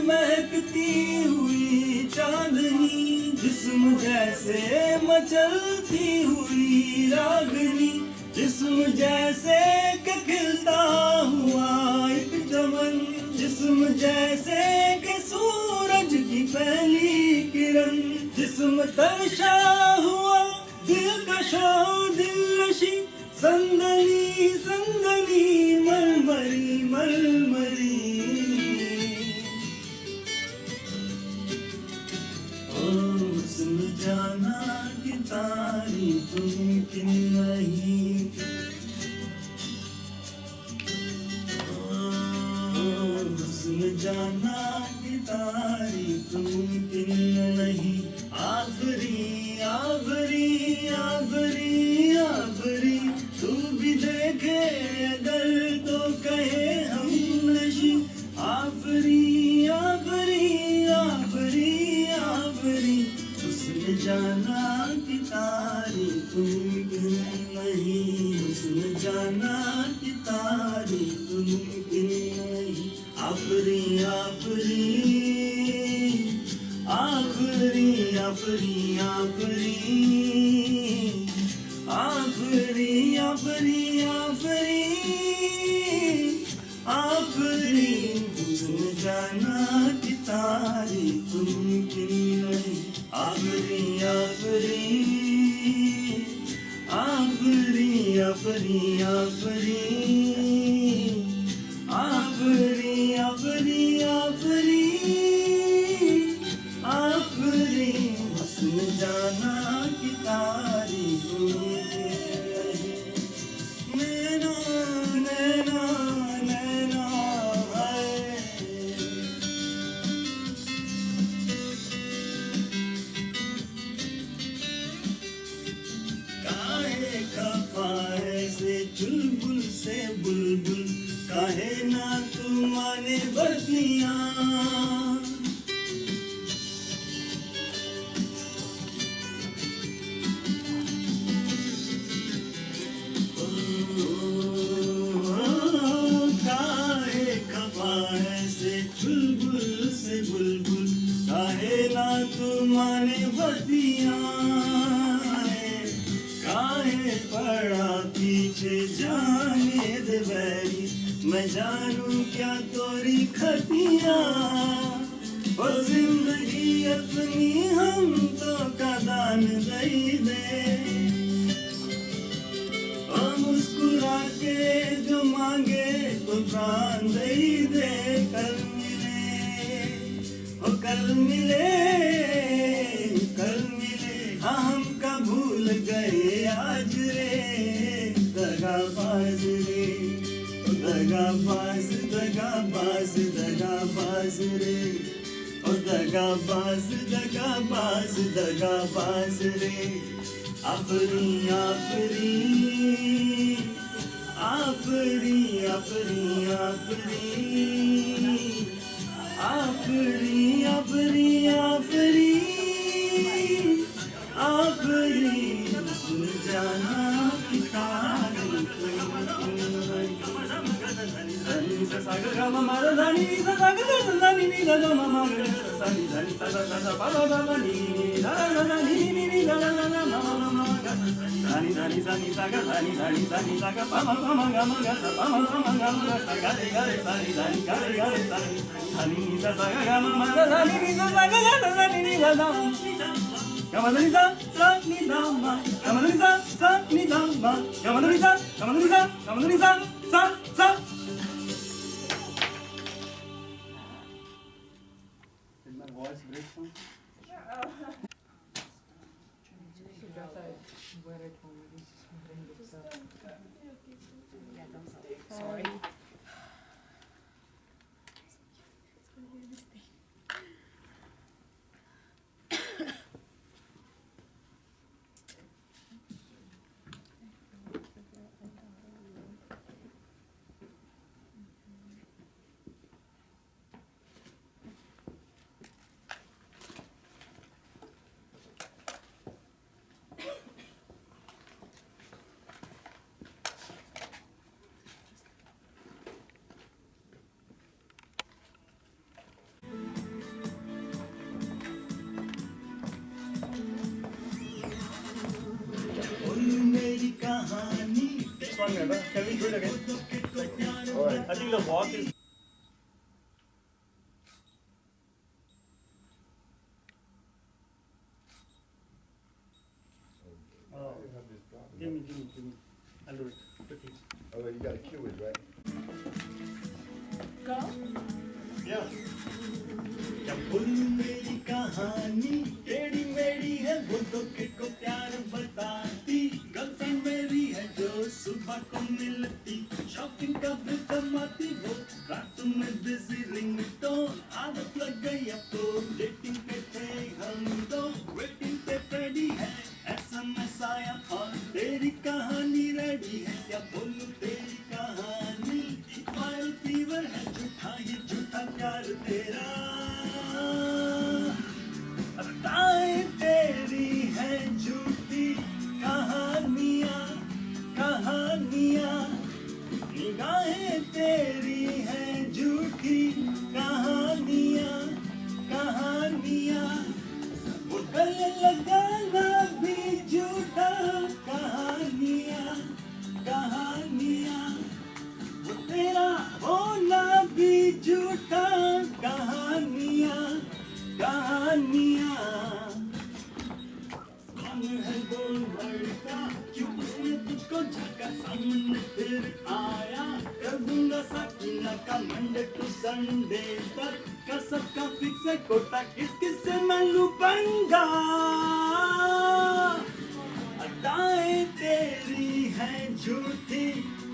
महकती हुई चांदनी जिस्म जैसे मचलती हुई रागनी जिस्म जैसे कि खिलता हुआ एक चमन जिस्म जैसे कि सूरज की पहली किरण जिस्म तरशा हुआ दिलकशा दिलनशी संदनी संदनी मलमरी मलमरी ओ हुस्न जाना की तारीफ मुमकिन नहीं हुस्न जाना की तारीफ मुमकिन नहीं आखरी आखरी आखरी आखरी तू भी देखे अगर तो कहे हम नशी आखरी आखरी आखरी आखरी हुस्न जाना की तारीफ मुमकिन नहीं हुस्न जाना की तारीफ मुमकिन नहीं आखरी आखरी आखरी आखरी आखरी आखरी आखरी आखरी आखरी हुस्न जाना की तारीफ मुमकिन नहीं आखरी आखरी आखरी आखरी आखरी आखरी आखरी आखरी आखरी हुस्न जाना की तारीफ नैना नैना नैना है काहे खफाए से चुलबुल से बुलबुल काहे ना तू माने बरतियां काहे खफाए से चुलबुल से बुलबुल काहे ना तू माने बरतियां काहे पड़ा पीछे जाने दे बैरी मैं जानूं क्या तोरी खतियां और जिंदगी अपनी हम तो का दान दई दे और मुस्कुरा के जो मांगे तो प्राण दई दे कल मिले ओ कल मिले हाँ हम का भूल गए आज रे दगाबाज रे दगाबाज दगाबाज दगाबाज रे ओ दगा दगाबाज दगाबाज दगाबाज रे आपरी आपरी आपरी आपरी आपरी आपरी आपरी आपरी आपरी जाना Did my voice break some? Sorry. One minute, can we do it again? Alright, I think the walk is. Oh, give me. I'll do it quickly. Oh, you gotta cue it, right? Go? Yeah. बोल मेरी कहानी टेढ़ी मेढ़ी है वो धोखे को प्यार बताती गर्लफ्रेंड मेरी है जो सुबह को मिलती शॉपिंग का भी कमाती वो रात में बिजी रिंगटोन आदत लग गई अब तो डेटिंग पे थे हम तो वेटिंग पे रेडी है SMS आया और तेरी कहानी रेडी है क्या बोलूं तेरी कहानी वायरल फीवर है झूठा ये झूठा प्यार तेरा अदाएं तेरी है झूठी कहानियाँ कहानियाँ निगाहें तेरी है झूठी कहानियाँ कहानियाँ वो गले लगाना भी झूठा कहानियाँ कहानियाँ वो तेरा होना भी झूठा कहानियाँ कहानियाँ कौन है वो लड़का क्यों उसने तुझको झटका सामने फिर आया कर दूंगा सकीना का मंडे टू संडे तक का सबका फिक्स है कोटा किस किस से मैं लूं पंगा अदाएं तेरी हैं झूठी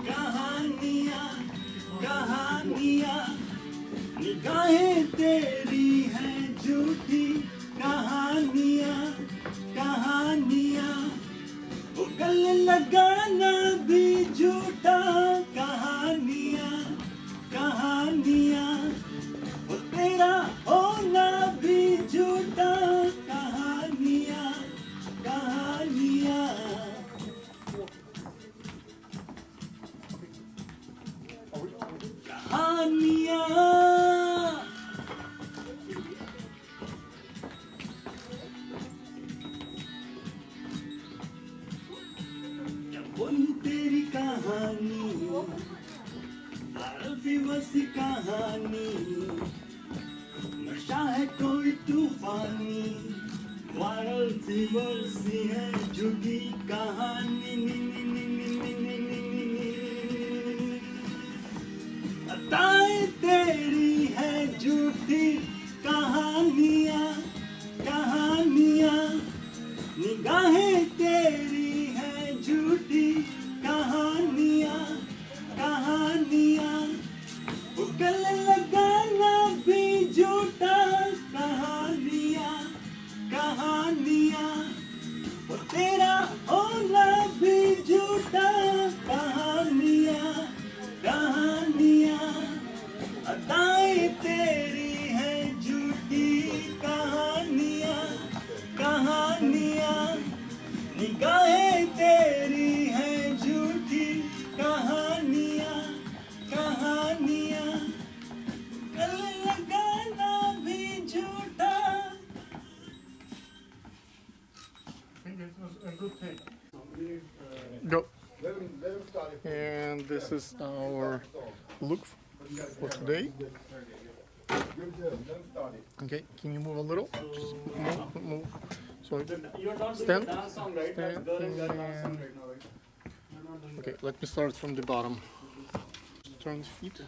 कहानियाँ कहानियाँ निगाहें तेरी हैं झूठी कहानियाँ कहानियाँ वो गले लगाना भी झूठा कहानियाँ कहानियाँ वो तेरा होना भी झूठा कहानियाँ कहानियाँ कहानियाँ क्या बोलूं तेरी कहानी वायरल फीवर सी कहानी नशा है कोई तूफानी वायरल फीवर सी है झूठी कहानी अदाएं तेरी है झूठी कहानियाँ कहानियाँ निगाहें तेरी है झूठी कहानियाँ कहानियाँ वो गले लगाना भी झूठा कहानी कहानियाँ वो तेरा होना भी झूठा कहानियाँ कहानियाँ अदाएं तेरी हैं झूठी कहानियाँ कहानियाँ निगाहें तेरी हैं झूठी कहानियाँ कहानियाँ कल लगाना भी झूठा. Go. And this is our look for today. Okay, can you move a little? Just move. So stand. Stand. And okay, let me start from the bottom. Turn the feet.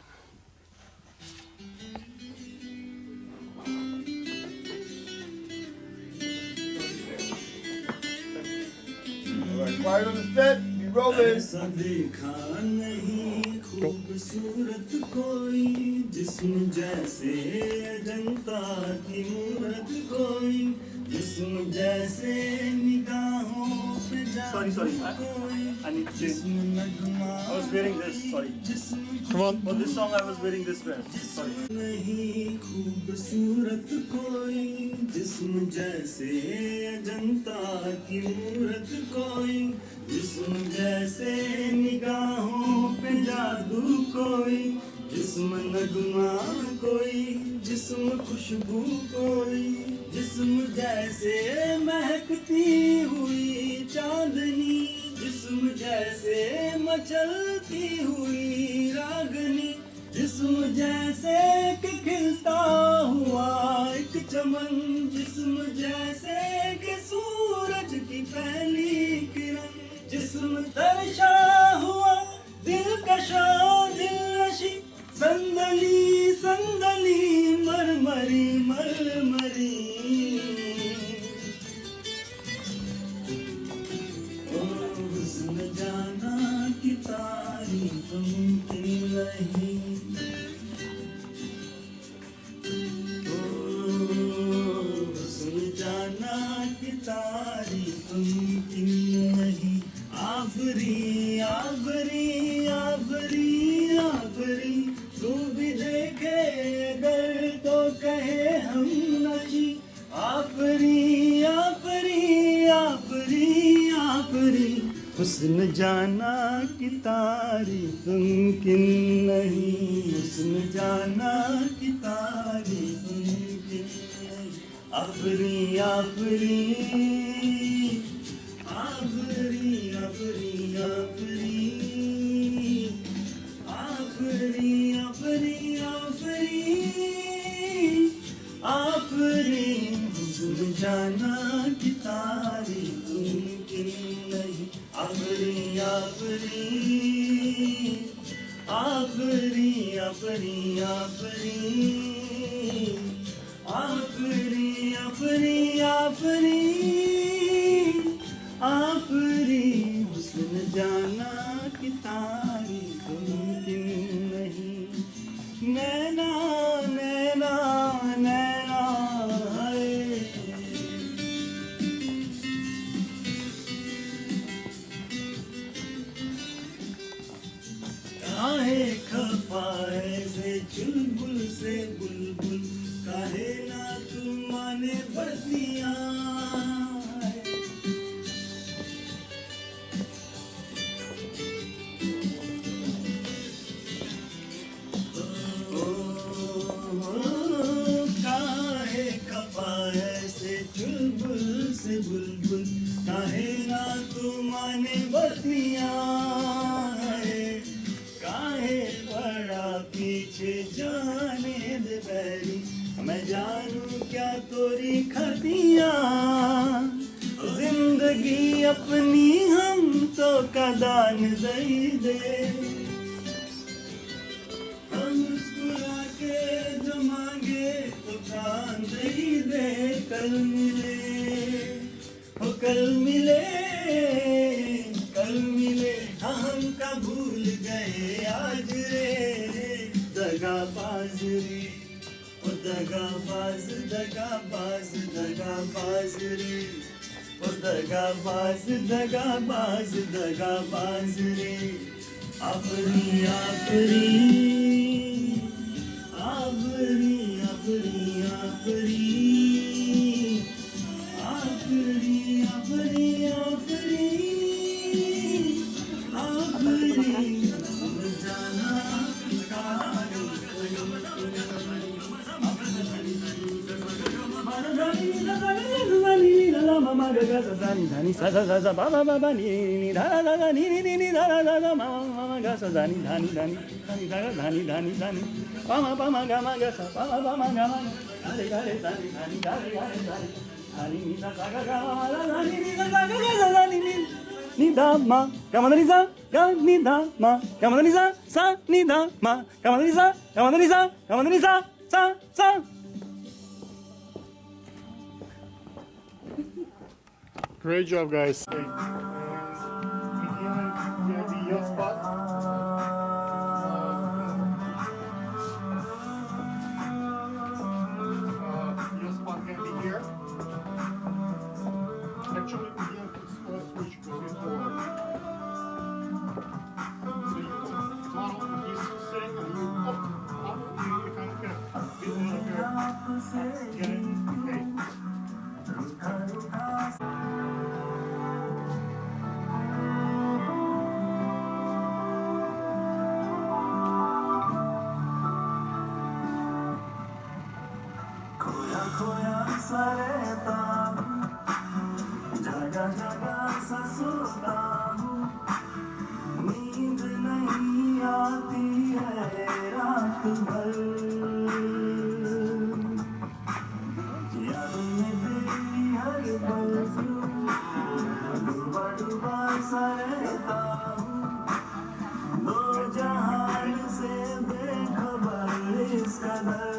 Quiet on the set. Be rolling. ऐसा देखा नहीं खूबसूरत कोई जिस्म जैसे अजंता की मूरत कोई जिस्म जैसे निगाहों पे जादू कोई जिस्म नगमा I was wearing this, sorry. Come on. For this song I was wearing this dress. Sorry. नहीं खूबसूरत कोई जिस्म जैसे अजंता की मूरत कोई जिस्म जैसे निगाहों पे जादू कोई जिस्म नगमा कोई जिस्म खुशबू कोई जिस्म जैसे महकती हुई चांदनी जिस्म जैसे मचलती हुई रागनी जिस्म जैसे कि खिलता हुआ एक चमन जिस्म जैसे कि सूरज की पहली किरण जिस्म तरशा हुआ दिलकशा दिलनशी संदली संदली मरमरी मरमरी ओ हुस्न जाना की तारीफ मुमकिन नहीं ओ हुस्न जाना की तारीफ मुमकिन नहीं आफरी आफरी आफरी आफरी तू भी देखे अगर तो कहे हम नशी आफरी आफरी आफरी आफरी हुस्न जाना की तारीफ मुमकिन नहीं हुस्न जाना की तारीफ मुमकिन नहीं आफरी आफरी आफरी आफरी आफरी आफरी आफरी आफरी आफरी हुस्न जाना की तारीफ मुमकिन नहीं आफरी आफरी आफरी आफरी आफरी आफरी आफरी आफरी हुस्न जाना की तारीफ मुमकिन नहीं नैना नैना नैना है काहे खफा है से चुलबुल से बुलबुल काहे ना तू माने बतिया चुलबुल से बुलबुल काहे ना तू माने बतिया काहे पड़ा पीछे जाने दे बैरी मैं जानू क्या तोरी खतिया जिंदगी अपनी हम तो कदान दई दे हम मुस्कुरा के जो मांगे तो कान दई दे कल मिले हो कल मिले हम का भूल गए आज रे दगा बाज रे ओ दगाबाज दगाबाज दगाबाज रे ओ दगाबाज दगाबाज दगाबाज रे आफरी आफरी आफरी आफरी आफरी आफरी आफरी आफरी आफरी जाना Nidama, kamanaliza, nidama, kamanaliza, sa nidama, kamanaliza, kamanaliza, kamanaliza, sa. Great job, guys. Your spot. Your spot can be here. Actually, we have to switch because it's forward. So you model, he's sitting and you up, you kind of get a bit out of here. Get it? Okay. खोया खोया सा रहता हूँ जगह जगह सा सोता हूँ नींद नहीं आती है रात भर याद में तेरी हर पल डूबा डूबा सा रहता हूँ दो जहान से बेखबर इस कदर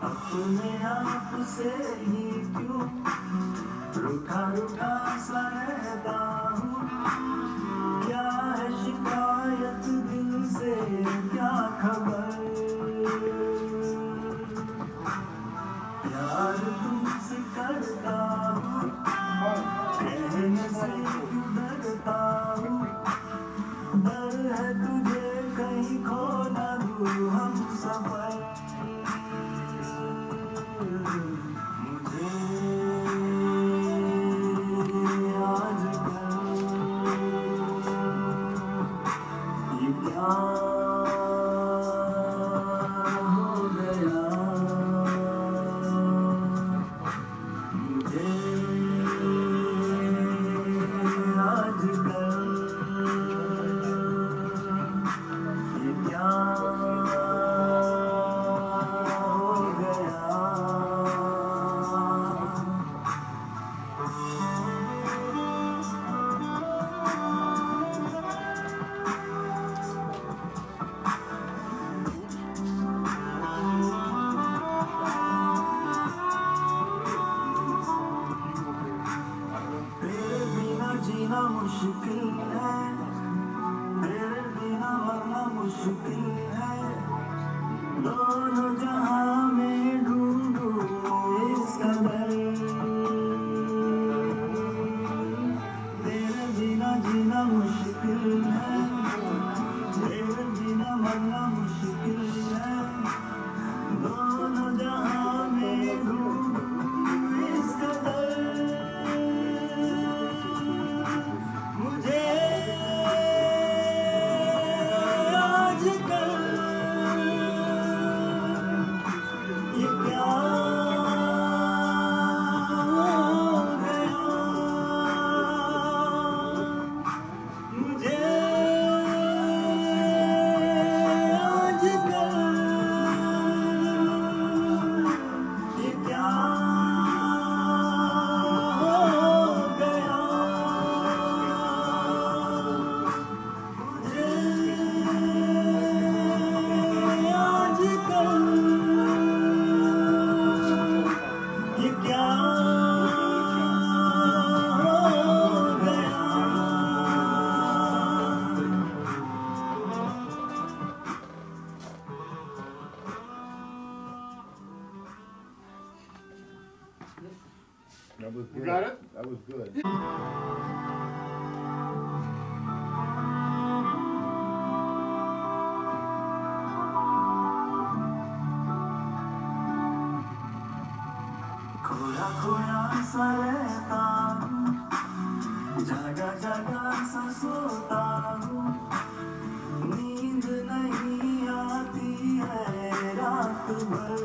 अपने आप से ही क्यों रुखा रुखा सा रहता हूँ क्या है शिकायत दिल से क्या खबर प्यार तुमसे करता हूँ कहने से क्यों डरता हूँ डर है तुझे कहीं खो ना दूँ हम सफर जीना मुश्किल है तेरे बिना मरना मुश्किल है दोनों जहां में ढूंढूं इस कदर तेरे बिना जीना मुश्किल है तेरे बिना मरना मुश्किल है दोनों जहां में ढूंढूं इस कदर मुझे That was good. You got it? That was good. खोया खोया सा रहता हूँ, जागा जागा सा सोता हूँ, नींद नहीं आती है रात भर,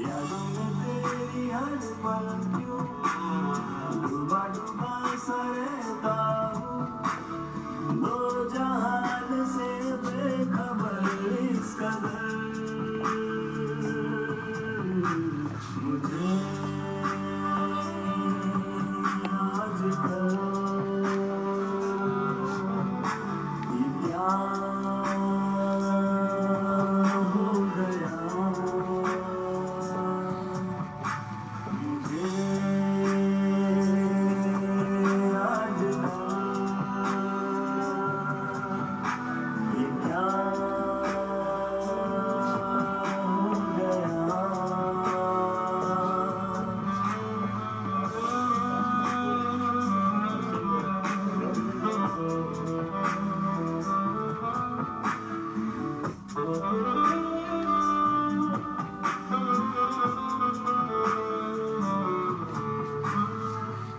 यादों में तेरी हर पल क्यों डूबा डूबा सा रहता हूँ, दो जहान से बेखबर इस कदर मुझे आजकल ये क्या हो गया, मुझे आजकल ये क्या हो गया।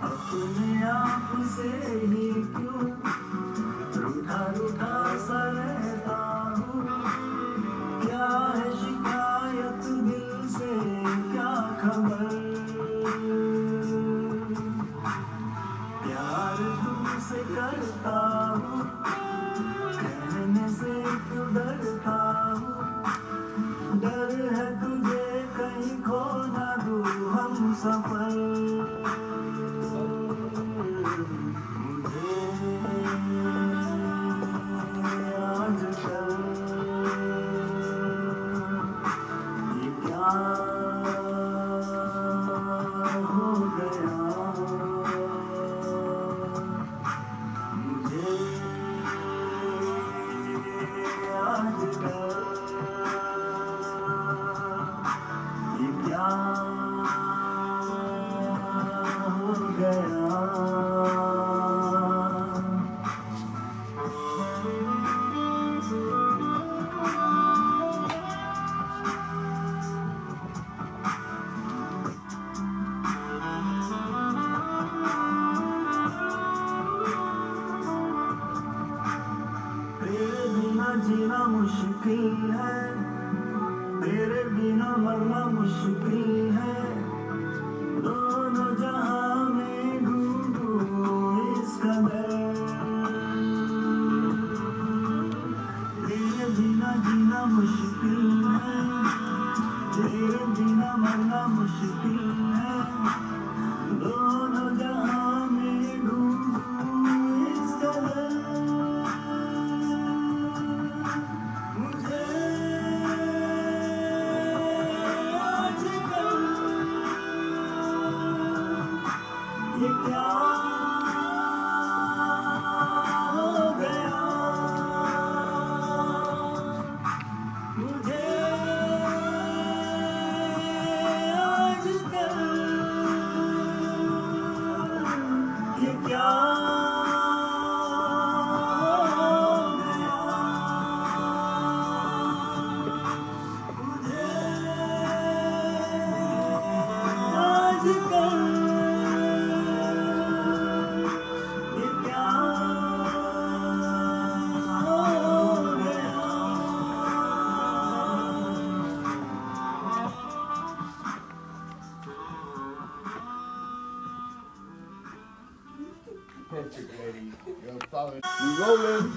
अपने आप से ही क्यों रूठा रूठा सा रहता हूँ, क्या है शिकायत दिल से क्या खबर, प्यार तुमसे करता हूँ, कहने से क्यों डरता हूँ, डर है तुझे कहीं खो ना दूँ हम सफर, मुझे आजकल ये क्या हो गया, मुझे आजकल ये क्या हो गया। तेरे बिना जीना मुश्किल है, तेरे बिना मरना मुश्किल है, दोनों जहां में ढूंढूं इस कदर, तेरे बिना जीना मुश्किल है, तेरे बिना मरना मुश्किल है, दोनों जहां में ढूंढूं इस कदर, मुझे आजकल ये क्या हो गया, मुझे आजकल ये क्या हो गया, मुझे आजकल ये क्या हो गया। Perfect, lady. You're solid. We rolling.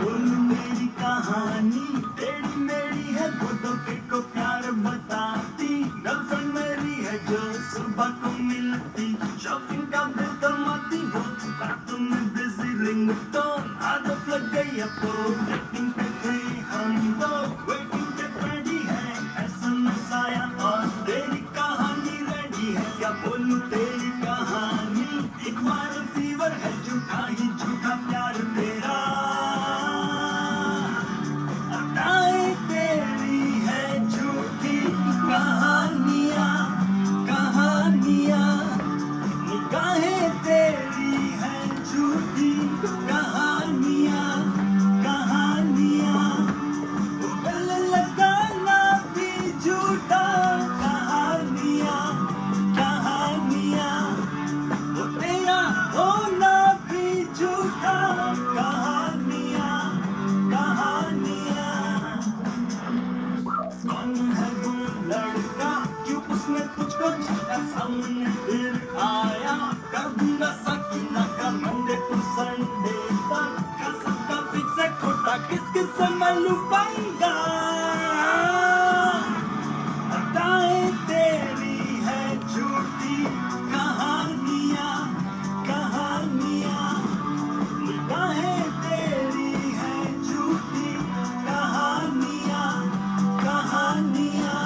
बोलूं मेरी कहानी, तेरी मेरी है वो तो को प्यार बताती, गर्लफ्रेंड मेरी है जो सुबह को मिलती, शॉपिंग का बिल कमाती, वो रातों में बिजी रिंगटोन, आदत लग गई अब तो डेटिंग पे थे हम लोग, वेटिंग पे रेडी है एसएमएस आया और तेरी कहानी रेडी है, क्या बोलूं तेरी कहानी, एक बार फीवर है झूठा ही झूठा प्यार तेरा। लुपाऊंगा अदाएं तेरी है झूठी कहानियां कहानियां निगाहें तेरी है झूठी कहानियां कहानियां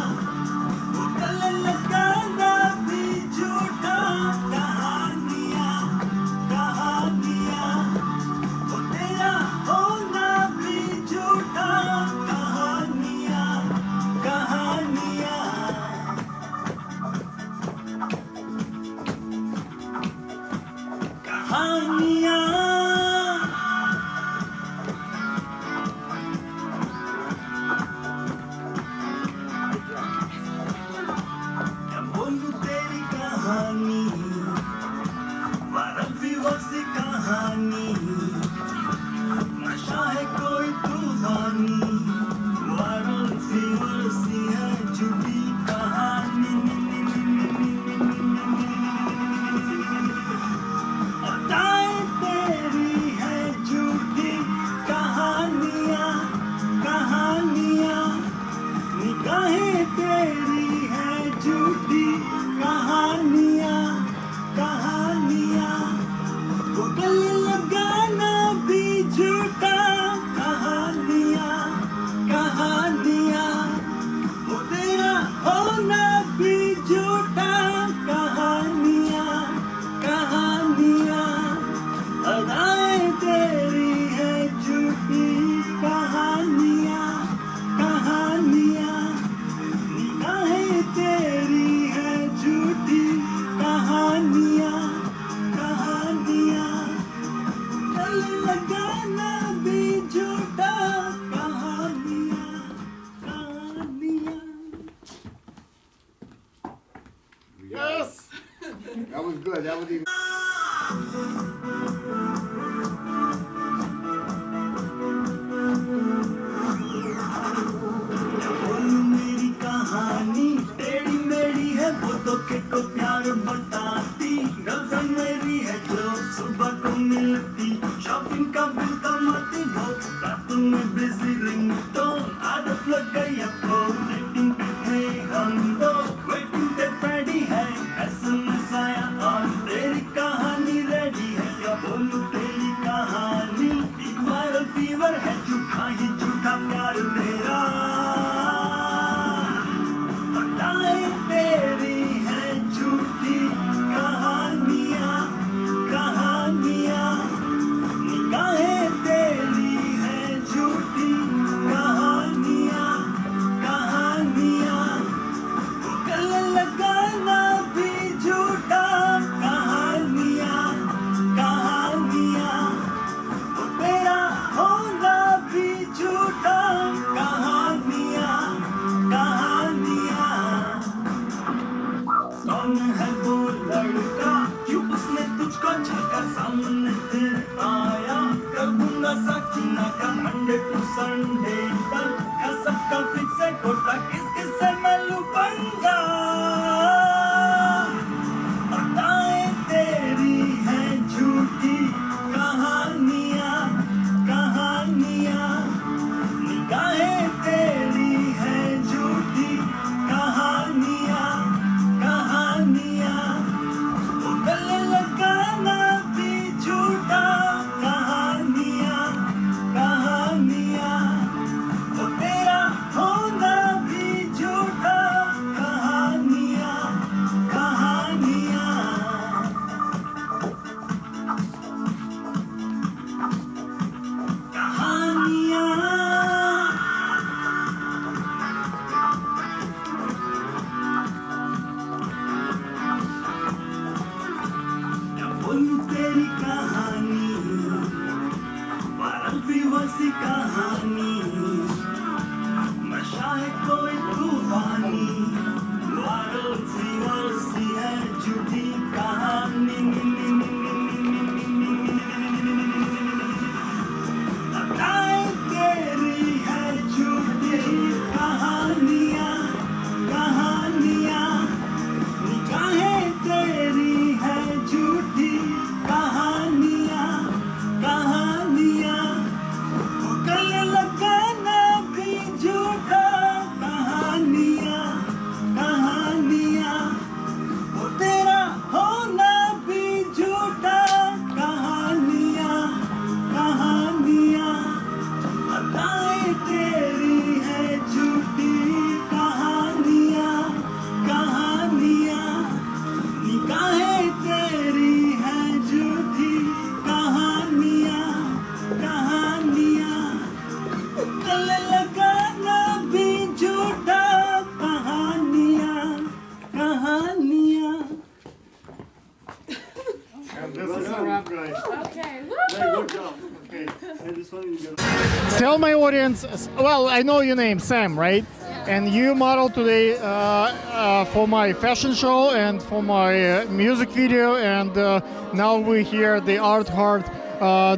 वो गले लगाना भी झूठा कहानियां कहानियां वो तेरा होना भी झूठा कहानियां कहानियां कहानियां क्या बोलूं तेरी कहानी वारंवी वसी कहानी नशा है कोई तूफानी वारंवी वसी है झूठी कहानी अदाएं तेरी है झूठी कहानियां कहानियां निगाहें तेरी है झूठी कहानियां कहानियां वो गले लगाना भी झूठा कहानियां कहानियां वो तेरा होना भी झूठा कहानियां कहानियां अदाएं तेरी है झूठी कहानियां कहानियां निगाहें तेरी है झूठी कहानियां कहानियां गले लगाना भी झूठा कहानियां कहानियां Yes! That was good. That was even. बोलूं मेरी कहानी टेढ़ी मेढ़ी है वो तो को प्यार बताती गर्लफ्रेंड मेरी है जो सुबह को मिलती शॉपिंग का बिल कमाती वो रातों में बिजी रिंगटोन आदत लग गई अब तो रेटिंग पे थे हम दो वेटिंग पे रेडी है एसएमएस आया और तेरी कहानी रेडी है क्या बोलूं तेरी कहानी एक वायरल फीवर है झूठा ही झूठा प्यार मेरा अदाएं तेरी है झूठी And this is a wrap, guys. Okay. Very good job. Okay. And this one you get. Tell my audience. Well, I know your name, Sam, right? And you modeled today for my fashion show and for my music video, and now we're here at the Art Heart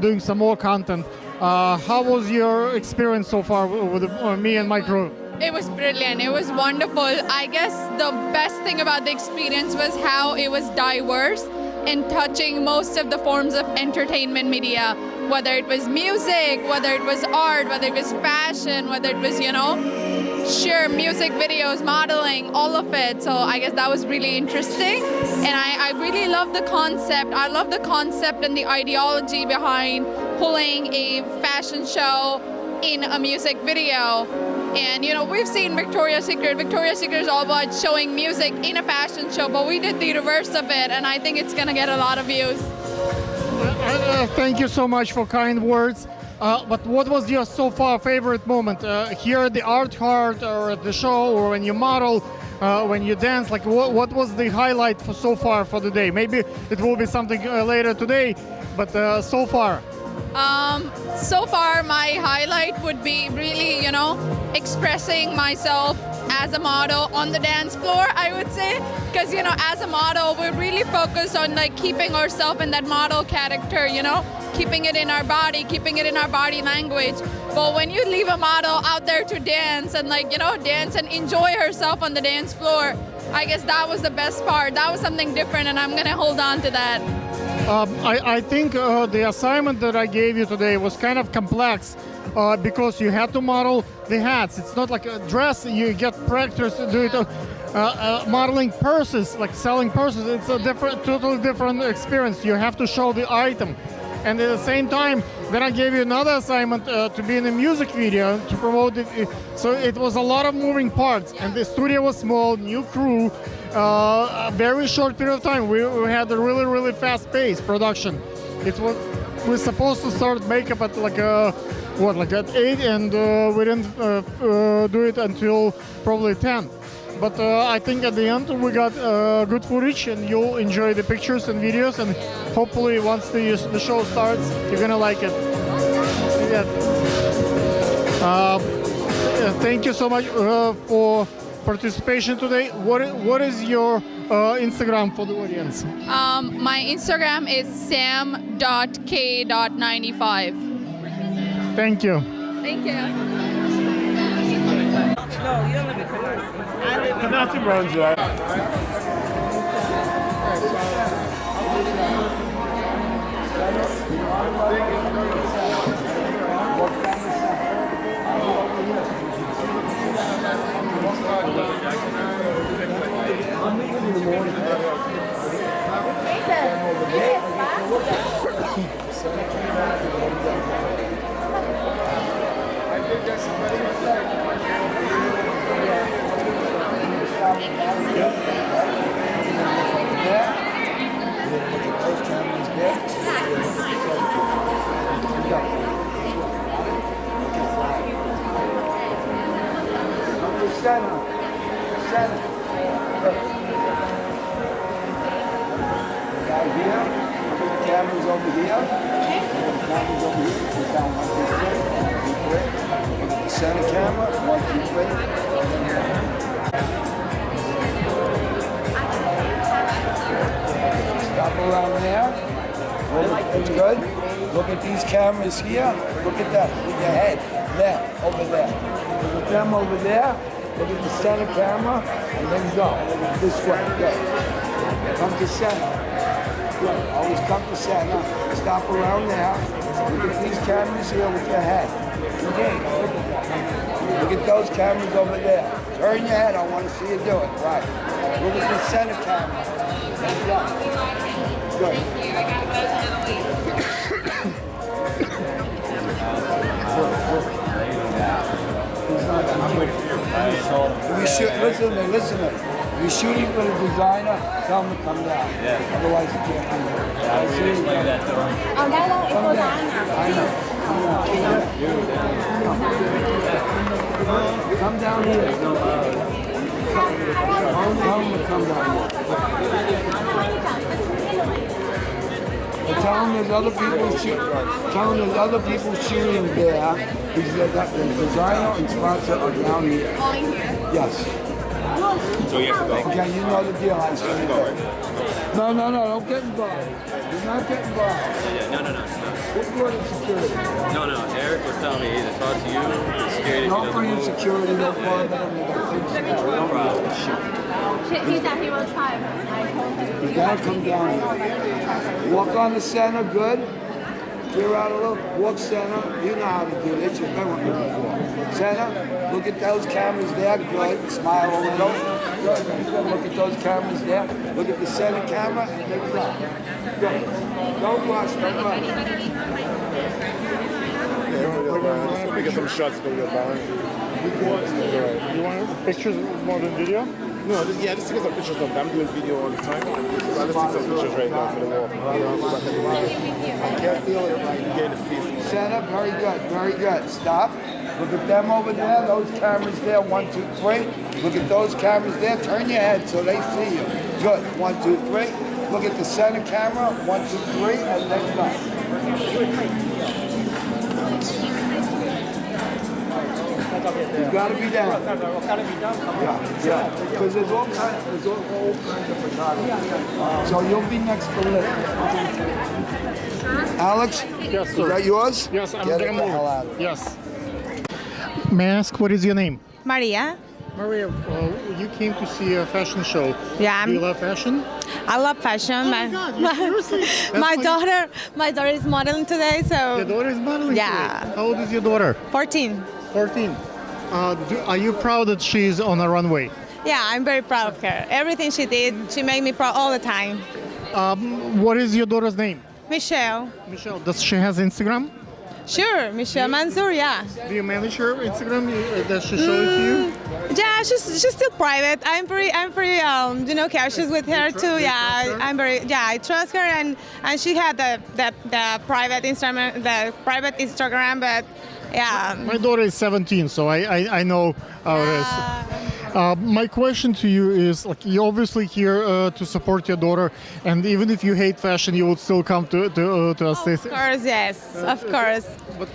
doing some more content. How was your experience so far with me and my crew? It was brilliant. It was wonderful. I guess the best thing about the experience was how it was diverse and touching most of the forms of entertainment media, whether it was music, whether it was art, whether it was fashion, whether it was, sure, music videos, modeling, all of it. So I guess that was really interesting. And I really love the concept. I love the concept and the ideology behind pulling a fashion show in a music video. And we've seen Victoria's Secret. Victoria's Secret is all about showing music in a fashion show, but we did the reverse of it, and I think it's gonna get a lot of views. Thank you so much for kind words. But what was your so far favorite moment here at the Art Heart, or at the show, or when you model, when you dance? Like, what was the highlight for so far for the day? Maybe it will be something later today, but so far. So far, my highlight would be really, expressing myself as a model on the dance floor, I would say. Because, as a model, we're really focused on keeping ourselves in that model character, keeping it in our body, keeping it in our body language. But when you leave a model out there to dance and dance and enjoy herself on the dance floor, I guess that was the best part. That was something different, and I'm going to hold on to that. I think the assignment that I gave you today was kind of complex because you had to model the hats. It's not like a dress. You get practice to do it. Modeling purses, like selling purses, it's a totally different experience. You have to show the item. And at the same time, then I gave you another assignment to be in a music video to promote it. So it was a lot of moving parts. And the studio was small, new crew, a very short period of time. We had a really, really fast-paced production. We're supposed to start makeup at at 8, and we didn't do it until probably 10. But I think at the end we got good footage, and you'll enjoy the pictures and videos, and hopefully once the show starts, you're gonna like it. Yeah. Thank you so much for participation today. What is your Instagram for the audience? My Instagram is sam.k.95. Thank you. Thank you. No, you don't live in Canarsie. I live in Canarsie runs right. Cameras over here. Cameras over here. Put down 1, 2, 3. Look at the center camera. 1, 2, 3. Stop around there. That's good. Look at these cameras here. Look at that. With your head. There. Over there. Look at them over there. Look at the center camera. And then go. This way. Go. Come to center. Good. Always come to center. Stop around there. Look at these cameras here with your head. Okay. Look at those cameras over there. Turn your head. I want to see you do it. Right. Look at the center camera. Good. Listen to me. If you're shooting for the designer, tell him to come down. Yeah. Otherwise, you can't do it. I'll Come down here. Tell him to come down here. Tell him there's other people shooting. Tell him there's other people shooting there. He's the designer and sponsor are down here. Yes. So you have to go. Okay, you know the deal. I said no, don't get involved. Do not get involved. No. Who's going to security? No. Eric was telling me either talk to you, the security. Don't bring in security, no problem. No problem. He's at Hero Tribe. You gotta come down here. Walk on the center, good. Clear out a little. Walk center. You know how to do this. You've been with me before. Center. Look at those cameras there. Good. Smile a little. Good. Look at those cameras there. Look at the center camera and then go. Good. Don't rush. Don't rush. We get some shots for your balance. You want pictures more than video? No, just to get some pictures of them. I'm doing video all the time. So let's take some pictures right now for the wall. I can't feel it like getting the face. Center. Very good. Very good. Stop. Look at them over there. Those cameras there. 1, 2, 3. Look at those cameras there. Turn your head so they see you. Good. 1, 2, 3. Look at the center camera. 1, 2, 3. And then stop. You gotta be down. Yeah. Because there's all kinds of photographers. So you'll be next to Liz. Alex? Yes, sir. Is that yours? Yes, I'm Get it gonna the move. hell out of here. Yes. May I ask what is your name? Maria. Maria, you came to see a fashion show. Yeah. Do you love fashion? I love fashion. Oh my God, seriously? That's My daughter is modeling today, so. Your daughter is modeling Yeah. today. How old is your daughter? 14. 14. Are you proud that she's on a runway? Yeah, I'm very proud of her. Everything she did, she made me proud all the time. What is your daughter's name? Michelle. Michelle. Does she have Instagram? Sure, Michelle Mansour, yeah. Do you manage her Instagram? Does she show it to you? Yeah, she's still private. I'm pretty cautious with her too. Yeah, I trust her, and she had the private Instagram, but yeah. My daughter is 17, so I know how it is. My question to you is, like, you're obviously here to support your daughter, and even if you hate fashion, you would still come to us. Of course, yes, of course. But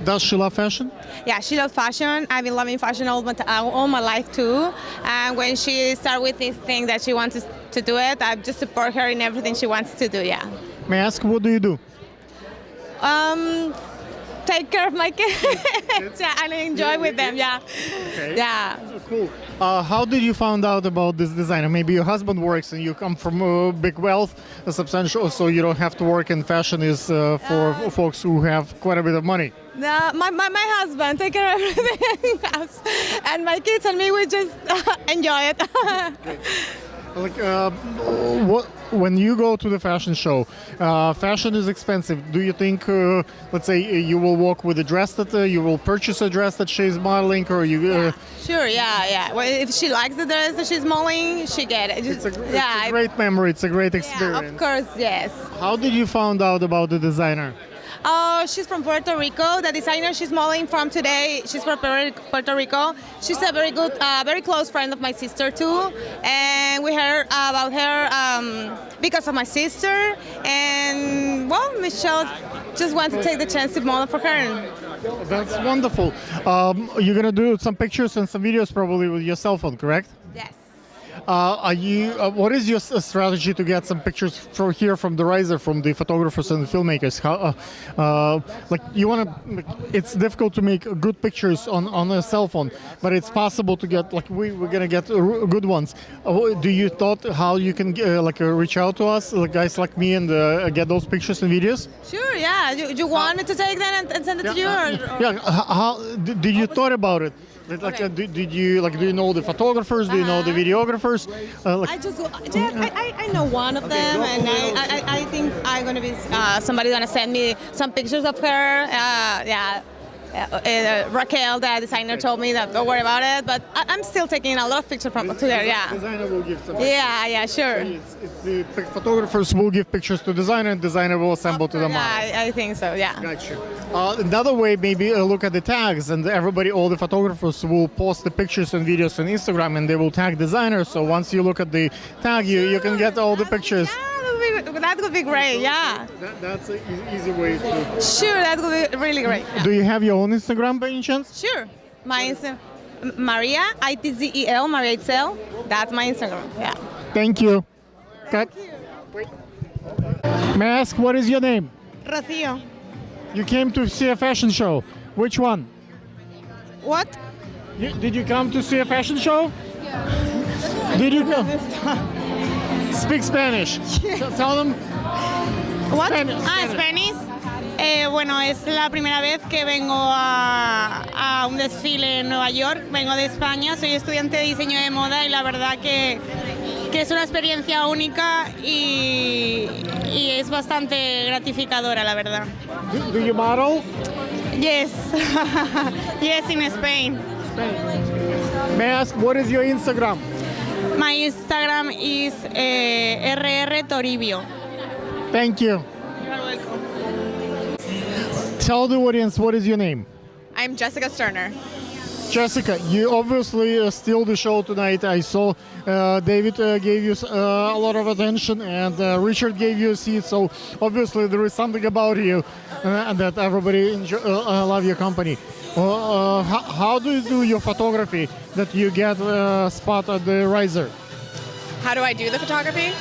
does she love fashion? Yeah, she loves fashion. I've been loving fashion all my life too. And when she started with this thing that she wants to do it, I just support her in everything she wants to do. Yeah. May I ask, what do you do? Take care of my kids and enjoy with them. Yeah. Okay. Yeah. Cool. How did you find out about this designer? Maybe your husband works and you come from big wealth, a substantial, so you don't have to work, and fashion is for folks who have quite a bit of money. My husband take care of everything else, and my kids and me, we just enjoy it. When you go to the fashion show, fashion is expensive. Do you think, let's say, you will walk with a dress that you will purchase a dress that she's modeling, or you? Sure, yeah. Well, if she likes the dress that she's modeling, she get it. It's a great memory. It's a great experience. Yeah, of course, yes. How did you find out about the designer? She's from Puerto Rico. The designer she's modeling from today, she's from Puerto Rico. She's a very good, very close friend of my sister too. And we heard about her because of my sister. And well, Michelle just wanted to take the chance to model for her. That's wonderful. You're gonna do some pictures and some videos probably with your cell phone, correct? Yes. What is your strategy to get some pictures from the riser, from the photographers and the filmmakers? It's difficult to make good pictures on a cell phone, but it's possible to get, we're gonna get good ones. Do you thought how you can reach out to us, guys like me, and get those pictures and videos? Sure, yeah. You want me to take that and send it to you? Yeah. How did you thought about it? Do you know the photographers? Do you know the videographers? I know one of them, and I think I'm gonna be somebody's gonna send me some pictures of her. Raquel, the designer, told me that don't worry about it, but I'm still taking a lot of pictures from her. Yeah. Designer will give some. Yeah, sure. The photographers will give pictures to designer, and designer will assemble to the model. Yeah, I think so. Yeah. Got you. Another way, maybe look at the tags, and all the photographers will post the pictures and videos on Instagram, and they will tag designer. So once you look at the tag, you can get all the pictures. that would be great. Yeah. That's an easy way to. Sure, that would be really great. Do you have your own Instagram by any chance? Sure. My Instagram, Maria Itzel, Maria Itzel. That's my Instagram. Yeah. Thank you. Cut. May I ask what is your name? Rocío. You came to see a fashion show. Which one? What? Did you come to see a fashion show? Did you come? Speak Spanish. Tell them. What? Spanish. Spanish. Bueno, es la primera vez que vengo a un desfile en Nueva York. Vengo de España, soy estudiante de diseño de moda y la verdad que es una experiencia única y es bastante gratificadora, la verdad. Do you model? Yes. Yes, in Spain. May I ask what is your Instagram? My Instagram is rrtoribio. Thank you. You're welcome. Tell the audience what is your name. I'm Jessica Sterner. Jessica, you obviously steal the show tonight. I saw David gave you a lot of attention and Richard gave you a seat. So obviously there is something about you and that everybody love your company. How do you do your photography that you get spot at the riser? How do I do the photography?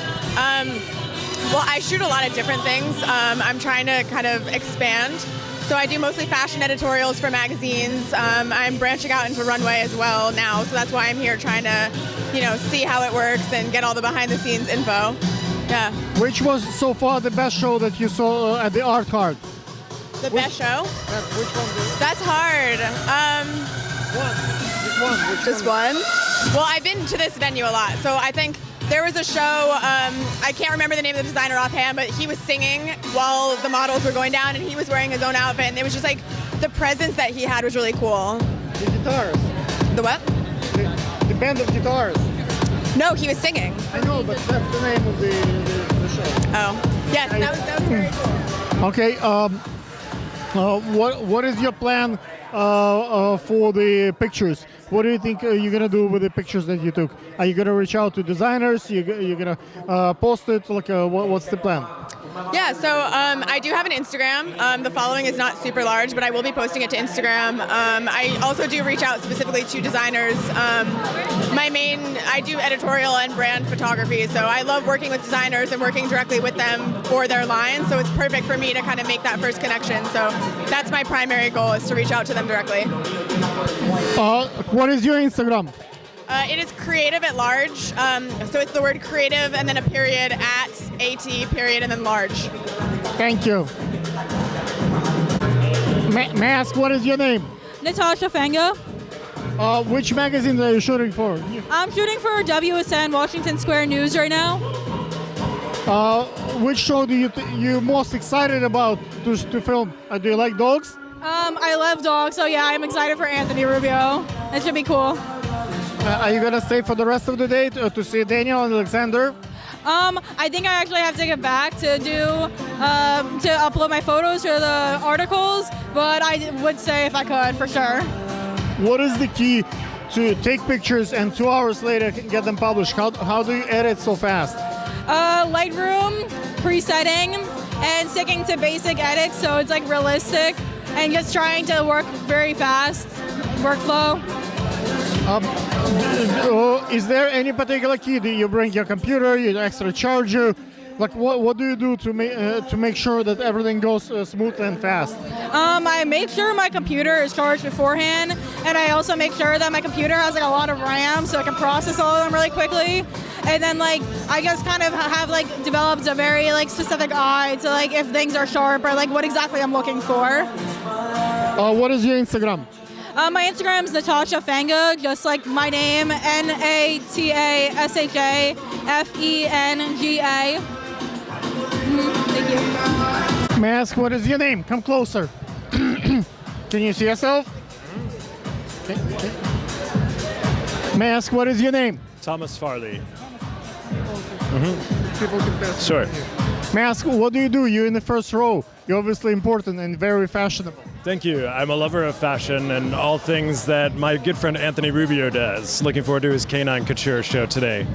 Well, I shoot a lot of different things. I'm trying to kind of expand. So I do mostly fashion editorials for magazines. I'm branching out into runway as well now. So that's why I'm here trying to, see how it works and get all the behind the scenes info. Yeah. Which was so far the best show that you saw at the Art Card? The best show? Which one? That's hard. Just one? Well, I've been to this venue a lot. So I think there was a show, I can't remember the name of the designer offhand, but he was singing while the models were going down and he was wearing his own outfit. And it was just like, the presence that he had was really cool. The guitars. The what? The band of guitars. No, he was singing. I know, but that's the name of the show. Oh, yes, that was very cool. Okay, what is your plan for the pictures? What do you think you're gonna do with the pictures that you took? Are you gonna reach out to designers? You're gonna post it? Like, what's the plan? Yeah, so I do have an Instagram. The following is not super large, but I will be posting it to Instagram. I also do reach out specifically to designers. I do editorial and brand photography, so I love working with designers and working directly with them for their line, so it's perfect for me to kind of make that first connection. So that's my primary goal, is to reach out to them directly. What is your Instagram? It is creative at large. So it's the word creative and then a period at AT period and then large. Thank you. May I ask what is your name? Natasha Fanga. Which magazine are you shooting for? I'm shooting for WSN Washington Square News right now. Which show do you most excited about to film? Do you like dogs? I love dogs, so yeah, I'm excited for Anthony Rubio. That should be cool. Are you gonna stay for the rest of the day to see Daniel and Alexander? I think I actually have to get back to to upload my photos for the articles, but I would say if I could, for sure. What is the key to take pictures and 2 hours later get them published? How do you edit so fast? Lightroom, presetting, and sticking to basic edits so it's like realistic, and just trying to work very fast, workflow. Is there any particular key? Do you bring your computer, your extra charger? Like what do you do to make sure that everything goes smooth and fast? I make sure my computer is charged beforehand, and I also make sure that my computer has like a lot of RAM so I can process all of them really quickly. And then I just kind of have developed a very specific eye to if things are sharp or what exactly I'm looking for. What is your Instagram? My Instagram is Natasha Fanga, just like my name, NATASHA FENGA. Thank you. May I ask what is your name? Come closer. Can you see yourself? May I ask what is your name? Thomas Farley. People can pass. Sure. May I ask what do? You're in the first row. You're obviously important and very fashionable. Thank you. I'm a lover of fashion and all things that my good friend Anthony Rubio does. Looking forward to his Canine Couture show today.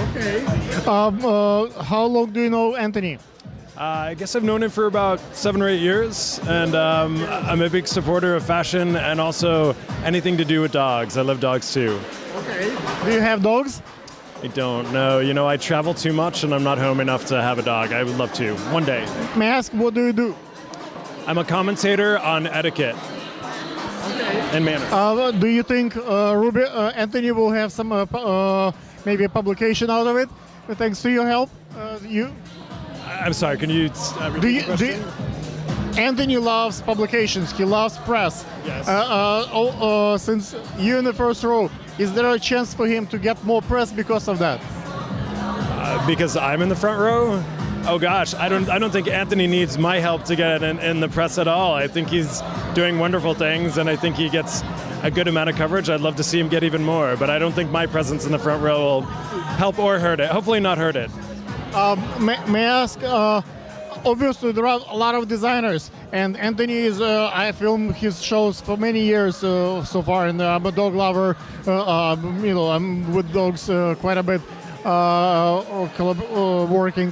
Okay. How long do you know Anthony? I guess I've known him for about 7 or 8 years, and I'm a big supporter of fashion and also anything to do with dogs. I love dogs too. Okay. Do you have dogs? I don't know. You know, I travel too much and I'm not home enough to have a dog. I would love to, one day. May I ask, what do you do? I'm a commentator on etiquette and manners. Do you think Anthony will have some maybe a publication out of it, thanks to your help? I'm sorry, can you repeat the question? Anthony loves publications. He loves press. Yes. Since you're in the first row, is there a chance for him to get more press because of that? Because I'm in the front row? Oh gosh, I don't think Anthony needs my help to get in the press at all. I think he's doing wonderful things, and I think he gets a good amount of coverage. I'd love to see him get even more, but I don't think my presence in the front row will help or hurt it. Hopefully not hurt it. May I ask, obviously there are a lot of designers, and Anthony is, I filmed his shows for many years so far, and I'm a dog lover. I'm with dogs quite a bit. Working.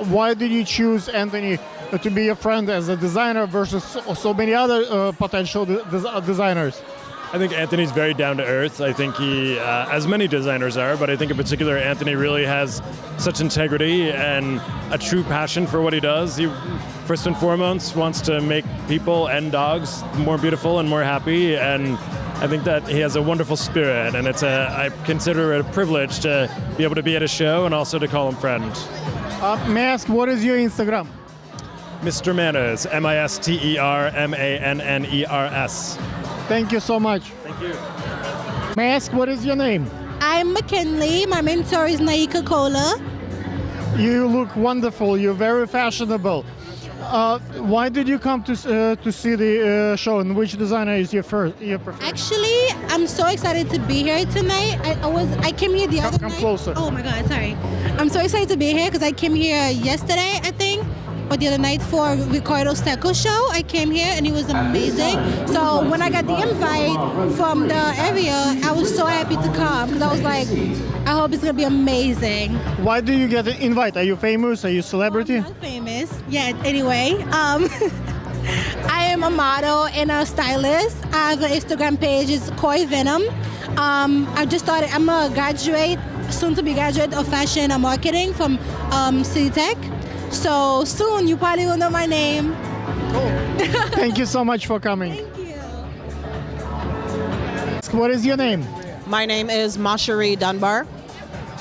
Why did you choose Anthony to be a friend as a designer versus so many other potential designers? I think Anthony's very down to earth. I think he, as many designers are, but I think in particular Anthony really has such integrity and a true passion for what he does. He, first and foremost, wants to make people and dogs more beautiful and more happy, and I think that he has a wonderful spirit, and I consider it a privilege to be able to be at a show and also to call him friend. May I ask, what is your Instagram? Mr. Manners, MisterManners. Thank you so much. Thank you. May I ask, what is your name? I'm McKinley. My mentor is Naika Kola. You look wonderful. You're very fashionable. Why did you come to see the show, and which designer is your preferred? Actually, I'm so excited to be here tonight. I came here the other night. Come closer. Oh my God, sorry. I'm so excited to be here because I came here yesterday, I think, or the other night for Ricardo Stecco show. I came here and it was amazing. So when I got the invite from the area, I was so happy to come because I was like, I hope it's gonna be amazing. Why do you get an invite? Are you famous? Are you a celebrity? I'm not famous yet. Anyway, I am a model and a stylist. I have an Instagram page. It's Koi Venom. I just started. I'm a graduate, soon to be graduate of fashion and marketing from City Tech. So soon you probably will know my name. Thank you so much for coming. Thank you. What is your name? My name is Masherie Dunbar.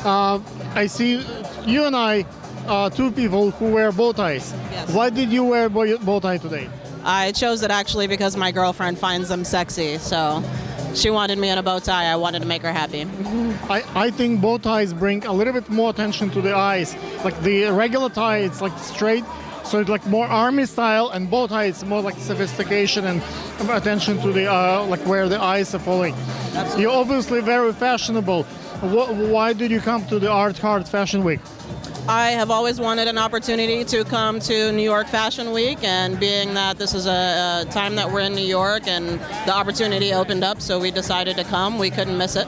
I see you and I are two people who wear bow ties. Yes. Why did you wear bow tie today? I chose it actually because my girlfriend finds them sexy, so she wanted me in a bow tie. I wanted to make her happy. I think bow ties bring a little bit more attention to the eyes. Like the regular tie, it's like straight, so it's like more army style, and bow tie, it's more like sophistication and attention to the like where the eyes are falling. Absolutely. You're obviously very fashionable. Why did you come to the Art Heart Fashion Week? I have always wanted an opportunity to come to New York Fashion Week, and being that this is a time that we're in New York and the opportunity opened up, so we decided to come. We couldn't miss it.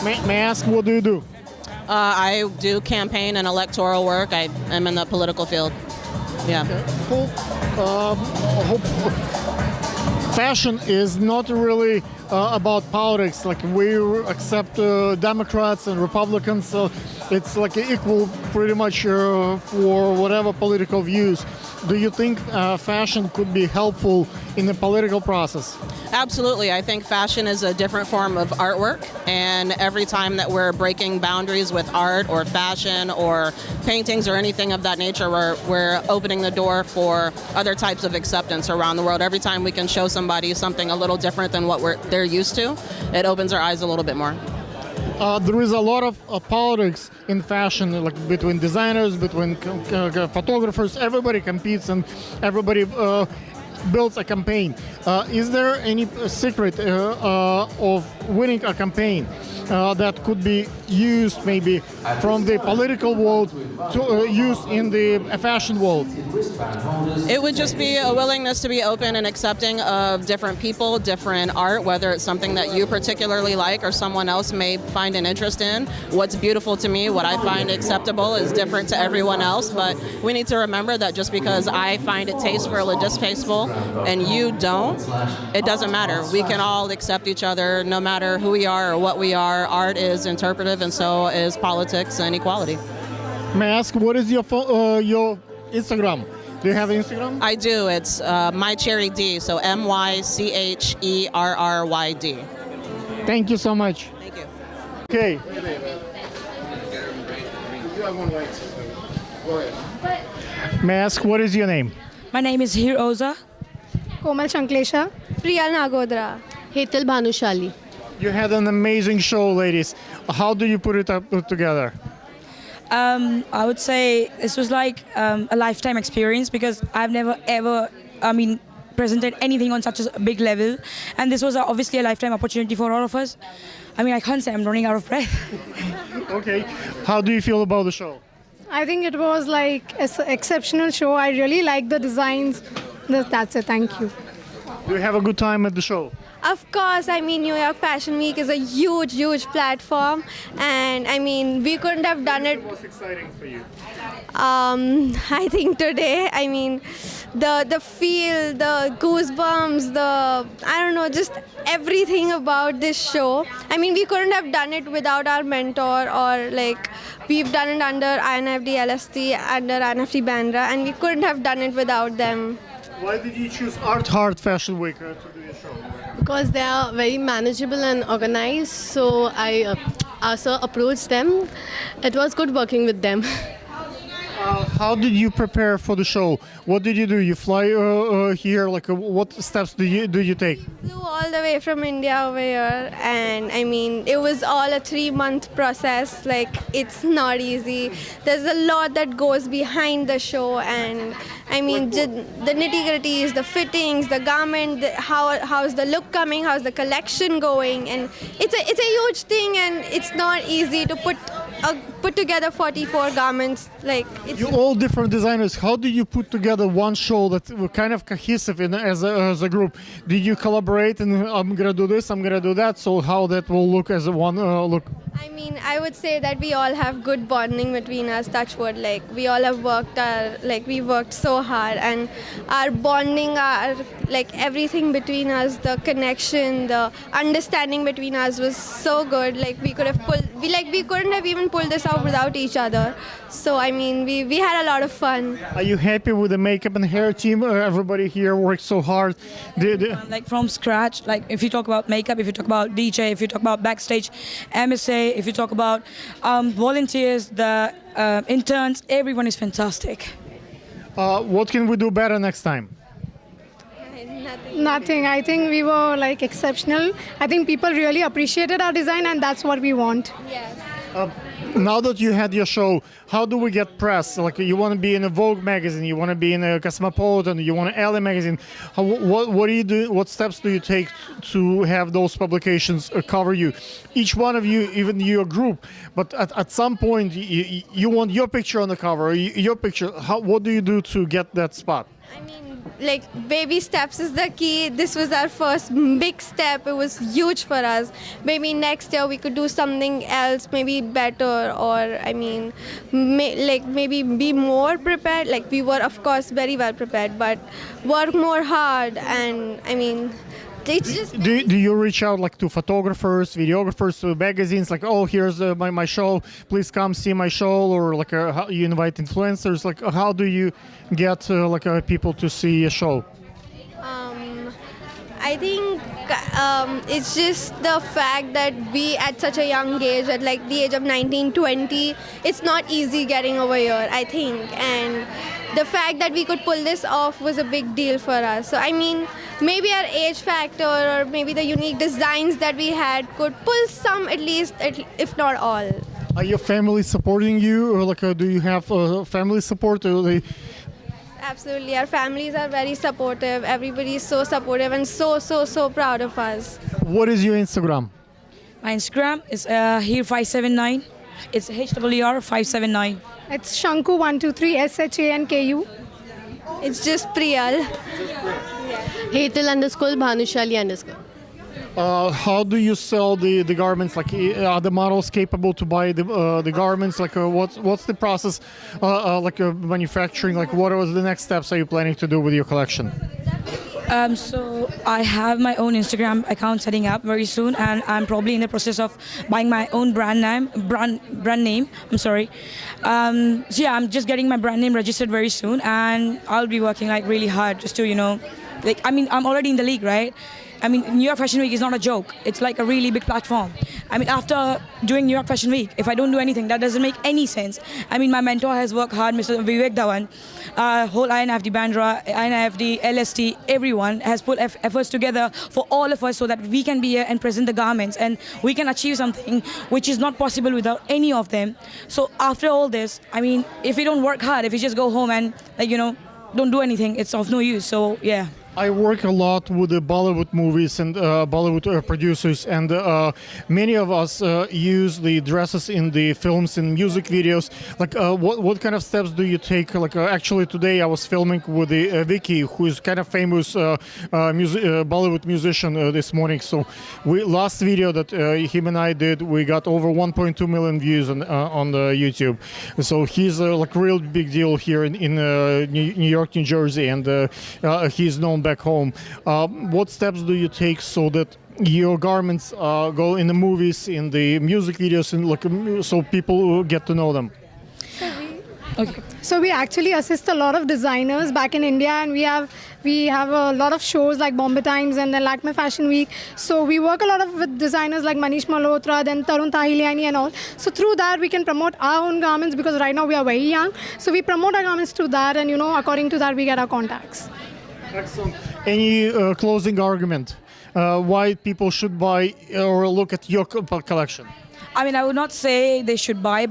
May I ask, what do you do? I do campaign and electoral work. I am in the political field. Yeah. Okay, cool. Fashion is not really about politics. Like we accept Democrats and Republicans, so it's like equal pretty much for whatever political views. Do you think fashion could be helpful in the political process? Absolutely. I think fashion is a different form of artwork, and every time that we're breaking boundaries with art or fashion or paintings or anything of that nature, we're opening the door for other types of acceptance around the world. Every time we can show somebody something a little different than what they're used to, it opens our eyes a little bit more. There is a lot of politics in fashion, like between designers, between photographers. Everybody competes, and everybody builds a campaign. Is there any secret of winning a campaign that could be used maybe from the political world to use in the fashion world? It would just be a willingness to be open and accepting of different people, different art, whether it's something that you particularly like or someone else may find an interest in. What's beautiful to me, what I find acceptable is different to everyone else, but we need to remember that just because I find it tasteful or distasteful and you don't, it doesn't matter. We can all accept each other no matter who we are or what we are. Art is interpretive and so is politics and equality. May I ask, what is your Instagram? Do you have Instagram? I do. It's MyCherryD, so MyCherryd. Thank you so much. Thank you. Okay. May I ask, what is your name? My name is Hiroza. Komal Shanklesha. Priya Nagodra. Hetal Bhanushali. You had an amazing show, ladies. How do you put it up together? I would say this was like a lifetime experience because I've never ever, presented anything on such a big level. And this was obviously a lifetime opportunity for all of us. I can't say I'm running out of breath. Okay. How do you feel about the show? I think it was like an exceptional show. I really like the designs. That's it. Thank you. Do you have a good time at the show? Of course, New York Fashion Week is a huge, huge platform, and we couldn't have done it. What was exciting for you? I think today, the feel, the goosebumps, just everything about this show. We couldn't have done it without our mentor, or we've done it under INFD LST, under INFD Bandra, and we couldn't have done it without them. Why did you choose Art Heart Fashion Week to do your show? Because they are very manageable and organized, so I also approached them. It was good working with them. How did you prepare for the show? What did you do? You fly here? What steps do you take? Flew all the way from India over here, and it was all a 3-month process. It's not easy. There's a lot that goes behind the show, and the nitty-gritties, the fittings, the garment, how's the look coming, how's the collection going, and it's a huge thing, and it's not easy to put together 44 garments. You're all different designers. How do you put together one show that's kind of cohesive as a group? Did you collaborate and I'm gonna do this, I'm gonna do that, so how that will look as a one look? I would say that we all have good bonding between us, touch wood. We all have worked we worked so hard, and our bonding, everything between us, the connection, the understanding between us was so good. We couldn't have even pulled this out without each other. So we had a lot of fun. Are you happy with the makeup and hair team? Everybody here worked so hard. From scratch, if you talk about makeup, if you talk about DJ, if you talk about backstage, MSA, if you talk about volunteers, the interns, everyone is fantastic. What can we do better next time? Nothing. I think we were exceptional. I think people really appreciated our design, and that's what we want. Yes. Now that you had your show, how do we get press? You want to be in a Vogue magazine, you want to be in a Cosmopolitan, you want an Elle magazine. What do you do? What steps do you take to have those publications cover you? Each one of you, even your group, but at some point you want your picture on the cover, your picture. What do you do to get that spot? Baby steps is the key. This was our first big step. It was huge for us. Maybe next year we could do something else, maybe better, or maybe be more prepared. We were of course very well prepared, but work more hard. And it's just. Do you reach out to photographers, videographers, to magazines? Here's my show. Please come see my show, or you invite influencers. How do you get people to see a show? I think it's just the fact that we at such a young age, at the age of 19, 20, it's not easy getting over here, I think. And the fact that we could pull this off was a big deal for us. So maybe our age factor, or maybe the unique designs that we had, could pull some, at least, if not all. Are your family supporting you, or do you have family support? Absolutely. Our families are very supportive. Everybody is so supportive and so proud of us. What is your Instagram? My Instagram is here579. It's HWR579. It's Shanku123, SHANKU. It's just Priyal. Hetal_Bhanushali_. How do you sell the garments? Like, are the models capable to buy the garments? Like, what's the process? Manufacturing. Like, what are the next steps are you planning to do with your collection? So I have my own Instagram account setting up very soon, and I'm probably in the process of buying my own brand name. I'm sorry. So yeah, I'm just getting my brand name registered very soon, and I'll be working like really hard just to I'm already in the league, right? I mean, New York Fashion Week is not a joke. It's like a really big platform. I mean, after doing New York Fashion Week, if I don't do anything, that doesn't make any sense. I mean, my mentor has worked hard, Mr. Vivek Dhawan, whole INFD Bandra, INFD, LST, everyone has put efforts together for all of us so that we can be here and present the garments and we can achieve something which is not possible without any of them. So after all this, I mean, if we don't work hard, if we just go home and, don't do anything, it's of no use. So, yeah. I work a lot with the Bollywood movies and Bollywood producers, and many of us use the dresses in the films and music videos. Like, what kind of steps do you take? Like, actually today I was filming with the Vicky, who is kind of famous Bollywood musician this morning. So, last video that him and I did, we got over 1.2 million views on the YouTube. So he's like real big deal here in New York, New Jersey, and he's known back home. What steps do you take so that your garments go in the movies, in the music videos, and so people get to know them? So we actually assist a lot of designers back in India, and we have a lot of shows like Bombay Times and then Lakme Fashion Week. So we work a lot with designers like Manish Malhotra, then Tarun Tahiliani and all. So through that we can promote our own garments, because right now we are very young. So we promote our garments through that, and according to that we get our contacts. Excellent. Any closing argument why people should buy or look at your collection? I mean, I would not say they should buy,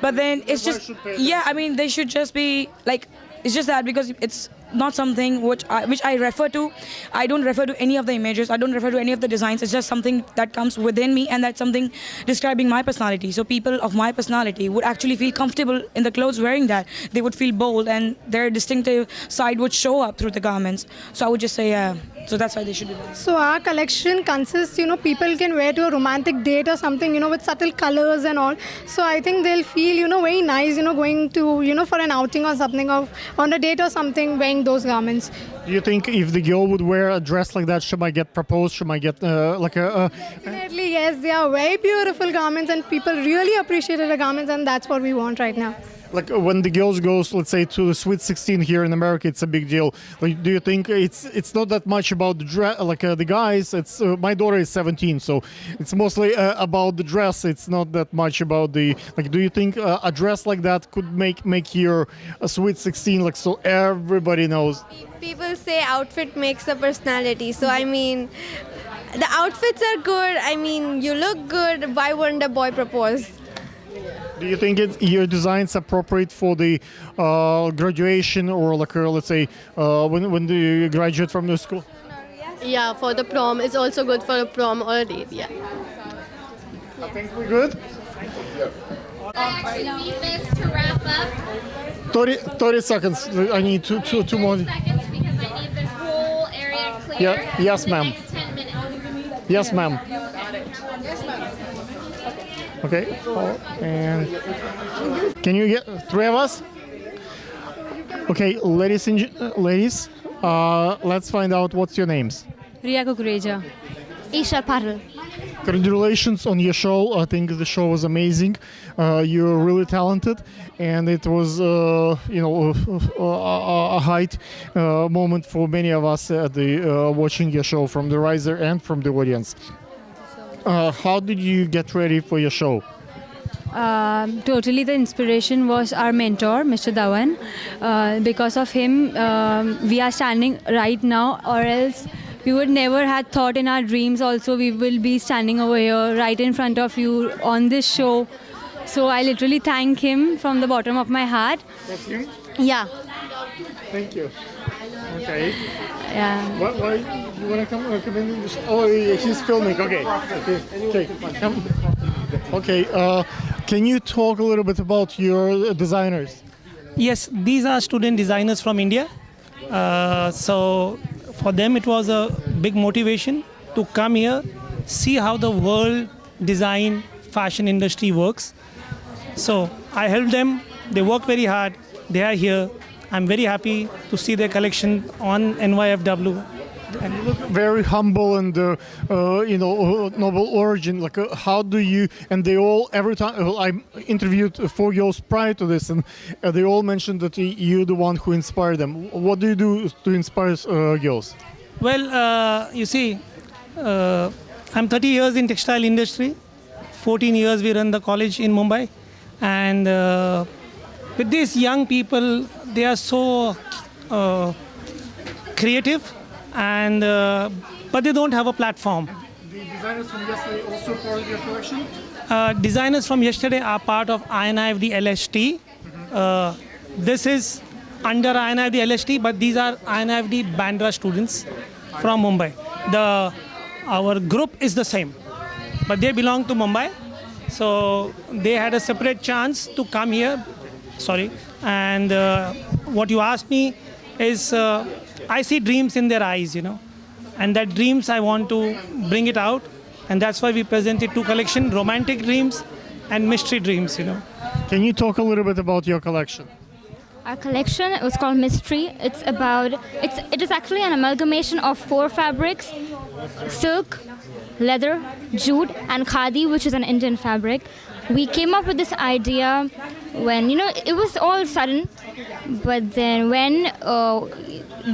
but then it's just, yeah, I mean, they should just be like, it's just that because it's not something which I refer to. I don't refer to any of the images. I don't refer to any of the designs. It's just something that comes within me, and that's something describing my personality. So people of my personality would actually feel comfortable in the clothes wearing that. They would feel bold, and their distinctive side would show up through the garments. So I would just say, yeah. So that's why they should do that. So our collection consists, people can wear to a romantic date or something, with subtle colors and all. So I think they'll feel, very nice, going to, for an outing or something, on a date or something, wearing those garments. Do you think if the girl would wear a dress like that, she might get proposed? She might get Definitely, yes. They are very beautiful garments, and people really appreciated the garments, and that's what we want right now. Like when the girls goes, let's say, to the Sweet 16 here in America, it's a big deal. Like, do you think it's not that much about the the guys? It's my daughter is 17, so it's mostly about the dress. It's not that much about the Do you think a dress like that could make your Sweet 16 so everybody knows? People say outfit makes the personality. So I mean, the outfits are good. I mean, you look good. Why wouldn't a boy propose? Do you think your design's appropriate for the graduation or let's say when you graduate from the school? Yeah, for the prom. It's also good for a prom or a date, yeah. I think we're good. To wrap up. 30 seconds. I need two more. Seconds because I need this whole area clear. Yeah. Yes, ma'am. 10 minutes. Yes, ma'am. Yes, ma'am. Okay. And can you get 3 of us? Okay, ladies, let's find out what's your names. Riya Kukureja. Isha Parul. Congratulations on your show. I think the show was amazing. You're really talented, and it was, a height moment for many of us at the watching your show from the riser and from the audience. How did you get ready for your show? Totally, the inspiration was our mentor, Mr. Dhawan. Because of him, we are standing right now, or else we would never have thought in our dreams also we will be standing over here right in front of you on this show. So I literally thank him from the bottom of my heart. That's you? Yeah. Thank you. Okay. Yeah. Why you wanna come in? Oh, yeah, he's filming. Okay. Okay. Come. Okay. Can you talk a little bit about your designers? Yes, these are student designers from India. So for them it was a big motivation to come here, see how the world design fashion industry works. So I helped them. They work very hard. They are here. I'm very happy to see their collection on NYFW. And you look very humble and noble origin. Like, how do you? And they all every time I interviewed 4 girls prior to this, and they all mentioned that you're the one who inspired them. What do you do to inspire girls? Well, you see, I'm 30 years in textile industry. 14 years we run the college in Mumbai, and with these young people, they are so creative. And but they don't have a platform. The designers from yesterday also part of your collection? Designers from yesterday are part of INIFD LST. This is under INIFD LST, but these are INIFD Bandra students from Mumbai. Our group is the same, but they belong to Mumbai. So they had a separate chance to come here. Sorry. And what you asked me is, I see dreams in their eyes, and that dreams I want to bring it out, and that's why we presented 2 collections: romantic dreams and mystery dreams. Can you talk a little bit about your collection? Our collection was called Mystery. It is actually an amalgamation of 4 fabrics: silk, leather, jute, and khadi, which is an Indian fabric. We came up with this idea when it was all sudden, but then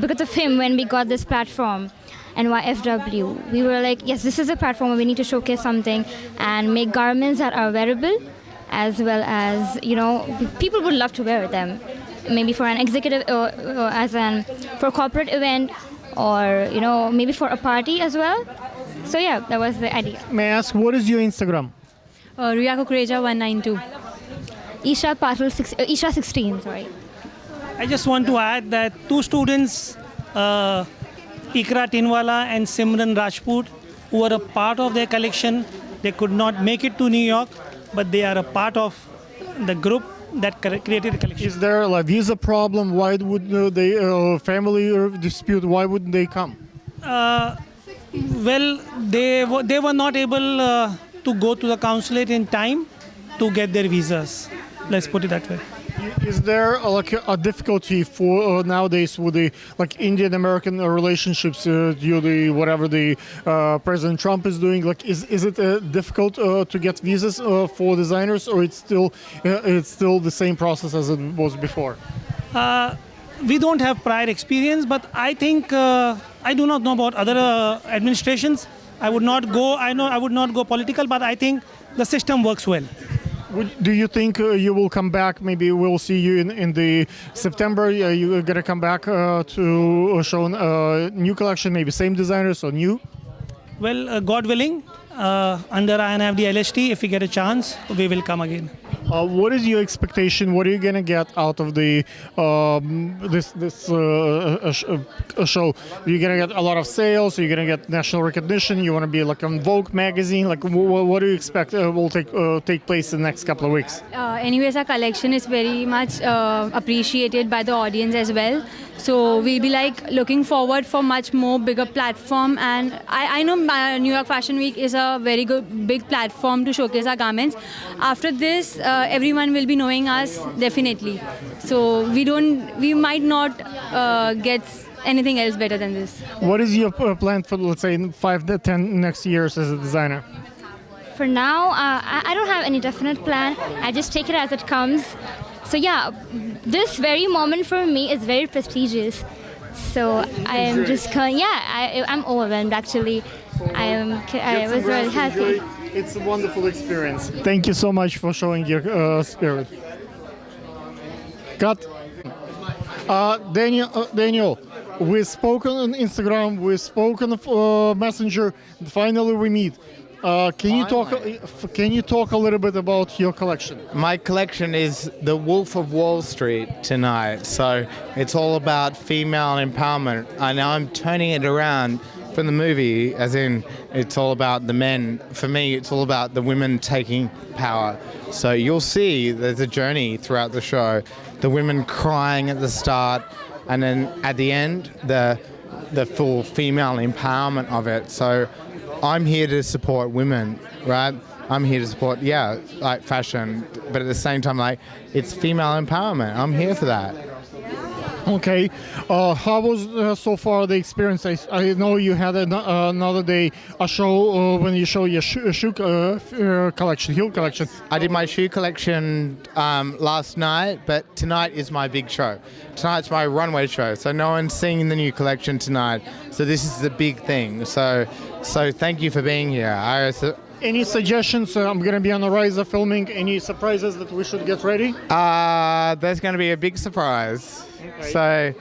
because of him, when we got this platform, NYFW, we were like, yes, this is a platform where we need to showcase something and make garments that are wearable, as well as people would love to wear them, maybe for an executive or for a corporate event, or maybe for a party as well. So yeah, that was the idea. May I ask, what is your Instagram? Ria Kukreja 192. Isha Patel, Isha 16, sorry. I just want to add that 2 students, Ikra Tinwala and Simran Rajput, who were a part of their collection, they could not make it to New York, but they are a part of the group that created the collection. Is there a visa problem? Why would they family dispute? Why wouldn't they come? Well, they were not able to go to the consulate in time to get their visas. Let's put it that way. Is there a difficulty for nowadays with the Indian-American relationships due to whatever the President Trump is doing? Is it difficult to get visas for designers, or it's still the same process as it was before? We don't have prior experience, but I think I do not know about other administrations. I would not go political, but I think the system works well. Do you think you will come back? Maybe we'll see you in the September. You're gonna come back to show a new collection, maybe same designers or new? Well, God willing, under INFD LST, if we get a chance, we will come again. What is your expectation? What are you gonna get out of the show? You're gonna get a lot of sales. You're gonna get national recognition. You want to be on Vogue magazine. What do you expect will take place in the next couple of weeks? Anyways, our collection is very much appreciated by the audience as well. So we'll be looking forward for much more bigger platform, and I know New York Fashion Week is a very good big platform to showcase our garments. After this, everyone will be knowing us definitely. So we might not get anything else better than this. What is your plan for, let's say, 5 to 10 next years as a designer? For now, I don't have any definite plan. I just take it as it comes. So yeah, this very moment for me is very prestigious. So I am just I'm overwhelmed actually. I was really happy. It's a wonderful experience. Thank you so much for showing your spirit. Cut. Daniel, we've spoken on Instagram, we've spoken on Messenger. Finally, we meet. Can you talk a little bit about your collection? My collection is The Wolf of Wall Street tonight. So it's all about female empowerment. And I'm turning it around from the movie, as in it's all about the men. For me, it's all about the women taking power. So you'll see there's a journey throughout the show. The women crying at the start, and then at the end, the full female empowerment of it. So I'm here to support women, right? I'm here to support, like fashion, but at the same time, like, it's female empowerment. I'm here for that. Okay. How was so far the experience? I know you had another day a show when you show your shoe collection, heel collection. I did my shoe collection last night, but tonight is my big show. Tonight's my runway show, so no one's seeing the new collection tonight. So this is the big thing. So thank you for being here. Any suggestions? I'm going to be on the rise of filming. Any surprises that we should get ready? There's going to be a big surprise. Okay. So,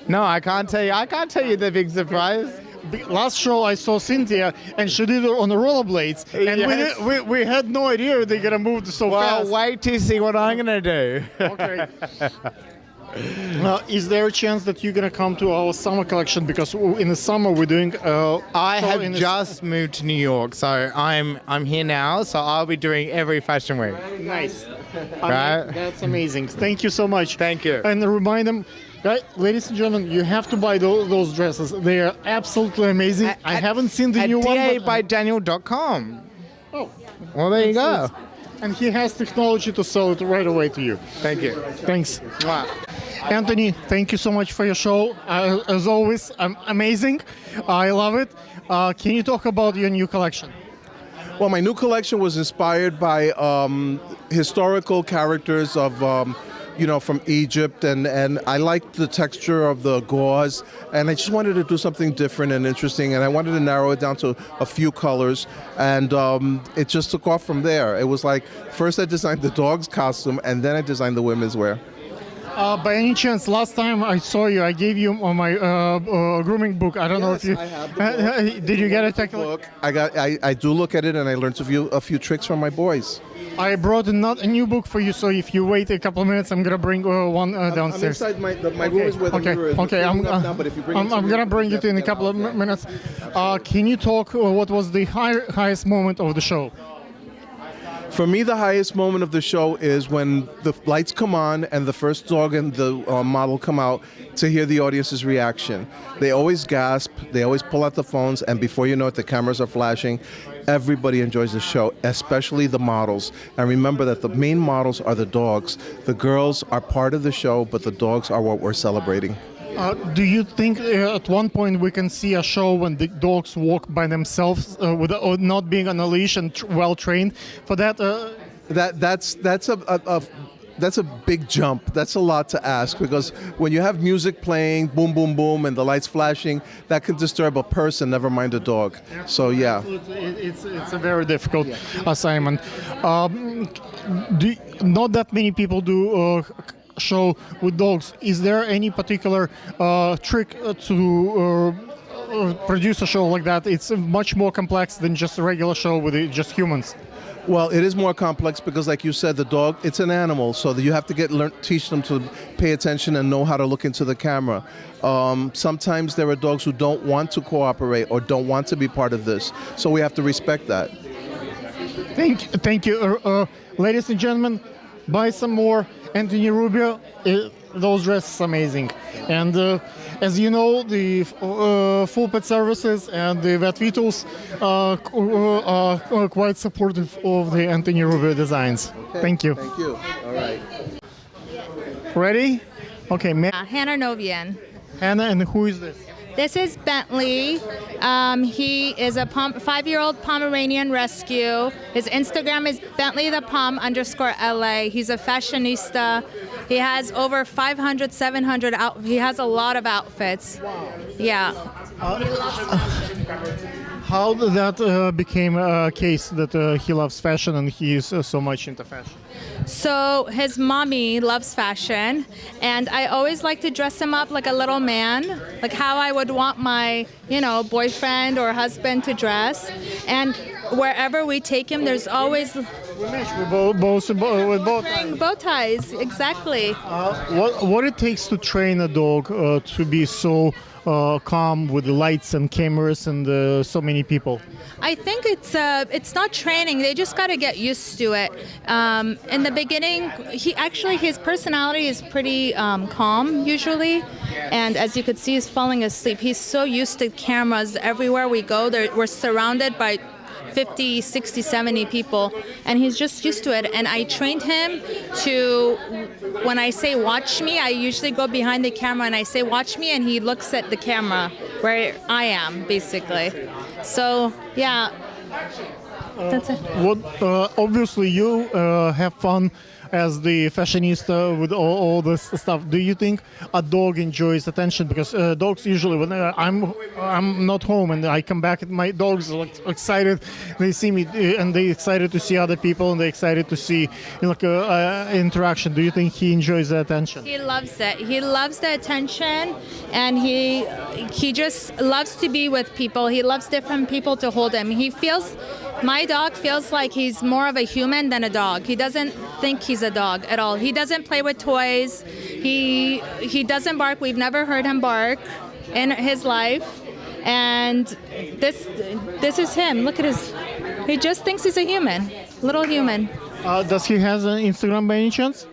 no, I can't tell you the big surprise. Last show I saw Cynthia, and she did it on the rollerblades, and yes. we had no idea they're going to move so fast. Well, wait to see what I'm going to do. Okay. Is there a chance that you're going to come to our summer collection? Because in the summer we're doing... I have just moved to New York, so I'm here now, so I'll be doing every fashion week. Nice. Right? That's amazing. Thank you so much. Thank you. And remind them, ladies and gentlemen, you have to buy those dresses. They are absolutely amazing. I haven't seen the new one. At DABydaniel.com. Oh. Well, there you go. And he has technology to sell it right away to you. Thank you. Thanks. Anthony, thank you so much for your show. As always, amazing. I love it. Can you talk about your new collection? Well, my new collection was inspired by historical characters of, from Egypt, and I liked the texture of the gauze, and I just wanted to do something different and interesting, and I wanted to narrow it down to a few colors, and it just took off from there. It was like, first I designed the dog's costume, and then I designed the women's wear. By any chance, last time I saw you, I gave you my grooming book. I don't know if you did. You get a technical book? I do look at it, and I learned a few tricks from my boys. I brought a new book for you, so if you wait a couple of minutes, I'm gonna bring one downstairs. I'm inside my room is where the mirror is. Okay. I'm gonna bring it in a couple of minutes. Can you talk? What was the highest moment of the show? For me, the highest moment of the show is when the lights come on and the first dog and the model come out to hear the audience's reaction. They always gasp, they always pull out the phones, and before you know it, the cameras are flashing. Everybody enjoys the show, especially the models. And remember that the main models are the dogs. The girls are part of the show, but the dogs are what we're celebrating. Do you think at one point we can see a show when the dogs walk by themselves without not being on a leash and well trained for that? That's a big jump. That's a lot to ask, because when you have music playing, boom, boom, boom, and the lights flashing, that can disturb a person, never mind a dog. So yeah, it's a very difficult assignment. Not that many people do show with dogs. Is there any particular trick to produce a show like that? It's much more complex than just a regular show with just humans. Well, it is more complex because, like you said, the dog, it's an animal, so that you have to teach them to pay attention and know how to look into the camera. Sometimes there are dogs who don't want to cooperate or don't want to be part of this, so we have to respect that. Thank you. Ladies and gentlemen, buy some more Anthony Rubio. Those dresses amazing. And as you know, the Full Pet Services and the Vet Vitals are quite supportive of the Anthony Rubio designs. Okay. Thank you. Thank you. All right. Ready? Okay. Hannah Novian. Hannah, and who is this? This is Bentley. He is a 5-year-old Pomeranian rescue. His Instagram is BentleyThePom_LA. He's a fashionista. He has over 500, 700 he has a lot of outfits. Wow. Yeah. How that became a case that he loves fashion and he is so much into fashion? So his mommy loves fashion, and I always like to dress him up like a little man, like how I would want my, boyfriend or husband to dress. And wherever we take him, there's always with both wearing bow ties. Exactly. what it takes to train a dog to be so calm with the lights and cameras and so many people? I think it's not training. They just got to get used to it. In the beginning, his personality is pretty calm usually, and as you could see, he's falling asleep. He's so used to cameras everywhere we go. We're surrounded by 50, 60, 70 people, and he's just used to it. And I trained him to, when I say watch me, I usually go behind the camera and I say watch me, and he looks at the camera where I am, basically. So, yeah, that's it. Obviously, you have fun as the fashionista with all this stuff. Do you think a dog enjoys attention? Because dogs usually, when I'm not home and I come back, my dogs are excited. They see me and they excited to see other people and they excited to see interaction. Do you think he enjoys the attention? He loves it. He loves the attention, and he just loves to be with people. He loves different people to hold him. My dog feels like he's more of a human than a dog. He doesn't think he's a dog at all. He doesn't play with toys. He doesn't bark. We've never heard him bark in his life. And this is him. Look at he just thinks he's a human, little human. Does he have an Instagram by any chance?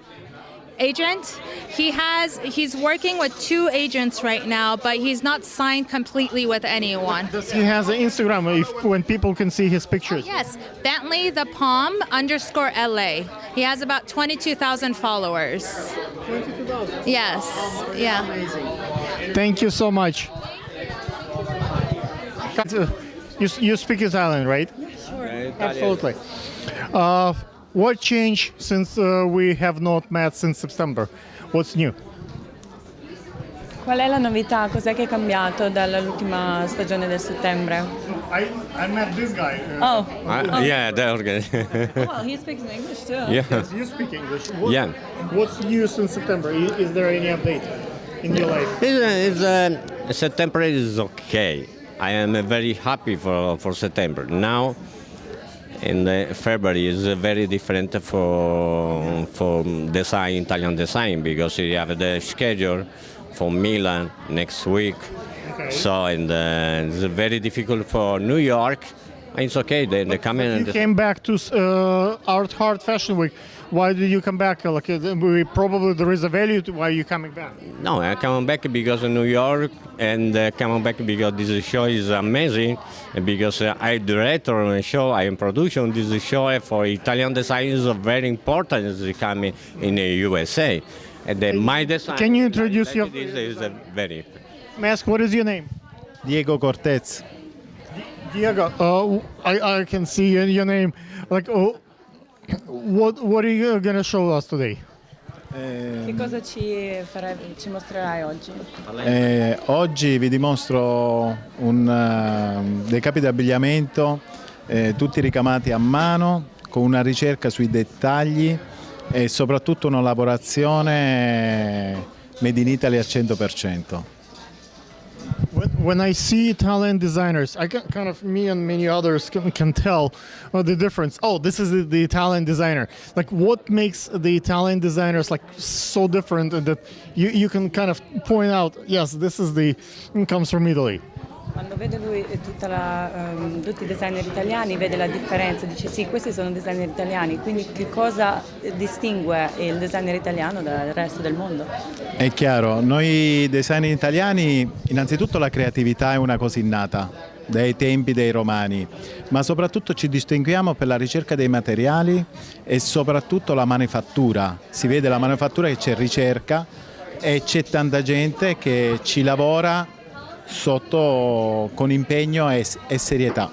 Agent? He's working with 2 agents right now, but he's not signed completely with anyone. Does he has an Instagram when people can see his pictures? Yes, Bentley the Palm _LA. He has about 22,000 followers. 22,000? Yes, yeah. Amazing. Thank you so much. You speak Italian, right? Sure. Absolutely. What changed since we have not met since September? What's new? Qual è la novità? Cos'è che è cambiato dall'ultima stagione del settembre? I met this guy. Yeah, they're okay. Well, he speaks English too. Yeah. Yes, you speak English. What's new since September? Is there any update in your life? September is okay. I am very happy for September. Now, in February is very different for design, Italian design, because you have the schedule for Milan next week. Okay. So it's very difficult for New York. It's okay. They come in. You came back to Art Hard Fashion Week. Why did you come back? Probably there is a value to why you coming back. No, I'm coming back because of New York, and coming back because this show is amazing, and because I director on the show, I am production this show for Italian design is very important. It's coming in the USA, and then my design. Can you introduce your? This is very. May I ask, what is your name? Diego Cortez. Diego, I can see your name. What are you going to show us today? Che cosa ci mostrerai oggi? Oggi vi dimostro dei capi di abbigliamento, tutti ricamati a mano, con una ricerca sui dettagli e soprattutto una lavorazione made in Italy al 100%. When I see Italian designers, me and many others can tell the difference. Oh, this is the Italian designer. What makes the Italian designers so different that you can kind of point out, yes, this is comes from Italy. Quando vede lui tutti i designer italiani, vede la differenza, dice sì, questi sono designer italiani, quindi che cosa distingue il designer italiano dal resto del mondo? È chiaro, noi designer italiani, innanzitutto la creatività è una cosa innata, dai tempi dei romani, ma soprattutto ci distinguiamo per la ricerca dei materiali e soprattutto la manifattura. Si vede la manifattura che c'è ricerca e c'è tanta gente che ci lavora con impegno e serietà.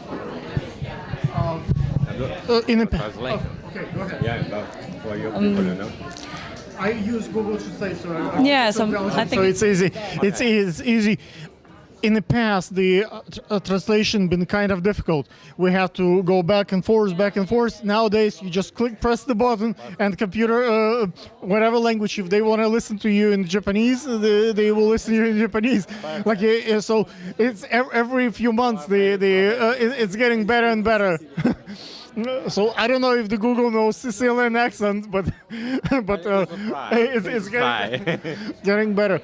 I use Google Translate, Yeah, so I think it's easy. It's easy. in the past, the translation been kind of difficult. We have to go back and forth. Nowadays, you just press the button, and computer, whatever language, if they want to listen to you in Japanese, they will listen to you in Japanese. Like so, it's every few months, it's getting better and better. So I don't know if the Google knows Sicilian accent, but it's getting better.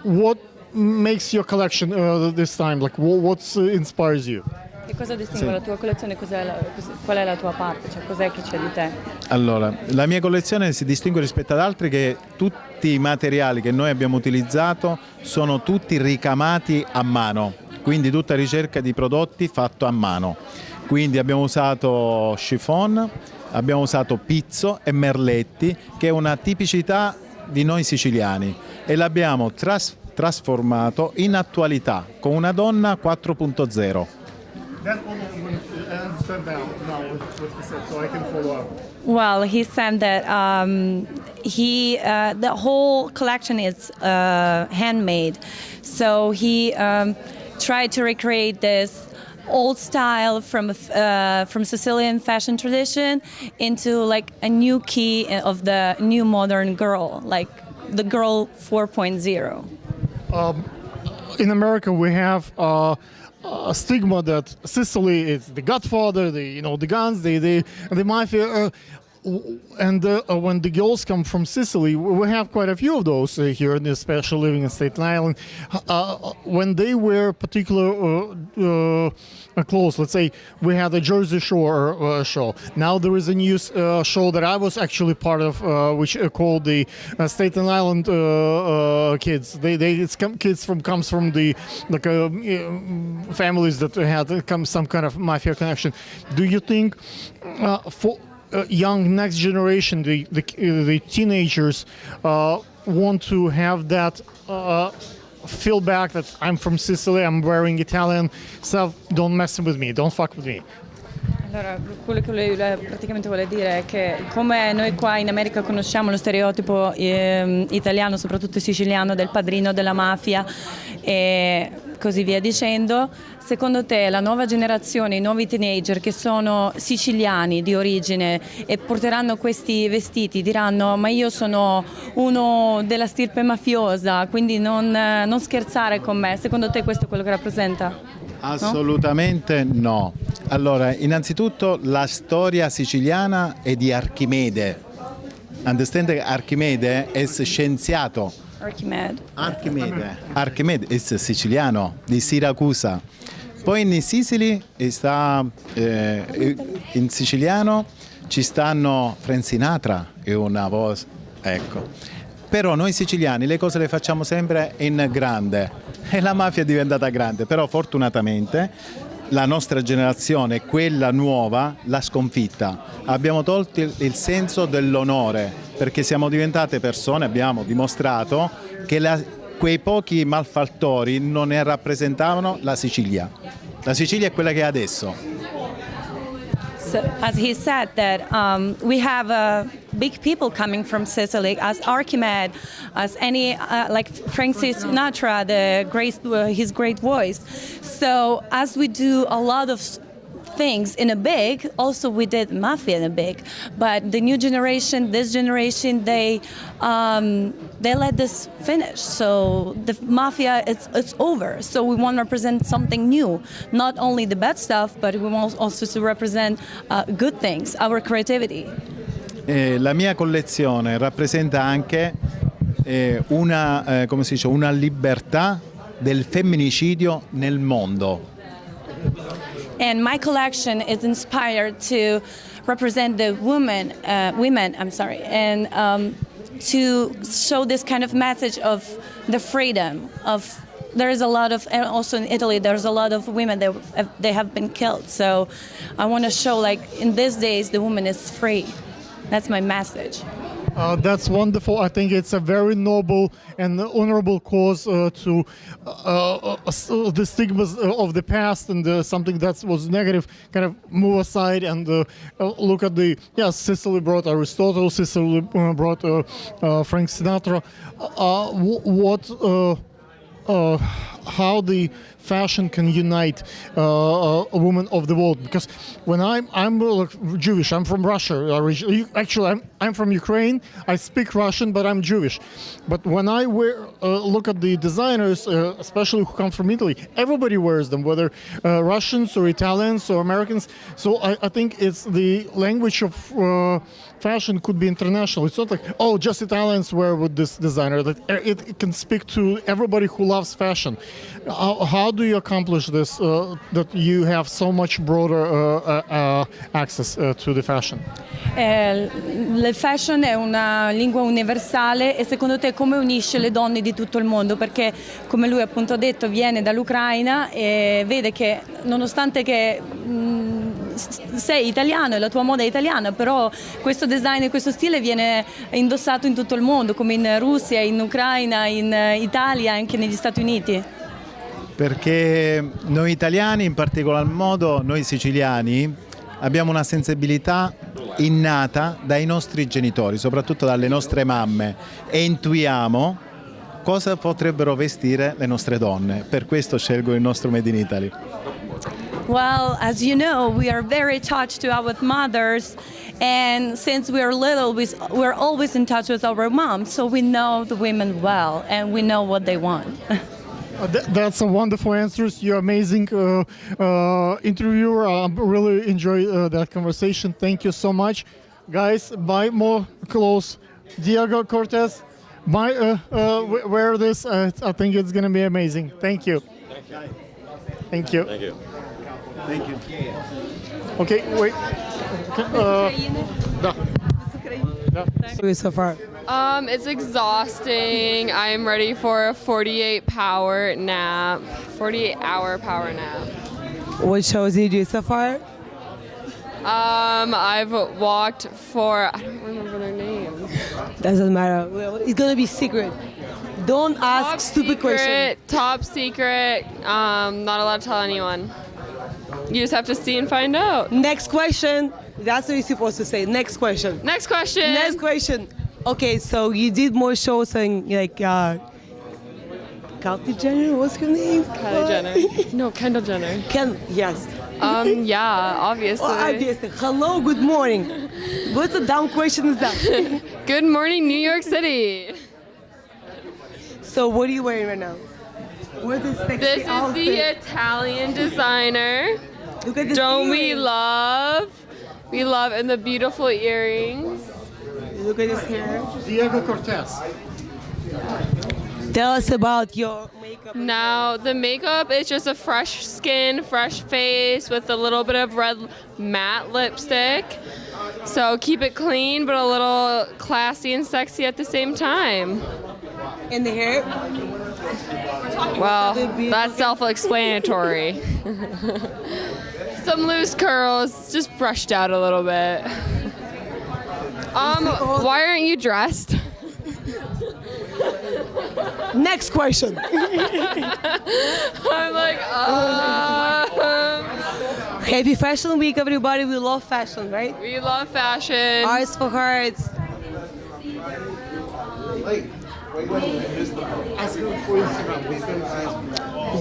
What makes your collection this time? Like what inspires you? Che cosa distingue la tua collezione? Qual è la tua parte? Cioè, cos'è che c'è di te? Allora, la mia collezione si distingue rispetto ad altre che tutti i materiali che noi abbiamo utilizzato sono tutti ricamati a mano, quindi tutta ricerca di prodotti fatto a mano. Quindi abbiamo usato chiffon, abbiamo usato pizzo e merletti, che è una tipicità di noi siciliani, e l'abbiamo trasformato in attualità con una donna 4.0. Well, he said that the whole collection is handmade, so he tried to recreate this old style from Sicilian fashion tradition into like a new key of the new modern girl, like the girl 4.0. In America, we have a stigma that Sicily is the Godfather, the guns, the mafia. And when the girls come from Sicily, we have quite a few of those here, especially living in Staten Island. When they wear particular clothes, let's say we had a Jersey Shore show. Now there is a new show that I was actually part of, which called the Staten Island kids. It's kids comes from the families that had some kind of mafia connection. Do you think for young next generation, the teenagers want to have that feel back that I'm from Sicily, I'm wearing Italian stuff, don't mess with me, don't fuck with me? Allora, quello che lui praticamente vuole dire è che come noi qua in America conosciamo lo stereotipo italiano, soprattutto siciliano, del padrino della mafia e così via dicendo, secondo te la nuova generazione, i nuovi teenager che sono siciliani di origine e porteranno questi vestiti, diranno ma io sono uno della stirpe mafiosa, quindi non scherzare con me. Secondo te questo è quello che rappresenta? Assolutamente no. Allora, innanzitutto la storia siciliana è di Archimede. Understand Archimede è scienziato. Archimede è siciliano, di Siracusa. Poi in Sicily in siciliano ci stanno Frank Sinatra e una voce, ecco. Però noi siciliani le cose le facciamo sempre in grande e la mafia è diventata grande, però fortunatamente la nostra generazione, quella nuova, l'ha sconfitta. Abbiamo tolto il senso dell'onore perché siamo diventate persone, abbiamo dimostrato che quei pochi malfattori non ne rappresentavano la Sicilia. La Sicilia è quella che è adesso. So, as he said that we have big people coming from Sicily, as Archimede, as any like Frank Sinatra, his great voice. So as we do a lot of things in a big, also we did mafia in a big. But the new generation, this generation, they let this finish. So the mafia, it's over. So we want to represent something new, not only the bad stuff, but we want also to represent good things, our creativity. La mia collezione rappresenta anche una libertà del femminicidio nel mondo. And my collection is inspired to represent the women, and to show this kind of message of the freedom of. There is a lot of, and also in Italy, there's a lot of women that they have been killed. So I want to show, like in these days, the woman is free. That's my message. That's wonderful. I think it's a very noble and honorable cause to the stigmas of the past and something that was negative kind of move aside and look at Sicily brought Aristotle, Sicily brought Frank Sinatra. how the fashion can unite a woman of the world. Because when I'm Jewish, I'm from Russia originally. Actually, I'm from Ukraine. I speak Russian, but I'm Jewish. But when I look at the designers, especially who come from Italy, everybody wears them, whether Russians or Italians or Americans. So I think it's the language of fashion could be international. It's not like, oh, just Italians wear with this designer. That it can speak to everybody who loves fashion. How do you accomplish this, that you have so much broader access to the fashion? Il fashion è una lingua universale e secondo te come unisce le donne di tutto il mondo? Perché come lui appunto ha detto viene dall'Ucraina e vede che nonostante che sei italiano e la tua moda è italiana, però questo design e questo stile viene indossato in tutto il mondo, come in Russia, in Ucraina, in Italia e anche negli Stati Uniti. Perché noi italiani, in particolar modo noi siciliani, abbiamo una sensibilità innata dai nostri genitori, soprattutto dalle nostre mamme, e intuiamo cosa potrebbero vestire le nostre donne. Per questo scelgo il nostro Made in Italy. Well, as you know, we are very attached to our mothers, and since we are little, we're always in touch with our moms, so we know the women well, and we know what they want. That's a wonderful answers. You're amazing interviewer. I really enjoy that conversation. Thank you so much. Guys, buy more clothes. Diego Cortez, wear this. I think it's going to be amazing. Thank you. Thank you. Thank you. Thank you. Okay, wait. So far. It's exhausting. I'm ready for a 48-hour power nap. What shows did you do so far? I've walked for, I don't remember their names. Doesn't matter. Well, it's gonna be secret. Don't ask stupid questions. Top secret. Not allowed to tell anyone. You just have to see and find out. Next question. That's what you're supposed to say. Next question. Next question. Next question. Okay, so you did more shows and like Kylie Jenner. What's her name? Kylie Jenner. No, Kendall Jenner. Yes. Yeah, obviously. Oh, obviously. Hello, good morning. What's a dumb question is that? Good morning, New York City. So what are you wearing right now? What is sexy This is outfit? the Italian designer. Look at this Don't we earrings. love? We love, and the beautiful earrings. Look at this hair. Diego Cortez. Tell us about your makeup. Now, the makeup is just a fresh skin, fresh face with a little bit of red matte lipstick. So keep it clean, but a little classy and sexy at the same time. And the hair? Well, that's self-explanatory. Some loose curls, just brushed out a little bit. Why aren't you dressed? Next question. I'm like, Happy Fashion Week, everybody. We love fashion, right? We love fashion. Arts for hearts.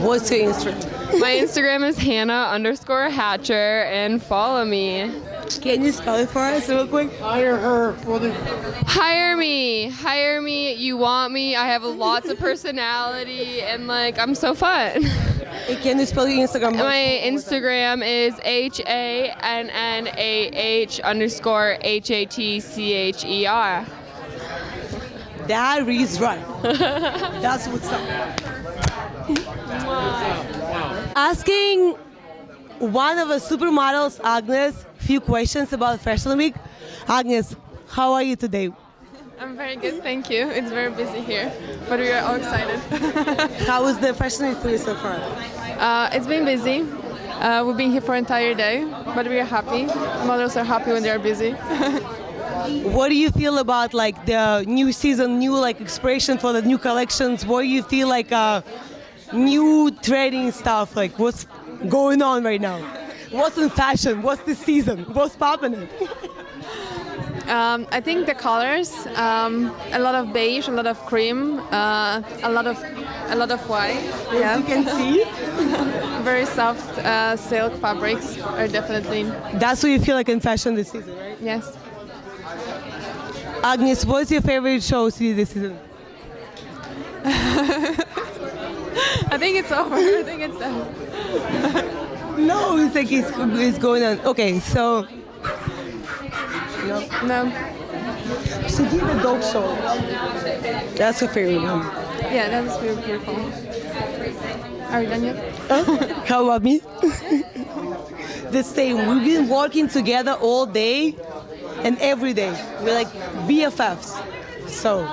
What's your Instagram? My Instagram is Hannah_Hatcher and follow me. Can you spell it for us real quick? Hire her for the. Hire me. You want me. I have lots of personality and like I'm so fun. Hey, can you spell your Instagram? My Instagram is HANNAH_HATCHER. That is right. That's what's up. Asking one of the supermodels, Agnes, few questions about Fashion Week. Agnes, how are you today? I'm very good, thank you. It's very busy here, but we are all excited. How was the Fashion Week for you so far? It's been busy. We've been here for an entire day, but we are happy. Models are happy when they are busy. What do you feel about like the new season, new like expression for the new collections? What do you feel like new trading stuff? Like what's going on right now? What's in fashion? What's this season? What's popping? I think the colors, a lot of beige, a lot of cream, a lot of a lot of white. As you can see. Very soft silk fabrics are definitely. That's what you feel like in fashion this season, right? Yes. Agnes, what's your favorite show this season? I think it's over. I think it's done. No, it's like it's going on. Okay, so. No. So give a dog show. That's her favorite one. Yeah, that was very beautiful. Are you done yet? How about me? The same. We've been working together all day and every day. We're like BFFs. So.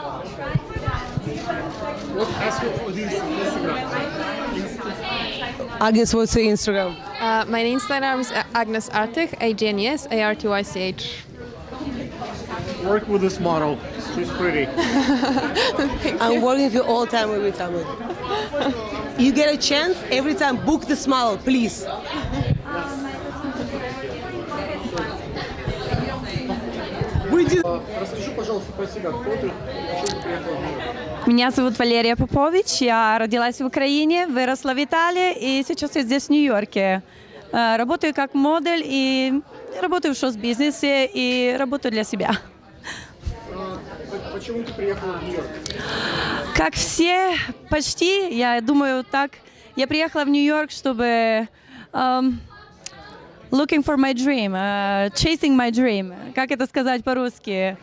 Agnes, what's your Instagram? My Instagram is Agnes Artyk, AGNES, ARTYCH. Work with this model. She's pretty. I'm working with you all the time every time. You get a chance every time, book this model, please. Расскажи, пожалуйста, про себя. Кто ты? Почему приехала в Нью-Йорк? Меня зовут Валерия Попович, я родилась в Украине, выросла в Италии и сейчас я здесь в Нью-Йорке. Работаю как модель и работаю в шоу-бизнесе и работаю для себя. Почему ты приехала в Нью-Йорк? Как все, почти, я думаю так, я приехала в Нью-Йорк, чтобы looking for my dream, chasing my dream. Как это сказать по-русски?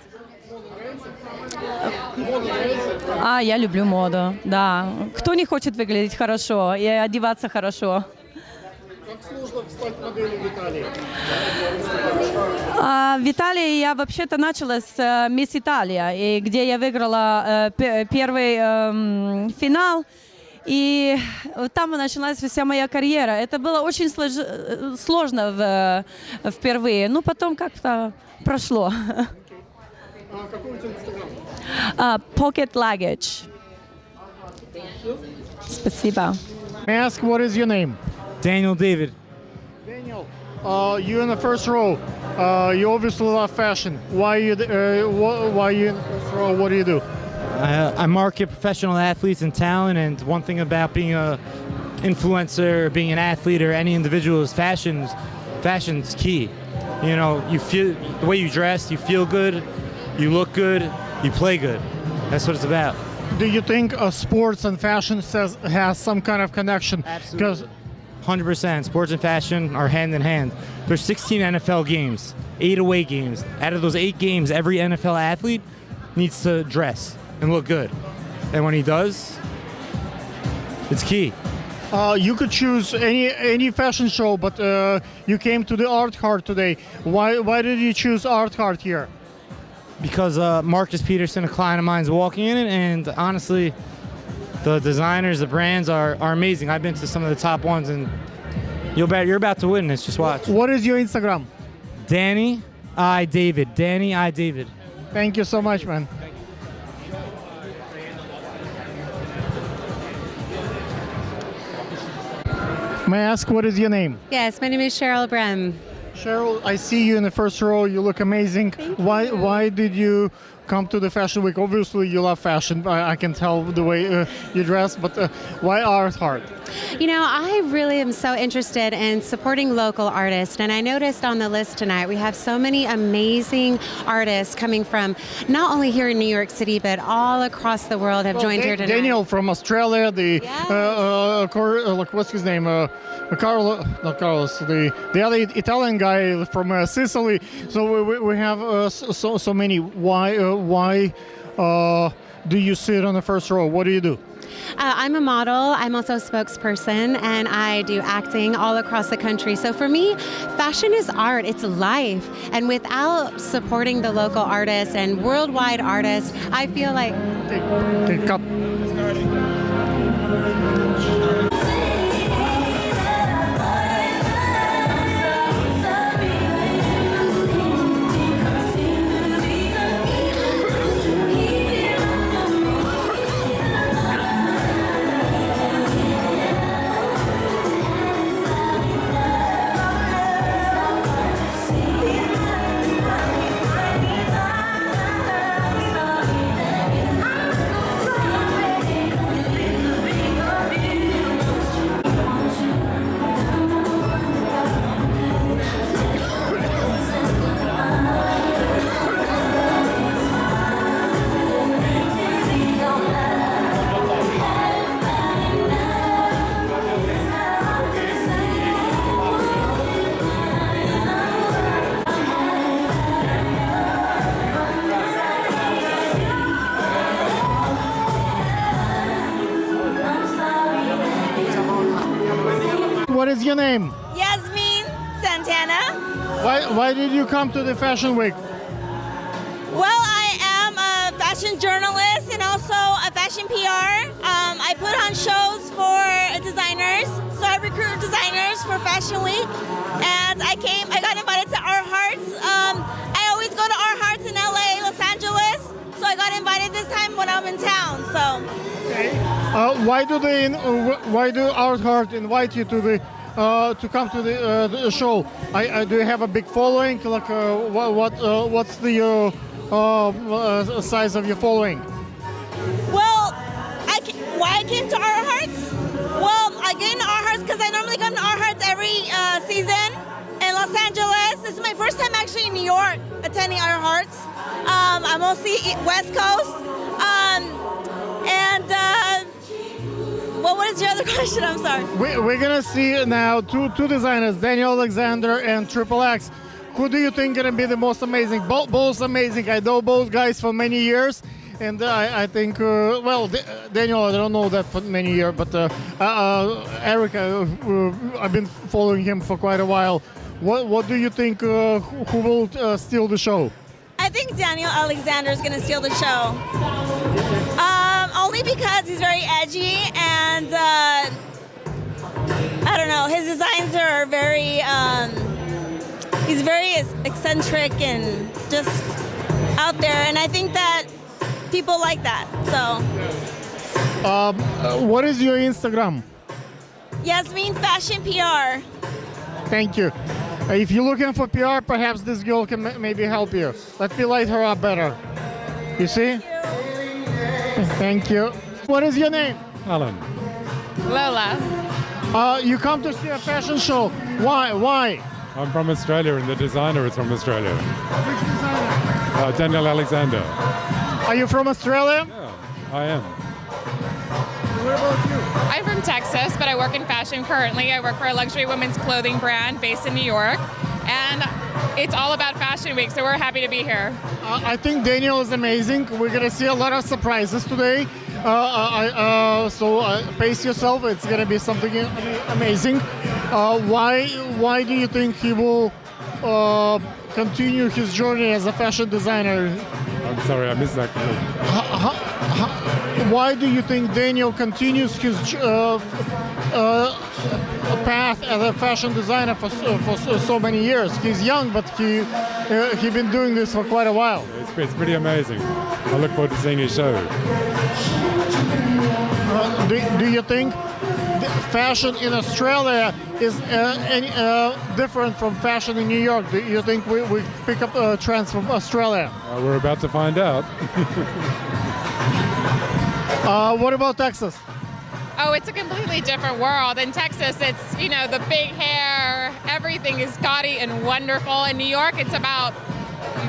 Я люблю моду, да. Кто не хочет выглядеть хорошо и одеваться хорошо? Как сложно стать моделью в Италии? В Италии я вообще-то начала с Мисс Италия, и где я выиграла первый финал. И там началась вся моя карьера. Это было очень сложно впервые, но потом как-то прошло. Какой у тебя Инстаграм? Pocket Luggage. Спасибо. May I ask what is your name? Daniel David. Daniel, you in the first row. You obviously love fashion. Why you in the first row? What do you do? I market professional athletes and talent, and one thing about being an influencer, being an athlete, or any individual is fashion's key. You know, you feel the way you dress, you feel good, you look good, you play good. That's what it's about. Do you think sports and fashion has some kind of connection? Absolutely. 100%. Sports and fashion are hand in hand. There's 16 NFL games, 8 away games. Out of those 8 games, every NFL athlete needs to dress and look good. And when he does, it's key. You could choose any fashion show, but you came to the Art Cart today. Why did you choose Art Cart here? Because Marcus Peterson, a client of mine, is walking in it, and honestly, the designers, the brands are amazing. I've been to some of the top ones, and you're about to witness. Just watch. What is your Instagram? Danny I. David. Danny I. David. Thank you so much, man. May I ask what is your name? Yes, my name is Cheryl Brem. Cheryl, I see you in the first row. You look amazing. Why did you come to the Fashion Week? Obviously, you love fashion. I can tell the way you dress, but why Art Cart? You know, I really am so interested in supporting local artists, and I noticed on the list tonight we have so many amazing artists coming from not only here in New York City, but all across the world have joined here tonight. Daniel from Australia, what's his name? Not Carlos, the other Italian guy from Sicily. So we have so many. Why do you sit on the first row? What do you do? I'm a model. I'm also a spokesperson, and I do acting all across the country. So for me, fashion is art. It's life. And without supporting the local artists and worldwide artists, I feel like... Okay, cut. what is your name? Yasmin Santana. Why did you come to the Fashion Week? Well, I am a fashion journalist and also a fashion PR. I put on shows for designers, so I recruit designers for Fashion Week. And I got invited to Our Hearts. I always go to Our Hearts in LA, Los Angeles, so I got invited this time when I'm in town. So. Why do Our Heart invite you to the to come to the show? Do you have a big following? Like what's the size of your following? Well, why I came to Our Hearts? Well, I came to Our Hearts because I normally come to Our Hearts every season in Los Angeles. This is my first time actually in New York attending Our Hearts. I'm mostly West Coast. Well, what is your other question? I'm sorry. We're gonna see now two designers, Daniel Alexander and Triple X. Who do you think gonna be the most amazing? Both amazing. I know both guys for many years, and I think Daniel, I don't know that for many years, but Eric, I've been following him for quite a while. What do you think? Who will steal the show? I think Daniel Alexander is going to steal the show. Only because he's very edgy and I don't know, his designs are very, he's very eccentric and just out there. And I think that people like that, so. What is your Instagram? Yasmin Fashion PR. Thank you. If you're looking for PR, perhaps this girl can maybe help you. Let me light her up better. You see? Thank you. What is your name? Alan. Lola. You come to see a fashion show. Why? I'm from Australia and the designer is from Australia. Which designer? Daniel Alexander. Are you from Australia? Yeah, I am. What about you? I'm from Texas, but I work in fashion currently. I work for a luxury women's clothing brand based in New York, and it's all about Fashion Week, so we're happy to be here. I think Daniel is amazing. We're gonna see a lot of surprises today. So pace yourself. It's gonna be something amazing. Why do you think he will continue his journey as a fashion designer? I'm sorry, I missed that. Why do you think Daniel continues his path as a fashion designer for so many years? He's young, but he's been doing this for quite a while. It's pretty amazing. I look forward to seeing his show. Do you think fashion in Australia is different from fashion in New York? Do you think we pick up trends from Australia? We're about to find out. What about Texas? Oh, it's a completely different world. In Texas, it's, the big hair, everything is gaudy and wonderful. In New York, it's about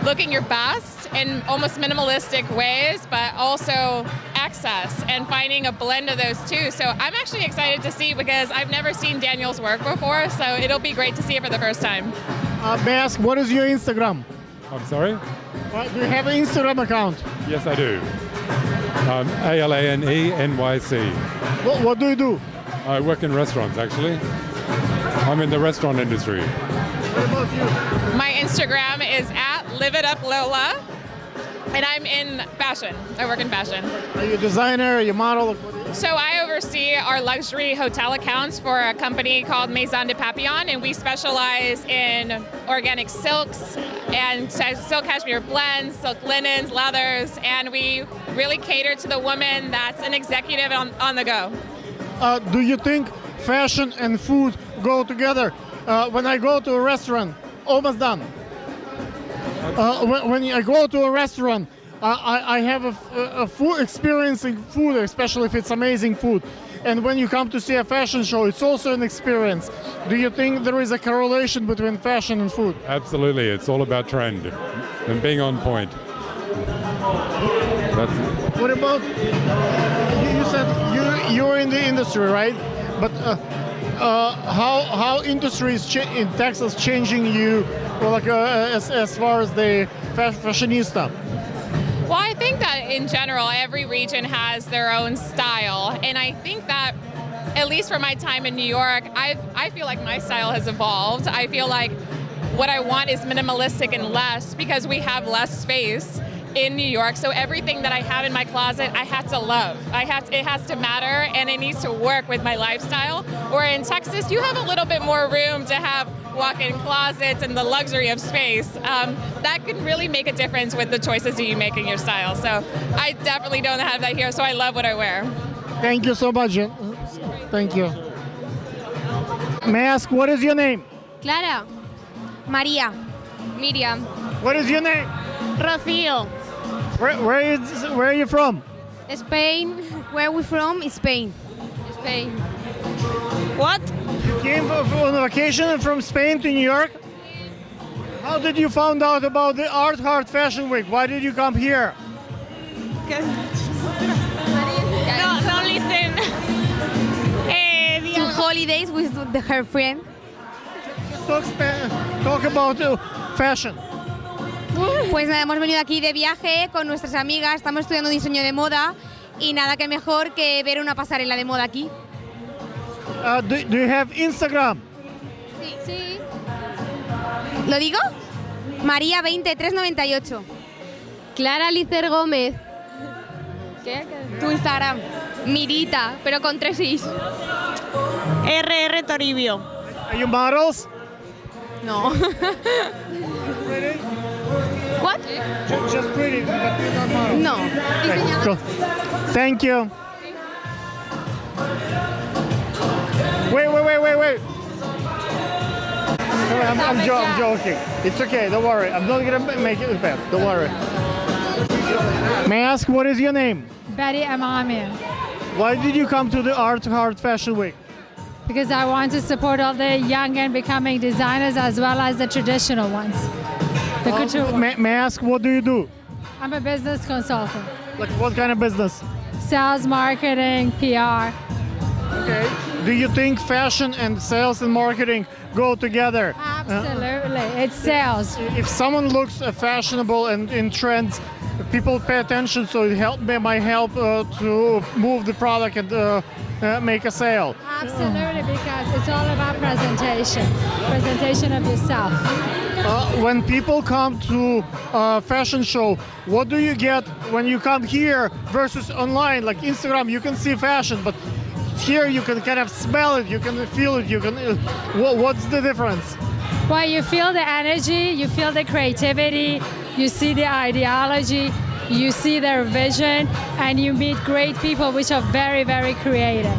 looking your best in almost minimalistic ways, but also excess and finding a blend of those two. So I'm actually excited to see because I've never seen Daniel's work before, so it'll be great to see it for the first time. May I ask, what is your Instagram? I'm sorry? Do you have an Instagram account? Yes, I do. ALANENYC. What do you do? I work in restaurants, actually. I'm in the restaurant industry. What about you? My Instagram is @LiveItUpLola, and I'm in fashion. I work in fashion. Are you a designer? Are you a model? So I oversee our luxury hotel accounts for a company called Maison de Papillon, and we specialize in organic silks and silk cashmere blends, silk linens, leathers, and we really cater to the woman that's an executive on the go. Do you think fashion and food go together? When I go to a restaurant, almost done. When I go to a restaurant, I have a full experiencing food, especially if it's amazing food. And when you come to see a fashion show, it's also an experience. Do you think there is a correlation between fashion and food? Absolutely. It's all about trend and being on point. What about, you said you're in the industry, right? But how industry is in Texas changing you, as far as the fashionista? Well, I think that in general, every region has their own style. And I think that at least for my time in New York, I feel like my style has evolved. I feel like what I want is minimalistic and less because we have less space in New York. So everything that I have in my closet, I have to love. It has to matter and it needs to work with my lifestyle. Or in Texas, you have a little bit more room to have walk-in closets and the luxury of space. That can really make a difference with the choices that you make in your style. So I definitely don't have that here, so I love what I wear. Thank you so much. Thank you. May I ask, what is your name? Clara. Maria. Miriam. What is your name? Rocío. Where are you from? Spain. Where are we from? Spain. Spain. What? You came on vacation from Spain to New York? How did you find out about the Art Heart Fashion Week? Why did you come here? No, listen. To holidays with her friend. Talk about fashion. Pues nada, hemos venido aquí de viaje con nuestras amigas, estamos estudiando diseño de moda y nada que mejor que ver una pasarela de moda aquí. Do you have Instagram? Sí. ¿Lo digo? María 2398. Clara Licer Gómez. ¿Qué? Tu Instagram. Mirita, pero con 3 is. RR Toribio. Are you models? No. What? Just pretty, but you're not models. No. Okay, cool. Thank you. Wait. I'm joking. It's okay, don't worry. I'm not gonna make it bad. Don't worry. May I ask, what is your name? Betty Amamia. Why did you come to the Art Heart Fashion Week? Because I want to support all the young and becoming designers as well as the traditional ones. The couture ones. May I ask, what do you do? I'm a business consultant. Like what kind of business? Sales, marketing, PR. Okay. Do you think fashion and sales and marketing go together? Absolutely. It's sales. If someone looks fashionable and in trends, people pay attention, so it might help to move the product and make a sale. Absolutely, because it's all about presentation of yourself. When people come to a fashion show, what do you get when you come here versus online? Like Instagram, you can see fashion, but here you can kind of smell it, you can feel it, you can. What's the difference? Well, you feel the energy, you feel the creativity, you see the ideology, you see their vision, and you meet great people which are very, very creative.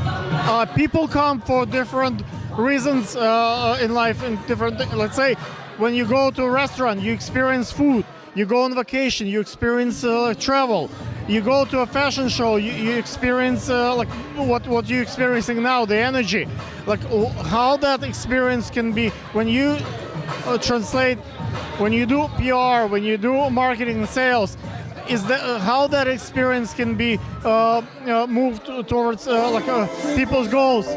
People come for different reasons in life, and different. Let's say, when you go to a restaurant, you experience food. You go on vacation, you experience travel. You go to a fashion show, you experience like what you're experiencing now, the energy. Like how that experience can be when you translate, when you do PR, when you do marketing and sales. Is that how that experience can be moved towards people's goals?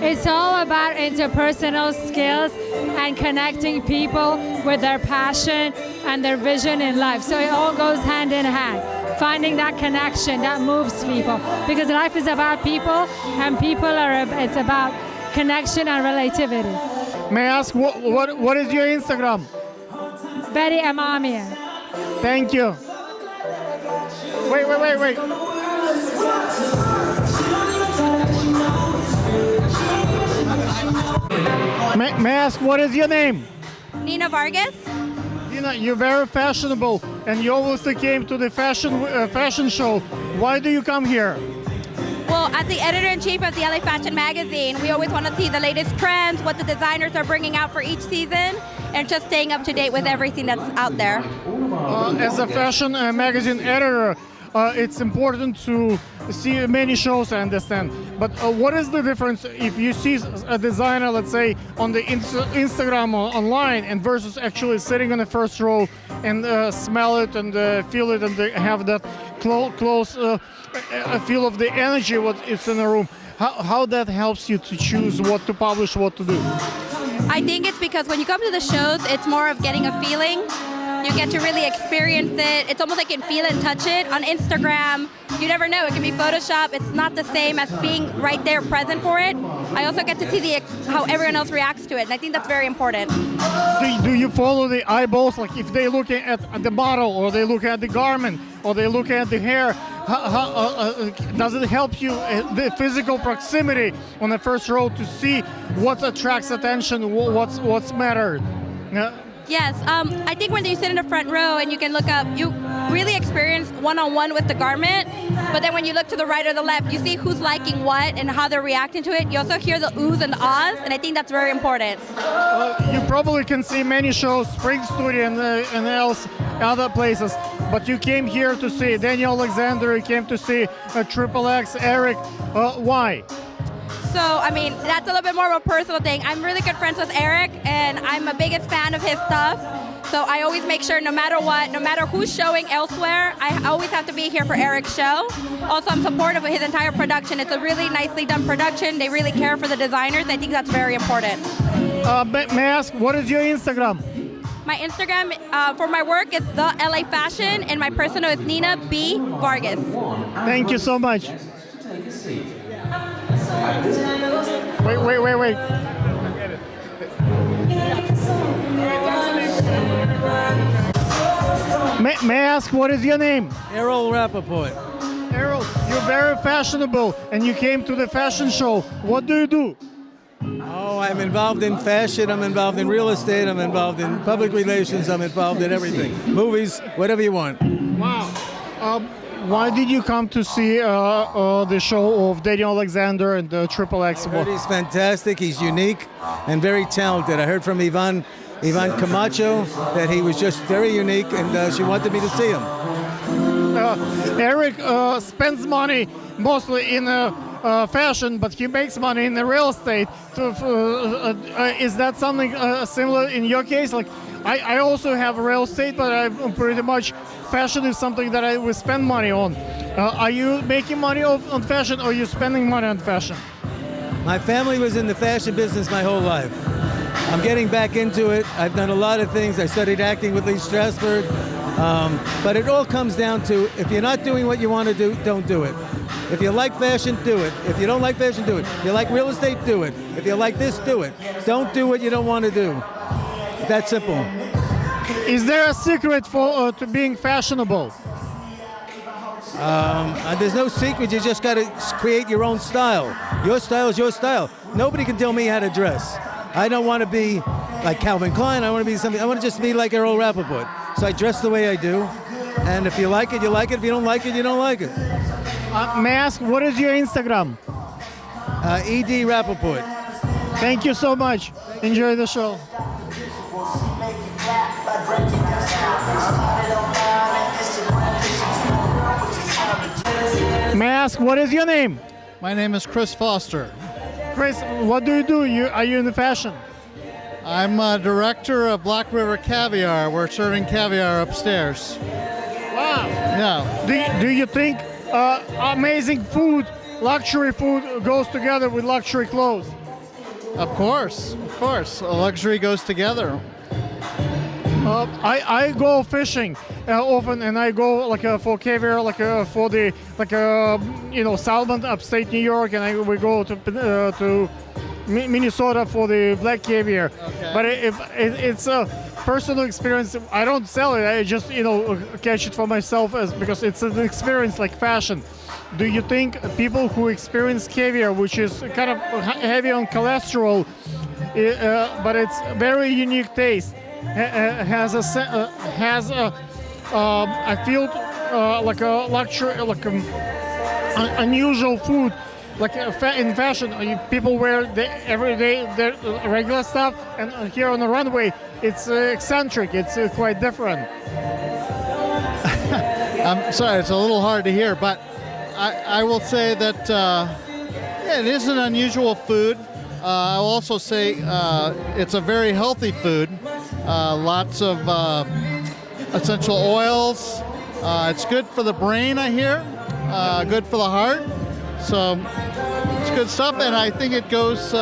It's all about interpersonal skills and connecting people with their passion and their vision in life. So it all goes hand in hand. Finding that connection that moves people, because life is about people, and it's about connection and relativity. May I ask what is your Instagram? Betty Amamia. Thank you. Wait. May I ask, what is your name? Nina Vargas. Nina, you're very fashionable, and you obviously came to the fashion show. Why do you come here? Well, as the editor-in-chief of the LA Fashion Magazine, we always want to see the latest trends, what the designers are bringing out for each season, and just staying up to date with everything that's out there. As a fashion magazine editor, it's important to see many shows, I understand. But what is the difference if you see a designer, let's say, on the Instagram or online, and versus actually sitting on the first row and smell it and feel it and have that close feel of the energy what is in the room? How that helps you to choose what to publish, what to do? I think it's because when you come to the shows, it's more of getting a feeling. You get to really experience it. It's almost like you can feel it and touch it. On Instagram, you never know. It can be Photoshop. It's not the same as being right there present for it. I also get to see how everyone else reacts to it, and I think that's very important. Do you follow the eyeballs? Like if they look at the model, or they look at the garment, or they look at the hair, does it help you, the physical proximity on the first row, to see what attracts attention, what's mattered? Yes, I think when you sit in the front row and you can look up, you really experience one-on-one with the garment, but then when you look to the right or the left, you see who's liking what and how they're reacting to it. You also hear the oohs and ahs, and I think that's very important. You probably can see many shows, Spring Studio and other places, but you came here to see Daniel Alexander, you came to see XXX, Eric. Why? So, I mean, that's a little bit more of a personal thing. I'm really good friends with Eric, and I'm a biggest fan of his stuff. So I always make sure, no matter what, no matter who's showing elsewhere, I always have to be here for Eric's show. Also, I'm supportive of his entire production. It's a really nicely done production. They really care for the designers. I think that's very important. May I ask, what is your Instagram? My Instagram for my work is The LA Fashion, and my personal is Nina B. Vargas. Thank you so much. Wait. May I ask, what is your name? Errol Rappaport. Errol, you're very fashionable, and you came to the fashion show. What do you do? Oh, I'm involved in fashion, I'm involved in real estate, I'm involved in public relations, I'm involved in everything. Movies, whatever you want. Wow. Why did you come to see the show of Daniel Alexander and XXX? He's fantastic, he's unique and very talented. I heard from Ivan Camacho that he was just very unique, and she wanted me to see him. Eric spends money mostly in fashion, but he makes money in the real estate. Is that something similar in your case? Like, I also have real estate, but I'm pretty much, fashion is something that I will spend money on. Are you making money on fashion, or are you spending money on fashion? My family was in the fashion business my whole life. I'm getting back into it. I've done a lot of things. I studied acting with Lee Strasberg. But it all comes down to, if you're not doing what you want to do, don't do it. If you like fashion, do it. If you don't like fashion, do it. If you like real estate, do it. If you like this, do it. Don't do what you don't want to do. That simple. Is there a secret for to being fashionable? There's no secret. You just got to create your own style. Your style is your style. Nobody can tell me how to dress. I don't want to be like Calvin Klein. I want to be something. I want to just be like Errol Rappaport. So I dress the way I do. And if you like it, you like it. If you don't like it, you don't like it. May I ask, what is your Instagram? ED Rappaport. Thank you so much. Enjoy the show. May I ask, what is your name? My name is Chris Foster. Chris, what do? Are you in the fashion? I'm a director of Black River Caviar. We're serving caviar upstairs. Wow. Yeah. Do you think amazing food, luxury food, goes together with luxury clothes? Of course. Luxury goes together. I go fishing often, and I go for caviar, for the salmon upstate New York, and we go to Minnesota for the black caviar. Okay. But it's a personal experience. I don't sell it. I just catch it for myself because it's an experience like fashion. Do you think people who experience caviar, which is kind of heavy on cholesterol, but it's very unique taste, has I feel like a luxury, like unusual food, like in fashion, people wear every day their regular stuff, and here on the runway, it's eccentric. It's quite different. I'm sorry, it's a little hard to hear, but I will say that it is an unusual food. I'll also say it's a very healthy food. Lots of essential oils. It's good for the brain, I hear. Good for the heart. So it's good stuff, and I think it goes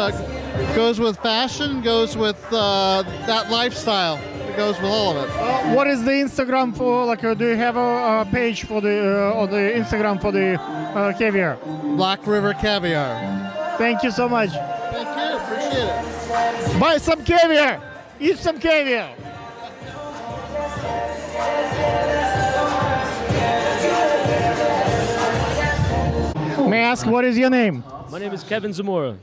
with fashion, goes with that lifestyle. it goes with all of it. What is the Instagram for? Like, do you have a page for the on the Instagram for the caviar? Black River Caviar. Thank you so much. Thank you. Appreciate it. Buy some caviar. Eat some caviar. May I ask what is your name? My name is Kevin Zamora.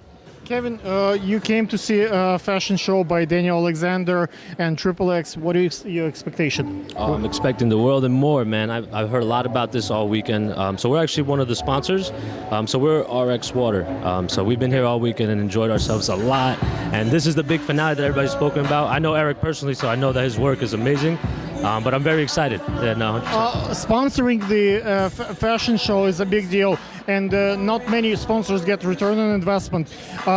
Kevin, you came to see a fashion show by Daniel Alexander and Triple X. What is your expectation? Oh, I'm expecting the world and more, man. I've heard a lot about this all weekend. So we're actually one of the sponsors. So we're RX Water. So we've been here all weekend and enjoyed ourselves a lot. And this is the big finale that everybody's spoken about. I know Eric personally, so I know that his work is amazing. But I'm very excited. Yeah, no, Sponsoring the fashion show is a big deal, and not many sponsors get return on investment.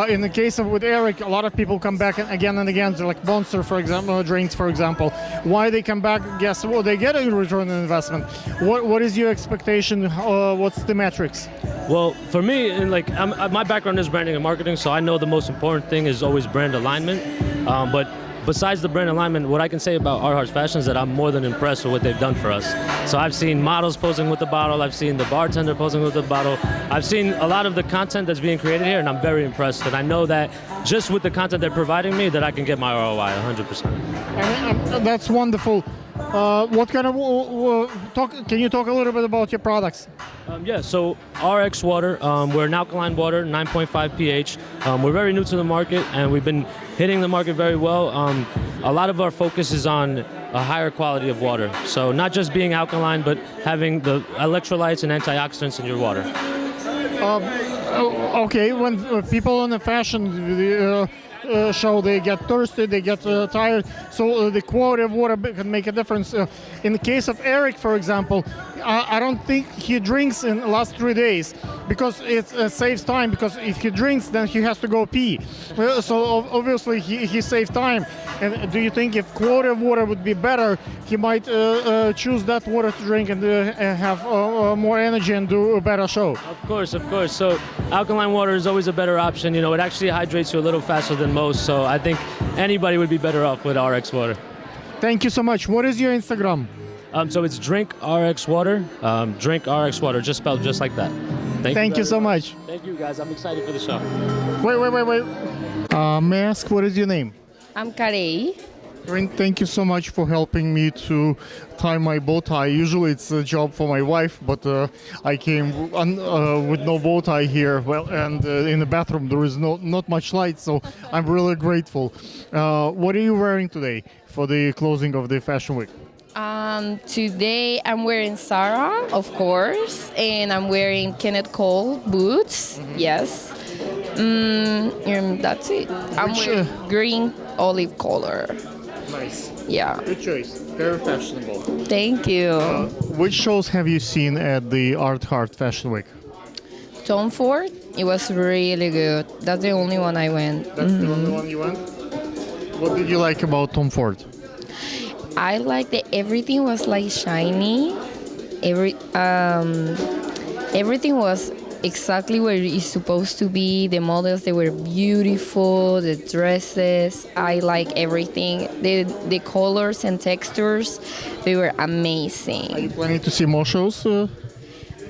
In the case of with Eric, a lot of people come back again and again. So like Monster, for example, drinks, for example. Why they come back? Guess what? They get a return on investment. What is your expectation? What's the metrics? Well, for me, and my background is branding and marketing, so I know the most important thing is always brand alignment. But besides the brand alignment, what I can say about Our Hearts Fashion is that I'm more than impressed with what they've done for us. So I've seen models posing with the bottle, I've seen the bartender posing with the bottle, I've seen a lot of the content that's being created here, and I'm very impressed. And I know that just with the content they're providing me, that I can get my ROI 100%. And, that's wonderful. What kind of can you talk a little bit about your products? So RX Water, we're an alkaline water, 9.5 pH. We're very new to the market, and we've been hitting the market very well. A lot of our focus is on a higher quality of water. So not just being alkaline, but having the electrolytes and antioxidants in your water. Okay, when people on the fashion show, they get thirsty, they get tired, so the quality of water can make a difference. In the case of Eric, for example, I don't think he drinks in the last 3 days because it saves time, because if he drinks, then he has to go pee. So obviously he saves time. And do you think if quality of water would be better, he might choose that water to drink and have more energy and do a better show? Of course. So alkaline water is always a better option. It actually hydrates you a little faster than most. So I think anybody would be better off with RX Water. Thank you so much. What is your Instagram? So it's Drink RX Water. Drink RX Water, just spelled just like that. Thank you so much. Thank you, guys. I'm excited for the show. Wait. May I ask what is your name? I'm Carey. Thank you so much for helping me to tie my bow tie. Usually it's a job for my wife, but I came with no bow tie here. Well, and in the bathroom there is not much light, so I'm really grateful. What are you wearing today for the closing of the Fashion Week? Today I'm wearing Zara, of course, and I'm wearing Kenneth Cole boots. Yes. That's it. I'm wearing green olive color. Nice. Yeah. Good choice. Very fashionable. Thank you. Which shows have you seen at the Art Heart Fashion Week? Tom Ford. It was really good. That's the only one I went. That's the only one you went? What did you like about Tom Ford? I liked that everything was like shiny. Everything was exactly where it's supposed to be. The models, they were beautiful. The dresses, I like everything. The colors and textures, they were amazing. Are you planning to see more shows?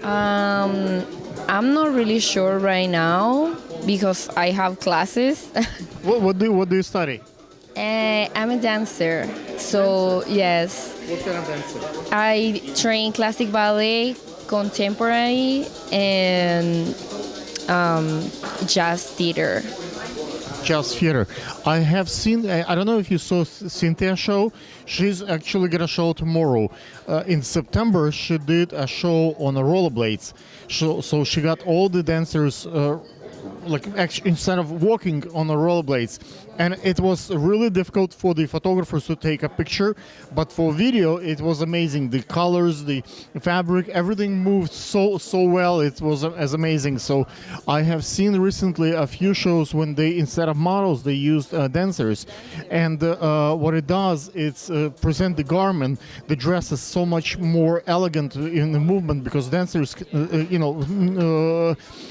I'm not really sure right now because I have classes. What do you study? I'm a dancer, so yes. What kind of dancer? I train classic ballet, contemporary, and jazz theater. Jazz theater. I have seen, I don't know if you saw Cynthia's show. She's actually got a show tomorrow. In September, she did a show on the rollerblades. So she got all the dancers instead of walking on the rollerblades. And it was really difficult for the photographers to take a picture, but for video it was amazing. The colors, the fabric, everything moved so well. It was amazing. So I have seen recently a few shows when they, instead of models, they used dancers. And what it does, it's present the garment, the dress is so much more elegant in the movement, because dancers,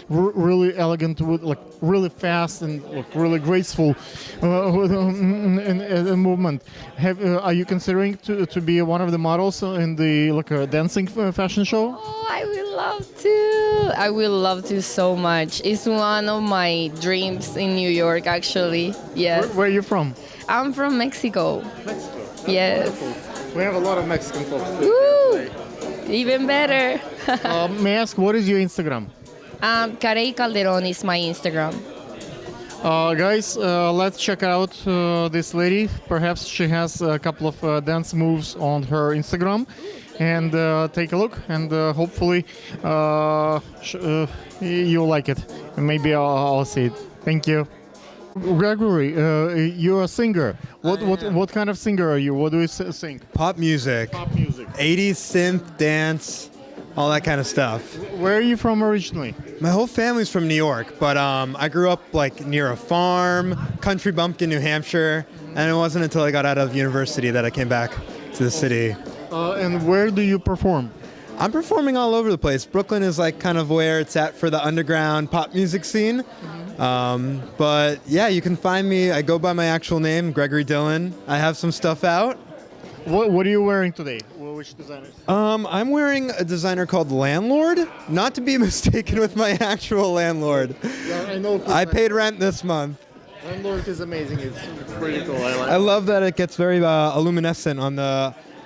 really elegant with look like really fast and look really graceful in movement. Are you considering to be one of the models in the dancing fashion show? Oh, I would love to. I would love to so much. It's one of my dreams in New York, actually. Yes. Where are you from? I'm from Mexico. Mexico. Yes. Wonderful. We have a lot of Mexican folks too. Woo! Even better. May I ask, what is your Instagram? Carey Calderon is my Instagram. Guys, let's check out this lady. Perhaps she has a couple of dance moves on her Instagram. And take a look, and hopefully you'll like it. And maybe I'll see it. Thank you. Gregory, you're a singer. What kind of singer are you? What do you sing? Pop music. Pop music. 80s synth, dance, all that kind of stuff. Where are you from originally? My whole family's from New York, but I grew up like near a farm, Country Bumpkin, New Hampshire, and it wasn't until I got out of university that I came back to the city. And where do you perform? I'm performing all over the place. Brooklyn is like kind of where it's at for the underground pop music scene. But yeah, you can find me. I go by my actual name, Gregory Dillon. I have some stuff out. What are you wearing today? Which designers? I'm wearing a designer called Landlord, not to be mistaken with my actual landlord. Yeah, I know. I paid rent this month. Landlord is amazing. It's pretty cool. I love that it gets very luminescent on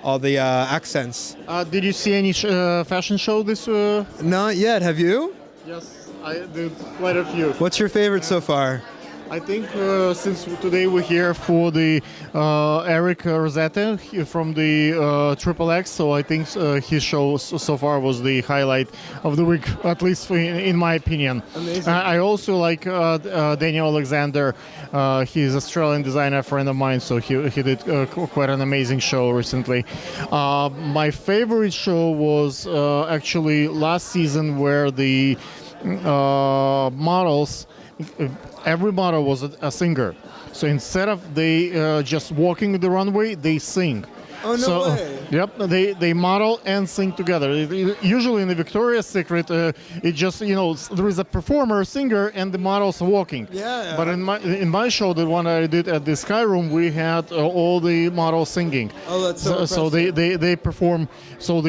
all the accents. Did you see any fashion show this? Not yet. Have you? Yes, I did quite a few. What's your favorite so far? I think since today we're here for the Eric Rosetta from the XXX, so I think his show so far was the highlight of the week, at least in my opinion. Amazing. I also like Daniel Alexander. He's an Australian designer, friend of mine, so he did quite an amazing show recently. My favorite show was actually last season, where the models, every model was a singer. So instead of they just walking the runway, they sing. Oh, no way. Yep, they model and sing together. Usually in the Victoria's Secret, it just, there is a performer, singer, and the models walking. Yeah. But in my show, the one I did at the Sky Room, we had all the models singing. Oh, that's so So impressive. they perform. So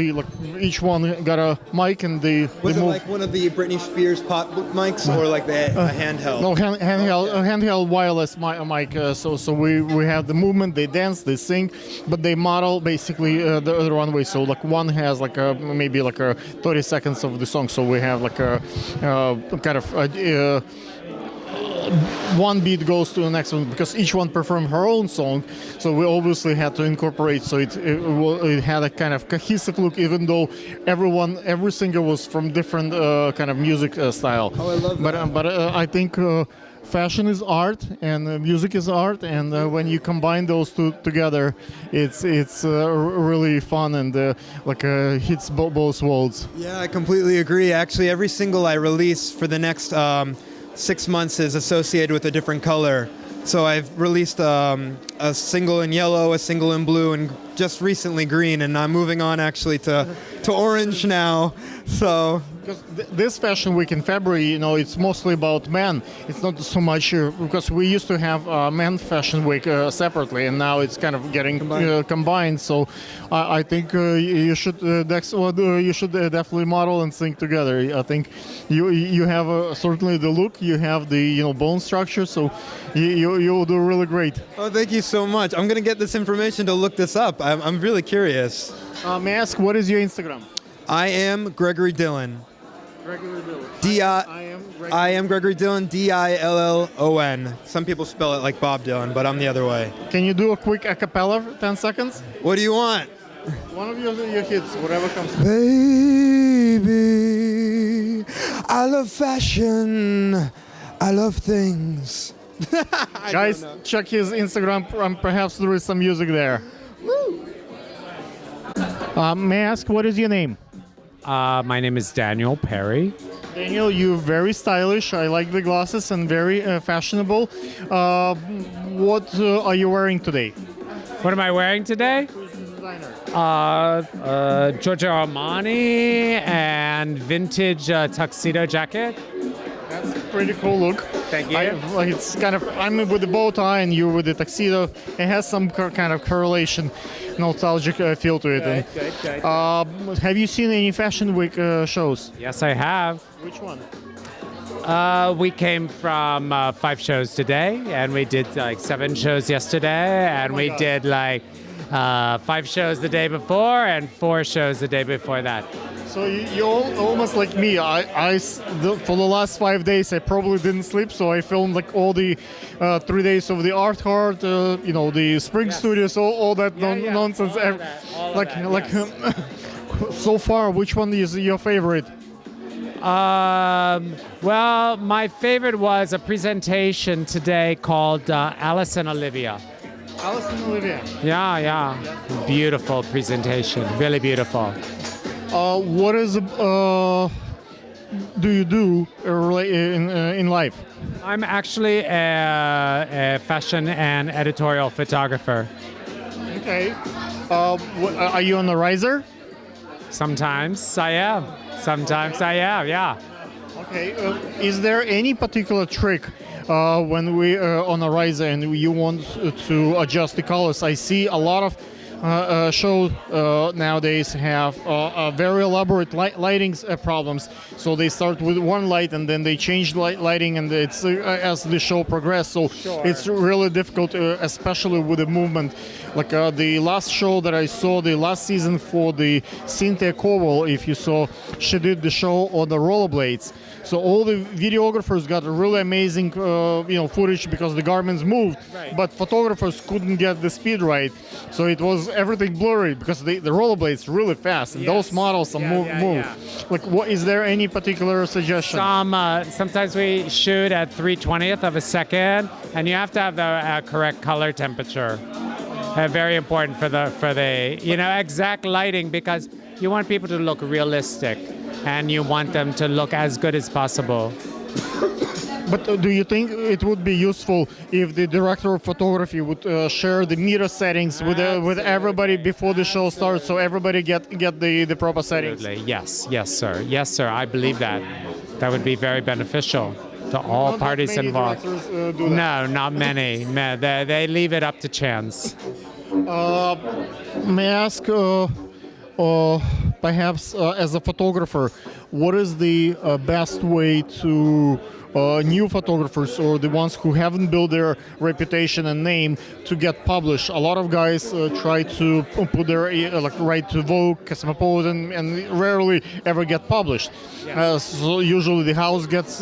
each one got a mic and they Was it move. like one of the Britney Spears pop mics, or like a handheld? No, handheld wireless mic. So we have the movement, they dance, they sing, but they model basically the runway. So one has maybe 30 seconds of the song. So we have kind of one beat goes to the next one, because each one performed her own song. So we obviously had to incorporate. So it had a kind of cohesive look, even though every singer was from different kind of music style. Oh, I love that. But I think fashion is art and music is art, and when you combine those two together, it's really fun and hits both worlds. Yeah, I completely agree. Actually, every single I release for the next 6 months is associated with a different color. So I've released a single in yellow, a single in blue, and just recently green, and I'm moving on actually to orange now. So because this fashion week in February, it's mostly about men. It's not so much because we used to have men fashion week separately, and now it's kind of getting combined. So I think you should definitely model and sing together. I think you have certainly the look, you have the bone structure, so you'll do really great. Oh, thank you so much. I'm gonna get this information to look this up. I'm really curious. May I ask, what is your Instagram? I am Gregory Dillon. Gregory Dillon. I am Gregory Dillon, Dillon. Some people spell it like Bob Dylan, but I'm the other way. Can you do a quick a cappella for 10 seconds? What do you want? One of your hits, whatever comes. Baby, I love fashion. I love things. Guys, check his Instagram. Perhaps there is some music there. May I ask, what is your name? My name is Daniel Perry. Daniel, you're very stylish. I like the glasses and very fashionable. What are you wearing today? What am I wearing today? Giorgio Armani and vintage tuxedo jacket. That's pretty cool look. Thank you. Like it's kind of, I'm with the bow tie and you with the tuxedo. It has some kind of correlation, nostalgic feel to it. Good. Have you seen any Fashion Week shows? Yes, I have. Which one? We came from 5 shows today, and we did like 7 shows yesterday, and we did like 5 shows the day before and 4 shows the day before that. So you're almost like me. For the last 5 days, I probably didn't sleep, so I filmed like all the 3 days of the Art Heart, the Spring Studios, all that nonsense. All of that, So far, which one is your favorite? Well, my favorite was a presentation today called Alice and Olivia. Alice and Olivia. Yeah. Beautiful presentation. Really beautiful. What do you do in life? I'm actually a fashion and editorial photographer. Okay. Are you on the riser? Sometimes I am. Yeah. Okay. Is there any particular trick when we are on a riser and you want to adjust the colors? I see a lot of shows nowadays have very elaborate lighting problems. So they start with one light and then they change lighting, and it's as the show progresses. So it's really difficult, especially with the movement. Like the last show that I saw, the last season for the Cynthia Cowell, if you saw, she did the show on the rollerblades. So all the videographers got really amazing, footage because the garments moved, but photographers couldn't get the speed right. So it was everything blurry because the rollerblades really fast, and those models move. Like, what is there any particular suggestion? Sometimes we shoot at 3/20th of a second, and you have to have the correct color temperature. Very important for the exact lighting, because you want people to look realistic, and you want them to look as good as possible. But do you think it would be useful if the director of photography would share the meter settings with everybody before the show starts, so everybody get the proper settings? Absolutely. Yes, sir. I believe that. That would be very beneficial to all parties involved. Do that. No, not many. They leave it up to chance. May I ask, perhaps as a photographer, what is the best way to new photographers or the ones who haven't built their reputation and name to get published? A lot of guys try to put their right to Vogue, Cosmopolitan, and rarely ever get published. So usually the house gets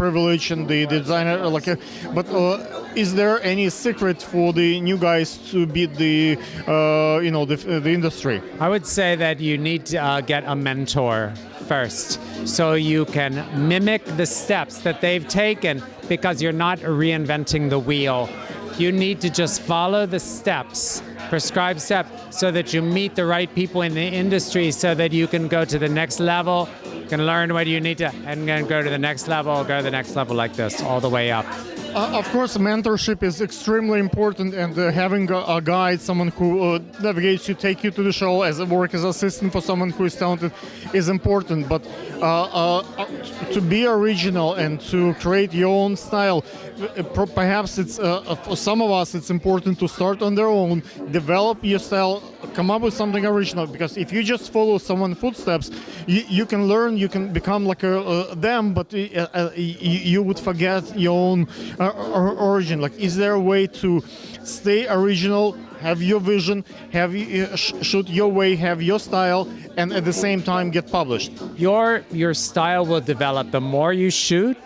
privilege and the designer but is there any secret for the new guys to beat the industry? I would say that you need to get a mentor first, so you can mimic the steps that they've taken, because you're not reinventing the wheel. You need to just follow the steps, prescribed steps, so that you meet the right people in the industry, so that you can go to the next level, you can learn what you need to, and then go to the next level, like this, all the way up. Of course, mentorship is extremely important, and having a guide, someone who navigates you, take you to the show, as a work as assistant for someone who is talented, is important. But to be original and to create your own style, perhaps it's for some of us it's important to start on their own, develop your style, come up with something original. Because if you just follow someone's footsteps, you can learn, you can become like them, but you would forget your own origin. Like, is there a way to stay original, have your vision, shoot your way, have your style, and at the same time get published? Your style will develop. The more you shoot,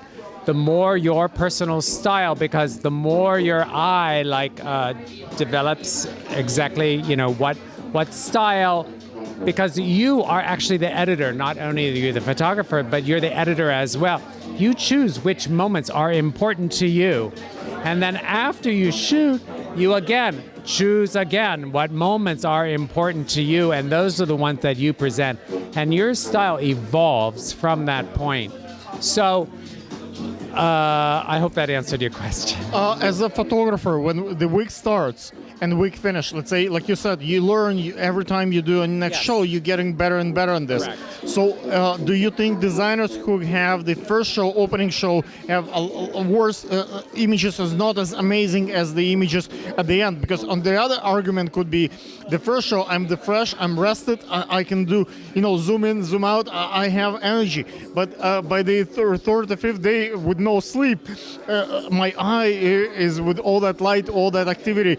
the more your personal style, because the more your eye develops exactly what style, because you are actually the editor. Not only are you the photographer, but you're the editor as well. You choose which moments are important to you, and then after you shoot, you again choose what moments are important to you, and those are the ones that you present, and your style evolves from that point. So I hope that answered your question. As a photographer, when the week starts and week finish. Let's say, like you said, you learn every time you do a next show, you're getting better and better on this. So do you think designers who have the first show, opening show, have a worse images is not as amazing as the images at the end? Because on the other argument could be the first show, I'm fresh, I'm rested, I can do, zoom in, zoom out, I have energy. But by the third or fifth day with no sleep, my eye is with all that light, all that activity,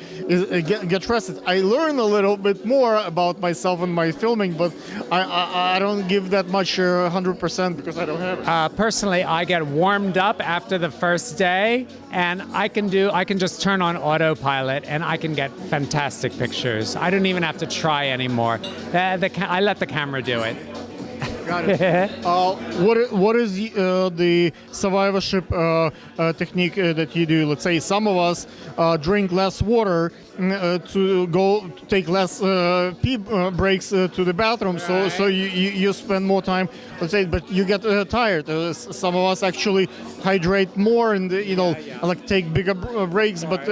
get rested. I learn a little bit more about myself and my filming, but I don't give that much 100% because I don't have it. Personally, I get warmed up after the first day, and I can just turn on autopilot, and I can get fantastic pictures. I don't even have to try anymore. I let the camera do it. Got it. What is the survivorship technique that you do? Let's say some of us drink less water to go take less pee breaks to the bathroom. So you spend more time. Let's say, but you get tired. Some of us actually hydrate more and like take bigger breaks. But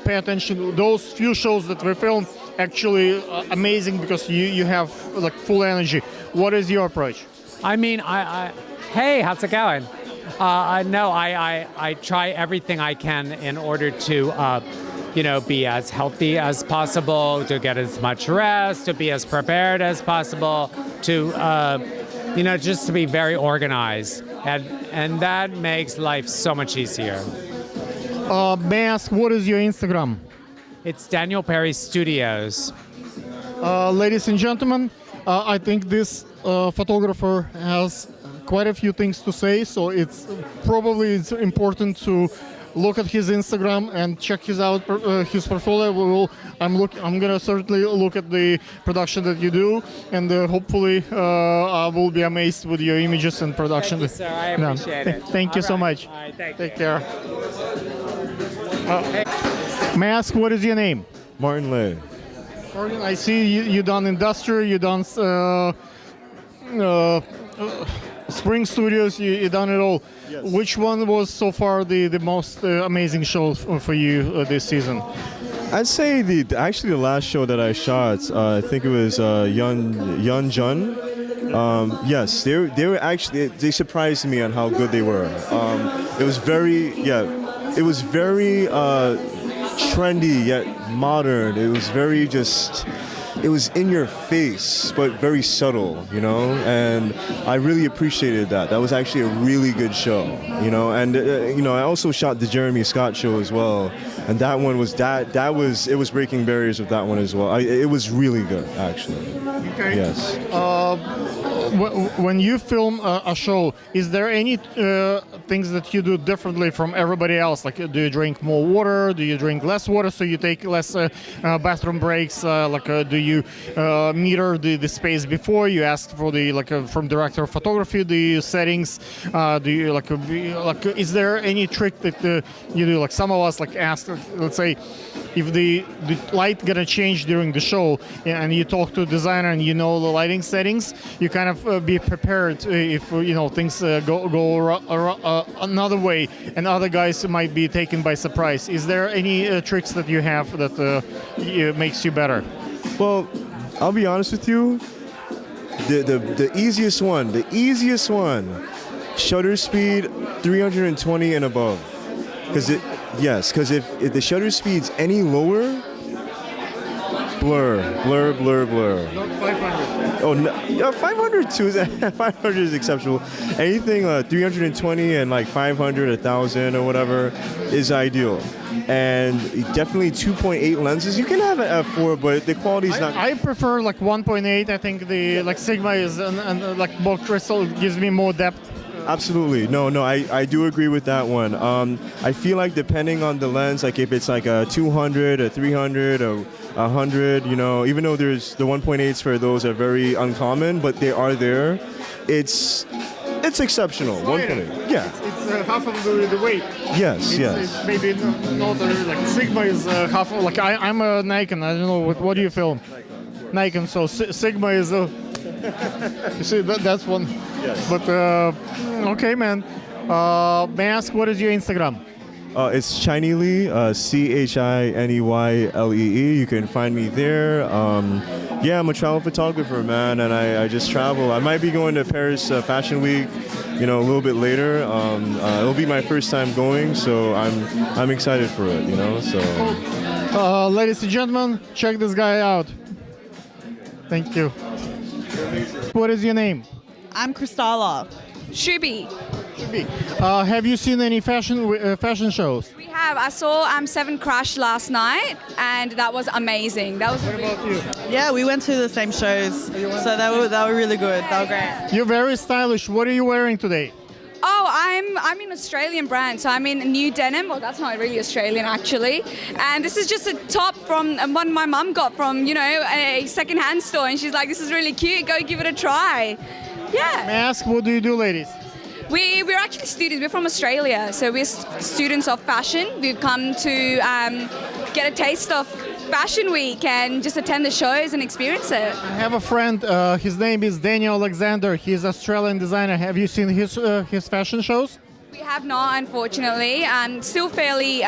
pay attention. Those few shows that we film actually amazing because you have like full energy. What is your approach? I mean, hey, how's it going? No, I try everything I can in order to, be as healthy as possible, to get as much rest, to be as prepared as possible, to, just to be very organized. And that makes life so much easier. May I ask, what is your Instagram? It's Daniel Perry Studios. Ladies and gentlemen, I think this photographer has quite a few things to say, so it's important to look at his Instagram and check his portfolio. I'm gonna certainly look at the production that you do, and hopefully I will be amazed with your images and production. Thank you, sir. I appreciate it. Thank you so much. All right, thank Take care. May I ask, what is your name? Martin Lay. Morgan, I see you done industrial, you done Spring Studios, you done it all. Yes. Which one was so far the most amazing show for you this season? I'd say the last show that I shot, I think it was Yun Jun. Yes, they were actually, they surprised me on how good they were. It was very trendy yet modern. It was very it was in your face, but very subtle, and I really appreciated that. That was actually a really good show, and I also shot the Jeremy Scott show as well, and that one was it was breaking barriers with that one as well. It was really good, actually. Okay. Yes. When you film a show, is there any things that you do differently from everybody else? Like, do you drink more water? Do you drink less water so you take less bathroom breaks? Do you meter the space before you ask for from director of photography the settings? Do you is there any trick that you do? Like some of us ask, let's say, if the light gonna change during the show, and you talk to a designer and the lighting settings, you kind of be prepared if things go another way, and other guys might be taken by surprise. Is there any tricks that you have that makes you better? Well, I'll be honest with you. The easiest one, shutter speed 320 and above. Because if the shutter speed's any lower, blur. Not 500. Oh, no, 500 too. 500 is exceptional. Anything 320 and 500, 1,000 or whatever is ideal. And definitely 2.8 lenses. You can have an f4, but the quality's not. I prefer 1.8. I think the Sigma is and bulk crystal gives me more depth. Absolutely. No, I do agree with that one. I feel like depending on the lens, if it's a 200, a 300, a 100, even though there's the 1.8s for those are very uncommon, but they are there. It's exceptional. 1.8. Yeah. It's half of the weight. Yes. It's maybe not Sigma is half. I'm a Nikon. I don't know what do you film? Nikon. So Sigma is you see that's one. Yes. But okay, man. May I ask, what is your Instagram? It's Chiny Lee, ChineYlee. You can find me there. Yeah, I'm a travel photographer, man, and I just travel. I might be going to Paris Fashion Week, a little bit later. It'll be my first time going, so I'm excited for it, So. Ladies and gentlemen, check this guy out. Thank you. What is your name? I'm Kristalla. Shubi. Have you seen any fashion shows? We have. I saw Seven Crush last night, and that was amazing. That was really you? Yeah, we went to the same shows, so they were really good. They were great. You're very stylish. What are you wearing today? Oh, I'm in Australian brand, so I'm in New Denim. Well, that's not really Australian actually. And this is just a top from one my mum got from a second-hand store, and she's like, "This is really cute. Go give it a try." Yeah. May I ask, what do you do, ladies? We're actually students. We're from Australia, so we're students of fashion. We've come to get a taste of Fashion Week and just attend the shows and experience it. I have a friend. His name is Daniel Alexander. He's an Australian designer. Have you seen his fashion shows? We have not, unfortunately. I'm still fairly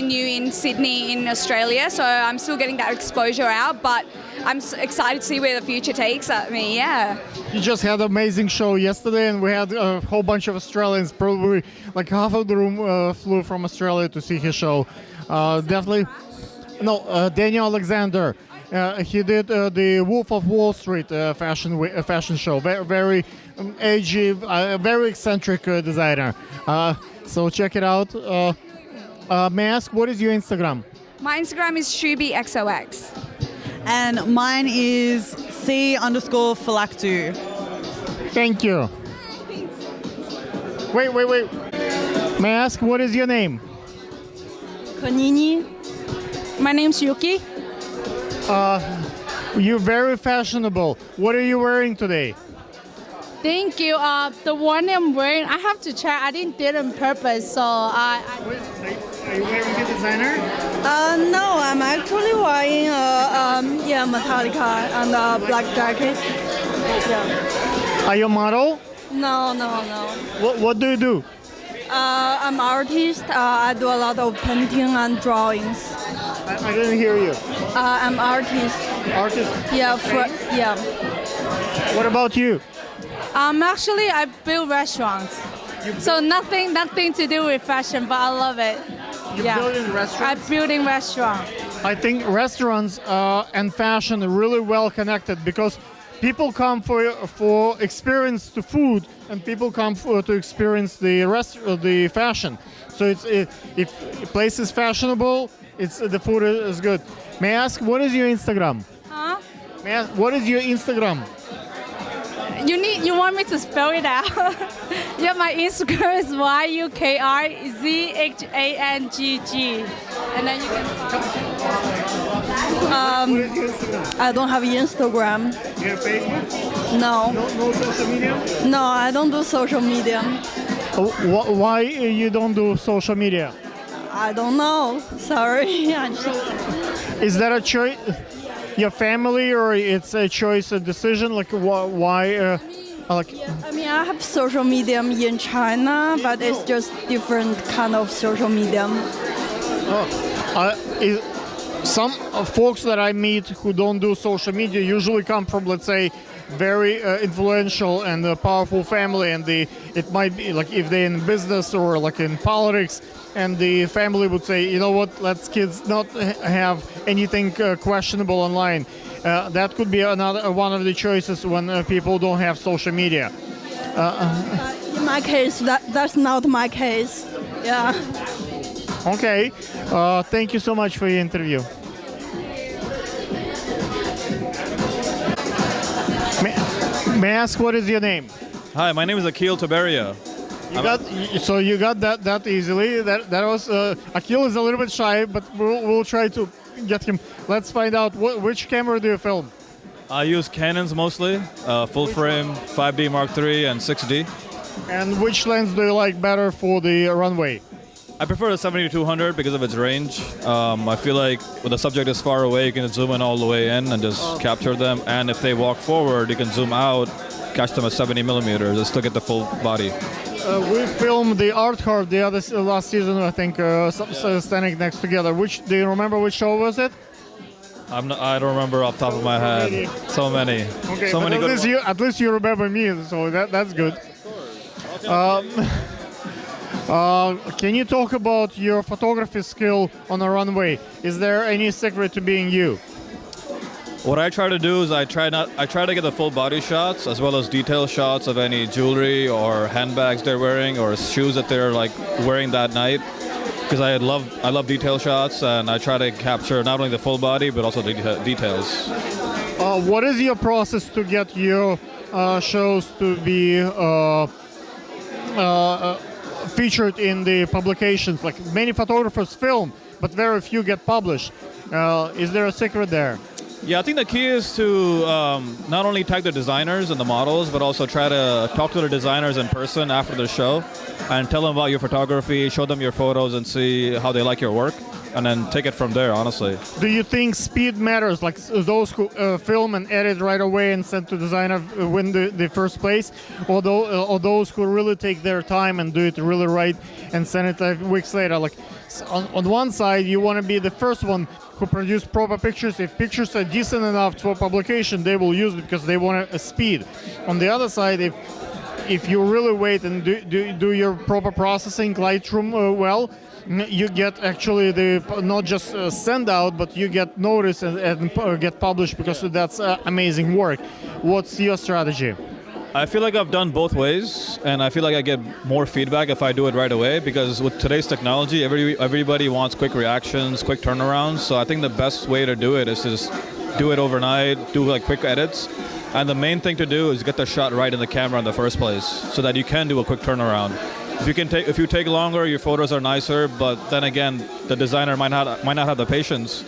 new in Sydney, in Australia, so I'm still getting that exposure out. But I'm excited to see where the future takes me. Yeah. He just had an amazing show yesterday, and we had a whole bunch of Australians. Probably like half of the room flew from Australia to see his show. Definitely. No, Daniel Alexander. He did the Wolf of Wall Street fashion show. Very edgy, very eccentric designer. So check it out. May I ask, what is your Instagram? My Instagram is ShubiXOX. And mine is C_Phylactu. Thank you. Wait. May I ask, what is your name? Konini. My name's Yuki. You're very fashionable. What are you wearing today? Thank you. The one I'm wearing, I have to check. I didn't do it on purpose, so Are you wearing a designer? No, I'm actually wearing Metallica and a black jacket. Yeah. Are you a model? No. What do you do? I'm an artist. I do a lot of painting and drawings. I didn't hear you. I'm artist. Artist? Yeah. Yeah. What about you? Actually, I build restaurants. So nothing to do with fashion, but I love it. You're building restaurants? I'm building restaurants. I think restaurants and fashion are really well connected because people come for experience the food, and people come to experience the fashion. So if a place is fashionable, the food is good. May I ask, what is your Instagram? Huh? May I ask, what is your Instagram? You want me to spell it out? Yeah, my Instagram is YUKRZHANGG, and then you can. What is your Instagram? I don't have Instagram. You have Facebook? No. No social media? No, I don't do social media. Why you don't do social media? I don't know. Sorry. Is that a choice? Your family, or it's a choice, a decision? Like why? I mean, I have social media in China, but it's just different kind of social media. Some folks that I meet who don't do social media usually come from, let's say, very influential and powerful family, and it might be like if they're in business or like in politics, and the family would say, you know what, let's kids not have anything questionable online. That could be another one of the choices when people don't have social media. In my case, that's not my case. Yeah. Okay. Thank you so much for your interview. May I ask, what is your name? Hi, my name is Akil Taberia. You got that easily. That was Akil is a little bit shy, but we'll try to get him. Let's find out which camera do you film? I use Canons mostly, full frame, 5D Mark III, and 6D. And which lens do you like better for the runway? I prefer the 70 to 200 because of its range. I feel like when the subject is far away, you can zoom in all the way in and just capture them. And if they walk forward, you can zoom out, catch them at 70 millimeters, and still get the full body. We filmed the art card the last season, I think, standing next together. Do you remember which show was it? I don't remember off the top of my head. So many. Okay, so many good ones. at least you remember me, so that's good. Can you talk about your photography skill on a runway? Is there any secret to being you? What I try to do is I try to get the full body shots as well as detail shots of any jewelry or handbags they're wearing or shoes that they're like wearing that night. Because I love detail shots, and I try to capture not only the full body but also the details. What is your process to get your shows to be featured in the publications? Like many photographers film, but very few get published. Is there a secret there? Yeah, I think the key is to not only tag the designers and the models, but also try to talk to the designers in person after the show and tell them about your photography, show them your photos and see how they like your work, and then take it from there, honestly. Do you think speed matters? Like those who film and edit right away and send to designer win the first place? Or those who really take their time and do it really right and send it like weeks later? Like on one side, you want to be the first one who produce proper pictures. If pictures are decent enough for publication, they will use it because they want a speed. On the other side, if you really wait and do your proper processing, Lightroom well, you get actually not just send out, but you get noticed and get published because that's amazing work. What's your strategy? I feel like I've done both ways, and I feel like I get more feedback if I do it right away, because with today's technology, everybody wants quick reactions, quick turnarounds. So I think the best way to do it is to just do it overnight, do like quick edits. And the main thing to do is get the shot right in the camera in the first place, so that you can do a quick turnaround. If you take longer, your photos are nicer, but then again, the designer might not have the patience.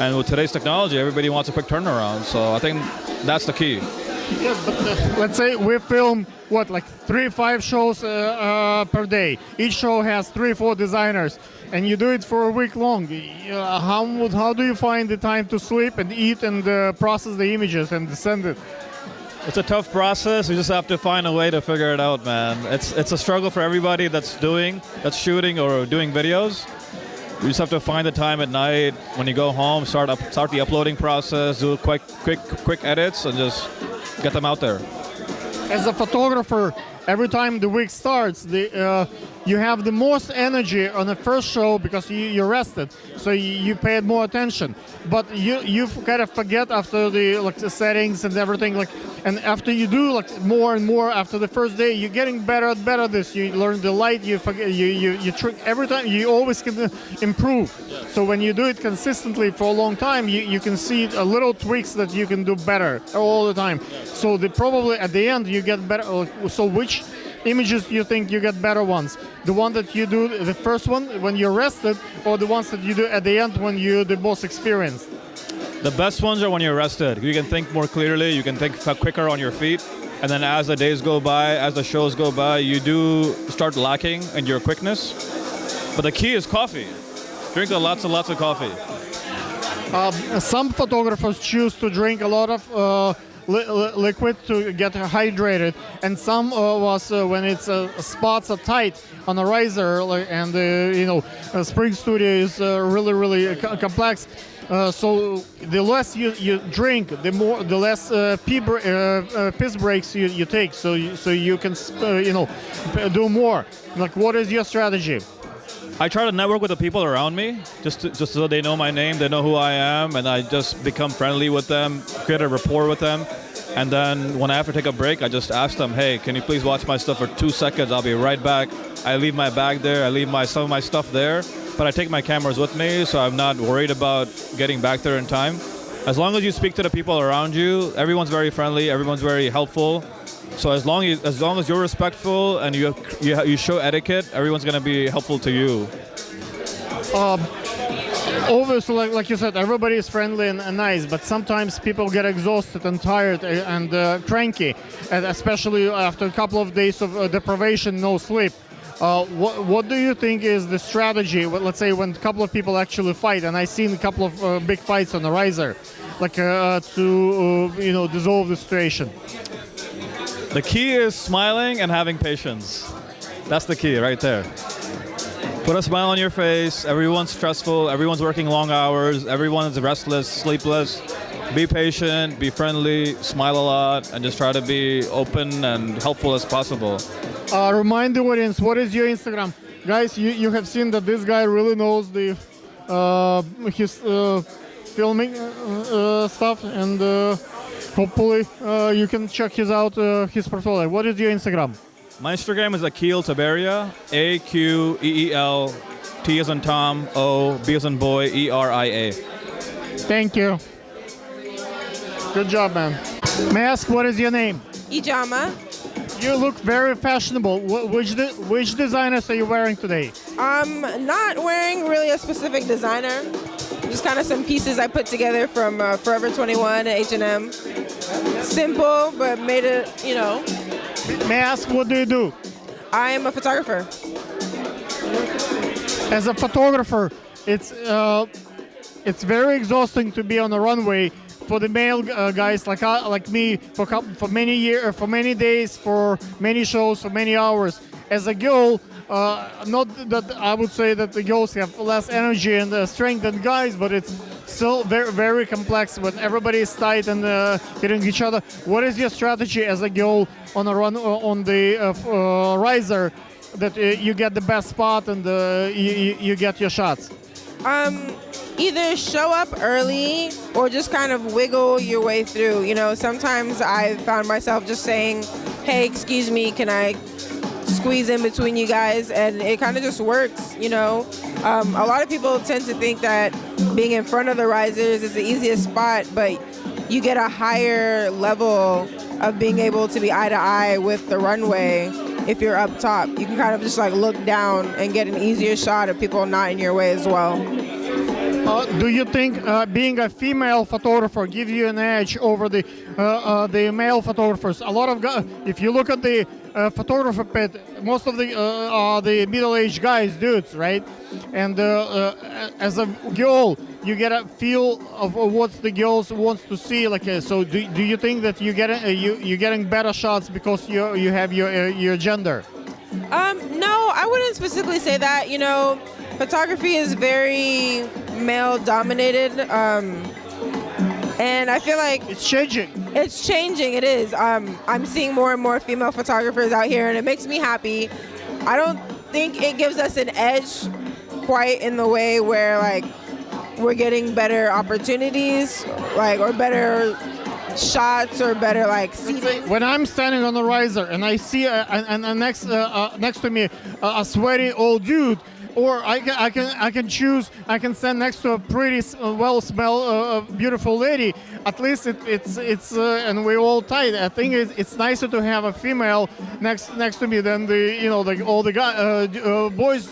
And with today's technology, everybody wants a quick turnaround. So I think that's the key. Yes, but let's say we film like 3-5 shows per day. Each show has 3-4 designers, and you do it for a week long. How do you find the time to sleep and eat and process the images and send it? It's a tough process. You just have to find a way to figure it out, man. It's a struggle for everybody that's shooting or doing videos. You just have to find the time at night when you go home, start the uploading process, do quick edits, and just get them out there. As a photographer, every time the week starts, you have the most energy on the first show because you're rested, so you paid more attention. But you kind of forget after the settings and everything, and after you do more and more after the first day, you're getting better and better at this. You learn the light, you forget, you trick every time. You always can improve. Yes. So when you do it consistently for a long time, you can see a little tweaks that you can do better all the time. Yes. So probably at the end you get better. So which images you think you get better ones? The one that you do the first one when you're rested, or the ones that you do at the end when you're the most experienced? The best ones are when you're rested. You can think more clearly, you can think quicker on your feet, and then as the days go by, as the shows go by, you do start lacking in your quickness. But the key is coffee. Drink lots and lots of coffee. Some photographers choose to drink a lot of liquid to get hydrated, and some was when it's spots are tight on a riser, and Spring Studio is really complex. So the less you drink, the less piss breaks you take. So you can do more. Like, what is your strategy? I try to network with the people around me, just so they know my name, they know who I am, and I just become friendly with them, create a rapport with them. And then when I have to take a break, I just ask them, hey, can you please watch my stuff for 2 seconds? I'll be right back. I leave my bag there. I leave some of my stuff there. But I take my cameras with me, so I'm not worried about getting back there in time. As long as you speak to the people around you, everyone's very friendly, everyone's very helpful. So as long as you're respectful and you show etiquette, everyone's going to be helpful to you. Obviously, like you said, everybody is friendly and nice, but sometimes people get exhausted and tired and cranky, and especially after a couple of days of deprivation, no sleep. What do you think is the strategy? Let's say when a couple of people actually fight, and I've seen a couple of big fights on the riser, like to dissolve the situation. The key is smiling and having patience. That's the key right there. Put a smile on your face. Everyone's stressful. Everyone's working long hours. Everyone's restless, sleepless. Be patient, be friendly, smile a lot, and just try to be open and helpful as possible. Remind the audience, what is your Instagram? Guys, you have seen that this guy really knows the his filming stuff, and hopefully you can check his portfolio. What is your Instagram? My Instagram is Aqeel Taberia, AQEEL, T as in Tom, O, B as in boy, ERIA. Thank you. Good job, man. May I ask, what is your name? Ijama. You look very fashionable. Which designers are you wearing today? I'm not wearing really a specific designer. Just kind of some pieces I put together from Forever 21 and H&M. Simple, but made it, May I ask, what do you do? I am a photographer. As a photographer, it's very exhausting to be on the runway for the male guys like me for many years, for many days, for many shows, for many hours. As a girl, not that I would say that the girls have less energy and strength than guys, but it's still very, very complex when everybody is tight and hitting each other. What is your strategy as a girl on a run on the riser that you get the best spot and you get your shots? Either show up early or just kind of wiggle your way through. Sometimes I found myself just saying, hey, excuse me, can I squeeze in between you guys? And it kind of just works, A lot of people tend to think that being in front of the risers is the easiest spot, but you get a higher level of being able to be eye to eye with the runway if you're up top. You can kind of just look down and get an easier shot of people not in your way as well. Do you think being a female photographer gives you an edge over the male photographers? A lot of guys, if you look at the photographer pit, most of the are the middle-aged guys, dudes, right? And as a girl, you get a feel of what the girls wants to see. So do you think that you're getting better shots because you have your gender? No, I wouldn't specifically say that. Photography is very male-dominated, and I feel like it's changing. It's changing. It is. I'm seeing more and more female photographers out here, and it makes me happy. I don't think it gives us an edge quite in the way where we're getting better opportunities, or better shots or better seating. When I'm standing on the riser and I see next to me a sweaty old dude, or I can choose. I can stand next to a pretty well-smelled, beautiful lady. At least it's and we're all tight. I think it's nicer to have a female next to me than all the boys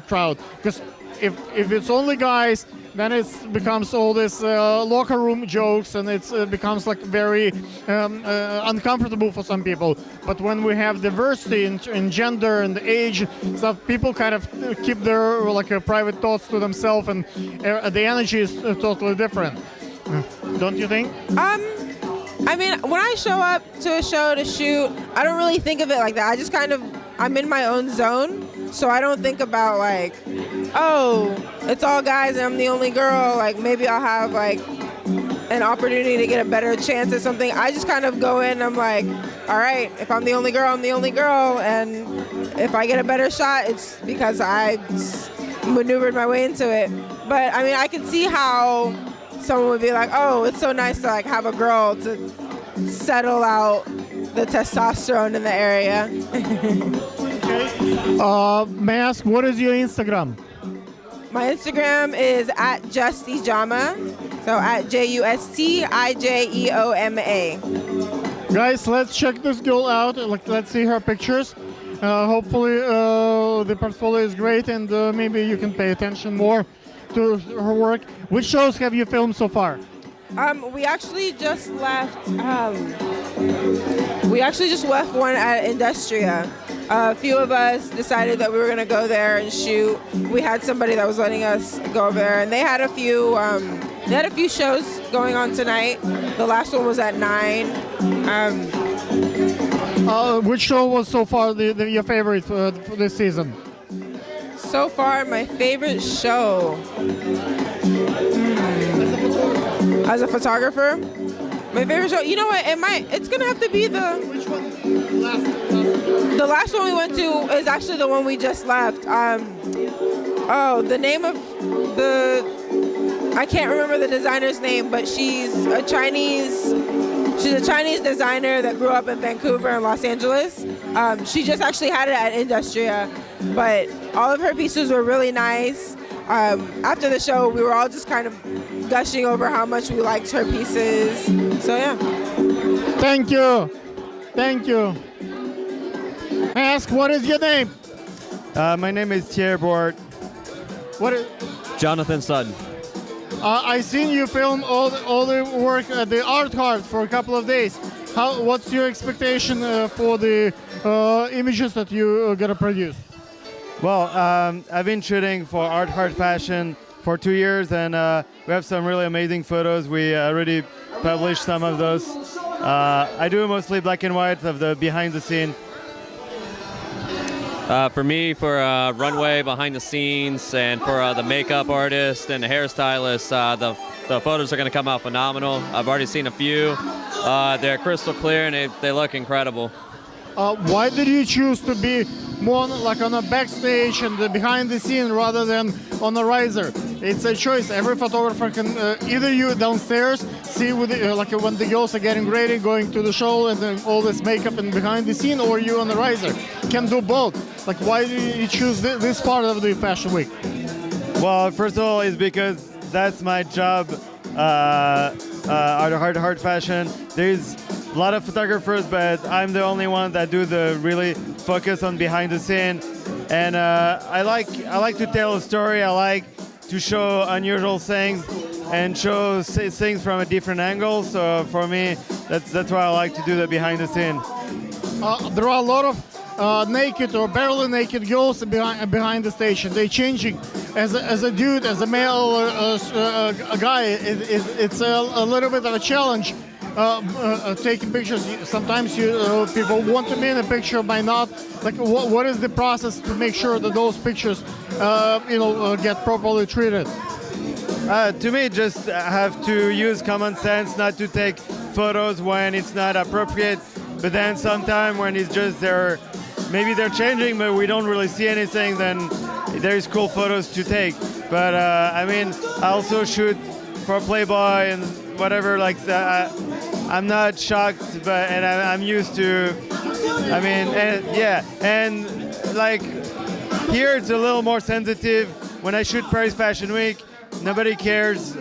crowd. Because if it's only guys, then it becomes all this locker room jokes, and it becomes very uncomfortable for some people. But when we have diversity in gender and age stuff, people kind of keep their private thoughts to themselves, and the energy is totally different. Don't you think? I mean, when I show up to a show to shoot, I don't really think of it like that. I just I'm in my own zone. So I don't think about oh, it's all guys and I'm the only girl. Maybe I'll have an opportunity to get a better chance at something. I just kind of go in and I'm all right, if I'm the only girl, I'm the only girl. And if I get a better shot, it's because I maneuvered my way into it. But I mean, I can see how someone would be oh, it's so nice to have a girl to settle out the testosterone in the area. May I ask, what is your Instagram? My Instagram is @JustIjama, so @JUSTIJEOMA. Guys, let's check this girl out. Let's see her pictures. Hopefully the portfolio is great, and maybe you can pay attention more to her work. Which shows have you filmed so far? We actually just left. We actually just left one at Industria. a few of us decided that we were gonna go there and shoot. We had somebody that was letting us go over there, and they had a few shows going on tonight. The last one was at 9. Which show was so far your favorite for this season? So far, my favorite show. As a photographer, my favorite show. You know what? It's gonna have to be the. Which one? The last one we went to is actually the one we just left. The name of I can't remember the designer's name, but she's a Chinese designer that grew up in Vancouver and Los Angeles. She just actually had it at Industria, but all of her pieces were really nice. After the show, we were all just kind of gushing over how much we liked her pieces. So yeah. Thank you. Ask, what is your name? My name is Thierry Bort. What is? Jonathan Sutton. I seen you film all the work at the Art Heart for a couple of days. What's your expectation for the images that you're gonna produce? Well, I've been shooting for Art Heart Fashion for 2 years, and we have some really amazing photos. We already published some of those. I do mostly black and white of the behind the scene. For me, for runway, behind the scenes, and for the makeup artist and the hairstylist, the photos are going to come out phenomenal. I've already seen a few. They're crystal clear and they look incredible. Why did you choose to be more like on a backstage and behind the scene rather than on a riser? It's a choice. Every photographer can either you downstairs see with like when the girls are getting ready, going to the show, and then all this makeup and behind the scene, or you on the riser. Can do both. Like, why do you choose this part of the Fashion Week? Well, first of all, it's because that's my job. Art Fashion. There's a lot of photographers, but I'm the only one that do the really focus on behind the scene. And I like to tell a story. I like to show unusual things and show things from a different angle. So for me, that's why I like to do the behind the scene. There are a lot of naked or barely naked girls behind the stage, and they're changing. As a dude, as a male, a guy, it's a little bit of a challenge. Taking pictures. Sometimes people want to be in a picture, by not. Like, what is the process to make sure that those pictures, get properly treated? To me, just have to use common sense, not to take photos when it's not appropriate. But then sometime when it's just maybe they're changing, but we don't really see anything, then there's cool photos to take. But I also shoot for Playboy and whatever like that. I'm not shocked, and I'm used to. And like here it's a little more sensitive. When I shoot Paris Fashion Week, nobody cares.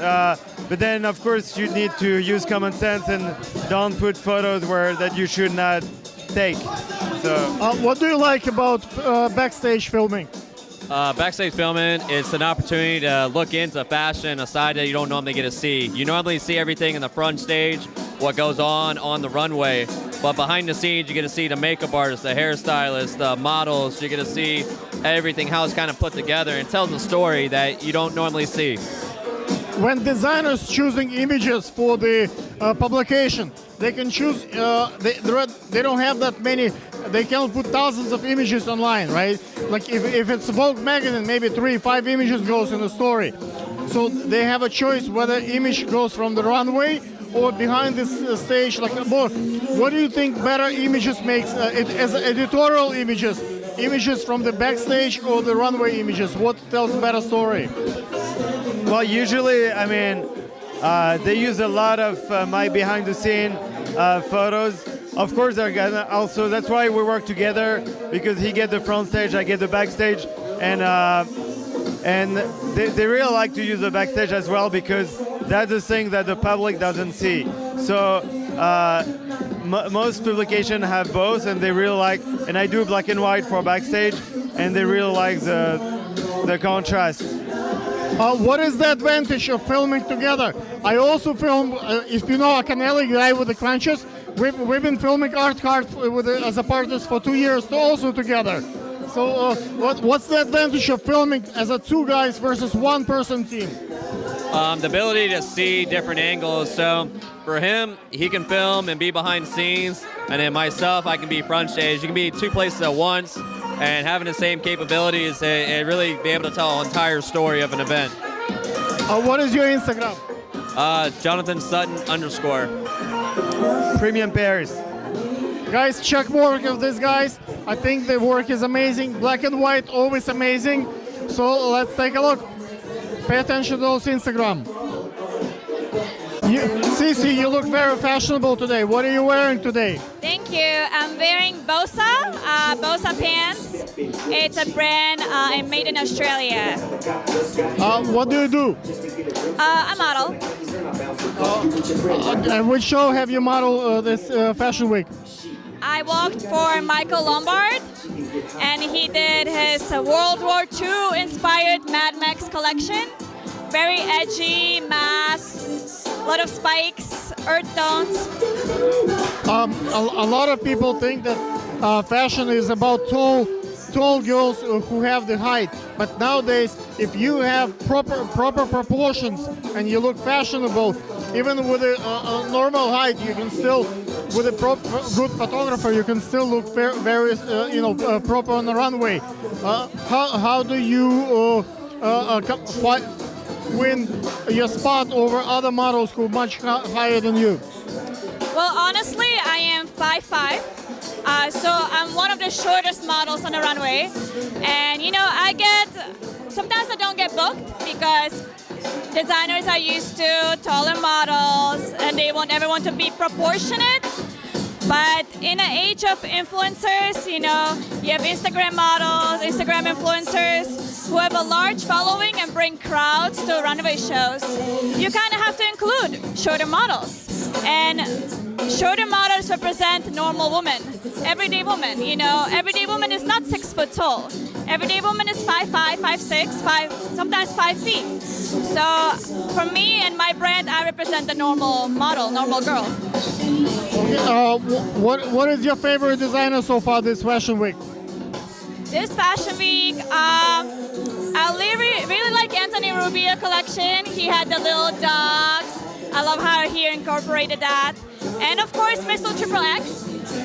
But then of course you need to use common sense and don't put photos that you should not take. So. What do you like about backstage filming? Backstage filming, it's an opportunity to look into fashion, a side that you don't normally get to see. You normally see everything in the front stage, what goes on the runway, but behind the scenes you get to see the makeup artists, the hairstylists, the models. You get to see everything, how it's kind of put together, and it tells a story that you don't normally see. When designers choosing images for the publication, they can choose. They don't have that many. They cannot put thousands of images online, right? Like if it's Vogue magazine, maybe 3-5 images goes in the story. So they have a choice whether image goes from the runway or behind this stage. Like more. What do you think better images makes as editorial images from the backstage or the runway images? What tells a better story? Well, usually, they use a lot of my behind-the-scene photos. Of course, they're gonna also. That's why we work together, because he get the front stage, I get the backstage, and they really like to use the backstage as well, because that's the thing that the public doesn't see. So most publications have both, and they really like. And I do black and white for backstage, and they really like the contrast. What is the advantage of filming together? I also film, if you know Acanelli, guy with the crunches, we've been filming Art Card as a partners for 2 years also together. So what's the advantage of filming as a two guys versus one person team? The ability to see different angles. So for him, he can film and be behind the scenes, and then myself, I can be front stage. You can be two places at once, and having the same capabilities, it really be able to tell an entire story of an event. What is your Instagram? Jonathan Sutton _ Premium pairs. Guys, check work of these guys. I think the work is amazing. Black and white, always amazing. So let's take a look. Pay attention to those Instagram. Cici, you look very fashionable today. What are you wearing today? Thank you. I'm wearing Bosa, Bosa pants. It's a brand made in Australia. What do you do? I model. And which show have you modeled this Fashion Week? I walked for Michael Lombard, and he did his World War II inspired Mad Max collection. Very edgy, masks, a lot of spikes, earth tones. A lot of people think that fashion is about tall girls who have the height. But nowadays, if you have proper proportions and you look fashionable, even with a normal height, you can still, with a good photographer, you can still look very proper on the runway. How do you win your spot over other models who are much higher than you? Well, honestly, I am 5'5". So I'm one of the shortest models on the runway. And, sometimes I don't get booked because designers are used to taller models and they want everyone to be proportionate. But in an age of influencers, you have Instagram models, Instagram influencers who have a large following and bring crowds to runway shows. You kind of have to include shorter models. And shorter models represent normal women, everyday women. Everyday woman is not 6 foot tall. Everyday woman is 5'5", 5'6", sometimes 5 feet. So for me and my brand, I represent the normal model, normal girl. What is your favorite designer so far this Fashion Week? This Fashion Week, I really like Anthony Rubio collection. He had the little dogs. I love how he incorporated that. And of course, Mr. Triple X.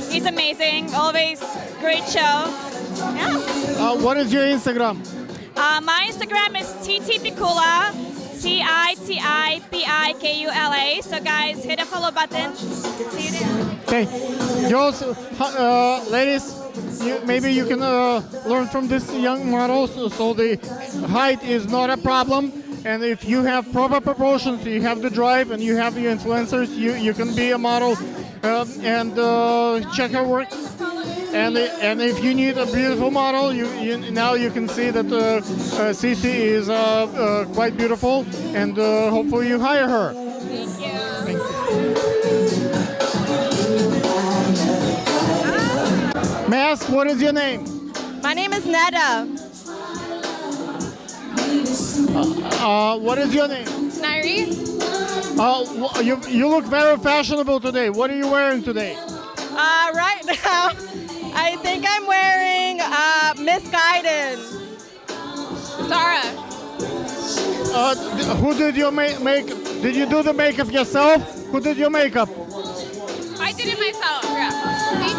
He's amazing. Always great show. Yeah. What is your Instagram? My Instagram is TTPikula, TITIPIKULA. So guys, hit the follow button. See you there. Okay, girls, ladies, maybe you can learn from this young model. So the height is not a problem. And if you have proper proportions, you have the drive, and you have your influencers, you can be a model and check her work. And if you need a beautiful model, now you can see that Cici is quite beautiful, and hopefully you hire her. Thank you. Thank you. May I ask, what is your name? My name is Neda. What is your name? Nairi. You look very fashionable today. What are you wearing today? Right now, I think I'm wearing Misguided. Zara. Who did your make? Did you do the makeup yourself? Who did your makeup? I did it myself. Yeah. Thank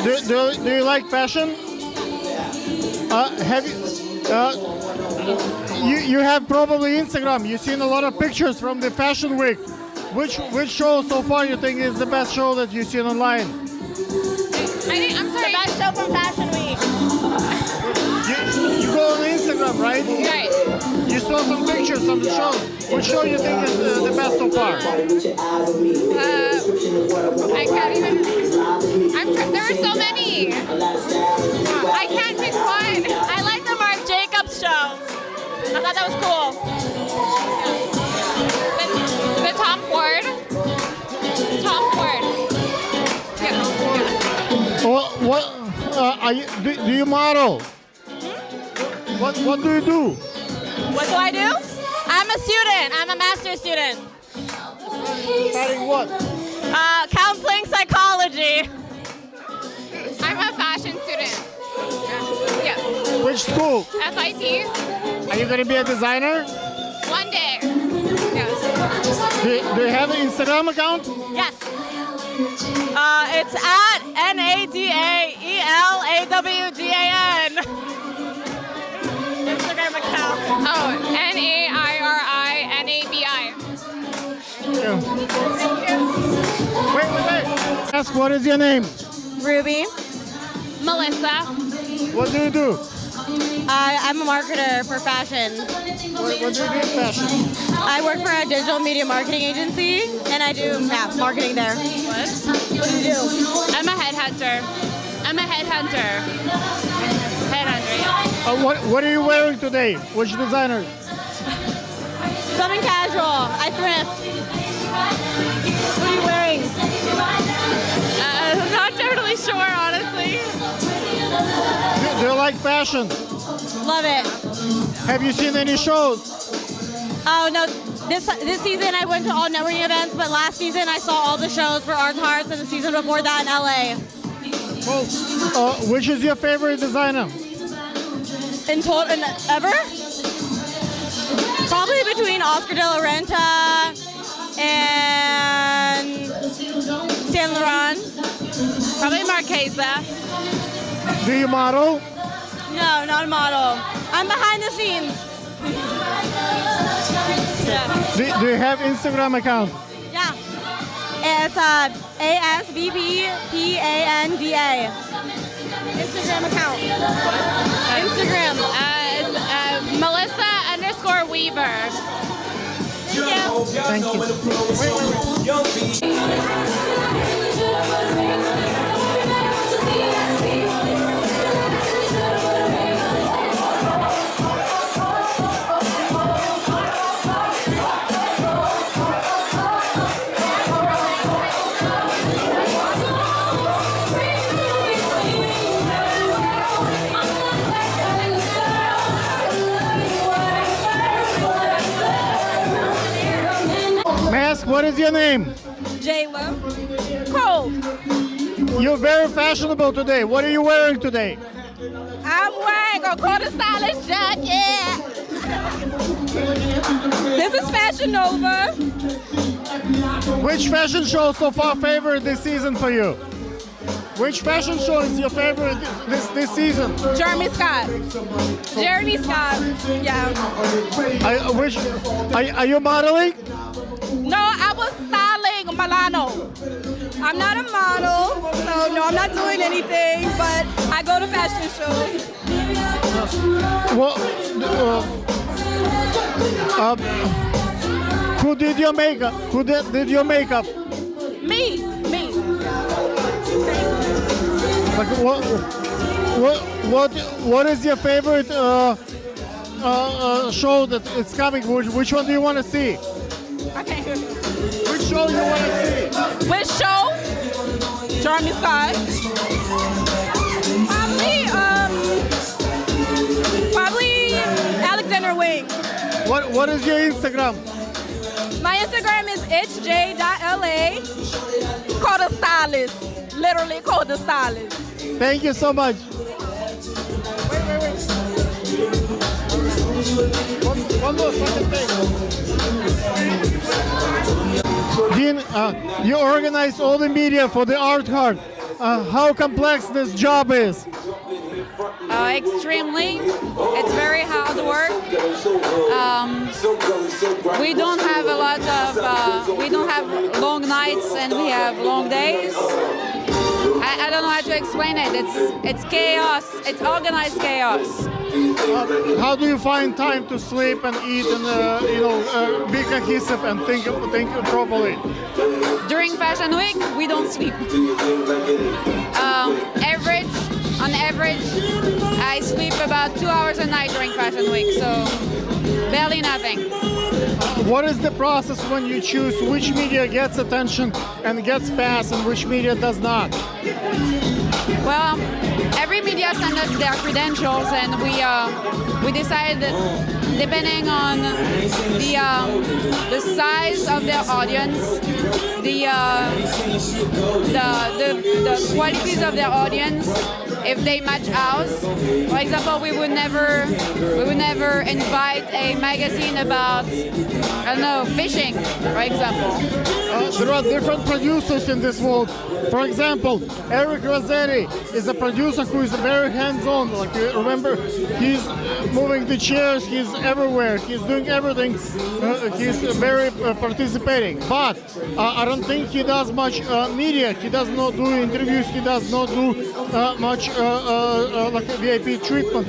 you. Do you like fashion? Have you have probably Instagram. You've seen a lot of pictures from the Fashion Week. Which show so far you think is the best show that you've seen online? I'm sorry. The best show from Fashion Week. You go on Instagram, right? Right. You saw some pictures from the show. Which show you think is the best so far? I can't even. There are so many. I can't pick one. I like the Marc Jacobs show. I thought that was cool. The Tom Ford. What do you model? What do you do? What do I do? I'm a student. I'm a master's student. Studying what? Counseling psychology. I'm a fashion student. Yes. Which school? FIT. Are you going to be a designer? One day. Yes. Do you have an Instagram account? Yes. It's at NADAELAWDAN. Instagram account. Oh, NAIRINABI. Wait. Ask, what is your name? Ruby. Melissa. What do you do? I'm a marketer for fashion. What do you do in fashion? I work for a digital media marketing agency, and I do marketing there. What do you do? I'm a headhunter. Headhunter, yeah. What are you wearing today? Which designer? Something casual. I thrift. What are you wearing? I'm not totally sure, honestly. Do you like fashion? Love it. Have you seen any shows? Oh no, this season I went to all networking events, but last season I saw all the shows for Art Hearts, and the season before that in LA. Which is your favorite designer? In ever? Probably between Oscar de la Renta and Saint Laurent. Probably Marquesa. Do you model? No, not a model. I'm behind the scenes. Yeah. Do you have Instagram account? Yeah. It's ASVPPANDA. Instagram account. Instagram. It's Melissa_Weaver. Thank you. Mask, what is your name? Jayla. Cole. You're very fashionable today. What are you wearing today? I'm wearing a quarter stylish jacket. This is Fashion Nova. Which fashion show so far favorite this season for you? Which fashion show is your favorite this season? Jeremy Scott. Jeremy Scott. Yeah. Are you modeling? No, I was styling Milano. I'm not a model, so no, I'm not doing anything, but I go to fashion shows. Who did your makeup? Who did your makeup? Me. Like what is your favorite show that it's coming? Which one do you want to see? Okay. Which show you want to see? Which show? Jeremy Scott. Probably Alexander Wing. What is your Instagram? My Instagram is itchj.la. Called a stylist. Literally called a stylist. Thank you so much. One more second thing. Dean, you organize all the media for the Art Heart. How complex this job is? Extremely. It's very hard work. We don't have a lot of, we don't have long nights and we have long days. I don't know how to explain it. It's chaos. It's organized chaos. How do you find time to sleep and eat and be cohesive and think properly? During Fashion Week, we don't sleep. On average, I sleep about 2 hours a night during Fashion Week, so barely nothing. What is the process when you choose which media gets attention and gets passed and which media does not? Well, every media sends us their credentials, and we decide that depending on the size of their audience, the qualities of their audience, if they match ours. For example, we would never invite a magazine about, I don't know, fishing, for example. There are different producers in this world. For example, Eric Rossetti is a producer who is very hands-on. Like you remember, he's moving the chairs, he's everywhere, he's doing everything. He's very participating. But I don't think he does much media. He does not do interviews. He does not do much like VIP treatment.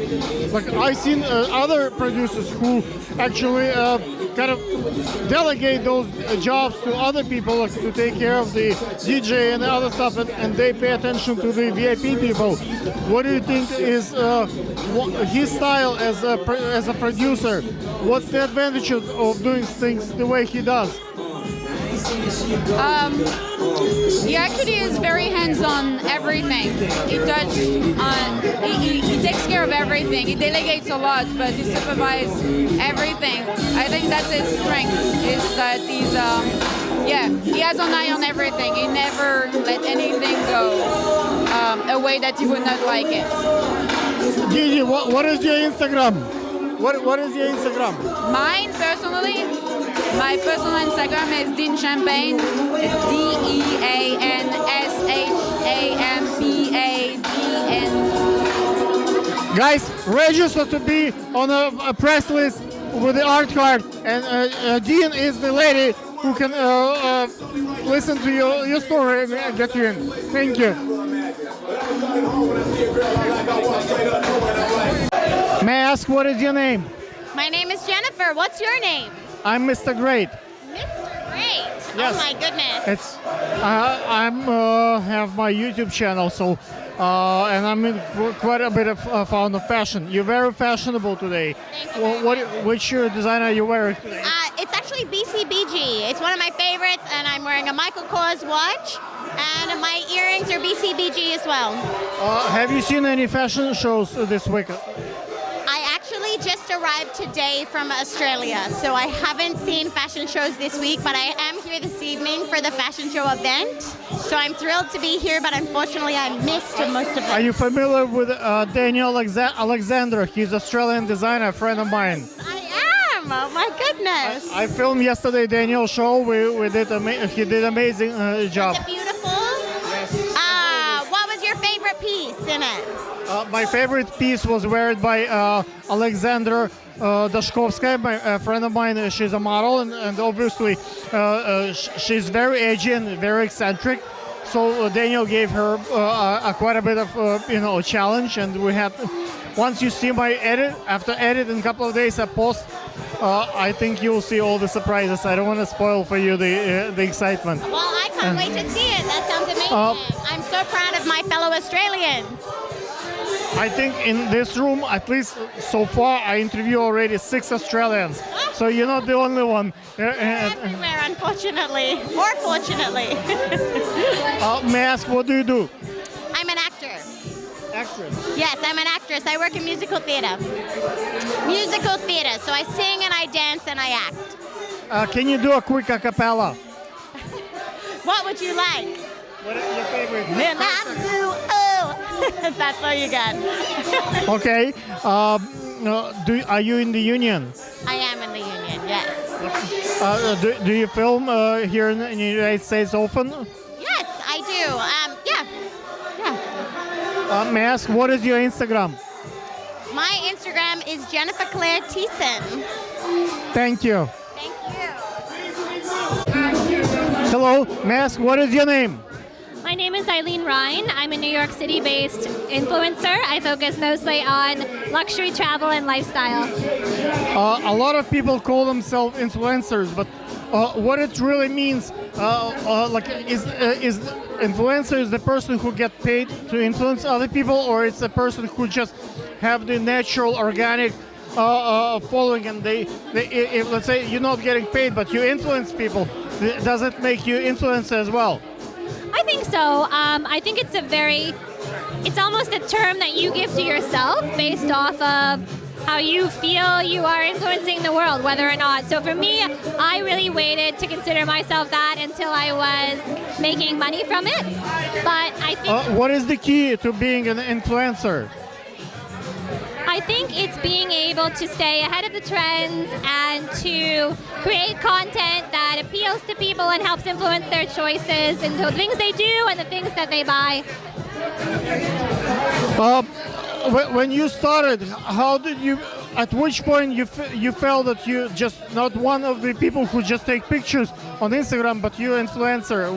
Like I've seen other producers who actually kind of delegate those jobs to other people, like to take care of the DJ and the other stuff, and they pay attention to the VIP people. What do you think is his style as a producer? What's the advantage of doing things the way he does? He actually is very hands-on everything. He takes care of everything. He delegates a lot, but he supervises everything. I think that's his strength, is that he has an eye on everything. He never let anything go a way that he would not like it. Gigi, what is your Instagram? What is your Instagram? Mine, personally, my personal Instagram is Dean Champagne. It's DeanShampagn. Guys, register to be on a press list with the art card. And Dean is the lady who can listen to your story and get you in. Thank you. May I ask, what is your name? My name is Jennifer. What's your name? I'm Mr. Great. Mr. Great. Yes. Oh my goodness. It's I'm have my YouTube channel, so and I'm in quite a bit of fond of fashion. You're very fashionable today. Thank you. Which design are you wearing today? It's actually BCBG. It's one of my favorites, and I'm wearing a Michael Kors watch, and my earrings are BCBG as well. Have you seen any fashion shows this week? I actually just arrived today from Australia, so I haven't seen fashion shows this week, but I am here this evening for the fashion show event. So I'm thrilled to be here, but unfortunately I missed most of it. Are you familiar with Daniel Alexander? He's an Australian designer, a friend of mine. I am! Oh my goodness! I filmed yesterday Daniel's show. We did he did amazing job. Is it beautiful? Yes. What was your favorite piece in it? My favorite piece was wearing by Alexandra Dashkovskaya, a friend of mine. She's a model, and obviously she's very edgy and very eccentric. So Daniel gave her quite a bit of a challenge, and we had. Once you see my edit, after edit in a couple of days, I post. I think you'll see all the surprises. I don't want to spoil for you the excitement. Well, I can't wait to see it. That sounds amazing. I'm so proud of my fellow Australians. I think in this room, at least so far, I interview already 6 Australians. So you're not the only one. Everywhere, unfortunately, or fortunately. May I ask, what do you do? I'm an actor. Actress? Yes, I'm an actress. I work in musical theater. Musical theater. So I sing and I dance and I act. Can you do a quick a cappella? What would you like? What is your favorite? That's all you got. Okay. Are you in the union? I am in the union, yes. Do you film here in the United States often? Yes, I do. Yeah. May I ask, what is your Instagram? My Instagram is Jennifer Claire Thiessen. Thank you. Thank you. Hello. May I ask, what is your name? My name is Eileen Ryan. I'm a New York City-based influencer. I focus mostly on luxury travel and lifestyle. A lot of people call themselves influencers, but what it really means, is influencer is the person who get paid to influence other people, or it's the person who just have the natural, organic following, and if, let's say you're not getting paid, but you influence people, does it make you influencer as well? I think so. I think it's almost a term that you give to yourself based off of how you feel you are influencing the world, whether or not. So for me, I really waited to consider myself that until I was making money from it. But I think What is the key to being an influencer? I think it's being able to stay ahead of the trends and to create content that appeals to people and helps influence their choices and the things they do and the things that they buy. When you started, how did you? At which point you felt that you just not one of the people who just take pictures on Instagram, but you influencer?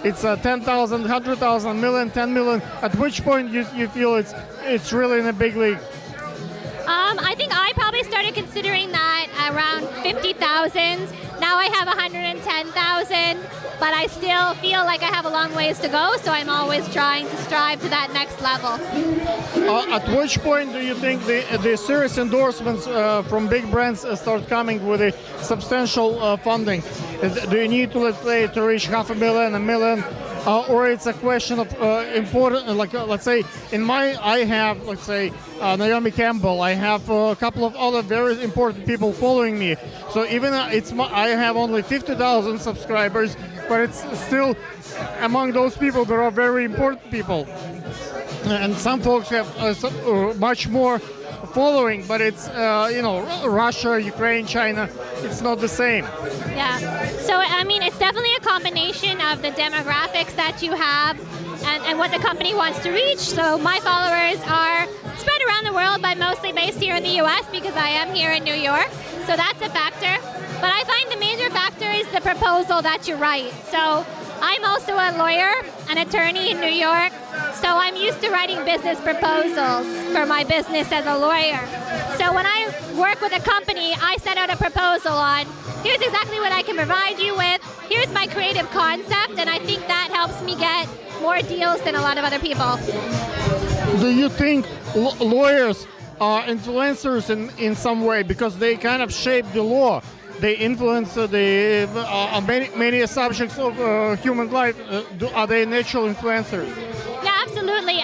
It's 10,000, 100,000, million, 10 million. At which point you feel it's really in a big league? I think I probably started considering that around 50,000. Now I have 110,000, but I still feel like I have a long ways to go, so I'm always trying to strive to that next level. At which point do you think the serious endorsements from big brands start coming with a substantial funding? Do you need to, let's say, to reach 500,000, 1 million? Or it's a question of important, like let's say, I have, let's say, Naomi Campbell. I have a couple of other very important people following me. So even I have only 50,000 subscribers, but it's still among those people there are very important people. And some folks have much more following, but it's Russia, Ukraine, China. It's not the same. Yeah. So I mean, it's definitely a combination of the demographics that you have and what the company wants to reach. So my followers are spread around the world, but mostly based here in the U.S. because I am here in New York. So that's a factor. But I find the major factor is the proposal that you write. So I'm also a lawyer, an attorney in New York. So I'm used to writing business proposals for my business as a lawyer. So when I work with a company, I set out a proposal on, here's exactly what I can provide you with, here's my creative concept, and I think that helps me get more deals than a lot of other people. Do you think lawyers are influencers in some way because they kind of shape the law? They influence many subjects of human life. Are they natural influencers? Yeah, absolutely.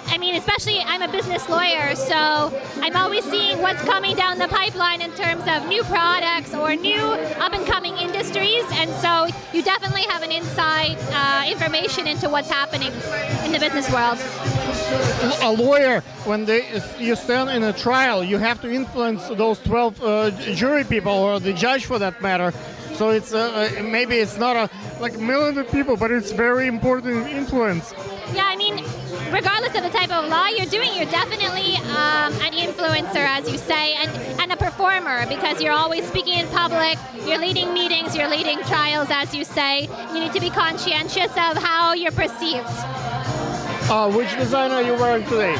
I mean, especially I'm a business lawyer, so I'm always seeing what's coming down the pipeline in terms of new products or new up-and-coming industries, and so you definitely have an inside information into what's happening in the business world. A lawyer, when you stand in a trial, you have to influence those 12 jury people or the judge for that matter. So it's maybe it's not like millions of people, but it's very important influence. Yeah, I mean, regardless of the type of law you're doing, you're definitely an influencer, as you say, and a performer because you're always speaking in public, you're leading meetings, you're leading trials, as you say. You need to be conscientious of how you're perceived. Which designer are you wearing today?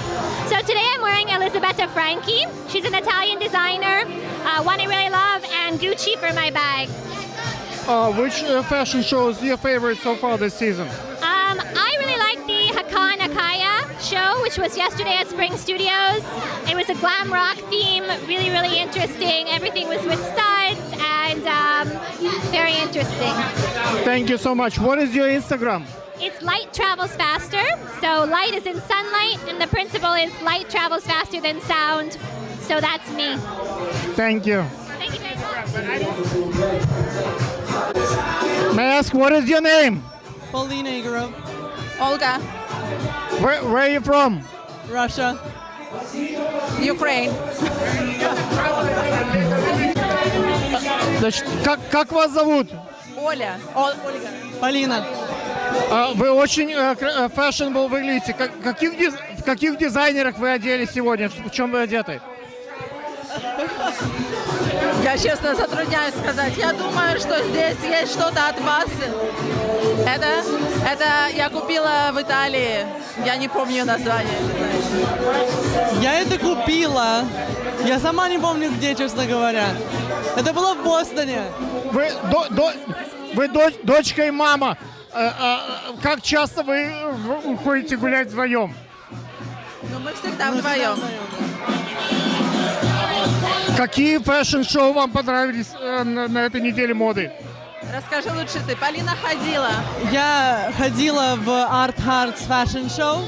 So today I'm wearing Elisabetta Franchi. She's an Italian designer, one I really love, and Gucci for my bag. Which fashion show is your favorite so far this season? I really like the Hakan Akaya show, which was yesterday at Spring Studios. It was a glam rock theme, really, really interesting. Everything was with studs and very interesting. Thank you so much. What is your Instagram? It's Light Travels Faster. So light is in sunlight, and the principle is light travels faster than sound. So that's me. Thank you. Thank you very much. May I ask, what is your name? Paulina Igorov. Olga. Where are you from? Russia. Ukraine. Значит, как вас зовут? Оля. Ольга. Полина. Вы очень fashionable выглядите. В каких дизайнерах вы оделись сегодня? В чем вы одеты? Я честно затрудняюсь сказать. Я думаю, что здесь есть что-то от вас. Это я купила в Италии. Я не помню название. Я это купила. Я сама не помню где, честно говоря. Это было в Бостоне. Вы дочка и мама. Как часто вы уходите гулять вдвоем? Ну, мы всегда вдвоем. Какие фэшн-шоу вам понравились на этой неделе моды? Расскажи лучше ты. Полина ходила. Я ходила в Art Hearts Fashion Show.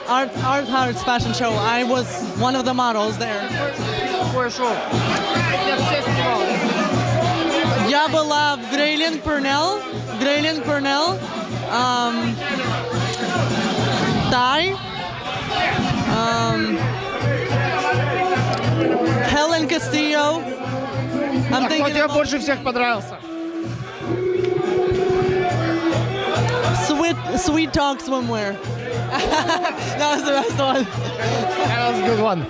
Art Hearts fashion show. I was one of the models there. Какое шоу? Я была в Грейлинг Пернел, Тай, Helen Castillo. А кто тебе больше всех понравился? Sweet Talk Swimwear. That was the best one. That was a good one.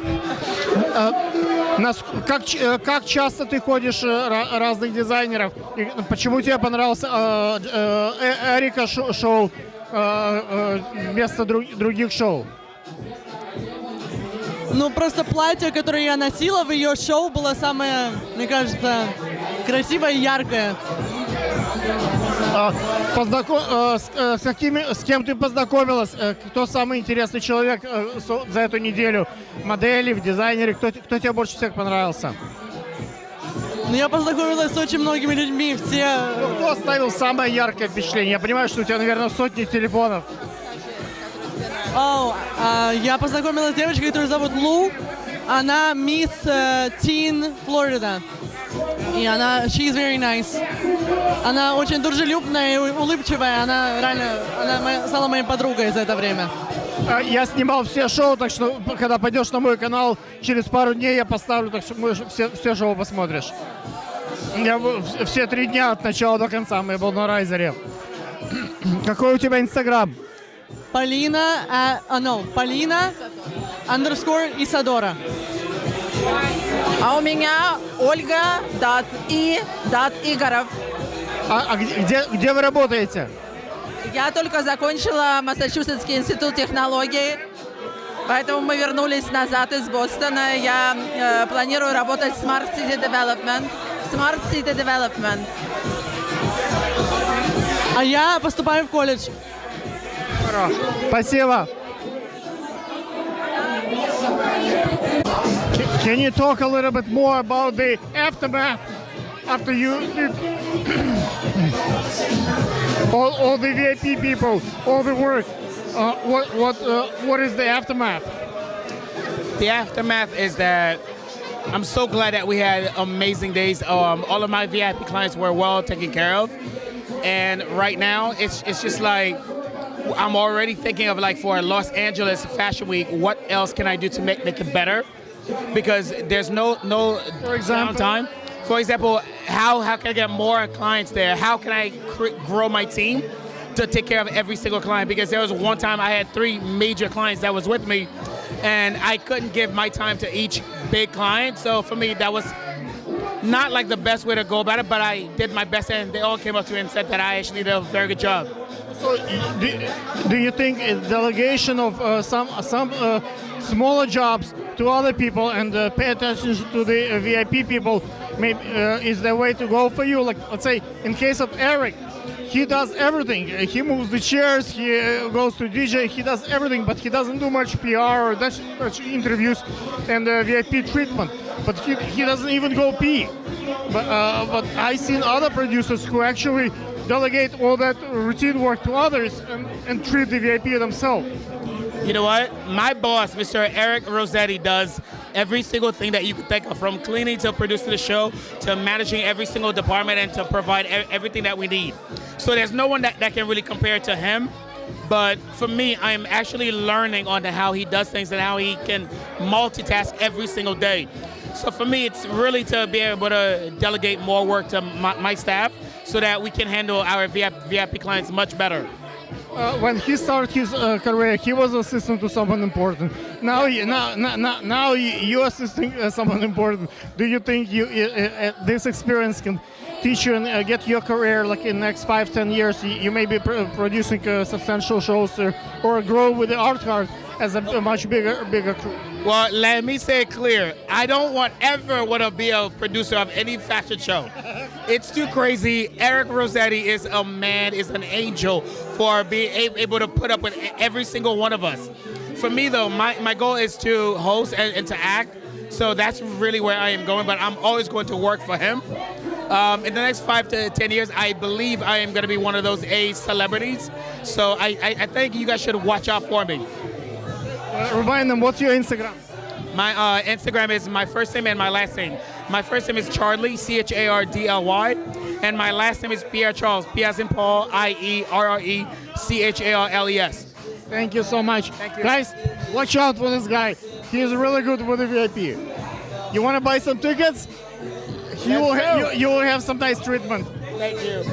Как часто ты ходишь разных дизайнеров? И почему тебе понравился Эрика шоу вместо других шоу? Ну, просто платье, которое я носила в ее шоу, было самое, мне кажется, красивое и яркое. С кем ты познакомилась? Кто самый интересный человек за эту неделю? Модели, в дизайнере? Кто тебе больше всех понравился? Ну, я познакомилась с очень многими людьми, все... Кто оставил самое яркое впечатление? Я понимаю, что у тебя, наверное, сотни телефонов. Я познакомилась с девочкой, которую зовут Лу. Она мисс Тин Флорида. И she's very nice. Она очень дружелюбная и улыбчивая. Она реально, стала моей подругой за это время. Я снимал все шоу, так что, когда пойдешь на мой канал, через пару дней я поставлю, так что все шоу посмотришь. Я все 3 дня от начала до конца, я был на Райзере. Какой у тебя Инстаграм? Полина _Исадора. А у меня Ольга.и.Игоров. Где вы работаете? Я только закончила Массачусетский институт технологий, поэтому мы вернулись назад из Бостона. Я планирую работать в Smart City Development. А я поступаю в колледж. Спасибо. Can you talk a little bit more about the aftermath after you did all the VIP people, all the work? What is the aftermath? The aftermath is that I'm so glad that we had amazing days. All of my VIP clients were well taken care of, and right now it's just like I'm already thinking of like for Los Angeles Fashion Week, what else can I do to make it better? Because there's no downtime. For example, how can I get more clients there? How can I grow my team to take care of every single client? Because there was one time I had 3 major clients that was with me, and I couldn't give my time to each big client. So for me, that was not like the best way to go about it, but I did my best, and they all came up to me and said that I actually did a very good job. So, do you think a delegation of some smaller jobs to other people and pay attention to the VIP people is the way to go for you? Like, let's say, in case of Eric, he does everything. He moves the chairs, he goes to DJ, he does everything, but he doesn't do much PR or much interviews and VIP treatment. But he doesn't even go pee. But I've seen other producers who actually delegate all that routine work to others and treat the VIP themselves. You know what? My boss, Mr. Eric Rossetti, does every single thing that you could think of, from cleaning to producing the show to managing every single department and to provide everything that we need. So there's no one that can really compare to him. But for me, I'm actually learning on how he does things and how he can multitask every single day. So for me, it's really to be able to delegate more work to my staff so that we can handle our VIP clients much better. When he started his career, he was assistant to someone important. Now you're assisting someone important. Do you think this experience can teach you and get your career like in the next 5-10 years? You may be producing substantial shows or grow with the art card as a much bigger crew. Well, let me say it clear. I don't want to be a producer of any fashion show. It's too crazy. Eric Rossetti is a man, is an angel for being able to put up with every single one of us. For me, though, my goal is to host and to act. So that's really where I am going, but I'm always going to work for him. In the next 5 to 10 years, I believe I am going to be one of those A celebrities. So I think you guys should watch out for me. Remind them, what's your Instagram? My Instagram is my first name and my last name. My first name is Charlie, Chardly, and my last name is Pierre Charles, P as in Paul, IERRE, CHARLES. Thank you so much. Thank you. Guys, watch out for this guy. He is really good with the VIP. You want to buy some tickets? You will have some nice treatment. Thank you.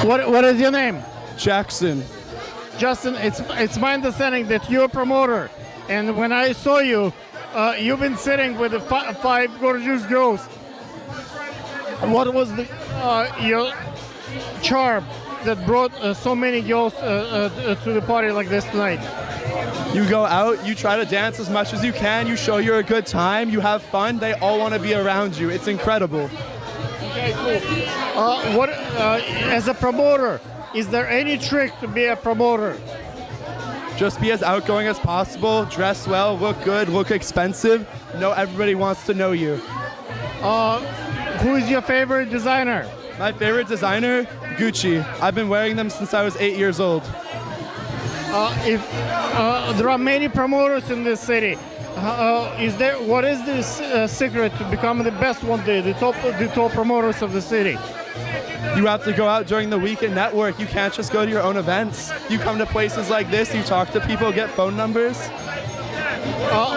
What is your name? Jackson. Justin, it's my understanding that you're a promoter, and when I saw you, you've been sitting with the five gorgeous girls. What was your charm that brought so many girls to the party like this tonight? You go out, you try to dance as much as you can, you show you're a good time, you have fun, they all want to be around you. It's incredible. Okay, cool. As a promoter, is there any trick to be a promoter? Just be as outgoing as possible, dress well, look good, look expensive. Know everybody wants to know you. Who is your favorite designer? My favorite designer, Gucci. I've been wearing them since I was 8 years old. If there are many promoters in this city, what is the secret to become the best one day, the top promoters of the city? You have to go out during the week and network. You can't just go to your own events. You come to places like this, you talk to people, get phone numbers.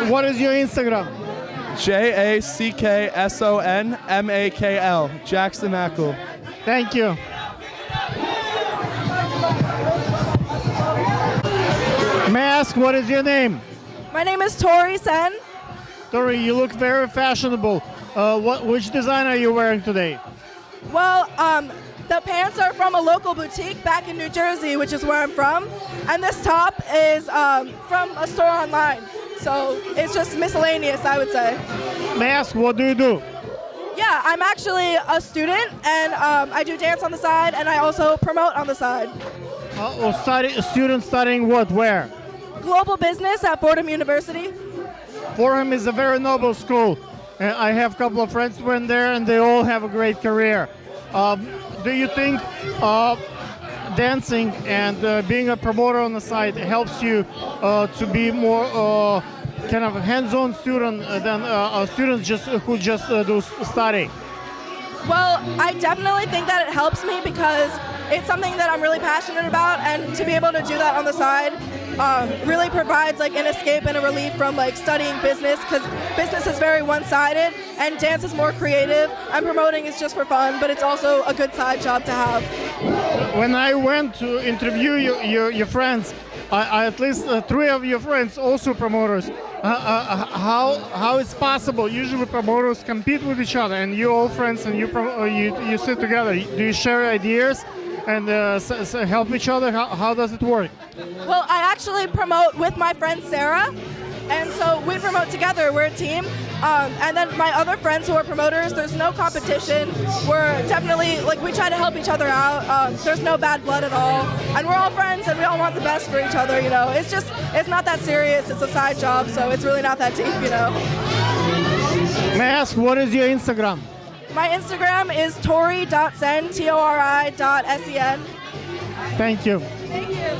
What is your Instagram? JACKSONMAKL, Jackson Mackle. Thank you. May I ask, what is your name? My name is Tori Sen. Tori, you look very fashionable. Which design are you wearing today? Well, the pants are from a local boutique back in New Jersey, which is where I'm from. And this top is from a store online. So it's just miscellaneous, I would say. May I ask, what do you do? Yeah, I'm actually a student, and I do dance on the side, and I also promote on the side. Student studying what, where? Global business at Fordham University. Fordham is a very noble school. I have a couple of friends who went there, and they all have a great career. Do you think dancing and being a promoter on the side helps you to be more kind of a hands-on student than students who just do study? Well, I definitely think that it helps me because it's something that I'm really passionate about, and to be able to do that on the side really provides like an escape and a relief from like studying business, because business is very one-sided and dance is more creative, and promoting is just for fun, but it's also a good side job to have. When I went to interview your friends, I at least 3 of your friends also promoters. How it's possible? Usually promoters compete with each other, and you're all friends and you sit together. Do you share ideas and help each other? How does it work? Well, I actually promote with my friend Sarah, and so we promote together. We're a team. And then my other friends who are promoters, there's no competition. We're definitely, like, we try to help each other out. There's no bad blood at all. And we're all friends, and we all want the best for each other, you know. It's not that serious. It's a side job, so it's really not that deep, you know. May I ask, what is your Instagram? My Instagram is tori.sen, TORI.SEN. Thank you. Thank you.